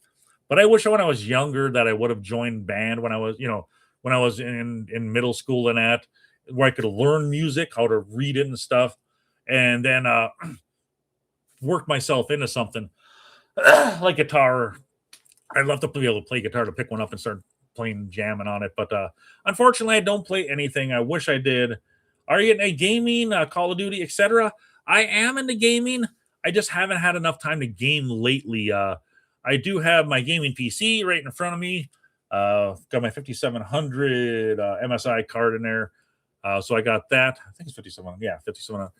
But I wish when I was younger that I would have joined band when I was in middle school and where I could learn music, how to read it and stuff. And then work myself into something like guitar. I'd love to be able to play guitar, to pick one up and start playing, jamming on it. But unfortunately, I don't play anything. I wish I did. Are you into gaming, Call of Duty, etc.? I am into gaming. I just haven't had enough time to game lately. I do have my gaming PC right in front of me. Got my 5700 MSI card in there. So I got that. I think it's 5700. Yeah, 5700.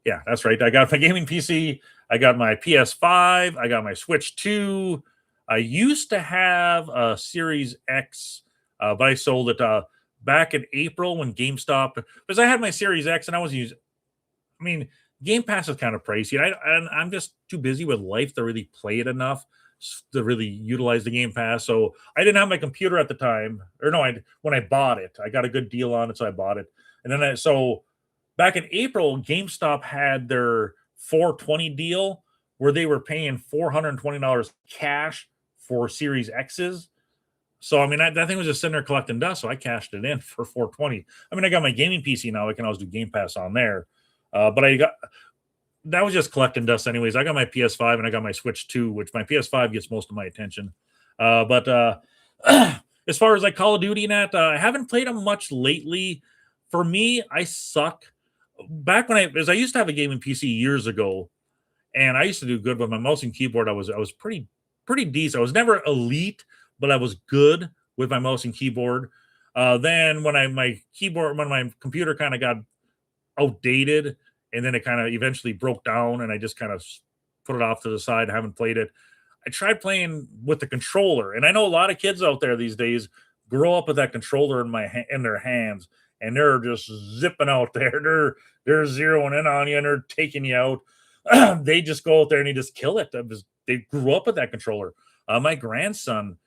Yeah, that's right. I got my gaming PC. I got my PS5. I got my Switch 2. I used to have a Series X, but I sold it back in April when GameStop, because I had my Series X and I was using. I mean, Game Pass is kind of pricey. I'm just too busy with life to really play it enough to really utilize the Game Pass. So I didn't have my computer at the time, or no, when I bought it, I got a good deal on it, so I bought it. And then back in April, GameStop had their 420 deal where they were paying $420 cash for Series X's. So, I mean, that thing was just sitting there collecting dust, so I cashed it in for $420. I mean, I got my gaming PC now. I can always do Game Pass on there. But that was just collecting dust anyways. I got my PS5 and I got my Switch 2, which my PS5 gets most of my attention. But as far as like Call of Duty and that, I haven't played them much lately. For me, I suck. Back when I used to have a gaming PC years ago, and I used to do good with my mouse and keyboard. I was pretty decent. I was never elite, but I was good with my mouse and keyboard. Then when my computer kind of got outdated, and then it kind of eventually broke down, and I just kind of put it off to the side. I haven't played it. I tried playing with the controller, and I know a lot of kids out there these days grow up with that controller in their hands, and they're just zipping out there. They're zeroing in on you, and they're taking you out. They just go out there and they just kill it. They grew up with that controller. My grandson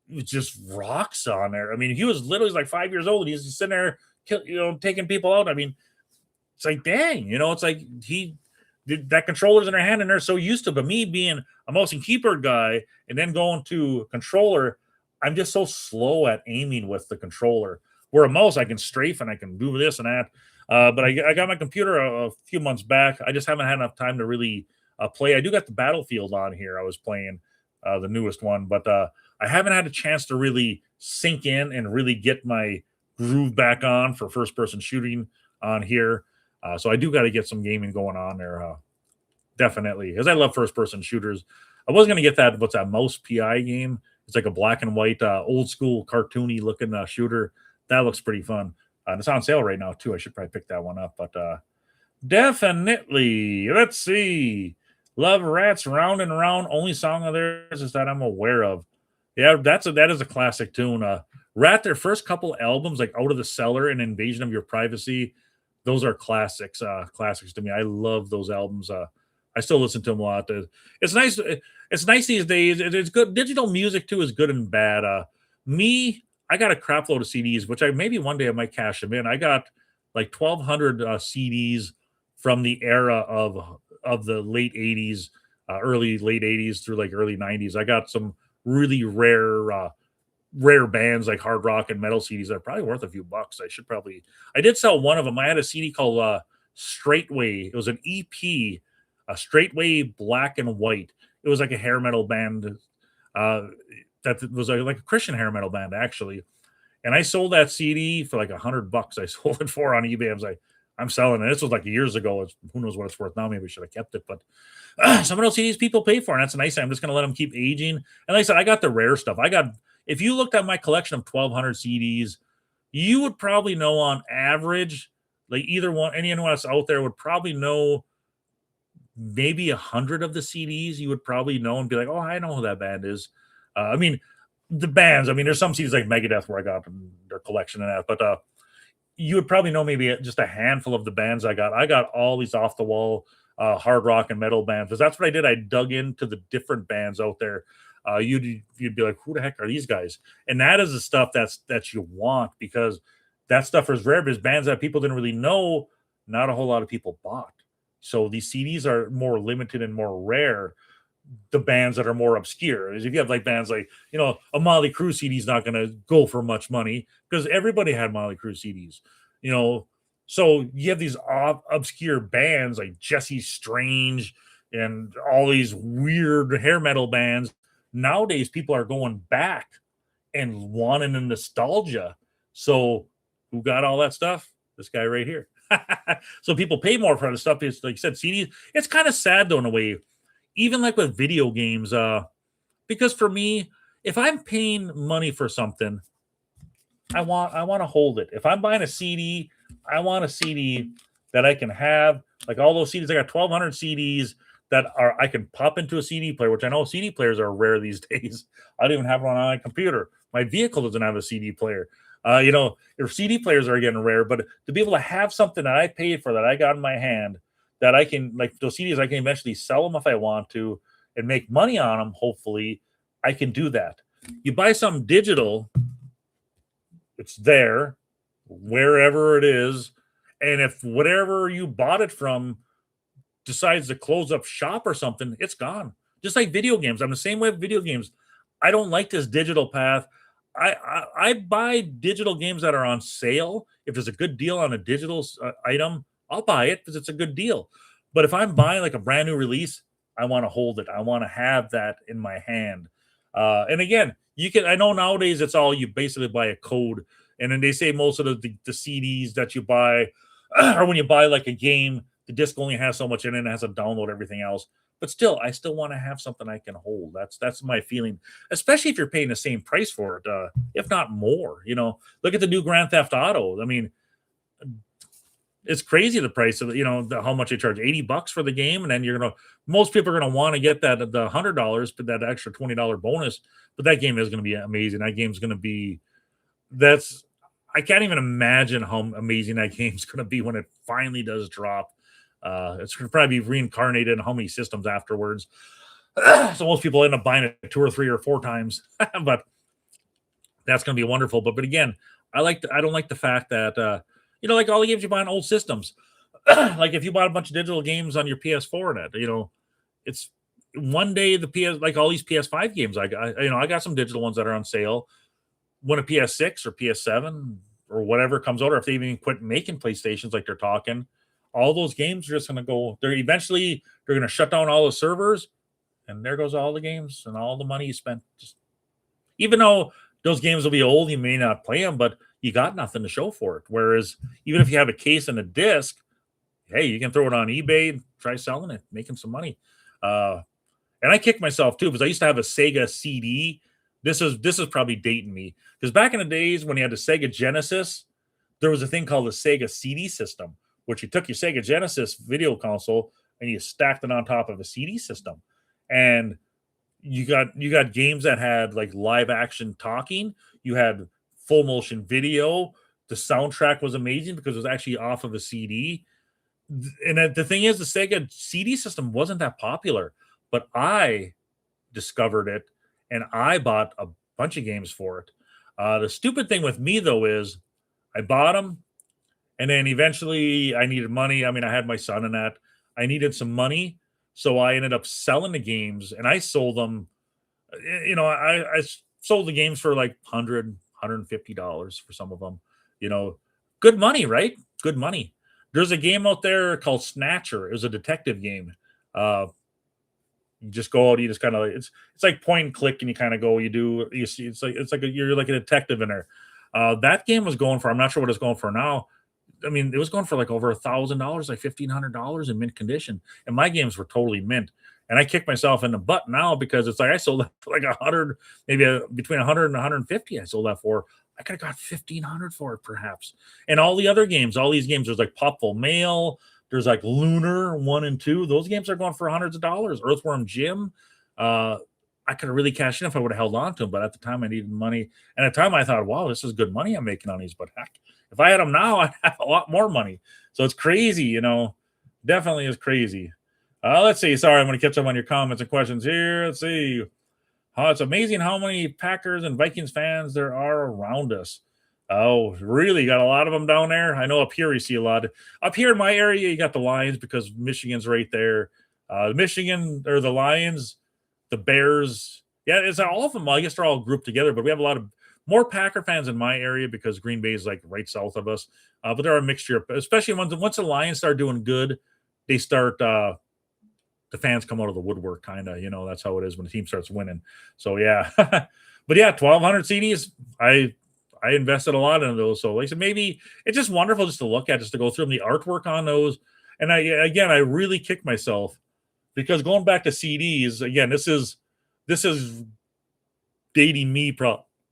just rocks on there. I mean, he was literally like 5 years old. He's just sitting there, taking people out. I mean, it's like, dang, it's like that controller's in their hand and they're so used to. But me being a mouse and keyboard guy and then going to controller, I'm just so slow at aiming with the controller. Where a mouse, I can strafe and I can do this and that. But I got my computer a few months back. I just haven't had enough time to really play. I do got the Battlefield on here. I was playing the newest one, but I haven't had a chance to really sink in and really get my groove back on for first-person shooting on here. So I do got to get some gaming going on there, definitely, because I love first-person shooters. I was going to get that, what's that, Mouse PI game? It's like a black and white, old-school, cartoony-looking shooter. That looks pretty fun. It's on sale right now, too. I should probably pick that one up, but definitely. Let's see. Love Rats, Round and Round. Only song of theirs is that I'm aware of. Yeah, that is a classic tune. Rat, their first couple albums, like Out of the Cellar and Invasion of Your Privacy, those are classics. Classics to me. I love those albums. I still listen to them a lot. It's nice. It's nice these days. It's good. Digital music too is good and bad. I got a crap load of CDs, which maybe one day I might cash them in. I got like 1,200 CDs from the era of the late 80s, early late 80s through like early 90s. I got some really rare bands like hard rock and metal CDs that are probably worth a few bucks. I did sell one of them. I had a CD called Straightway. It was an EP, a Straightway Black and White. It was like a hair metal band. That was like a Christian hair metal band, actually. And I sold that CD for like $100. I sold it for on eBay. I was like, I'm selling it. This was like years ago. Who knows what it's worth now? Maybe I should have kept it. But some of those CDs people pay for, and that's a nice thing. I'm just going to let them keep aging. And like I said, I got the rare stuff. If you looked at my collection of 1,200 CDs, you would probably know on average, like anyone else out there would probably know maybe 100 of the CDs. You would probably know and be like, oh, I know who that band is. The bands, there's some CDs like Megadeth where I got their collection and that, but you would probably know maybe just a handful of the bands I got. I got all these off the wall hard rock and metal bands because that's what I did. I dug into the different bands out there. You'd be like, who the heck are these guys? And that is the stuff that you want because that stuff is rare because bands that people didn't really know, not a whole lot of people bought. So these CDs are more limited and more rare. The bands that are more obscure. If you have like bands like, a Motley Crue CD is not going to go for much money because everybody had Motley Crue CDs, So you have these obscure bands like Jesse Strange and all these weird hair metal bands. Nowadays, people are going back and wanting a nostalgia. So who got all that stuff? This guy right here. So people pay more for the stuff. It's like you said, CDs. It's kind of sad though in a way. Even like with video games, because for me, if I'm paying money for something, I want to hold it. If I'm buying a CD, I want a CD that I can have. Like all those CDs, I got 1,200 CDs that I can pop into a CD player, which I know CD players are rare these days. I don't even have one on my computer. My vehicle doesn't have a CD player. Your CD players are getting rare, but to be able to have something that I paid for that I got in my hand, that I can, like those CDs, I can eventually sell them if I want to and make money on them. Hopefully, I can do that. You buy something digital, it's there, wherever it is. And if whatever you bought it from decides to close up shop or something, it's gone. Just like video games. I'm the same way with video games. I don't like this digital path. I buy digital games that are on sale. If there's a good deal on a digital item, I'll buy it because it's a good deal. But if I'm buying like a brand new release, I want to hold it. I want to have that in my hand. And again, I know nowadays it's all you basically buy a code. And then they say most of the CDs that you buy, or when you buy like a game, the disc only has so much in it and it has to download everything else. But still, I still want to have something I can hold. That's my feeling, especially if you're paying the same price for it, if not more. Look at the new Grand Theft Auto. It's crazy the price of how much they charge, $80 for the game, and then most people are gonna want to get the $100, but that extra $20 bonus. But that game is gonna be amazing. That game's gonna be I can't even imagine how amazing that game's gonna be when it finally does drop. It's gonna probably be reincarnated in how many systems afterwards. So most people end up buying it 2 or 3 or 4 times, but that's gonna be wonderful. But again, I don't like the fact that like all the games you buy on old systems. like if you bought a bunch of digital games on your PS4 net, it's one day the PS like all these PS5 games I got, I got some digital ones that are on sale. When a PS6 or PS7 or whatever comes out, or if they even quit making PlayStations like they're talking, all those games are just going to go. They're going to shut down all the servers, and there goes all the games and all the money you spent. Just even though those games will be old, you may not play them, but you got nothing to show for it. Whereas even if you have a case and a disc, hey, you can throw it on eBay and try selling it, making some money. And I kick myself too because I used to have a Sega CD. This is probably dating me because back in the days when you had the Sega Genesis, there was a thing called the Sega CD system, which you took your Sega Genesis video console and you stacked it on top of a CD system, and you got games that had like live action talking. You had full motion video. The soundtrack was amazing because it was actually off of a CD. And the thing is, the Sega CD system wasn't that popular, but I discovered it and I bought a bunch of games for it. The stupid thing with me though is I bought them and then eventually I needed money. I mean, I had my son in that. I needed some money. So I ended up selling the games and I sold them. I sold the games for like $150 for some of them. Good money, right? Good money. There's a game out there called Snatcher. It was a detective game. You just go out, you just kind of it's like point and click, and you kind of go, you see, you're like a detective in there. That game was going for, I'm not sure what it's going for now. I mean, it was going for like over $1,000, like $1,500 in mint condition, and my games were totally mint. And I kick myself in the butt now because it's like I sold that for like 100, maybe between 100 and 150. I sold that for. I could have got 1,500 for it, perhaps. And all the other games, all these games, there's like Popful Mail, there's like Lunar 1 and 2. Those games are going for hundreds of dollars. Earthworm Jim. I could have really cashed in if I would have held on to them, but at the time I needed money. And at the time I thought, wow, this is good money I'm making on these. But heck, if I had them now, I'd have a lot more money. So it's crazy, definitely is crazy. Let's see. Sorry, I'm going to catch up on your comments and questions here. Let's see. It's amazing how many Packers and Vikings fans there are around us. Oh, really? Got a lot of them down there? I know up here you see a lot. Up here in my area, you got the Lions because Michigan's right there. Michigan or the Lions, the Bears. Yeah, it's all of them. I guess they're all grouped together, but we have a lot of more Packer fans in my area because Green Bay is like right south of us. But there are a mixture, especially once the Lions start doing good, they start the fans come out of the woodwork, kind of. That's how it is when the team starts winning. So yeah, but yeah, 1,200 CDs. I invested a lot in those. So like I said, maybe it's just wonderful just to look at, just to go through them, the artwork on those. And I really kick myself because going back to CDs again, this is dating me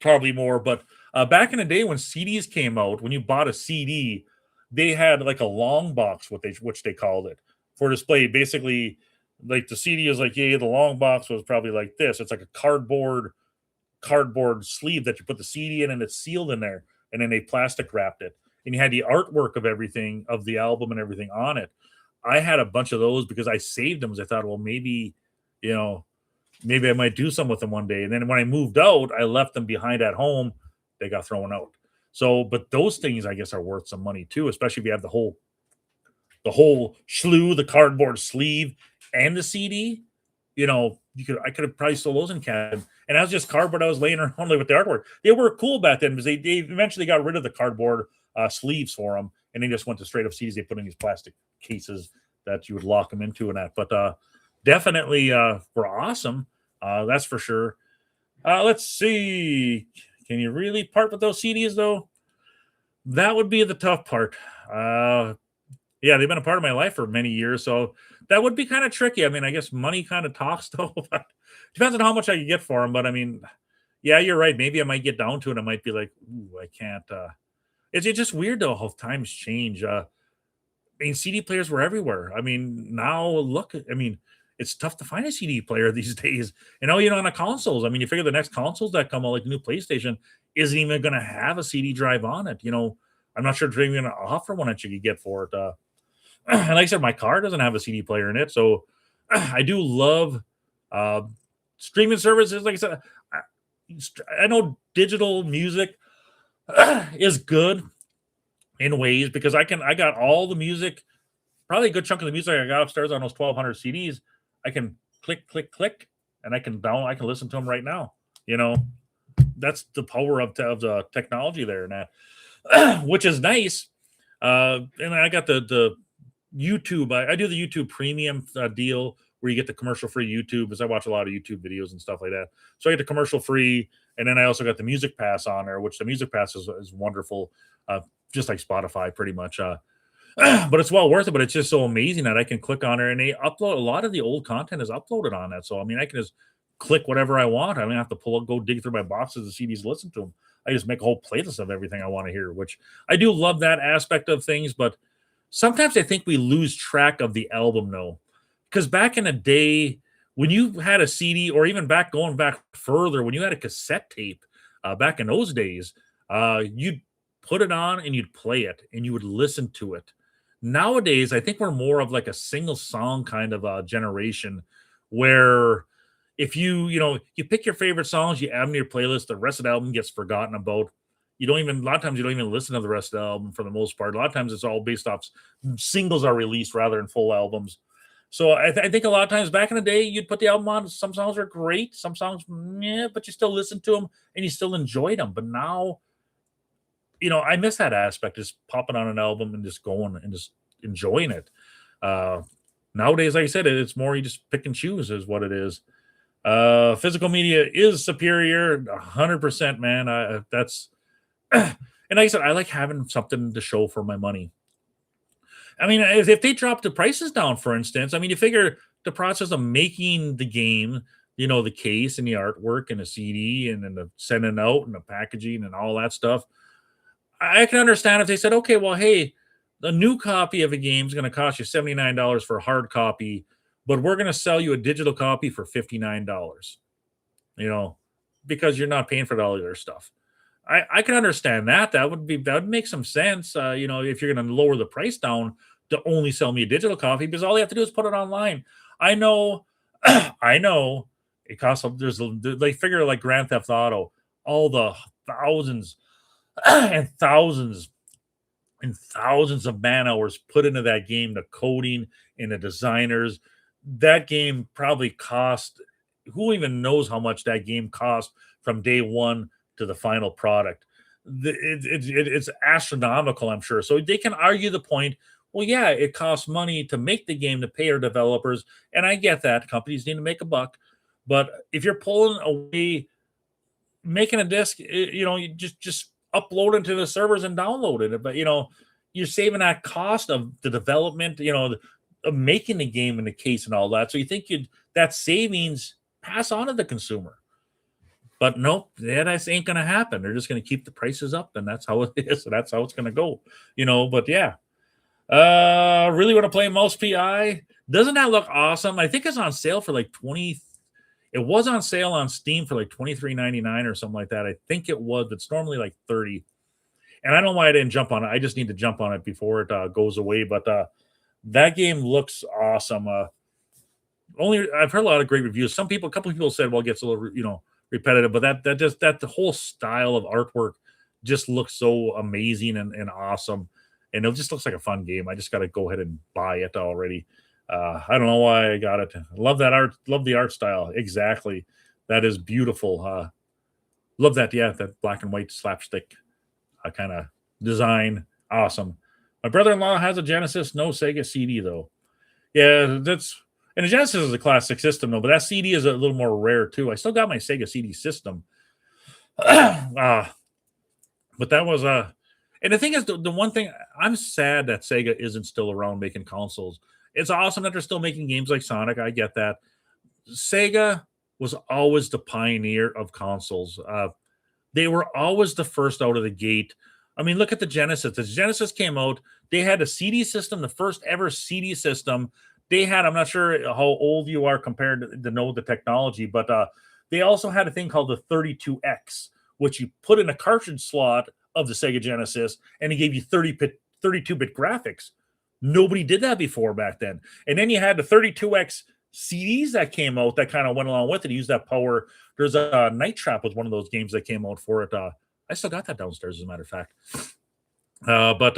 probably more, but back in the day when CDs came out, when you bought a CD, they had like a long box, which they called it for display. Basically, like the CD is like, the long box was probably like this. It's like a cardboard sleeve that you put the CD in and it's sealed in there, and then they plastic wrapped it, and you had the artwork of everything of the album and everything on it. I had a bunch of those because I saved them, as I thought, well, maybe I might do some with them one day. And then when I moved out, I left them behind at home. They got thrown out. So, but those things I guess are worth some money too, especially if you have the whole slew, the cardboard sleeve and the CD. I could have probably sold those in Canada. And that was just cardboard I was laying around with the artwork. They were cool back then because they eventually got rid of the cardboard sleeves for them, and they just went to straight up CDs. They put in these plastic cases that you would lock them into and that. But definitely were awesome. That's for sure. Let's see. Can you really part with those CDs though? That would be the tough part. Yeah, they've been a part of my life for many years, so that would be kind of tricky. I mean, I guess money kind of talks though. Depends on how much I can get for them. But I mean, yeah, you're right. Maybe I might get down to it. I might be like, ooh, I can't. It's just weird though how times change. I mean, CD players were everywhere. I mean, now look. I mean, it's tough to find a CD player these days. And on the consoles. I mean, you figure the next consoles that come out, like the new PlayStation, isn't even going to have a CD drive on it. I'm not sure if they're even going to offer one that you could get for it. And like I said, my car doesn't have a CD player in it, so I do love streaming services. Like I said, I know digital music is good in ways because I got all the music probably a good chunk of the music I got upstairs on those 1,200 CDs. I can click, click, click, and I can listen to them right now. You know, that's the power of the technology there, and that, which is nice. And I got the YouTube. I do the YouTube Premium deal where you get the commercial free YouTube, because I watch a lot of YouTube videos and stuff like that. So I get the commercial free, and then I also got the Music Pass on there, which the Music Pass is wonderful, just like Spotify, pretty much. But it's well worth it. But it's just so amazing that I can click on there, and they upload a lot of the old content is uploaded on that. So I mean, I can just click whatever I want. I don't have to go dig through my boxes of CDs to listen to them. I just make a whole playlist of everything I want to hear, which I do love that aspect of things. But sometimes I think we lose track of the album, though, because back in the day, when you had a CD, or even going back further, when you had a cassette tape, back in those days, you'd put it on and you'd play it and you would listen to it. Nowadays, I think we're more of like a single song kind of a generation, where if you pick your favorite songs, you add them to your playlist, the rest of the album gets forgotten about. A lot of times you don't even listen to the rest of the album for the most part. A lot of times it's all based off singles are released rather than full albums. So I think a lot of times back in the day, you'd put the album on. Some songs are great, some songs, yeah, but you still listen to them and you still enjoyed them. But now, I miss that aspect, just popping on an album and just going and just enjoying it. Uh, Nowadays, like I said, it's more you just pick and choose is what it is. Physical media is superior, 100%, man. That's and like I said, I like having something to show for my money. I mean, if they drop the prices down, for instance, I mean, you figure the process of making the game, the case and the artwork and the CD and then the sending out and the packaging and all that stuff. I can understand if they said, okay, well, hey, the new copy of a game is going to cost you $79 for a hard copy, but we're going to sell you a digital copy for $59, because you're not paying for all the other stuff. I can understand that. That would make some sense. If you're going to lower the price down to only sell me a digital copy, because all you have to do is put it online. I know, I know it costs. They figure like Grand Theft Auto, all the thousands and thousands and thousands of man hours put into that game, the coding and the designers. That game probably cost, who even knows how much that game cost from day one to the final product. It's astronomical, I'm sure. So they can argue the point. Well, yeah, it costs money to make the game to pay our developers, and I get that companies need to make a buck. But if you're pulling away, making a disc, you just upload it to the servers and download it. But you're saving that cost of the development, of making the game in the case and all that. So you think that savings pass on to the consumer. But nope, that ain't going to happen. They're just going to keep the prices up, and that's how it is. And that's how it's going to go, But yeah, really want to play Mouse PI. Doesn't that look awesome? I think it's on sale for like 20. It was on sale on Steam for like $23.99 or something like that. I think it was, but it's normally like 30. And I don't know why I didn't jump on it. I just need to jump on it before it goes away. But that game looks awesome. I've heard a lot of great reviews. A couple of people said, well, it gets a little, repetitive, but that the whole style of artwork just looks so amazing and awesome, and it just looks like a fun game. I just got to go ahead and buy it already. I don't know why I got it. Love that art. Love the art style. Exactly, that is beautiful. Love that. Yeah, that black and white slapstick kind of design. Awesome. My brother-in-law has a Genesis, no Sega CD though. Yeah, and the Genesis is a classic system, though, but that CD is a little more rare, too. I still got my Sega CD system. But that was and the thing is, the one thing, I'm sad that Sega isn't still around making consoles. It's awesome that they're still making games like Sonic. I get that. Sega was always the pioneer of consoles. They were always the first out of the gate. I mean, look at the Genesis. The Genesis came out. They had a CD system, the first ever CD system. They had, I'm not sure how old you are compared to know the technology, but they also had a thing called the 32X, which you put in a cartridge slot of the Sega Genesis, and it gave you 32-bit graphics. Nobody did that before back then. And then you had the 32X CDs that came out that kind of went along with it. Used that power. There's a Night Trap was one of those games that came out for it. I still got that downstairs, as a matter of fact. But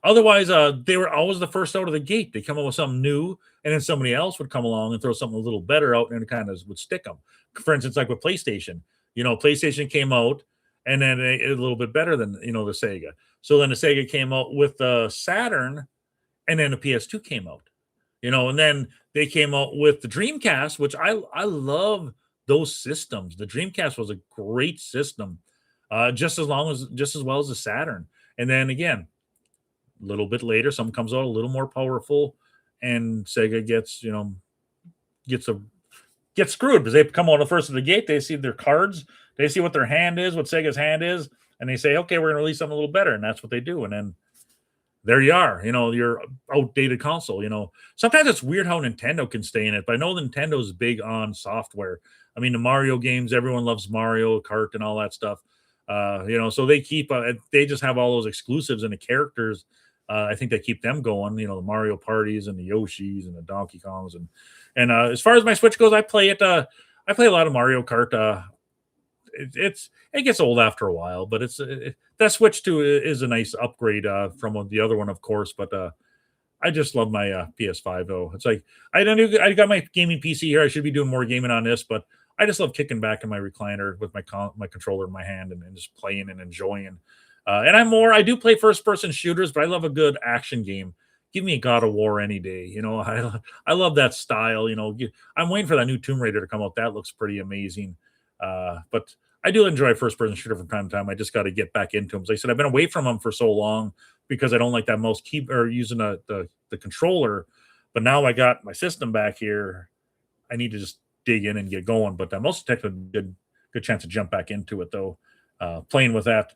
otherwise, they were always the first out of the gate. They come up with something new, and then somebody else would come along and throw something a little better out, and it kind of would stick them. For instance, like with PlayStation, PlayStation came out, and then a little bit better than the Sega. So then the Sega came out with the Saturn, and then the PS2 came out. And then they came out with the Dreamcast, which I love those systems. The Dreamcast was a great system, just as well as the Saturn. And then again, a little bit later, something comes out a little more powerful, and Sega gets a gets screwed because they come out the first of the gate. They see their cards, they see what their hand is, what Sega's hand is, and they say, okay, we're gonna release something a little better, and that's what they do. And then there you are, your outdated console. Sometimes it's weird how Nintendo can stay in it, but I know Nintendo's big on software. I mean, the Mario games, everyone loves Mario Kart and all that stuff. So they just have all those exclusives and the characters. I think they keep them going. The Mario parties and the Yoshis and the Donkey Kongs and as far as my Switch goes, I play it. I play a lot of Mario Kart. It gets old after a while, but that Switch 2 is a nice upgrade from the other one, of course. But I just love my PS5 though. It's like I got my gaming PC here. I should be doing more gaming on this, but I just love kicking back in my recliner with my controller in my hand and just playing and enjoying. And I do play first person shooters, but I love a good action game. Give me a God of War any day. I love that style. I'm waiting for that new Tomb Raider to come out. That looks pretty amazing. But I do enjoy first person shooter from time to time. I just got to get back into them. As I said, I've been away from them for so long because I don't like that mouse keep or using the controller. But now I got my system back here. I need to just dig in and get going. But most technically good chance to jump back into it though. Playing with that.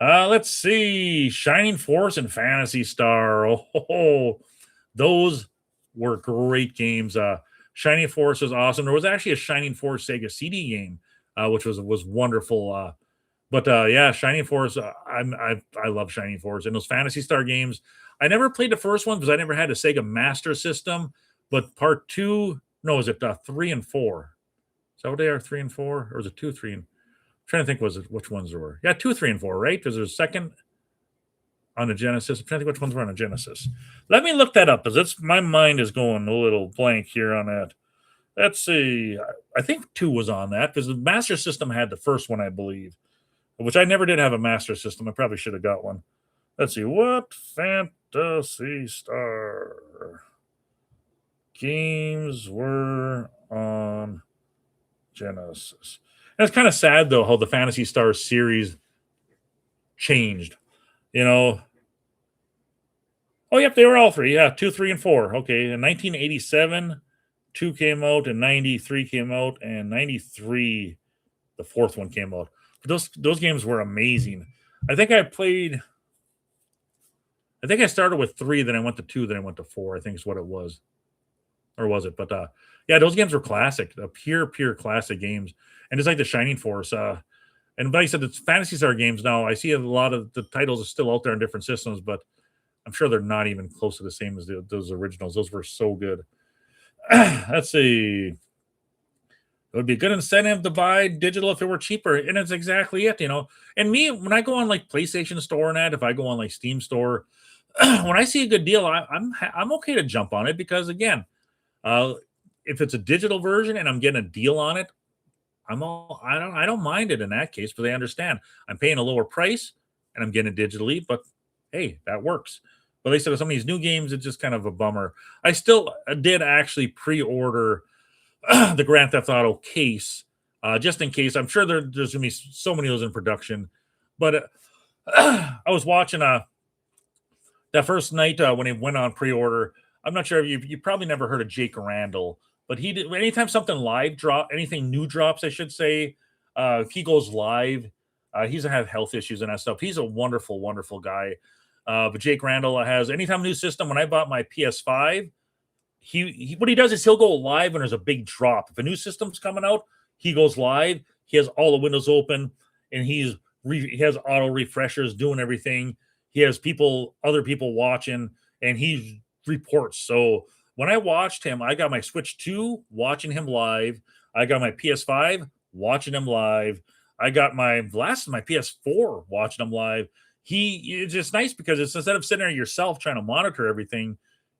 Let's see. Shining Force and Phantasy Star. Oh, those were great games. Shining Force was awesome. There was actually a Shining Force Sega CD game, which was wonderful. But yeah, Shining Force. I love Shining Force and those Phantasy Star games. I never played the first one because I never had a Sega Master System. But part two, no, is it 3 and 4? Is that what they are? 3 and 4, or is it 2, 3 and? I'm trying to think which ones there were. Yeah, 2, 3, and 4, right? Because there's a second on the Genesis. I'm trying to think which ones were on the Genesis. Let me look that up because my mind is going a little blank here on that. Let's see. I think 2 was on that because the Master System had the first one, I believe, which I never did have a Master System. I probably should have got one. Let's see. What Phantasy Star games were on Genesis? And it's kind of sad though how the Phantasy Star series changed. Oh, yep, they were all 3. Yeah, 2, 3, and 4. Okay, in 1987, 2 came out, and 93 came out, and 93, the 4th one came out. But those games were amazing. I think I started with 3, then I went to 2, then I went to 4. I think is what it was, or was it? But yeah, those games were classic, pure classic games. And it's like the Shining Force. And like I said, it's Phantasy Star games now. I see a lot of the titles are still out there on different systems, but I'm sure they're not even close to the same as those originals. Those were so good. Let's see. It would be a good incentive to buy digital if it were cheaper. And it's exactly it, And me, when I go on like PlayStation Store and that, if I go on like Steam Store, when I see a good deal, I'm okay to jump on it because again, if it's a digital version and I'm getting a deal on it, I don't mind it in that case, but they understand I'm paying a lower price and I'm getting it digitally, but hey, that works. But they said some of these new games, it's just kind of a bummer. I still did actually pre-order the Grand Theft Auto case, just in case. I'm sure there's going to be so many of those in production. But I was watching that first night when it went on pre-order. I'm not sure if you probably never heard of Jake Randall. But he did anytime something anything new drops, I should say, if he goes live, he's gonna have health issues and that stuff. He's a wonderful, wonderful guy. But Jake Randall has anytime new system. When I bought my PS5, he what he does is he'll go live when there's a big drop. If a new system's coming out, he goes live. He has all the windows open, and he has auto refreshers doing everything. He has other people watching, and he reports. So when I watched him, I got my Switch 2 watching him live. I got my PS5 watching him live. I got my PS4 watching him live. it's just nice because it's instead of sitting there yourself trying to monitor everything,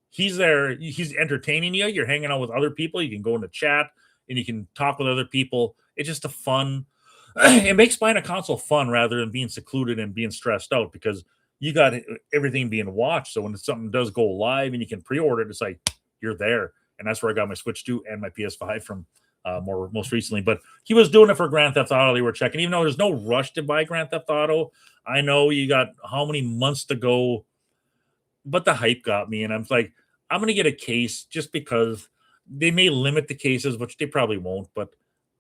he's there, he's entertaining you. You're hanging out with other people. You can go into chat and you can talk with other people. It's just a fun. It makes buying a console fun rather than being secluded and being stressed out because you got everything being watched. So when something does go live and you can pre-order it, it's like you're there. And that's where I got my Switch 2 and my PS5 from most recently. But he was doing it for Grand Theft Auto. They were checking, even though there's no rush to buy Grand Theft Auto. I know you got how many months to go, but the hype got me, and I'm like, I'm gonna get a case just because they may limit the cases, which they probably won't. But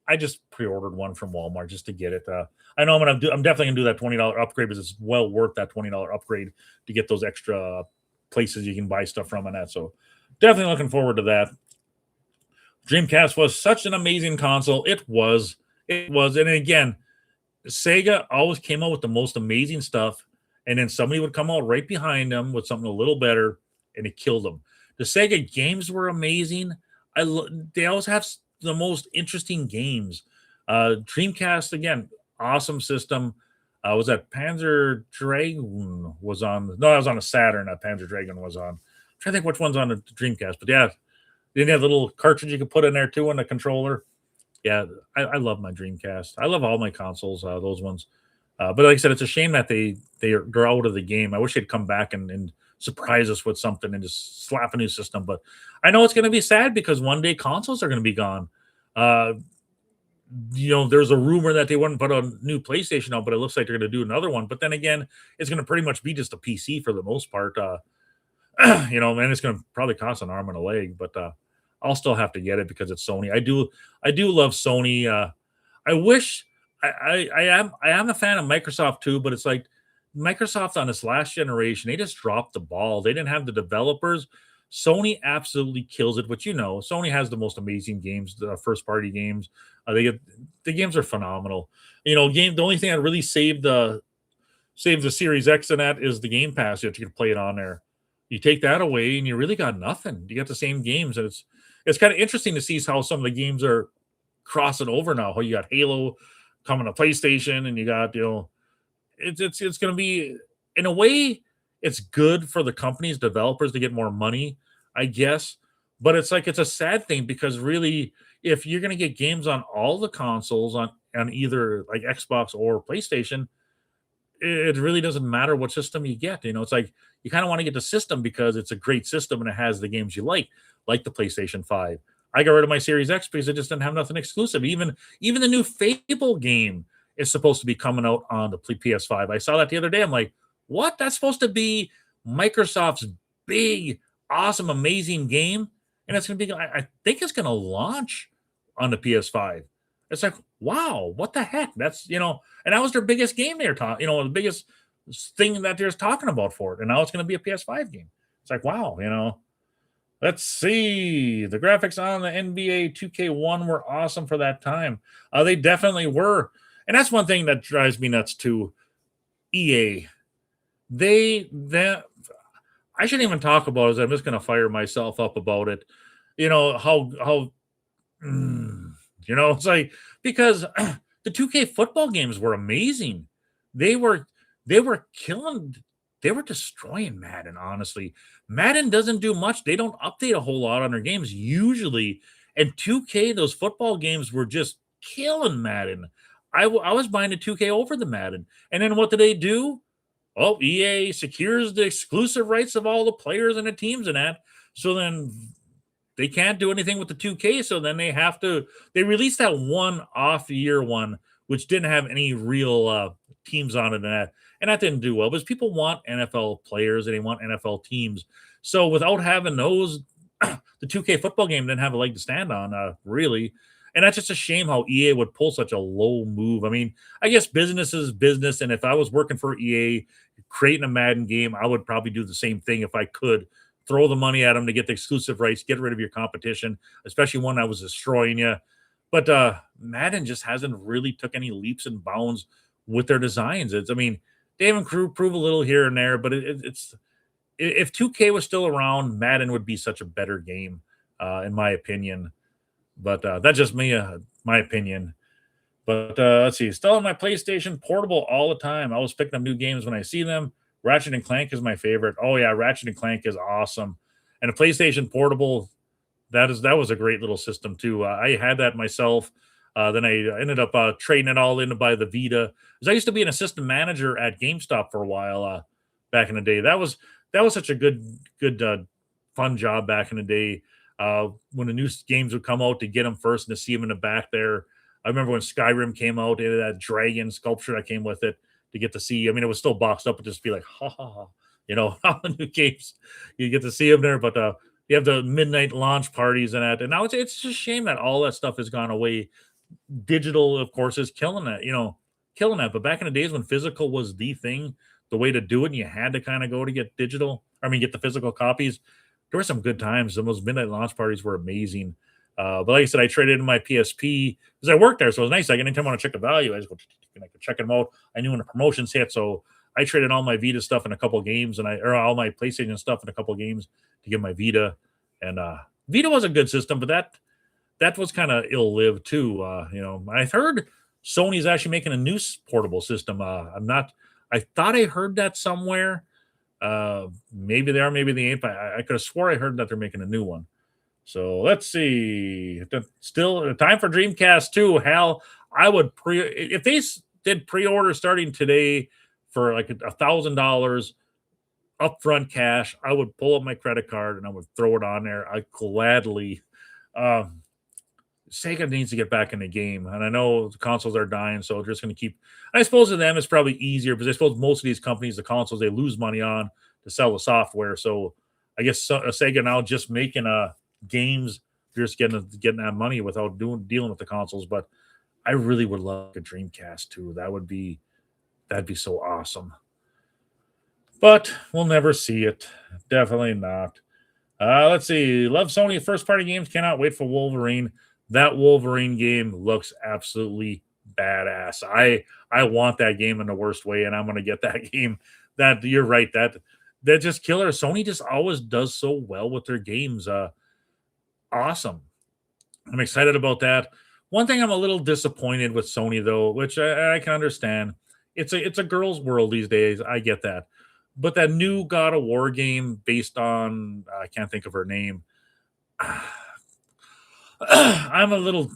I just pre-ordered one from Walmart just to get it. I know I'm definitely gonna do that $20 upgrade because it's well worth that $20 upgrade to get those extra places you can buy stuff from and that. So definitely looking forward to that. Dreamcast was such an amazing console. It was, and again, Sega always came out with the most amazing stuff, and then somebody would come out right behind them with something a little better, and it killed them. The Sega games were amazing. They always have the most interesting games. Dreamcast again, awesome system. Was that Panzer Dragon was on? No, I was on a Saturn. Panzer Dragon was on. I'm trying to think which one's on the Dreamcast, but yeah, then you have a little cartridge you can put in there too on the controller. Yeah, I love my Dreamcast. I love all my consoles, those ones. But like I said, it's a shame that they're out of the game. I wish they'd come back and surprise us with something and just slap a new system. But I know it's going to be sad because one day consoles are going to be gone. There's a rumor that they wouldn't put a new PlayStation out, but it looks like they're going to do another one. But then again, it's going to pretty much be just a PC for the most part. And it's going to probably cost an arm and a leg, but I'll still have to get it because it's Sony. I do love Sony. I wish I am a fan of Microsoft too, but it's like Microsoft on this last generation, they just dropped the ball. They didn't have the developers. Sony absolutely kills it, but Sony has the most amazing games, the first party games. The games are phenomenal. The only thing that really saved the Series X in that is the Game Pass that you can play it on there. You take that away and you really got nothing. You got the same games, and it's kind of interesting to see how some of the games are crossing over now. How you got Halo coming to PlayStation, and you got it's going to be, in a way, it's good for the companies, developers, to get more money, I guess. But it's a sad thing because really, if you're going to get games on all the consoles on either like Xbox or PlayStation, it really doesn't matter what system you get. It's like you kind of want to get the system because it's a great system and it has the games you like the PlayStation 5. I got rid of my Series X because it just didn't have nothing exclusive. Even the new Fable game is supposed to be coming out on the PS5. I saw that the other day. I'm like, what? That's supposed to be Microsoft's big, awesome, amazing game, and it's going to be. I think it's going to launch on the PS5. It's like, wow, what the heck? That's and that was their biggest game they're talking. The biggest thing that they're talking about for it, and now it's going to be a PS5 game. It's like, wow, Let's see. The graphics on the NBA 2K1 were awesome for that time. They definitely were. And that's one thing that drives me nuts too. EA. I shouldn't even talk about it. I'm just going to fire myself up about it. It's like, because the 2K football games were amazing. They were killing. They were destroying Madden, honestly. Madden doesn't do much. They don't update a whole lot on their games usually. And 2K, those football games were just killing Madden. I was buying the 2K over the Madden. And then what do they do? Oh, EA secures the exclusive rights of all the players and the teams and that. So then they can't do anything with the 2K. So then they released that one off year one, which didn't have any real teams on it and that didn't do well because people want NFL players and they want NFL teams. So without having those, the 2K football game didn't have a leg to stand on, really. And that's just a shame how EA would pull such a low move. I mean, I guess business is business. And if I was working for EA, creating a Madden game, I would probably do the same thing if I could. Throw the money at them to get the exclusive rights, get rid of your competition, especially one that was destroying you. But Madden just hasn't really took any leaps and bounds with their designs. They haven't prove a little here and there, but it's if 2K was still around, Madden would be such a better game, in my opinion. But that's just me, my opinion. But let's see, still on my PlayStation Portable all the time. I always picking up new games when I see them. Ratchet and Clank is my favorite. Oh yeah, Ratchet and Clank is awesome. And a PlayStation Portable, that was a great little system too. I had that myself. Then I ended up trading it all in to buy the Vita. Because I used to be an assistant manager at GameStop for a while back in the day. That was such a good fun job back in the day. When the new games would come out, to get them first and to see them in the back there. I remember when Skyrim came out, it had that dragon sculpture that came with it to get to see. I mean, it was still boxed up, but just be like, ha ha ha, all the new games you get to see them there. But you have the midnight launch parties and that, and now it's just a shame that all that stuff has gone away. Digital, of course, is killing it, killing that. But back in the days when physical was the thing, the way to do it, and you had to kind of go to get digital. I mean, get the physical copies. There were some good times. And those midnight launch parties were amazing. But like I said, I traded in my PSP because I worked there, so it was nice. Like anytime I want to check the value, I just go and I could check them out. I knew when the promotions hit, so I traded all my Vita stuff in a couple games, or all my PlayStation stuff in a couple games to get my Vita. And Vita was a good system, but that was kind of ill-lived too. I've heard Sony's actually making a new portable system. I thought I heard that somewhere. Maybe they are, maybe they ain't. But I could have swore I heard that they're making a new one. So let's see. Still time for Dreamcast 2. Hal, I would if they did pre-order starting today for like $1,000 upfront cash, I would pull up my credit card and I would throw it on there. I gladly. Sega needs to get back in the game, and I know the consoles are dying, so they're just going to keep. I suppose to them it's probably easier because I suppose most of these companies, the consoles, they lose money on to sell the software. So I guess Sega now just making games, they're just getting that money without dealing with the consoles. But I really would love a Dreamcast too. That'd be so awesome. But we'll never see it. Definitely not. Let's see. Love Sony first party games. Cannot wait for Wolverine. That Wolverine game looks absolutely badass. I want that game in the worst way, and I'm going to get that game. That you're right. That just killer. Sony just always does so well with their games. Awesome. I'm excited about that. One thing I'm a little disappointed with Sony though, which I can understand. It's a girl's world these days. I get that. But that new God of War game based on I can't think of her name. I'm a little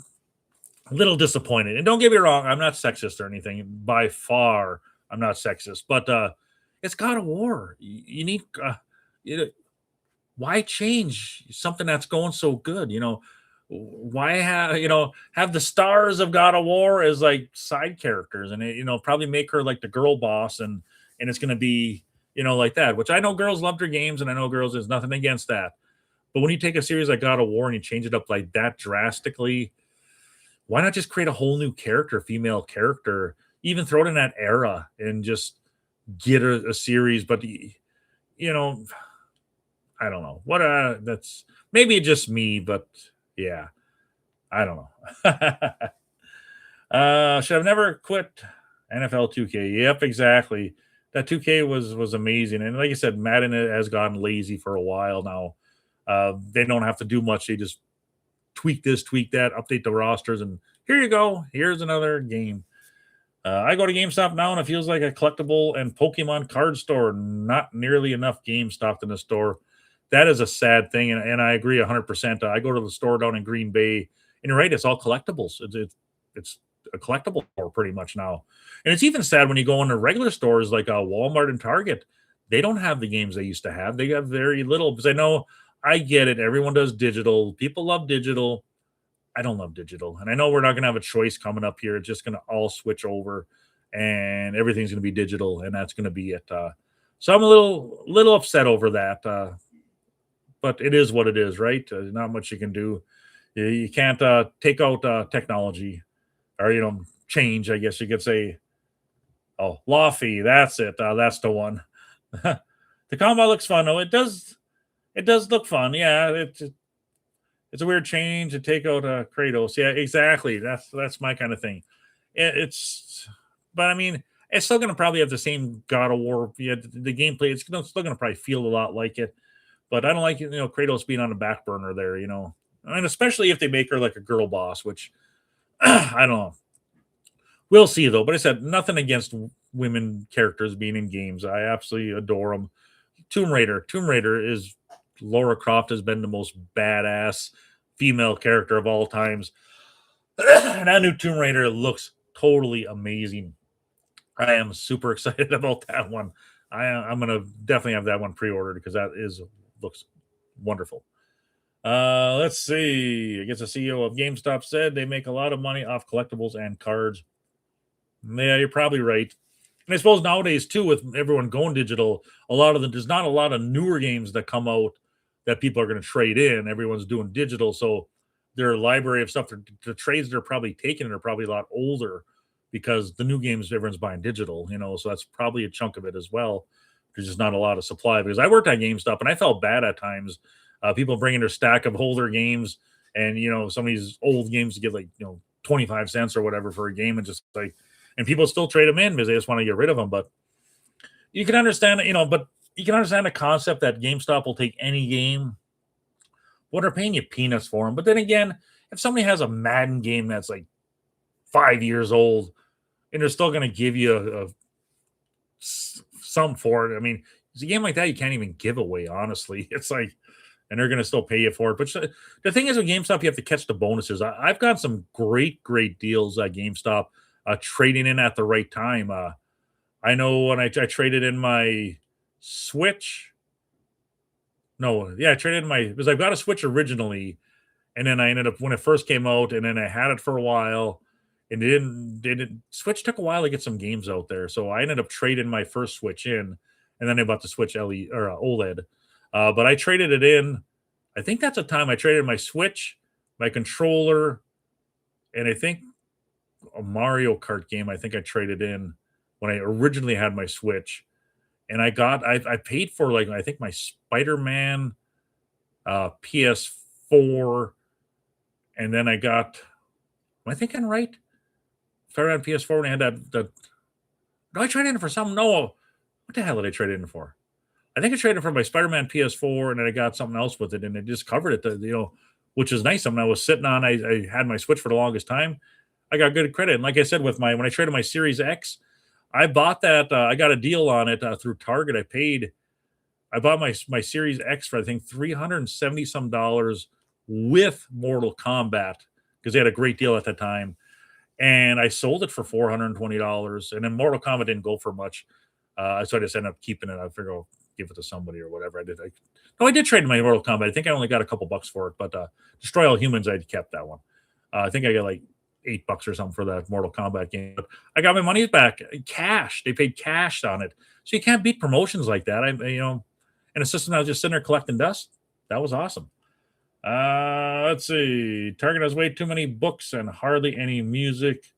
disappointed. And don't get me wrong, I'm not sexist or anything. By far, I'm not sexist. But it's God of War. You need why change something that's going so good? Why have the stars of God of War as like side characters, and probably make her like the girl boss, and it's going to be like that. Which I know girls love their games, and I know girls. There's nothing against that. But when you take a series like God of War and you change it up like that drastically, why not just create a whole new character, female character, even throw it in that era and just get a series? But I don't know. That's maybe just me, but yeah, I don't know. Should have never quit NFL 2K. Yep, exactly. That 2K was amazing, and like I said, Madden has gotten lazy for a while now. They don't have to do much. They just tweak this, tweak that, update the rosters, and here you go. Here's another game. I go to GameStop now, and it feels like a collectible and Pokemon card store. Not nearly enough games stocked in the store. That is a sad thing, and I agree 100%. I go to the store down in Green Bay, and you're right, it's all collectibles. It's a collectible store pretty much now. And it's even sad when you go into regular stores like Walmart and Target. They don't have the games they used to have. They have very little because I get it. Everyone does digital. People love digital. I don't love digital. And I know we're not going to have a choice coming up here. It's just going to all switch over and everything's going to be digital, and that's going to be it. So I'm a little upset over that. But it is what it is, right? Not much you can do. You can't take out technology or, change, I guess you could say. Oh, Lofty, that's it. That's the one. The combat looks fun, though. It does look fun. Yeah, it's a weird change to take out Kratos. Yeah, exactly. That's my kind of thing. But I mean, it's still going to probably have the same God of War. Yeah, the gameplay. It's still going to probably feel a lot like it. But I don't like Kratos being on the back burner there. And especially if they make her like a girl boss, which I don't know. We'll see though. But I said nothing against women characters being in games. I absolutely adore them. Tomb Raider. Tomb Raider is Laura Croft has been the most badass female character of all times. And that new Tomb Raider looks totally amazing. I am super excited about that one. I'm gonna definitely have that one pre-ordered because that looks wonderful. Let's see. I guess the CEO of GameStop said they make a lot of money off collectibles and cards. Yeah, you're probably right. And I suppose nowadays too, with everyone going digital, there's not a lot of newer games that come out that people are going to trade in. Everyone's doing digital, so their library of stuff, the trades they're probably taking are probably a lot older because the new games everyone's buying digital. So that's probably a chunk of it as well. There's just not a lot of supply because I worked at GameStop and I felt bad at times. People bringing their stack of older games and some of these old games to get 25 cents or whatever for a game and just and people still trade them in because they just want to get rid of them. But you can understand but you can understand the concept that GameStop will take any game. Well, they're paying you peanuts for them. But then again, if somebody has a Madden game that's 5 years old and they're still going to give you some for it, I mean, it's a game like that you can't even give away, honestly. It's and they're going to still pay you for it. But the thing is with GameStop, you have to catch the bonuses. I've got some great deals at GameStop, trading in at the right time. I know when I traded in my Switch. No, yeah, I traded in because I've got a Switch originally, and then I ended up when it first came out, and then I had it for a while, and Switch took a while to get some games out there, so I ended up trading my first Switch in, and then I bought the Switch LED or OLED. But I traded it in. I think that's the time I traded my Switch, my controller, and I think a Mario Kart game. I think I traded in when I originally had my Switch. And I paid for I think my Spider-Man PS4, and then I got. Am I thinking right? Spider-Man PS4, and I had that. No, I traded in for something. No, what the hell did I trade in for? I think I traded for my Spider-Man PS4, and then I got something else with it, and it just covered it. Which is nice. I mean, I was sitting on. I had my Switch for the longest time. I got good credit, and like I said, when I traded my Series X. I bought that. I got a deal on it through Target. I bought my Series X for I think $370 some with Mortal Kombat because they had a great deal at the time, and I sold it for $420. And then Mortal Kombat didn't go for much, so I just ended up keeping it. I figured I'll give it to somebody or whatever. I did trade in my Mortal Kombat. I think I only got a couple bucks for it, but Destroy All Humans I kept that one. I think I got $8 or something for that Mortal Kombat game. But I got my money back cash. They paid cash on it. So you can't beat promotions like that. In a system that was just sitting there collecting dust. That was awesome. Let's see. Target has way too many books and hardly any music,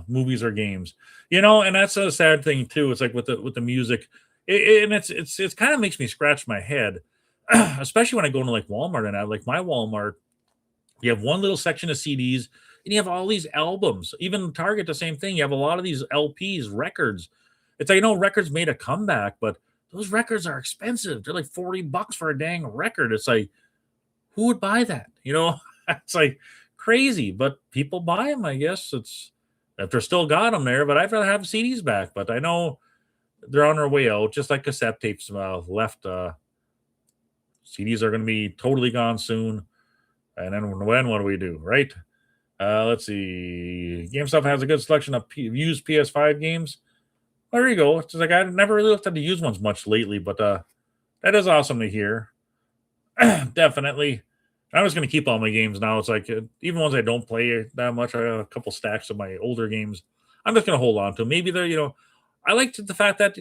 movies or games. And that's a sad thing too. It's with the music. It kind of makes me scratch my head, especially when I go into Walmart and my Walmart, you have one little section of CDs. And you have all these albums. Even Target, the same thing. You have a lot of these LPs, records. It's records made a comeback, but those records are expensive. They're $40 for a dang record. It's who would buy that? It's crazy, but people buy them, I guess. It's if they're still got them there, but I'd rather have CDs back. But I know they're on their way out, just like cassette tapes left. CDs are going to be totally gone soon. And then what do we do, right? Let's see. GameStop has a good selection of used PS5 games. Well, there you go. It's I never really looked at the used ones much lately, but that is awesome to hear. Definitely. I'm just going to keep all my games now. It's even ones I don't play that much. I have a couple stacks of my older games. I'm just going to hold on to them. Maybe they're, I like the fact that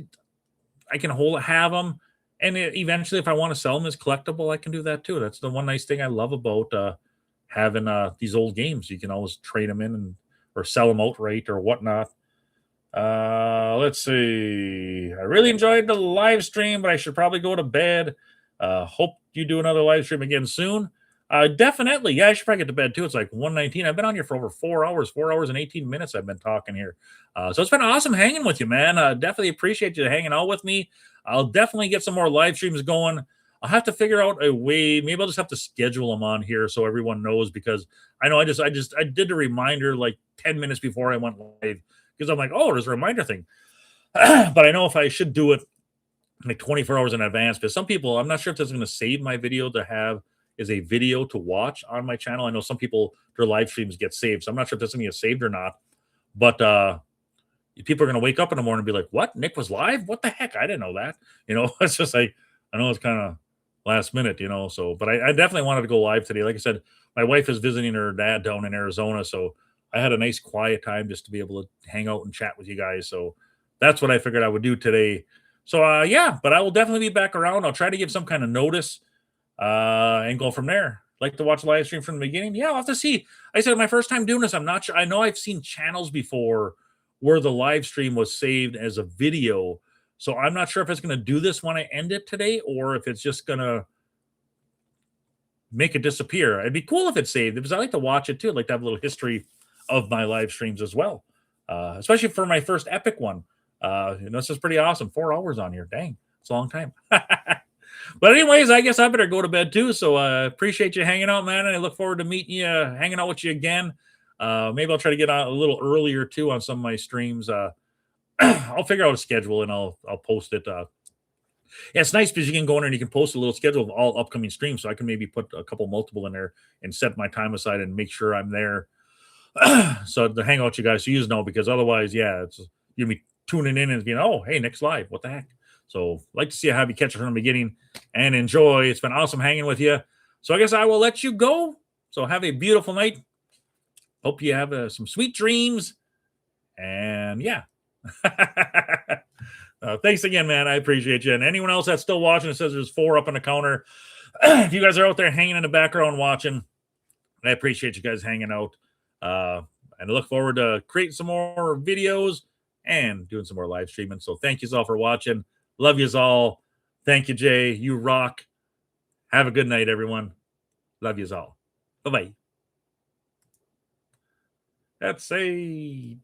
I can have them. And eventually, if I want to sell them as collectible, I can do that too. That's the one nice thing I love about having these old games. You can always trade them in or sell them outright or whatnot. Let's see. I really enjoyed the live stream, but I should probably go to bed. Hope you do another live stream again soon. Definitely. Yeah, I should probably get to bed too. It's 1:19. I've been on here for over 4 hours, 4 hours and 18 minutes. I've been talking here. So it's been awesome hanging with you, man. Definitely appreciate you hanging out with me. I'll definitely get some more live streams going. I'll have to figure out a way. Maybe I'll just have to schedule them on here so everyone knows, because I know I did a reminder like 10 minutes before I went live, because I'm like, oh, there's a reminder thing. But I know if I should do it like 24 hours in advance, because some people, I'm not sure if this is going to save my video to have as a video to watch on my channel. I know some people, their live streams get saved, so I'm not sure if this is going to get saved or not. But people are going to wake up in the morning and be like, what? Nick was live? What the heck? I didn't know that. It's just like, I know it's kind of last minute, so, but I definitely wanted to go live today. Like I said, my wife is visiting her dad down in Arizona. So I had a nice quiet time just to be able to hang out and chat with you guys. So that's what I figured I would do today. So, yeah, but I will definitely be back around. I'll try to give some kind of notice and go from there. Like to watch live stream from the beginning? Yeah, I'll have to see. I said my first time doing this. I'm not sure. I know I've seen channels before where the live stream was saved as a video. So I'm not sure if it's going to do this when I end it today, or if it's just going to make it disappear. It'd be cool if it's saved, because I like to watch it too. I'd like to have a little history of my live streams as well, especially for my first epic one. This is pretty awesome. 4 hours on here. Dang, it's a long time. But anyways, I guess I better go to bed too. So appreciate you hanging out, man. And I look forward to meeting you, hanging out with you again. Maybe I'll try to get out a little earlier too on some of my streams. I'll figure out a schedule and I'll post it. Yeah, it's nice because you can go in there and you can post a little schedule of all upcoming streams. So I can maybe put a couple multiple in there and set my time aside and make sure I'm there. So to hang out with you guys, so you know, because otherwise, yeah, it's you'll be tuning in and being, oh, hey, Nick's live. What the heck? So like to see how you catch it from the beginning and enjoy. It's been awesome hanging with you. So I guess I will let you go. So have a beautiful night. Hope you have some sweet dreams. And yeah. Thanks again, man. I appreciate you. And anyone else that's still watching, it says there's 4 up on the counter. If you guys are out there hanging in the background watching, I appreciate you guys hanging out. And I look forward to creating some more videos and doing some more live streaming. So thank you all for watching. Love yous all. Thank you, Jay. You rock. Have a good night, everyone. Love yous all. Bye-bye. That's a